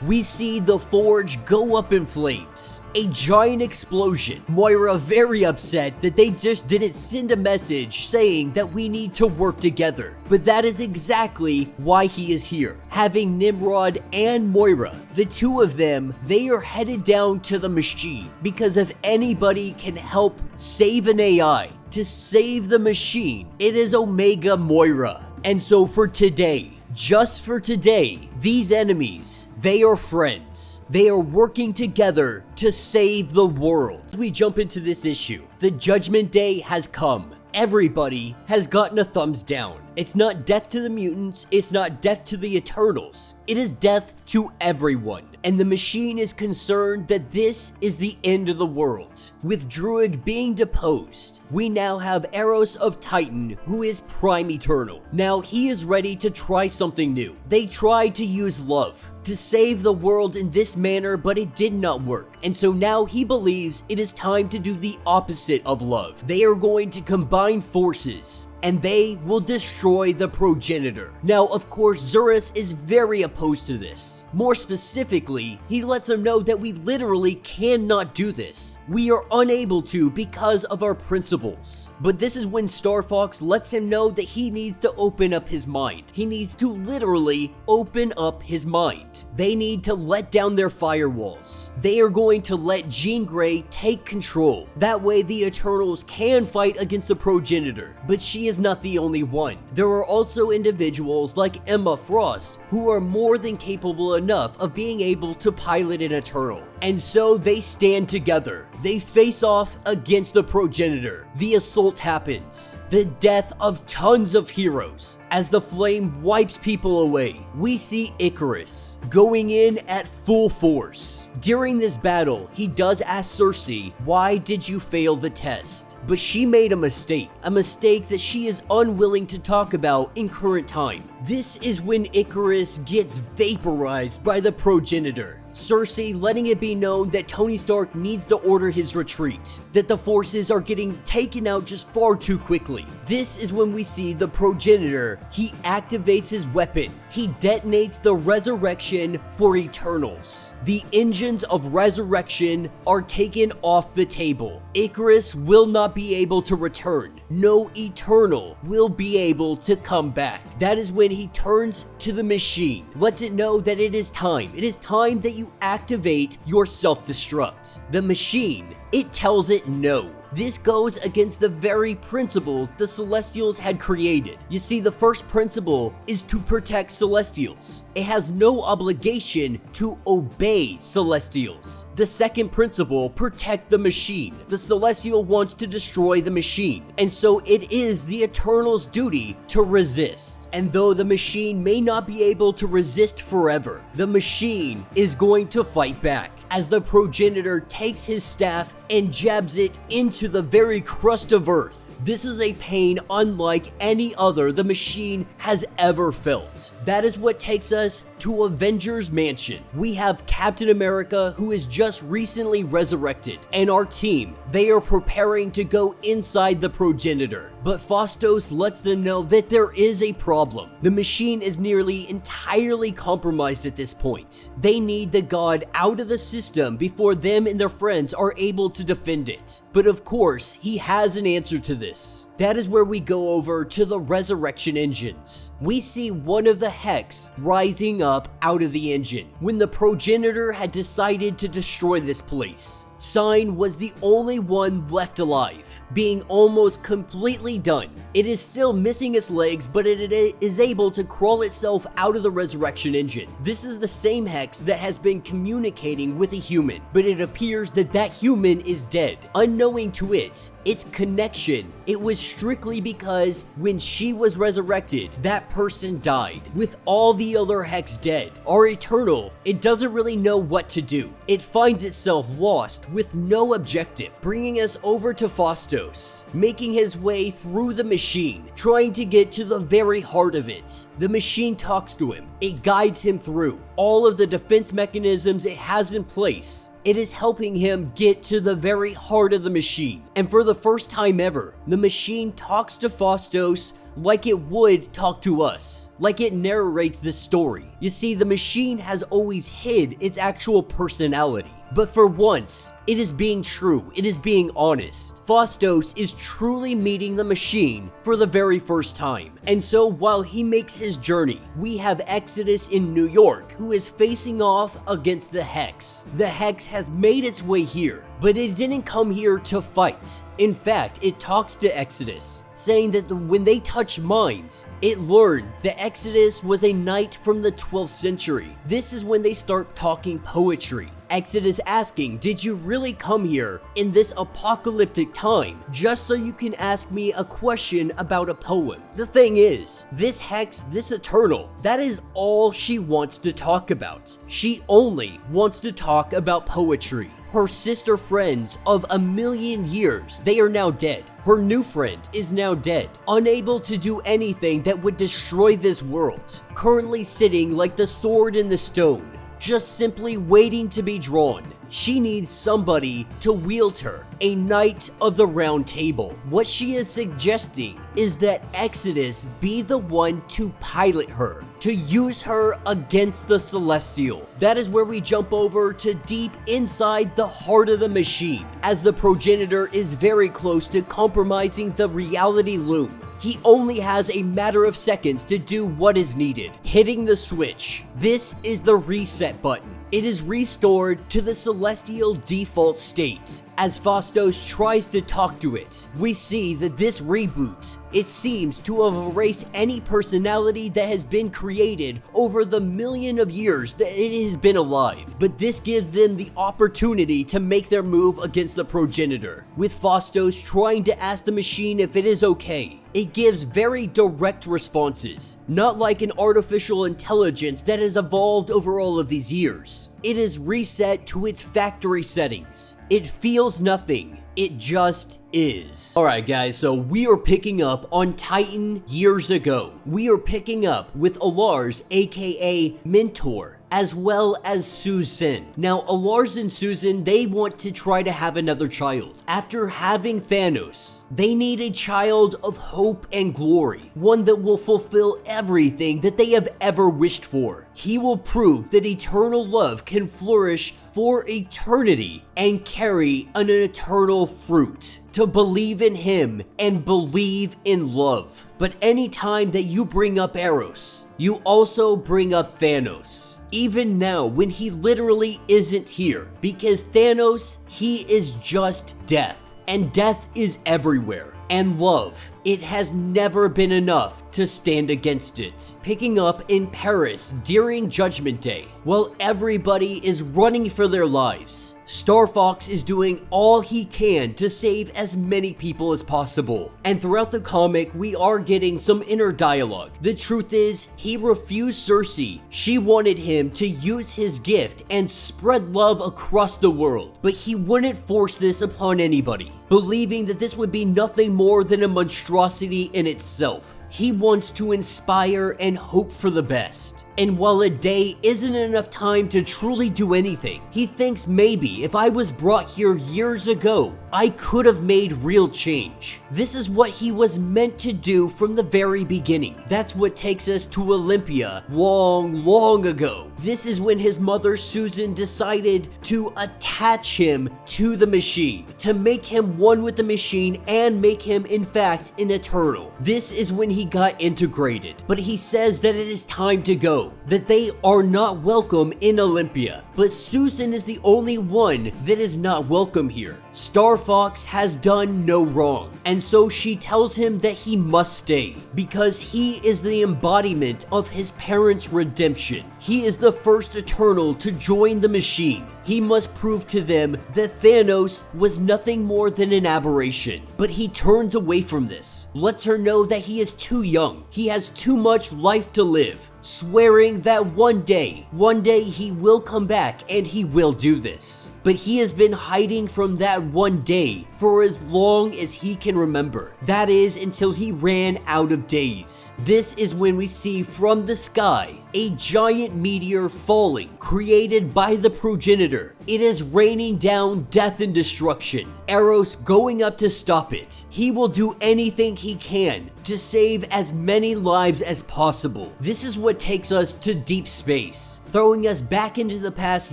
We see the forge go up in flames. A giant explosion. Moira very upset that they just didn't send a message saying that we need to work together. But that is exactly why he is here. Having Nimrod and Moira, the two of them, they are headed down to the machine, because if anybody can help save an AI, to save the machine, it is Omega Moira. And so for today, just for today, these enemies, they are friends. They are working together to save the world. As we jump into this issue, the Judgment Day has come. Everybody has gotten a thumbs down. It's not death to the mutants, it's not death to the Eternals. It is death to everyone. And the machine is concerned that this is the end of the world. With Druig being deposed, we now have Eros of Titan, who is Prime Eternal. Now he is ready to try something new. They tried to use love to save the world in this manner, but it did not work. And so now he believes it is time to do the opposite of love. They are going to combine forces, and they will destroy the progenitor. Now, of course, Zurus is very opposed to this. More specifically, he lets them know that we literally cannot do this. We are unable to because of our principles. But this is when Star Fox lets him know that he needs to open up his mind. He needs to literally open up his mind. They need to let down their firewalls. They are going to let Jean Grey take control. That way the Eternals can fight against the progenitor. But she is not the only one. There are also individuals like Emma Frost who are more than capable enough of being able to pilot an Eternal. And so they stand together. They face off against the progenitor. The assault happens. The death of tons of heroes. As the flame wipes people away, we see Icarus going in at full force. During this battle, he does ask Cersei, "Why did you fail the test?" But she made a mistake that she is unwilling to talk about in current time. This is when Icarus gets vaporized by the progenitor. Cersei letting it be known that Tony Stark needs to order his retreat, that the forces are getting taken out just far too quickly. This is when we see the progenitor. He activates his weapon. He detonates the resurrection for Eternals. The engines of resurrection are taken off the table. Icarus will not be able to return. No Eternal will be able to come back. That is when he turns to the machine, lets it know that it is time. It is time that you activate your self-destruct. The machine, it tells it no. This goes against the very principles the Celestials had created. You see, the first principle is to protect Celestials. It has no obligation to obey Celestials. The second principle, protect the machine. The Celestial wants to destroy the machine, and so it is the Eternal's duty to resist. And though the machine may not be able to resist forever, the machine is going to fight back as the progenitor takes his staff and jabs it into the very crust of Earth. This is a pain unlike any other the machine has ever felt. That is what takes us to Avengers Mansion. We have Captain America, who is just recently resurrected, and our team, they are preparing to go inside the progenitor. But Phastos lets them know that there is a problem. The machine is nearly entirely compromised at this point. They need the god out of the system before them and their friends are able to defend it. But of course, he has an answer to this. That is where we go over to the resurrection engines. We see one of the Hex rising up out of the engine when the progenitor had decided to destroy this place. Sign was the only one left alive, being almost completely done. It is still missing its legs, but it is able to crawl itself out of the resurrection engine. This is the same Hex that has been communicating with a human, but it appears that that human is dead. Unknowing to it, its connection, it was strictly because when she was resurrected, that person died. With all the other Hex dead, our Eternal, it doesn't really know what to do. It finds itself lost with no objective, bringing us over to Phastos, making his way through the machine, trying to get to the very heart of it. The machine talks to him. It guides him through all of the defense mechanisms it has in place. It is helping him get to the very heart of the machine. And for the first time ever, the machine talks to Phastos like it would talk to us, like it narrates this story. You see, the machine has always hid its actual personality. But for once, it is being true, it is being honest. Phastos is truly meeting the machine for the very first time. And so while he makes his journey, we have Exodus in New York, who is facing off against the Hex. The Hex has made its way here, but it didn't come here to fight. In fact, it talks to Exodus, saying that when they touch minds, it learned that Exodus was a knight from the 12th century. This is when they start talking poetry. Exodus asking, did you really come here in this apocalyptic time just so you can ask me a question about a poem? The thing is, this Hex, this Eternal, that is all she wants to talk about. She only wants to talk about poetry. Her sister friends of 1,000,000 years, they are now dead. Her new friend is now dead, unable to do anything that would destroy this world. Currently sitting like the sword in the stone, just simply waiting to be drawn. She needs somebody to wield her, a knight of the round table. What she is suggesting is that Exodus be the one to pilot her, to use her against the Celestial. That is where we jump over to deep inside the heart of the machine, as the progenitor is very close to compromising the reality loom. He only has a matter of seconds to do what is needed, hitting the switch. This is the reset button. It is restored to the celestial default state. As Phastos tries to talk to it, we see that this reboot, it seems to have erased any personality that has been created over the million of years that it has been alive. But this gives them the opportunity to make their move against the progenitor, with Phastos trying to ask the machine if it is okay. It gives very direct responses, not like an artificial intelligence that has evolved over all of these years. It is reset to its factory settings. It feels nothing. It just is. Alright guys, so we are picking up on Titan years ago. We are picking up with Alars, aka Mentor, as well as Susan. Now, Alars and Susan, they want to try to have another child. After having Thanos, they need a child of hope and glory, one that will fulfill everything that they have ever wished for. He will prove that eternal love can flourish for eternity and carry an eternal fruit. To believe in him and believe in love. But anytime that you bring up Eros, you also bring up Thanos. Even now, when he literally isn't here, because Thanos, he is just death. and death is everywhere. And love, it has never been enough to stand against it. Picking up in Paris during Judgment Day, while everybody is running for their lives, Star Fox is doing all he can to save as many people as possible. And throughout the comic, we are getting some inner dialogue. The truth is, he refused Cersei. She wanted him to use his gift and spread love across the world, but he wouldn't force this upon anybody, believing that this would be nothing more than a monstrosity in itself. He wants to inspire and hope for the best. And while a day isn't enough time to truly do anything, he thinks maybe if I was brought here years ago, I could have made real change. This is what he was meant to do from the very beginning. That's what takes us to Olympia long ago. This is when his mother Susan decided to attach him to the machine, to make him one with the machine and make him in fact an Eternal. This is when he got integrated, but he says that it is time to go, that they are not welcome in Olympia. But Susan is the only one that is not welcome here. Star Fox has done no wrong, and so she tells him that he must stay, because he is the embodiment of his parents' redemption. He is the first Eternal to join the machine. He must prove to them that Thanos was nothing more than an aberration. But he turns away from this, lets her know that he is too young, he has too much life to live, swearing that one day he will come back and he will do this. But he has been hiding from that one day for as long as he can remember. That is until he ran out of days. This is when we see from the sky a giant meteor falling, created by the progenitor. It is raining down death and destruction. Eros going up to stop it. He will do anything he can to save as many lives as possible. This is what takes us to deep space, throwing us back into the past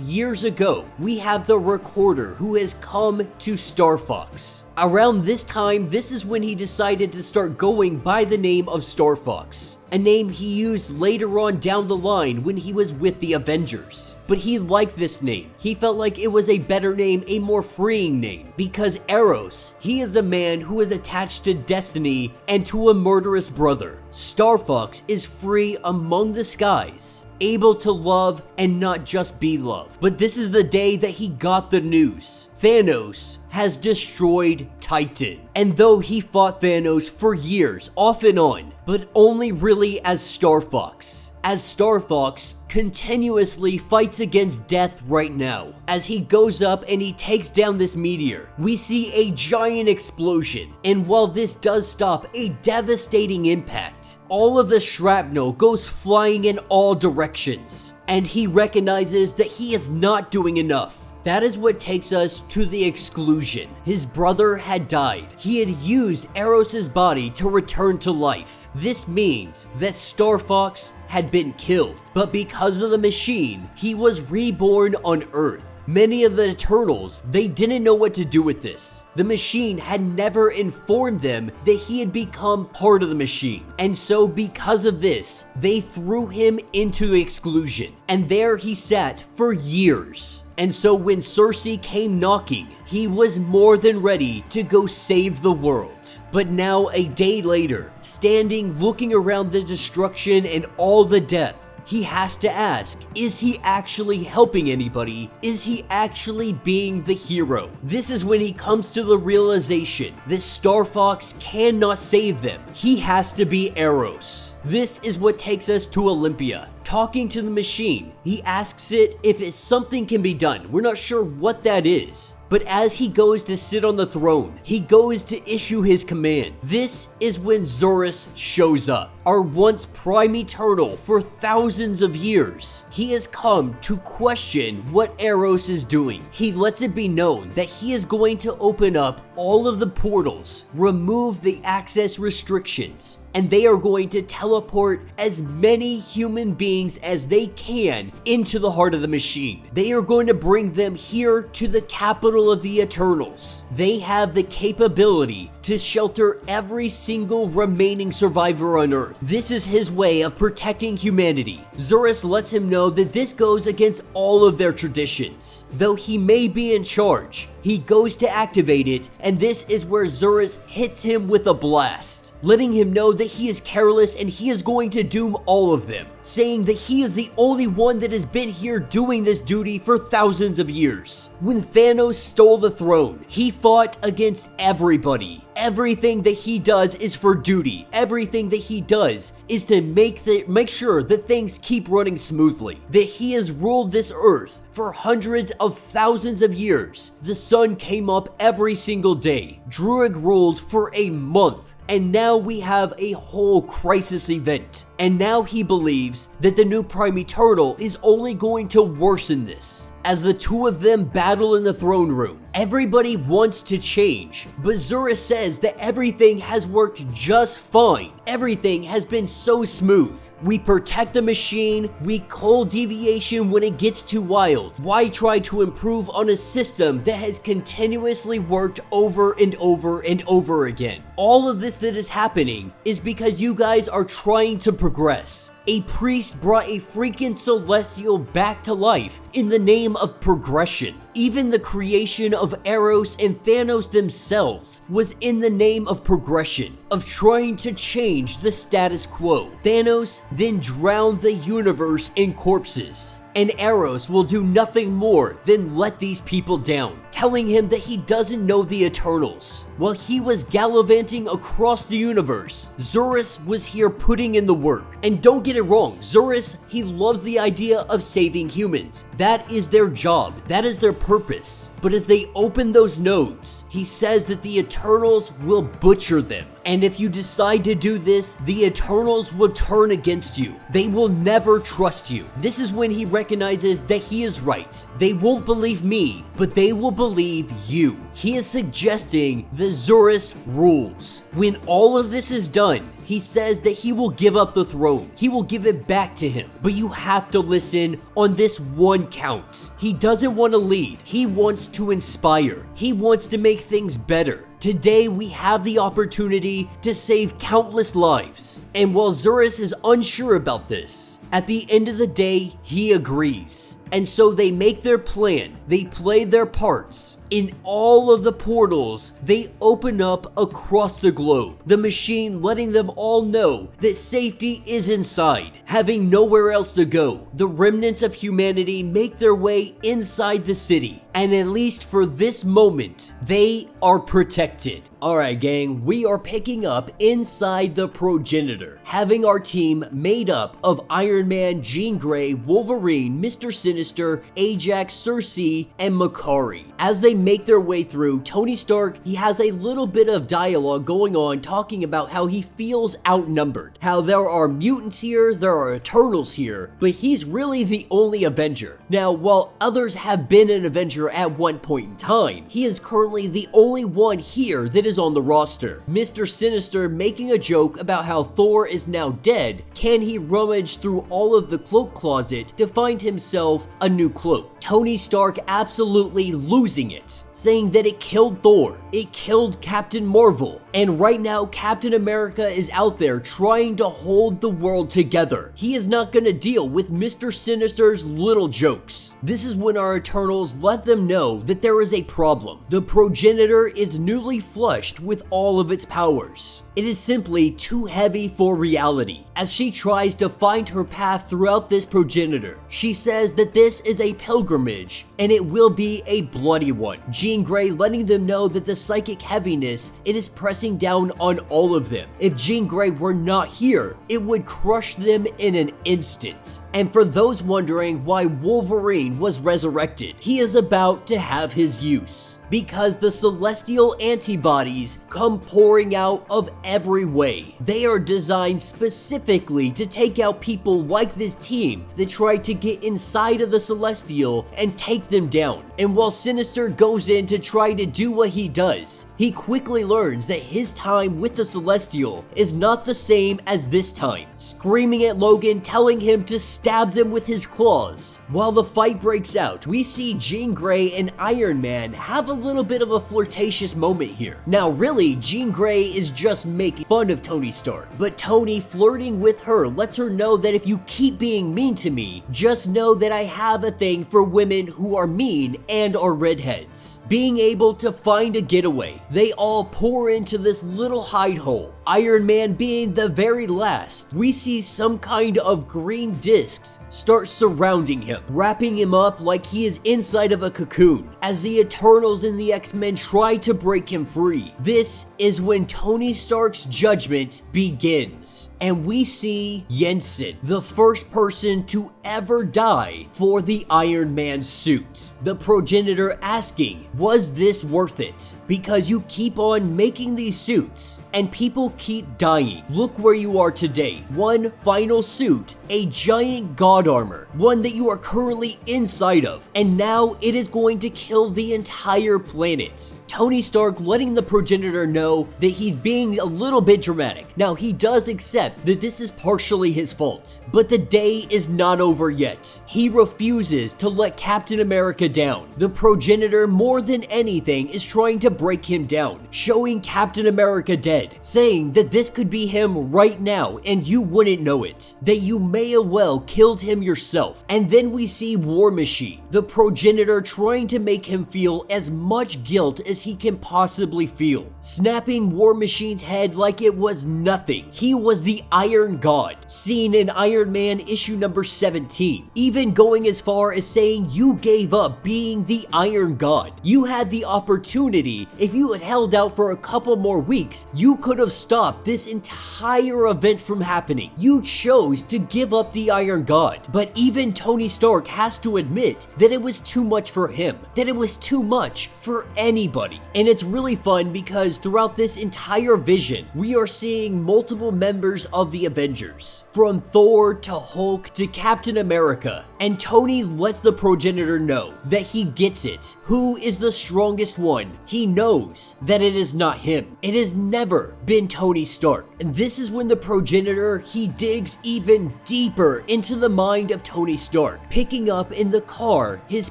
years ago. We have the Recorder who has come to Star Fox. Around this time, this is when he decided to start going by the name of Star Fox, a name he used later on down the line when he was with the Avengers. But he liked this name. He felt like it was a better name, a more freeing name, because Eros, he is a man who is attached to destiny and to a murderous brother. Star Fox is free among the skies, able to love and not just be loved. But this is the day that he got the news. Thanos has destroyed Titan. And though he fought Thanos for years, off and on, but only really as Star Fox. As Star Fox continuously fights against death right now. As he goes up and he takes down this meteor, we see a giant explosion. And while this does stop a devastating impact, all of the shrapnel goes flying in all directions. And he recognizes that he is not doing enough. That is what takes us to the exclusion. His brother had died. He had used Eros' body to return to life. This means that Star Fox had been killed, but because of the machine, he was reborn on Earth. Many of the Eternals, they didn't know what to do with this. The machine had never informed them that he had become part of the machine. And so because of this, they threw him into exclusion. And there he sat for years. And so when Cersei came knocking, he was more than ready to go save the world. But now a day later, standing looking around the destruction and all the death, he has to ask, is he actually helping anybody? Is he actually being the hero? This is when he comes to the realization that Star Fox cannot save them. He has to be Eros. This is what takes us to Olympia. Talking to the machine, he asks it if something can be done. We're not sure what that is. But as he goes to sit on the throne, he goes to issue his command. This is when Zorus shows up, our once prime Eternal for thousands of years. He has come to question what Eros is doing. He lets it be known that he is going to open up all of the portals, remove the access restrictions, and they are going to teleport as many human beings as they can into the heart of the machine. They are going to bring them here to the capital of the Eternals. They have the capability to to shelter every single remaining survivor on Earth. This is his way of protecting humanity. Zurus lets him know that this goes against all of their traditions. Though he may be in charge, he goes to activate it, and this is where Zurus hits him with a blast, letting him know that he is careless and he is going to doom all of them, saying that he is the only one that has been here doing this duty for thousands of years. When Thanos stole the throne, he fought against everybody. Everything that he does is for duty. Everything that he does is to make sure that things keep running smoothly. That he has ruled this earth for hundreds of thousands of years. The sun came up every single day. Druig ruled for a month. And now we have a whole crisis event. And now he believes that the new Prime Eternal is only going to worsen this. As the two of them battle in the throne room, everybody wants to change, but Zurus says that everything has worked just fine. Everything has been so smooth. We protect the machine, we call deviation when it gets too wild. Why try to improve on a system that has continuously worked over and over and over again? All of this that is happening is because you guys are trying to progress. A priest brought a freaking celestial back to life in the name of progression. Even the creation of Eros and Thanos themselves was in the name of progression, of trying to change the status quo. Thanos then drowned the universe in corpses, and Eros will do nothing more than let these people down, telling him that he doesn't know the Eternals. While he was gallivanting across the universe, Zurus was here putting in the work. And don't get it wrong, Zurus, he loves the idea of saving humans. That is their job, that is their purpose. But if they open those nodes, he says that the Eternals will butcher them. And if you decide to do this, the Eternals will turn against you. They will never trust you. This is when he recognizes that he is right. They won't believe me, but they will believe you. He is suggesting the Zurus rules. When all of this is done, he says that he will give up the throne. He will give it back to him. But you have to listen on this one count. He doesn't want to lead. He wants to inspire. He wants to make things better. Today we have the opportunity to save countless lives. And while Zurus is unsure about this, at the end of the day, he agrees. And so they make their plan. They play their parts. In all of the portals, they open up across the globe. The machine letting them all know that safety is inside, having nowhere else to go. The remnants of humanity make their way inside the city. And at least for this moment, they are protected. Alright gang, we are picking up inside the progenitor, having our team made up of Iron Man, Jean Grey, Wolverine, Mr. Sinister, Ajax, Circe, and Makari. As they make their way through, Tony Stark, he has a little bit of dialogue going on talking about how he feels outnumbered, how there are mutants here, there are Eternals here, but he's really the only Avenger. Now, while others have been an Avenger at one point in time, he is currently the only one here that is on the roster. Mr. Sinister making a joke about how Thor is now dead. Can he rummage through all of the cloak closet to find himself a new cloak? Tony Stark absolutely losing it, saying that it killed Thor, it killed Captain Marvel, and right now Captain America is out there trying to hold the world together. He is not gonna deal with Mr. Sinister's little jokes. This is when our Eternals let them know that there is a problem. The progenitor is newly flushed with all of its powers. It is simply too heavy for reality. As she tries to find her path throughout this progenitor, she says that this is a pilgrimage, and it will be a bloody one. Jean Grey letting them know that the psychic heaviness, it is pressing down on all of them. If Jean Grey were not here, it would crush them in an instant. And for those wondering why Wolverine was resurrected, he is about to have his use. Because the celestial antibodies come pouring out of every way. They are designed specifically to take out people like this team that try to get inside of the celestial and take them down. And while Sinister Mr. goes in to try to do what he does. He quickly learns that his time with the Celestial is not the same as this time, screaming at Logan, telling him to stab them with his claws. While the fight breaks out, we see Jean Grey and Iron Man have a little bit of a flirtatious moment here. Now really, Jean Grey is just making fun of Tony Stark, but Tony flirting with her lets her know that if you keep being mean to me, just know that I have a thing for women who are mean and are redheads. Being able to find a getaway, they all pour into this little hide hole. Iron Man being the very last, we see some kind of green discs start surrounding him, wrapping him up like he is inside of a cocoon, as the Eternals and the X-Men try to break him free. This is when Tony Stark's judgment begins. And we see Jensen, the first person to ever die for the Iron Man suit. The progenitor asking, was this worth it? Because you keep on making these suits and people keep dying. Look where you are today. One final suit, a giant god armor, one that you are currently inside of, and now it is going to kill the entire planet. Tony Stark letting the progenitor know that he's being a little bit dramatic. Now he does accept that this is partially his fault, but the day is not over yet. He refuses to let Captain America down. The progenitor more than anything is trying to break him down, showing Captain America dead, saying that this could be him right now and you wouldn't know it, that you may have well killed him yourself. And then we see War Machine, the progenitor trying to make him feel as much guilt as he can possibly feel, snapping War Machine's head like it was nothing. He was the Iron God, seen in Iron Man issue number 17, even going as far as saying you gave up being the Iron God. You had the opportunity. If you had held out for a couple more weeks, you could have stopped this entire event from happening. You chose to give up the Iron God, but even Tony Stark has to admit that it was too much for him, that it was too much for anybody. And it's really fun because throughout this entire vision, we are seeing multiple members of the Avengers, from Thor to Hulk to Captain America, and Tony lets the progenitor know that he gets it. Who is the strongest one? He knows that it is not him. It has never been Tony Stark. And this is when the progenitor, he digs even deeper into the mind of Tony Stark, picking up in the car his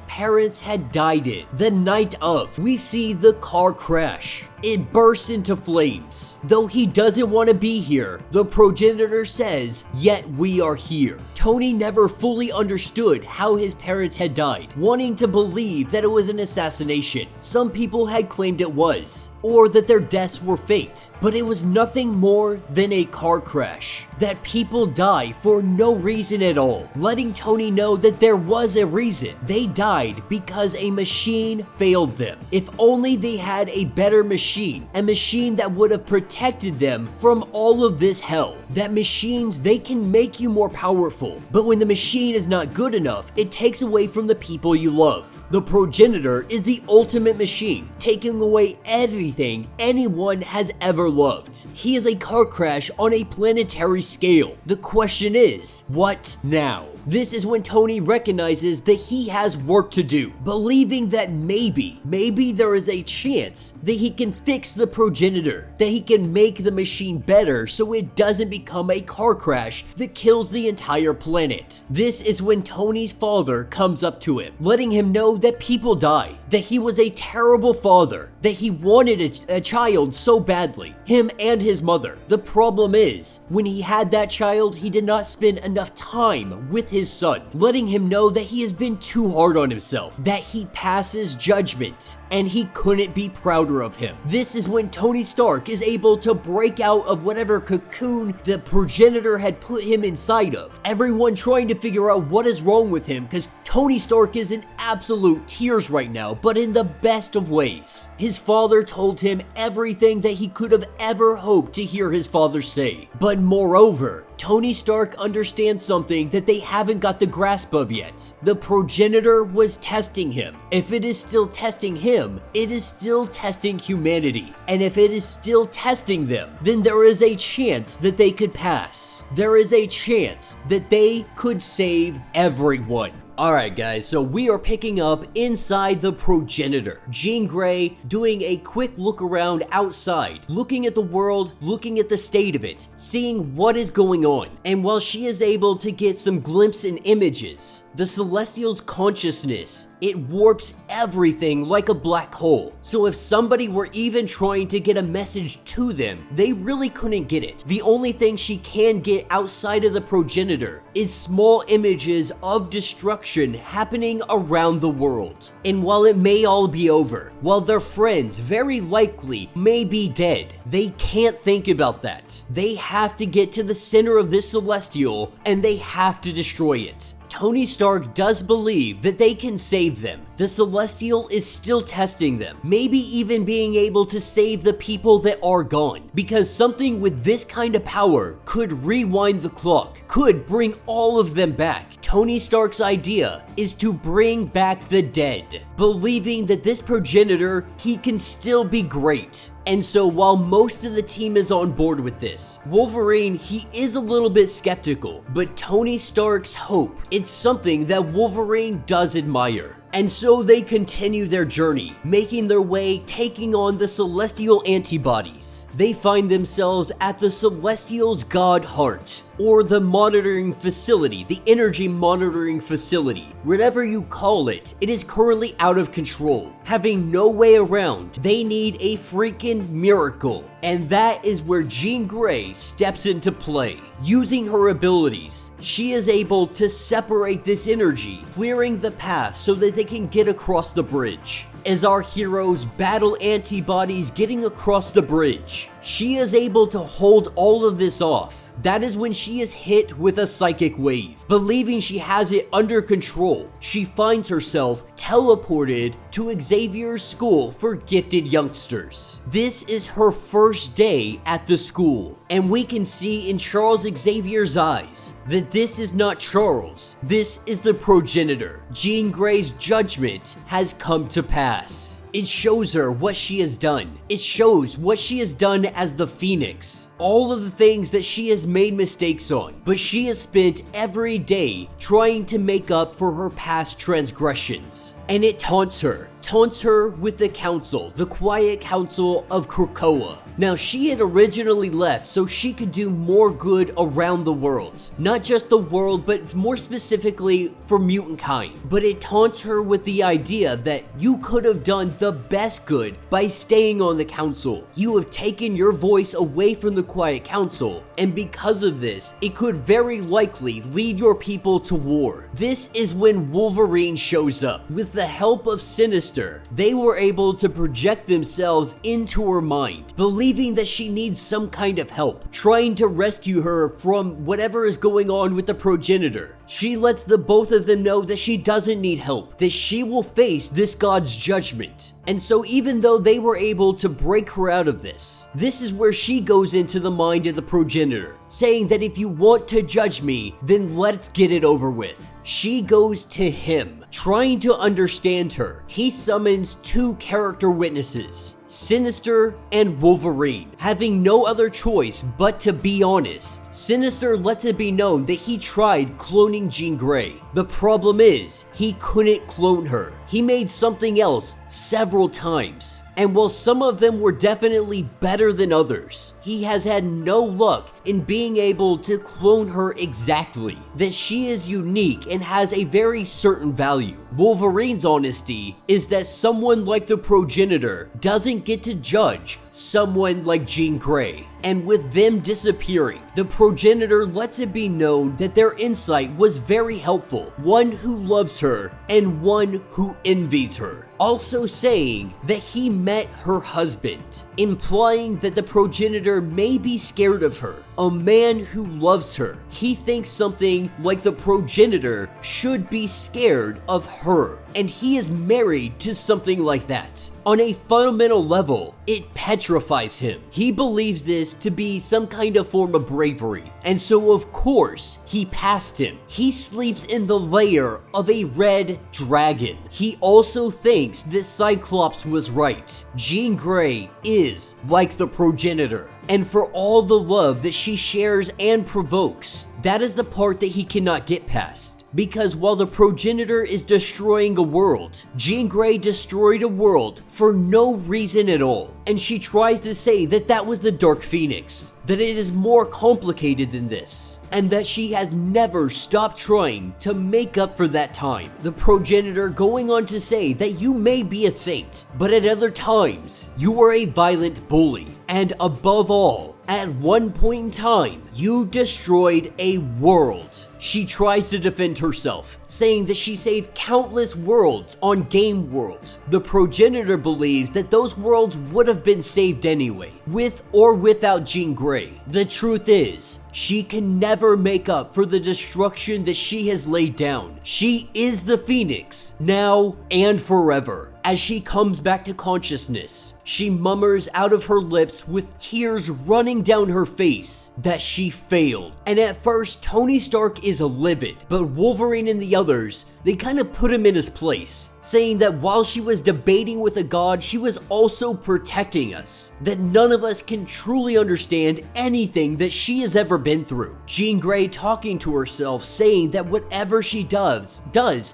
parents had died in. The night of, we see the car crash. It bursts into flames. Though he doesn't want to be here, the progenitor says, yet we are here. Tony never fully understood how his parents had died, wanting to believe that it was an assassination. Some people had claimed it was, or that their deaths were faked, but it was nothing more than a car crash. That people die for no reason at all, letting Tony know that there was a reason. They died because a machine failed them. If only they had a better machine, a machine that would have protected them from all of this hell. That machines, they can make you more powerful, but when the machine is not good enough, it takes away from the people you love. The progenitor is the ultimate machine, taking away everything anyone has ever loved. He is a car crash on a planetary scale. The question is, what now? This is when Tony recognizes that he has work to do, believing that maybe there is a chance that he can fix the progenitor, that he can make the machine better so it doesn't become a car crash that kills the entire planet. This is when Tony's father comes up to him, letting him know that people die, that he was a terrible father, that he wanted a child so badly, him and his mother. The problem is, when he had that child, he did not spend enough time with his son, letting him know that he has been too hard on himself, that he passes judgment, and he couldn't be prouder of him. This is when Tony Stark is able to break out of whatever cocoon the progenitor had put him inside of. Everyone trying to figure out what is wrong with him, because Tony Stark is in absolute tears right now, but in the best of ways. His father told him everything that he could have ever hoped to hear his father say. But moreover, Tony Stark understands something that they haven't got the grasp of yet. The progenitor was testing him. If it is still testing him, it is still testing humanity. And if it is still testing them, then there is a chance that they could pass. There is a chance that they could save everyone. Alright guys, so we are picking up inside the progenitor. Jean Grey doing a quick look around outside, looking at the world, looking at the state of it, seeing what is going on. And while she is able to get some glimpse and images, the Celestial's consciousness, it warps everything like a black hole. So if somebody were even trying to get a message to them, they really couldn't get it. The only thing she can get outside of the progenitor is small images of destruction happening around the world. And while it may all be over, while their friends very likely may be dead, they can't think about that. They have to get to the center of this Celestial and they have to destroy it. Tony Stark does believe that they can save them. The Celestial is still testing them, maybe even being able to save the people that are gone, because something with this kind of power could rewind the clock, could bring all of them back. Tony Stark's idea is to bring back the dead, believing that this progenitor, he can still be great. And so while most of the team is on board with this, Wolverine, he is a little bit skeptical, but Tony Stark's hope, it's something that Wolverine does admire. And so they continue their journey, making their way, taking on the Celestial antibodies. They find themselves at the Celestial's God Heart, or the monitoring facility, the energy monitoring facility. Whatever you call it, it is currently out of control. Having no way around, they need a freaking miracle. And that is where Jean Grey steps into play. Using her abilities, she is able to separate this energy, clearing the path so that they can get across the bridge. As our heroes battle antibodies getting across the bridge, she is able to hold all of this off. That is when she is hit with a psychic wave. Believing she has it under control, she finds herself teleported to Xavier's school for gifted youngsters. This is her first day at the school, and we can see in Charles Xavier's eyes that this is not Charles, this is the progenitor. Jean Grey's judgment has come to pass. It shows her what she has done. It shows what she has done as the Phoenix. All of the things that she has made mistakes on, but she has spent every day trying to make up for her past transgressions. And it taunts her with the council, the quiet council of Krakoa. Now, she had originally left so she could do more good around the world. Not just the world, but more specifically for mutant kind. But it taunts her with the idea that you could have done the best good by staying on the council. You have taken your voice away from the quiet council, and because of this, it could very likely lead your people to war. This is when Wolverine shows up. With the help of Sinister, they were able to project themselves into her mind, believing that she needs some kind of help, trying to rescue her from whatever is going on with the progenitor. She lets the both of them know that she doesn't need help, that she will face this god's judgment. And so even though they were able to break her out of this is where she goes into the mind of the progenitor, saying that if you want to judge me, then let's get it over with. She goes to him, trying to understand her. He summons two character witnesses, Sinister and Wolverine. Having no other choice but to be honest, Sinister lets it be known that he tried cloning Jean Grey. The problem is, he couldn't clone her. He made something else several times. And while some of them were definitely better than others, he has had no luck in being able to clone her exactly. That she is unique and has a very certain value. Wolverine's honesty is that someone like the progenitor doesn't get to judge someone like Jean Grey. And with them disappearing, the progenitor lets it be known that their insight was very helpful. One who loves her and one who envies her. Also saying that he met her husband, implying that the progenitor may be scared of her. A man who loves her. He thinks something like the progenitor should be scared of her. And he is married to something like that. On a fundamental level, it petrifies him. He believes this to be some kind of form of bravery. And so of course, he passed him. He sleeps in the lair of a red dragon. He also thinks that Cyclops was right. Jean Grey is like the progenitor. And for all the love that she shares and provokes, that is the part that he cannot get past. Because while the progenitor is destroying a world, Jean Grey destroyed a world for no reason at all. And she tries to say that that was the Dark Phoenix, that it is more complicated than this, and that she has never stopped trying to make up for that time. The progenitor going on to say that you may be a saint, but at other times, you were a violent bully, and above all, at one point in time, you destroyed a world. She tries to defend herself, saying that she saved countless worlds on Game World. The progenitor believes that those worlds would have been saved anyway, with or without Jean Grey. The truth is, she can never make up for the destruction that she has laid down. She is the Phoenix, now and forever. As she comes back to consciousness, she mummers out of her lips with tears running down her face that she failed. And at first, Tony Stark is livid, but Wolverine and the others, they kind of put him in his place, saying that while she was debating with a god, she was also protecting us, that none of us can truly understand anything that she has ever been through. Jean Grey talking to herself, saying that whatever she does,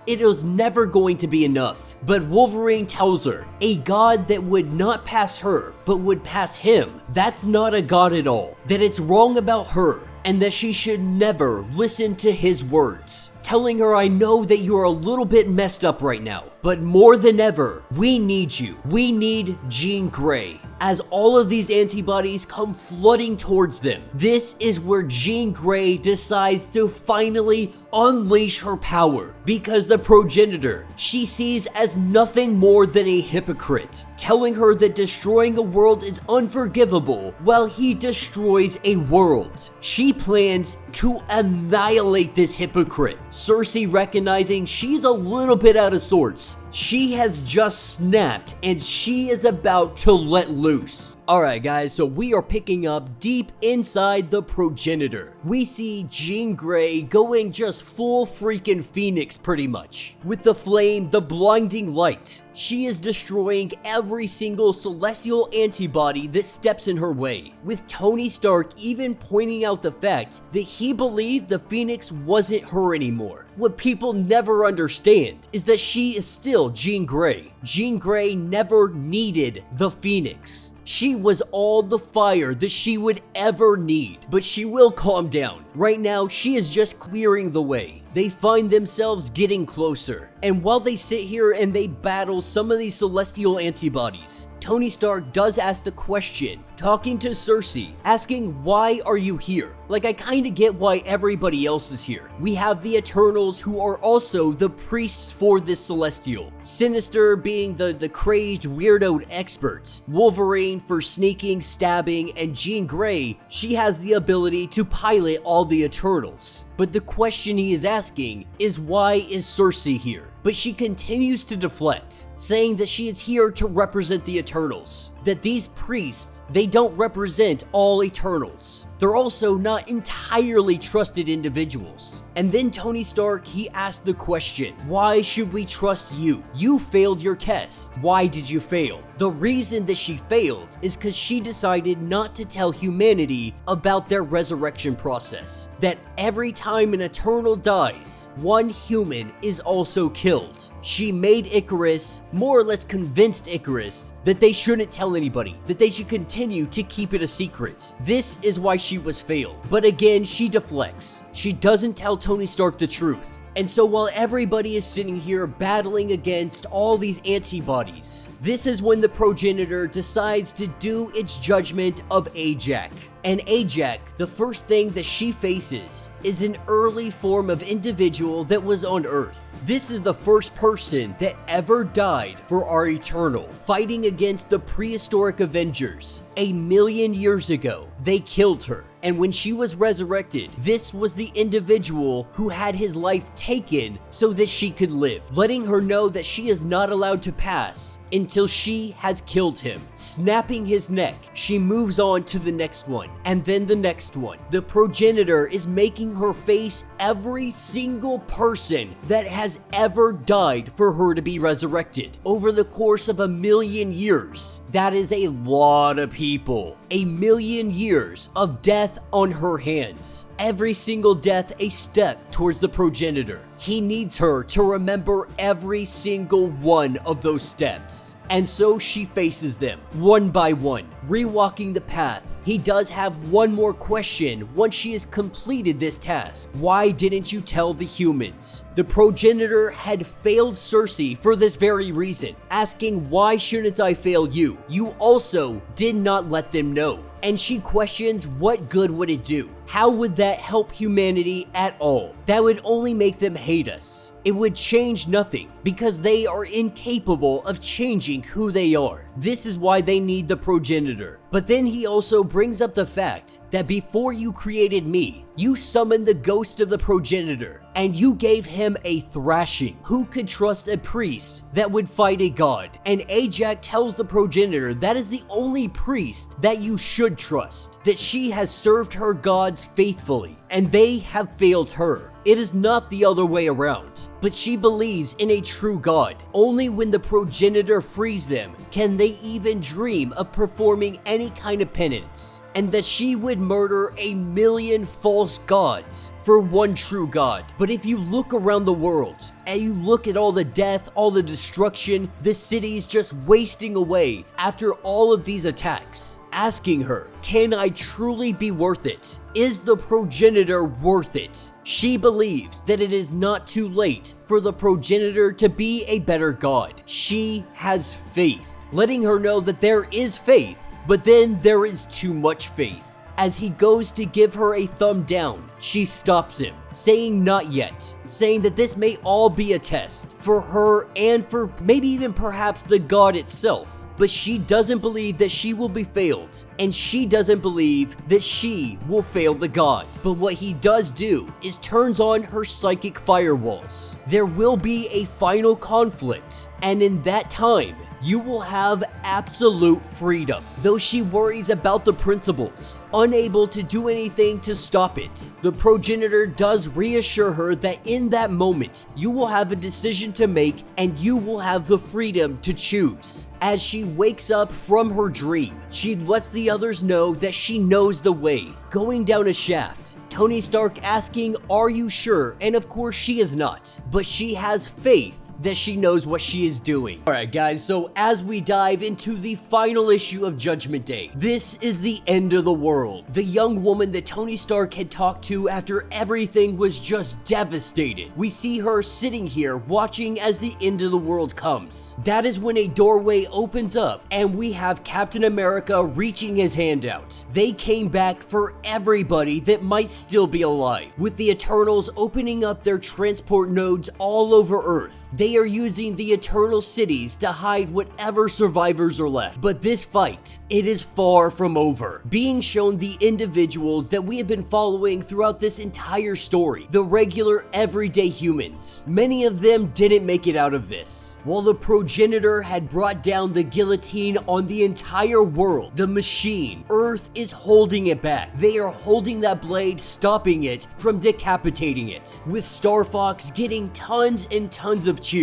it is never going to be enough. But Wolverine tells her, a god that would not pass her, but would pass him, that's not a god at all, that it's wrong about her, and that she should never listen to his words. Telling her, I know that you're a little bit messed up right now, but more than ever, we need you. We need Jean Grey. As all of these antibodies come flooding towards them, this is where Jean Grey decides to finally unleash her power, because the progenitor she sees as nothing more than a hypocrite, telling her that destroying a world is unforgivable while he destroys a world. She plans to annihilate this hypocrite. Cersei, recognizing she's a little bit out of sorts, she has just snapped and she is about to let loose. Alright guys, so we are picking up deep inside the progenitor. We see Jean Grey going just full freaking Phoenix pretty much. With the flame, the blinding light, she is destroying every single celestial antibody that steps in her way. With Tony Stark even pointing out the fact that he believed the Phoenix wasn't her anymore. What people never understand is that she is still Jean Grey. Jean Grey never needed the Phoenix. She was all the fire that she would ever need, but she will calm down. Right now, she is just clearing the way. They find themselves getting closer, and while they sit here and they battle some of these celestial antibodies, Tony Stark does ask the question, talking to Cersei, asking, why are you here? Like, I kinda get why everybody else is here. We have the Eternals, who are also the priests for this celestial. Sinister being the crazed, weirdoed expert. Wolverine for sneaking, stabbing, and Jean Grey, she has the ability to pilot all the Eternals. But the question he is asking is, why is Cersei here? But she continues to deflect, saying that she is here to represent the Eternals. That these priests, they don't represent all Eternals. They're also not entirely trusted individuals. And then Tony Stark, he asked the question, why should we trust you? You failed your test. Why did you fail? The reason that she failed is because she decided not to tell humanity about their resurrection process. That every time an Eternal dies, one human is also killed. She made Icarus, more or less convinced Icarus, that they shouldn't tell anybody, that they should continue to keep it a secret. This is why she was failed. But again, she deflects. She doesn't tell Tony Stark the truth. And so while everybody is sitting here battling against all these antibodies, this is when the progenitor decides to do its judgment of A.X.E. And A.X.E, the first thing that she faces is an early form of individual that was on Earth. This is the first person that ever died for our Eternal, fighting against the prehistoric Avengers. 1,000,000 years ago, they killed her. And when she was resurrected, this was the individual who had his life taken so that she could live, letting her know that she is not allowed to pass until she has killed him. Snapping his neck, she moves on to the next one, and then the next one. The progenitor is making her face every single person that has ever died for her to be resurrected. Over the course of 1,000,000 years, that is a lot of people. 1,000,000 years of death on her hands. Every single death a step towards the progenitor. He needs her to remember every single one of those steps. And so she faces them, one by one, rewalking the path. He does have one more question once she has completed this task. Why didn't you tell the humans? The progenitor had failed Cersei for this very reason, asking why shouldn't I fail you? You also did not let them know. And she questions what good would it do? How would that help humanity at all? That would only make them hate us. It would change nothing because they are incapable of changing who they are. This is why they need the progenitor. But then he also brings up the fact that before you created me, you summoned the ghost of the progenitor and you gave him a thrashing. Who could trust a priest that would fight a god? And Ajax tells the progenitor that is the only priest that you should trust, that she has served her gods faithfully and they have failed her. It is not the other way around, but she believes in a true god. Only when the progenitor frees them can they even dream of performing any kind of penance, and that she would murder 1,000,000 false gods for one true god. But if you look around the world and you look at all the death, all the destruction, the cities just wasting away after all of these attacks, asking her, can I truly be worth it? Is the progenitor worth it? She believes that it is not too late for the progenitor to be a better god. She has faith, letting her know that there is faith, but then there is too much faith. As he goes to give her a thumb down, she stops him, saying not yet, saying that this may all be a test for her and for maybe even perhaps the god itself. But she doesn't believe that she will be failed, and she doesn't believe that she will fail the god. But what he does do is turns on her psychic firewalls. There will be a final conflict, and in that time, you will have absolute freedom. Though she worries about the principles, unable to do anything to stop it, the progenitor does reassure her that in that moment, you will have a decision to make and you will have the freedom to choose. As she wakes up from her dream, she lets the others know that she knows the way, going down a shaft. Tony Stark asking, are you sure? And of course she is not, but she has faith that she knows what she is doing. Alright guys, so as we dive into the final issue of Judgment Day, this is the end of the world. The young woman that Tony Stark had talked to after everything was just devastated. We see her sitting here watching as the end of the world comes. That is when a doorway opens up and we have Captain America reaching his hand out. They came back for everybody that might still be alive, with the Eternals opening up their transport nodes all over Earth. They are using the Eternal Cities to hide whatever survivors are left. But this fight, it is far from over. Being shown the individuals that we have been following throughout this entire story, the regular everyday humans. Many of them didn't make it out of this. While the progenitor had brought down the guillotine on the entire world, the machine, Earth, is holding it back. They are holding that blade, stopping it from decapitating it, with Star Fox getting tons and tons of cheers.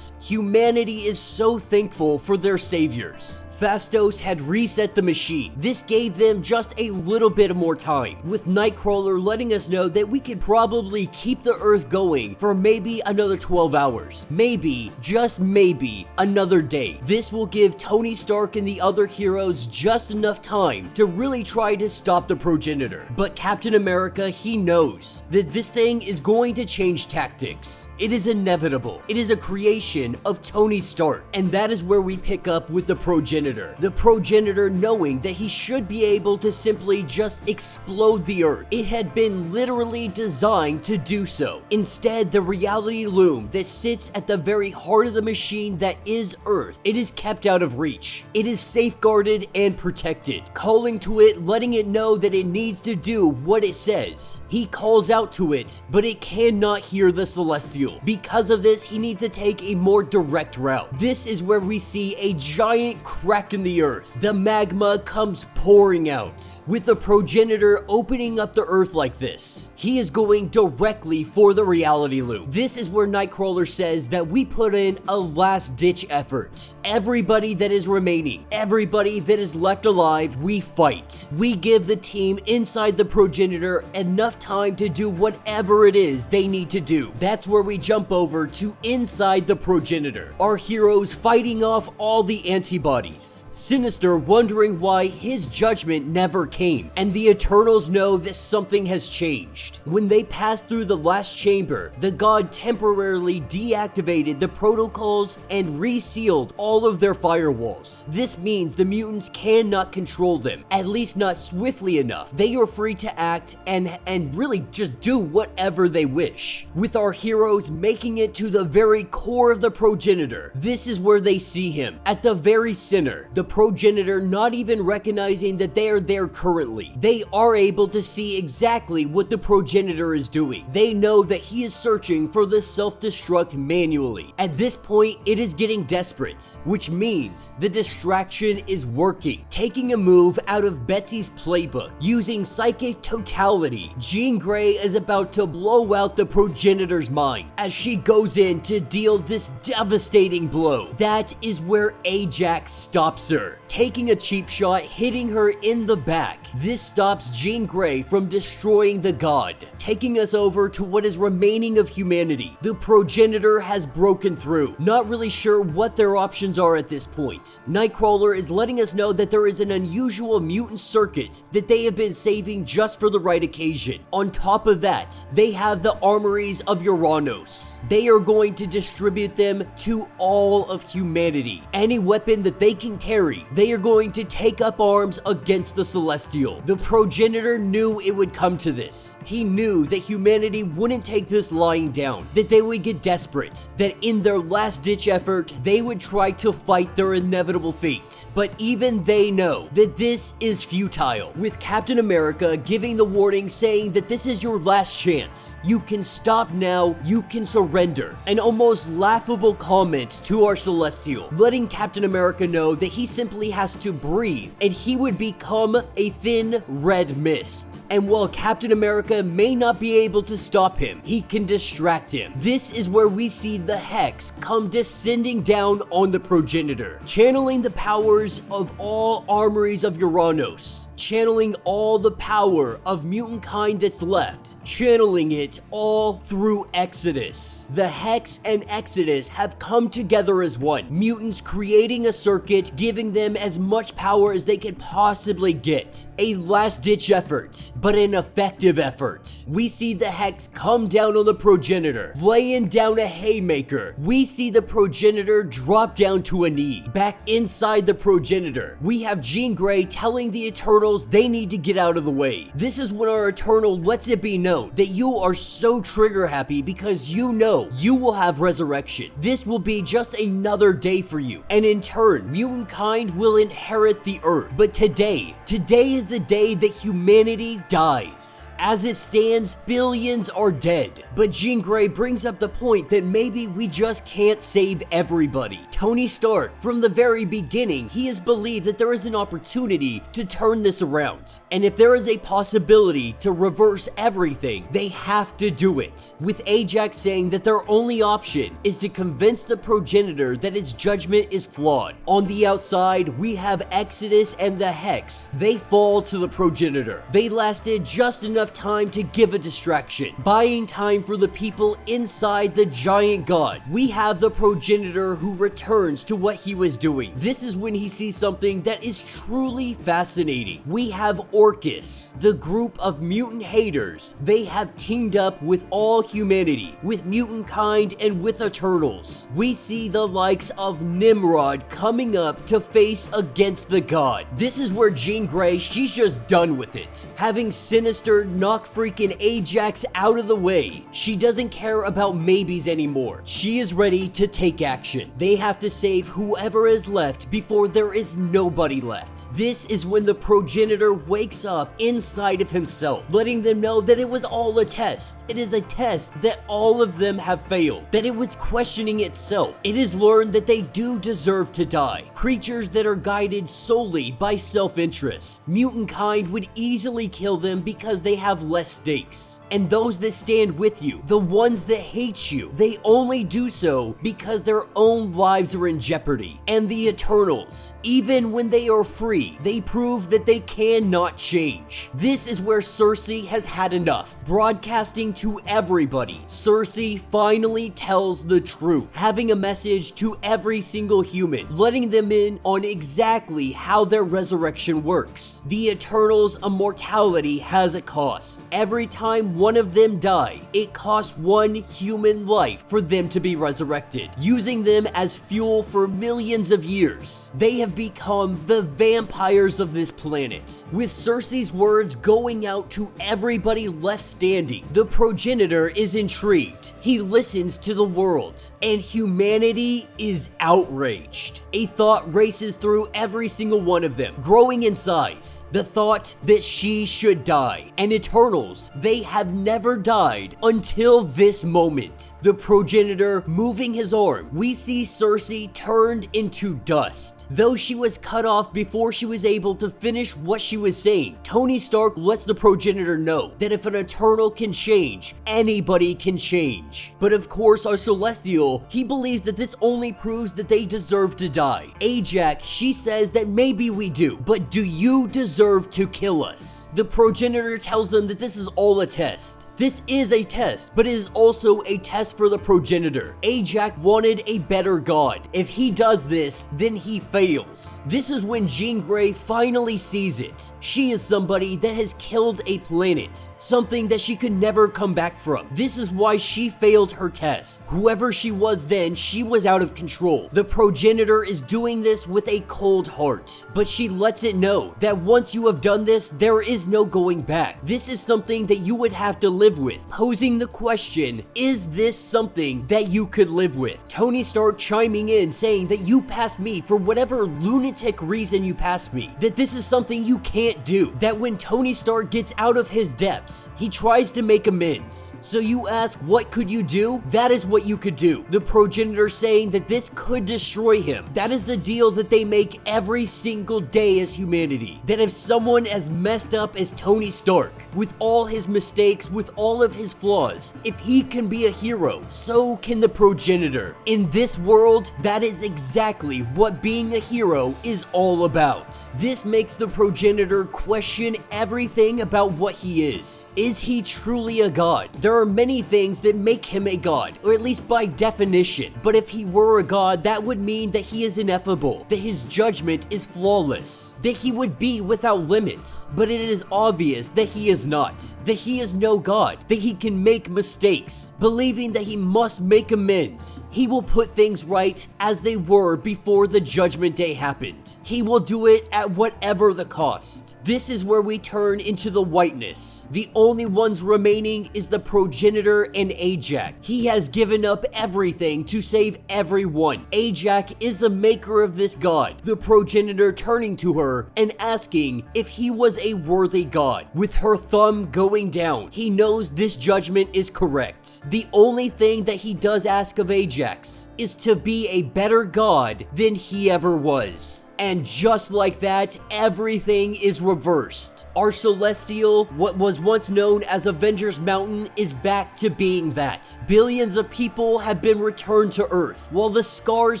Humanity is so thankful for their saviors. Phastos had reset the machine. This gave them just a little bit more time, with Nightcrawler letting us know that we could probably keep the Earth going for maybe another 12 hours. Maybe, just maybe, another day. This will give Tony Stark and the other heroes just enough time to really try to stop the progenitor. But Captain America, he knows that this thing is going to change tactics. It is inevitable. It is a creation of Tony Stark, and that is where we pick up with the progenitor. The progenitor knowing that he should be able to simply just explode the Earth. It had been literally designed to do so. Instead, the reality loom that sits at the very heart of the machine that is Earth, it is kept out of reach. It is safeguarded and protected, calling to it, letting it know that it needs to do what it says. He calls out to it, but it cannot hear the Celestial. Because of this, he needs to take a more direct route. This is where we see a giant crack crack in the earth. The magma comes pouring out. With the progenitor opening up the earth like this, he is going directly for the reality loop. This is where Nightcrawler says that we put in a last-ditch effort. Everybody that is remaining, everybody that is left alive, we fight. We give the team inside the progenitor enough time to do whatever it is they need to do. That's where we jump over to inside the progenitor. Our heroes fighting off all the antibodies. Sinister wondering why his judgment never came, and the Eternals know that something has changed. When they passed through the last chamber, the god temporarily deactivated the protocols and resealed all of their firewalls. This means the mutants cannot control them, at least not swiftly enough. They are free to act and really just do whatever they wish. With our heroes making it to the very core of the progenitor, this is where they see him, at the very center. The progenitor not even recognizing that they are there currently. They are able to see exactly what the progenitor is doing. They know that he is searching for the self-destruct manually. At this point, it is getting desperate, which means the distraction is working. Taking a move out of Betsy's playbook, using psychic totality, Jean Grey is about to blow out the progenitor's mind as she goes in to deal this devastating blow. That is where Ajax stops her, taking a cheap shot, hitting her in the back. This stops Jean Grey from destroying the god, taking us over to what is remaining of humanity. The progenitor has broken through, not really sure what their options are at this point. Nightcrawler is letting us know that there is an unusual mutant circuit that they have been saving just for the right occasion. On top of that, they have the armories of Uranus. They are going to distribute them to all of humanity. Any weapon that they can carry, they are going to take up arms against the Celestial. The progenitor knew it would come to this. He knew that humanity wouldn't take this lying down, that they would get desperate, that in their last-ditch effort, they would try to fight their inevitable fate. But even they know that this is futile, with Captain America giving the warning saying that this is your last chance. You can stop now, you can surrender. An almost laughable comment to our Celestial, letting Captain America know that he simply has to breathe and he would become a thin red mist. And while Captain America may not be able to stop him, he can distract him. This is where we see the Hex come descending down on the progenitor, channeling the powers of all armories of Uranus, channeling all the power of mutant kind that's left, channeling it all through Exodus. The Hex and Exodus have come together as one, mutants creating a circuit, giving them as much power as they could possibly get. A last-ditch effort, but an effective effort. We see the Hex come down on the progenitor, laying down a haymaker. We see the progenitor drop down to a knee. Back inside the progenitor, we have Jean Grey telling the Eternals they need to get out of the way. This is when our Eternal lets it be known that you are so trigger happy because you know you will have resurrection. This will be just another day for you, and in turn, mutant kind will inherit the earth. But today is the day that humanity dies. As it stands, billions are dead. But Jean Grey brings up the point that maybe we just can't save everybody. Tony Stark, from the very beginning, he has believed that there is an opportunity to turn this around. And if there is a possibility to reverse everything, they have to do it. With Ajax saying that their only option is to convince the progenitor that its judgment is flawed. On the outside, we have Exodus and the Hex. They fall to the progenitor. They lasted just enough time to give a distraction, buying time for the people inside the giant god. We have the progenitor who returns to what he was doing. This is when he sees something that is truly fascinating. We have Orchis, the group of mutant haters. They have teamed up with all humanity, with mutant kind and with Eternals. We see the likes of Nimrod coming up to face against the god. This is where Jean Grey, she's just done with it. Having having Sinister knock freaking Ajax out of the way. She doesn't care about maybes anymore. She is ready to take action. They have to save whoever is left before there is nobody left. This is when the progenitor wakes up inside of himself, letting them know that it was all a test. It is a test that all of them have failed, that it was questioning itself. It is learned that they do deserve to die. Creatures that are guided solely by self-interest. Mutant kind would easily kill them because they have less stakes. And those that stand with you, the ones that hate you, they only do so because their own lives are in jeopardy. And the Eternals, even when they are free, they prove that they cannot change. This is where Cersei has had enough. Broadcasting to everybody, Cersei finally tells the truth, having a message to every single human, letting them in on exactly how their resurrection works. The Eternals' immortality has a cost. Every time one of them die, it costs one human life for them to be resurrected, using them as fuel for millions of years. They have become the vampires of this planet. With Cersei's words going out to everybody left standing, the progenitor is intrigued. He listens to the world, and humanity is outraged. A thought races through every single one of them, growing in size. The thought that she should die. And Eternals, they have never died until this moment. The progenitor moving his arm, we see Cersei turned into dust. Though she was cut off before she was able to finish what she was saying, Tony Stark lets the progenitor know that if an Eternal can change, anybody can change. But of course, our Celestial, he believes that this only proves that they deserve to die. Ajax, she says that maybe we do, but do you deserve to kill us? The progenitor tells them that this is all a test. This is a test, but it is also a test for the progenitor. Ajax wanted a better god. If he does this, then he fails. This is when Jean Grey finally sees it. She is somebody that has killed a planet, something that she could never come back from. This is why she failed her test. Whoever she was then, she was out of control. The progenitor is doing this with a cold heart, but she lets it know that once you have done this, there is no going back. This is something that you would have to live with, posing the question, is this something that you could live with? Tony Stark chiming in saying that you passed me for whatever lunatic reason you passed me, that this is something you can't do, that when Tony Stark gets out of his depths, he tries to make amends. So you ask, what could you do? That is what you could do. The progenitor saying that this could destroy him. That is the deal that they make every single day as humanity. That if someone as messed up as Tony Stark, with all his mistakes, with all of his flaws, if he can be a hero, so can the progenitor. In this world, that is exactly what being a hero is all about. This makes the progenitor question everything about what he is. Is he truly a god? There are many things that make him a god, or at least by definition. But if he were a god, that would mean that he is ineffable, that his judgment is flawless, that he would be without limits. But it is obvious that he is not, that he is no god, that he can make mistakes, believing that he must make amends. He will put things right as they were before the judgment day happened. He will do it at whatever the cost. This is where we turn into the whiteness. The only ones remaining is the progenitor and Ajax. He has given up everything to save everyone. Ajax is the maker of this god. The progenitor turning to her and asking if he was a worthy god. With her thumb going down, he knows this judgment is correct. The only thing that he does ask of Ajax is to be a better god than he ever was. And just like that, everything is reversed. Our Celestial, what was once known as Avengers Mountain, is back to being that. Billions of people have been returned to Earth, while the scars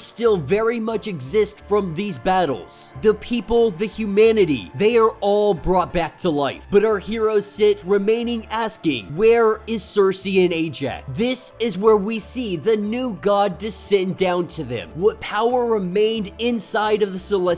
still very much exist from these battles. The people, the humanity, they are all brought back to life. But our heroes sit remaining asking, where is Cersei and Ajax? This is where we see the new god descend down to them. What power remained inside of the Celestial,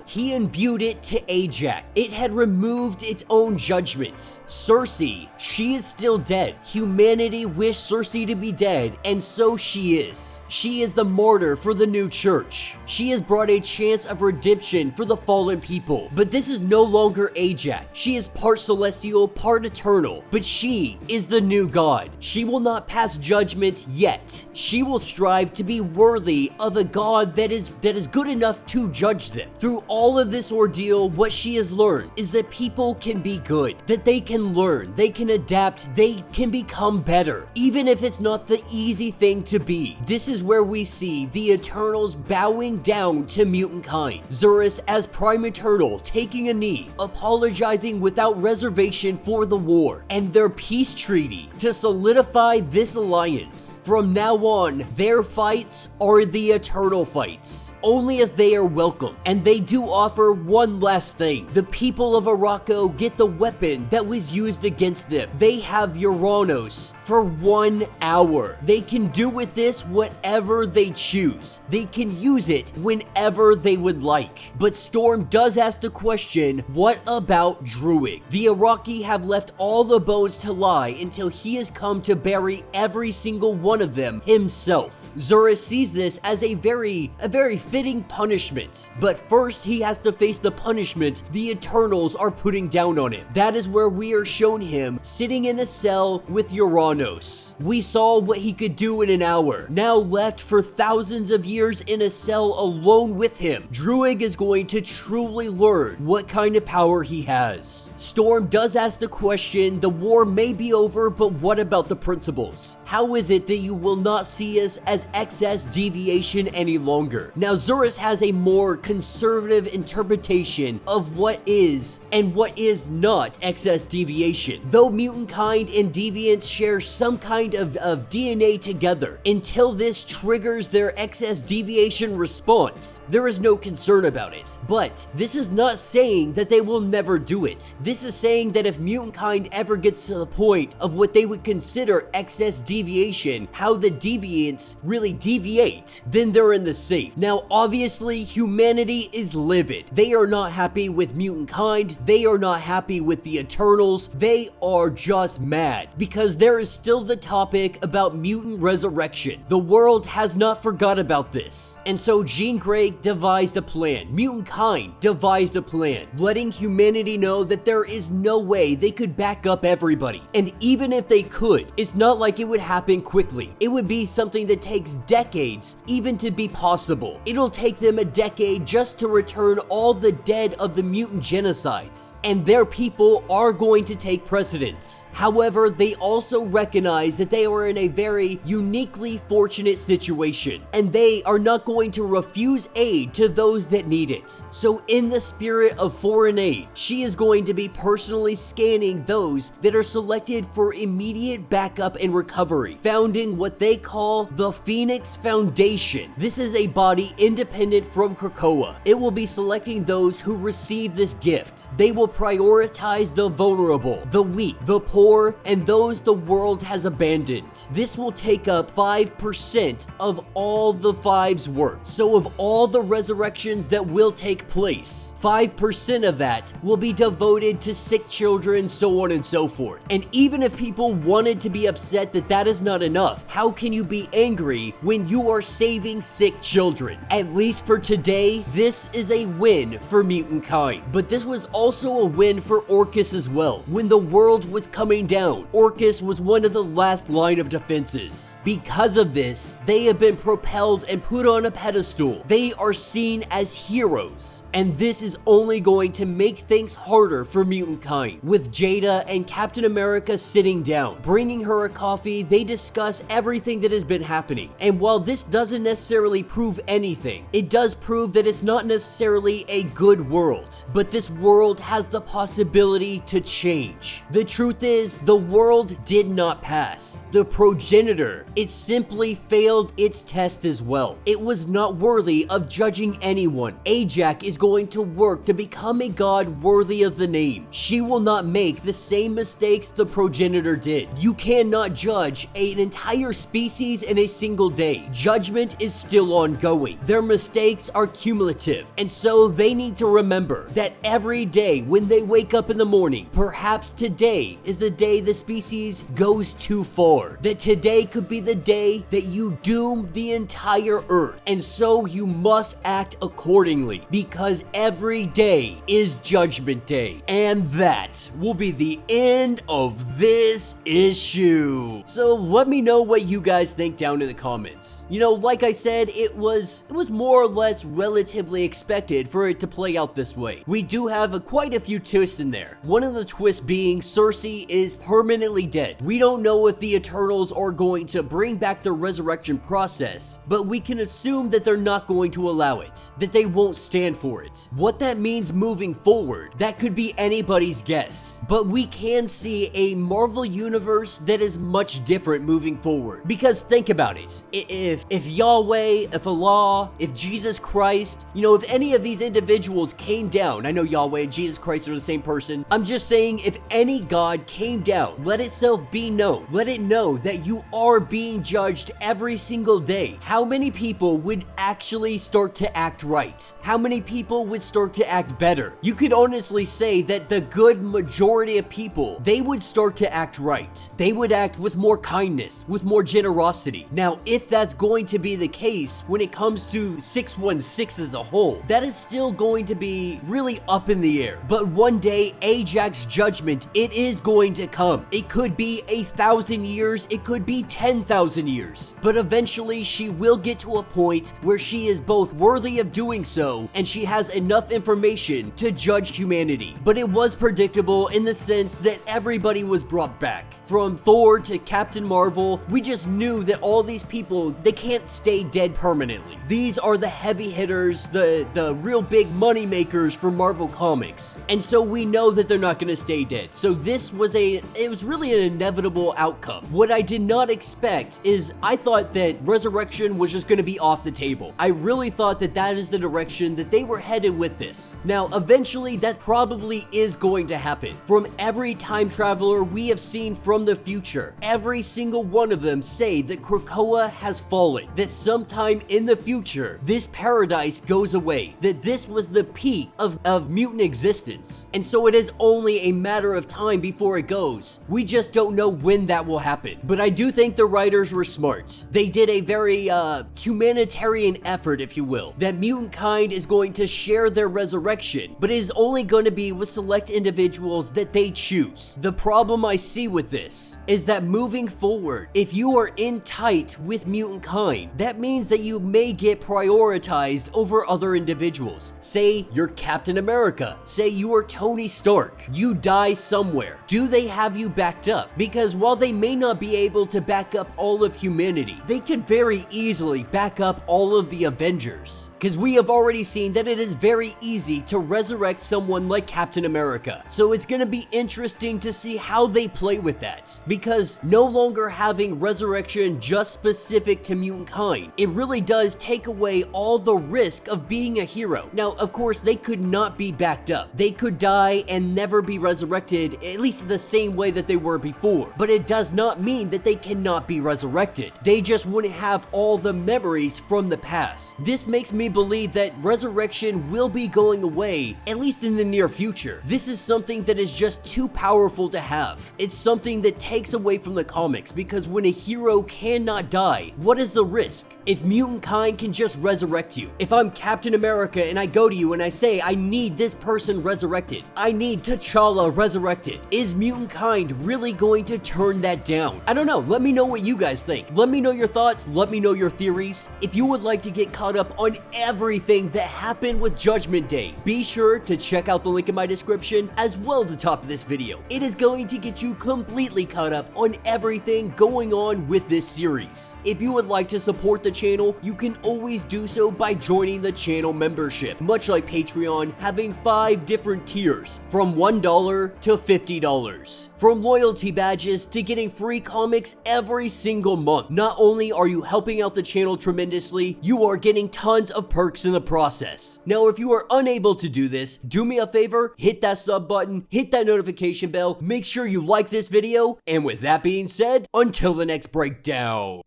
he imbued it to Ajax. It had removed proved its own judgment. Cersei, she is still dead. Humanity wished Cersei to be dead, and so she is. She is the martyr for the new church. She has brought a chance of redemption for the fallen people. But this is no longer Ajax. She is part celestial, part eternal. But she is the new god. She will not pass judgment yet. She will strive to be worthy of a god that is good enough to judge them. Through all of this ordeal, what she has learned is that people can be good, that they can learn, they can adapt, they can become better, even if it's not the easy thing to be. This is where we see the Eternals bowing down to mutant kind. Zurus as Prime Eternal taking a knee, apologizing without reservation for the war, and their peace treaty to solidify this alliance. From now on, their fights are the eternal fights, only if they are welcome. And they do offer one last thing. The people of Arakko get the weapon that was used against them. They have Uranus for 1 hour. They can do with this whatever they choose. They can use it whenever they would like. But Storm does ask the question, what about Druig? The Araki have left all the bones to lie until he has come to bury every single one of them himself. Zurus sees this as a very fitting punishment. But first, he has to face the punishment the Eternals are putting down on him. That is where we are shown him sitting in a cell with Uranus. We saw what he could do in an hour. Now left for thousands of years in a cell alone with him, Druig is going to truly learn what kind of power he has. Storm does ask the question, the war may be over, but what about the principles? How is it that you will not see us as excess deviation any longer? Now Zurus has a more conservative interpretation of what is and what is not excess deviation. Though mutant kind and deviants share some kind of DNA together, until this triggers their excess deviation response, there is no concern about it. But this is not saying that they will never do it. This is saying that if mutant kind ever gets to the point of what they would consider excess deviation, how the deviants really deviate, then they're in the safe. Now obviously humanity is livid. They are not happy with mutant kind. They are not happy with the Eternals. They are just mad because there is still the topic about mutant resurrection. The world has not forgot about this. And so Jean Grey devised a plan. Mutant kind devised a plan, letting humanity know that there is no way they could back up everybody. And even if they could, it's not like it would happen quickly. It would be something that takes decades even to be possible. It'll take them a decade just to return all the dead of the mutant genocides, and their people are going to take precedence. However, they also recognize that they are in a very uniquely fortunate situation, and they are not going to refuse aid to those that need it. So in the spirit of foreign aid, she is going to be personally scanning those that are selected for immediate backup and recovery, founding what they call the Phoenix Foundation. This is a body independent from Krakoa. It will be selecting those who receive this gift. They will prioritize the vulnerable, the weak, the poor, and those the world has abandoned. This will take up 5% of all the Five's work. So of all the resurrections that will take place, 5% of that will be devoted to sick children, so on and so forth. And even if people wanted to be upset that that is not enough, how can you be angry when you are saving sick children? At least for today, this is a win for mutant kind. But this was also a win for Orchis as well. When the world was coming down, Orchis was one of the last line of defenses. Because of this, they have been propelled and put on a pedestal. They are seen as heroes. And this is only going to make things harder for mutant kind. With Jada and Captain America sitting down, bringing her a coffee, they discuss everything that has been happening. And while this doesn't necessarily prove anything, it does prove that it's not necessarily a good world, but this world has the possibility to change. The truth is, the world did not pass. The progenitor, it simply failed its test as well. It was not worthy of judging anyone. Ajax is going to work to become a god worthy of the name. She will not make the same mistakes the progenitor did. You cannot judge an entire species in a single day. Judgment is still ongoing. Their mistakes are cumulative, and so they need to remember that every day when they wake up in the morning, perhaps today is the day the species goes too far. That today could be the day that you doom the entire Earth. And so you must act accordingly, because every day is Judgment Day. And that will be the end of this issue. So let me know what you guys think down in the comments. You know, like I said, it was more or less relatively expected for it to play out this way. We do have quite a few twists in there. One of the twists being Cersei is permanently dead. We don't know if the Eternals are going to bring back the resurrection process, but we can assume that they're not going to allow it, that they won't stand for it. What that means moving forward, that could be anybody's guess, but we can see a Marvel universe that is much different moving forward. Because think about it, if Yahweh, if Allah, if Jesus Christ, you know, if any of these individuals came down, I know Yahweh and Jesus Christ are the same person, I'm just saying, if any god came down, let itself be known, let it know that you are being judged every single day. How many people would actually start to act right? How many people would start to act better? You could honestly say that the good majority of people, they would start to act right. They would act with more kindness, with more generosity. Now, if that's going to be the case when it comes to 616 as a whole, that is still going to be really up in the air. But one day, Ajax's judgment, it is going to come. It could be 1,000 years, it could be 10,000 years. But eventually, she will get to a point where she is both worthy of doing so, and she has enough information to judge humanity. But it was predictable in the sense that everybody was brought back. From Thor to Captain Marvel, we just knew that all these people, they can't stay dead permanently. These are the heavy hitters, the real big money makers for Marvel Comics. And so we know that they're not going to stay dead. So this was it was really an inevitable outcome. What I did not expect is I thought that Resurrection was just going to be off the table. I really thought that that is the direction that they were headed with this. Now, eventually that probably is going to happen. From every time traveler we have seen from the future, every single one of them say that Krakoa has fallen, that sometime in the future this paradise goes away, that this was the peak of mutant existence, and so it is only a matter of time before it goes. We just don't know when that will happen. But I do think the writers were smart. They did a very humanitarian effort, if you will, that mutant kind is going to share their resurrection, but it is only going to be with select individuals that they choose. The problem I see with this is that moving forward, if you are in tight with mutant kind, that means that you may get prioritized over other individuals. Say you're Captain America, say you are Tony Stark, you die somewhere. Do they have you backed up? Because while they may not be able to back up all of humanity, they could very easily back up all of the Avengers. Because we have already seen that it is very easy to resurrect someone like Captain America. So it's going to be interesting to see how they play with that. Because no longer having resurrection just specific to mutant kind, it really does take away all the risk of being a hero. Now, of course, they could not be backed up. They could die and never be resurrected, at least the same way that they were before. But it does not mean that they cannot be resurrected. They just wouldn't have all the memories from the past. This makes me believe that resurrection will be going away, at least in the near future. This is something that is just too powerful to have. It's something that takes away from the comics, because when a hero cannot die, what is the risk? If mutant kind can just resurrect you, if I'm Captain America and I go to you and I say, I need this person resurrected, I need T'Challa resurrected, is mutant kind really going to turn that down? I don't know. Let me know what you guys think. Let me know your thoughts. Let me know your theories. If you would like to get caught up on everything that happened with Judgment Day, be sure to check out the link in my description as well as the top of this video. It is going to get you completely caught up on everything going on with this series. If you would like to support the channel, you can always do so by joining the channel membership, much like Patreon, having 5 different tiers from $1 to $50. From loyalty badges to getting free comics every single month. Not only are you helping out the channel tremendously, you are getting tons of perks in the process. Now, if you are unable to do this, do me a favor, hit that sub button, hit that notification bell, make sure you like this video, and with that being said, until the next breakdown.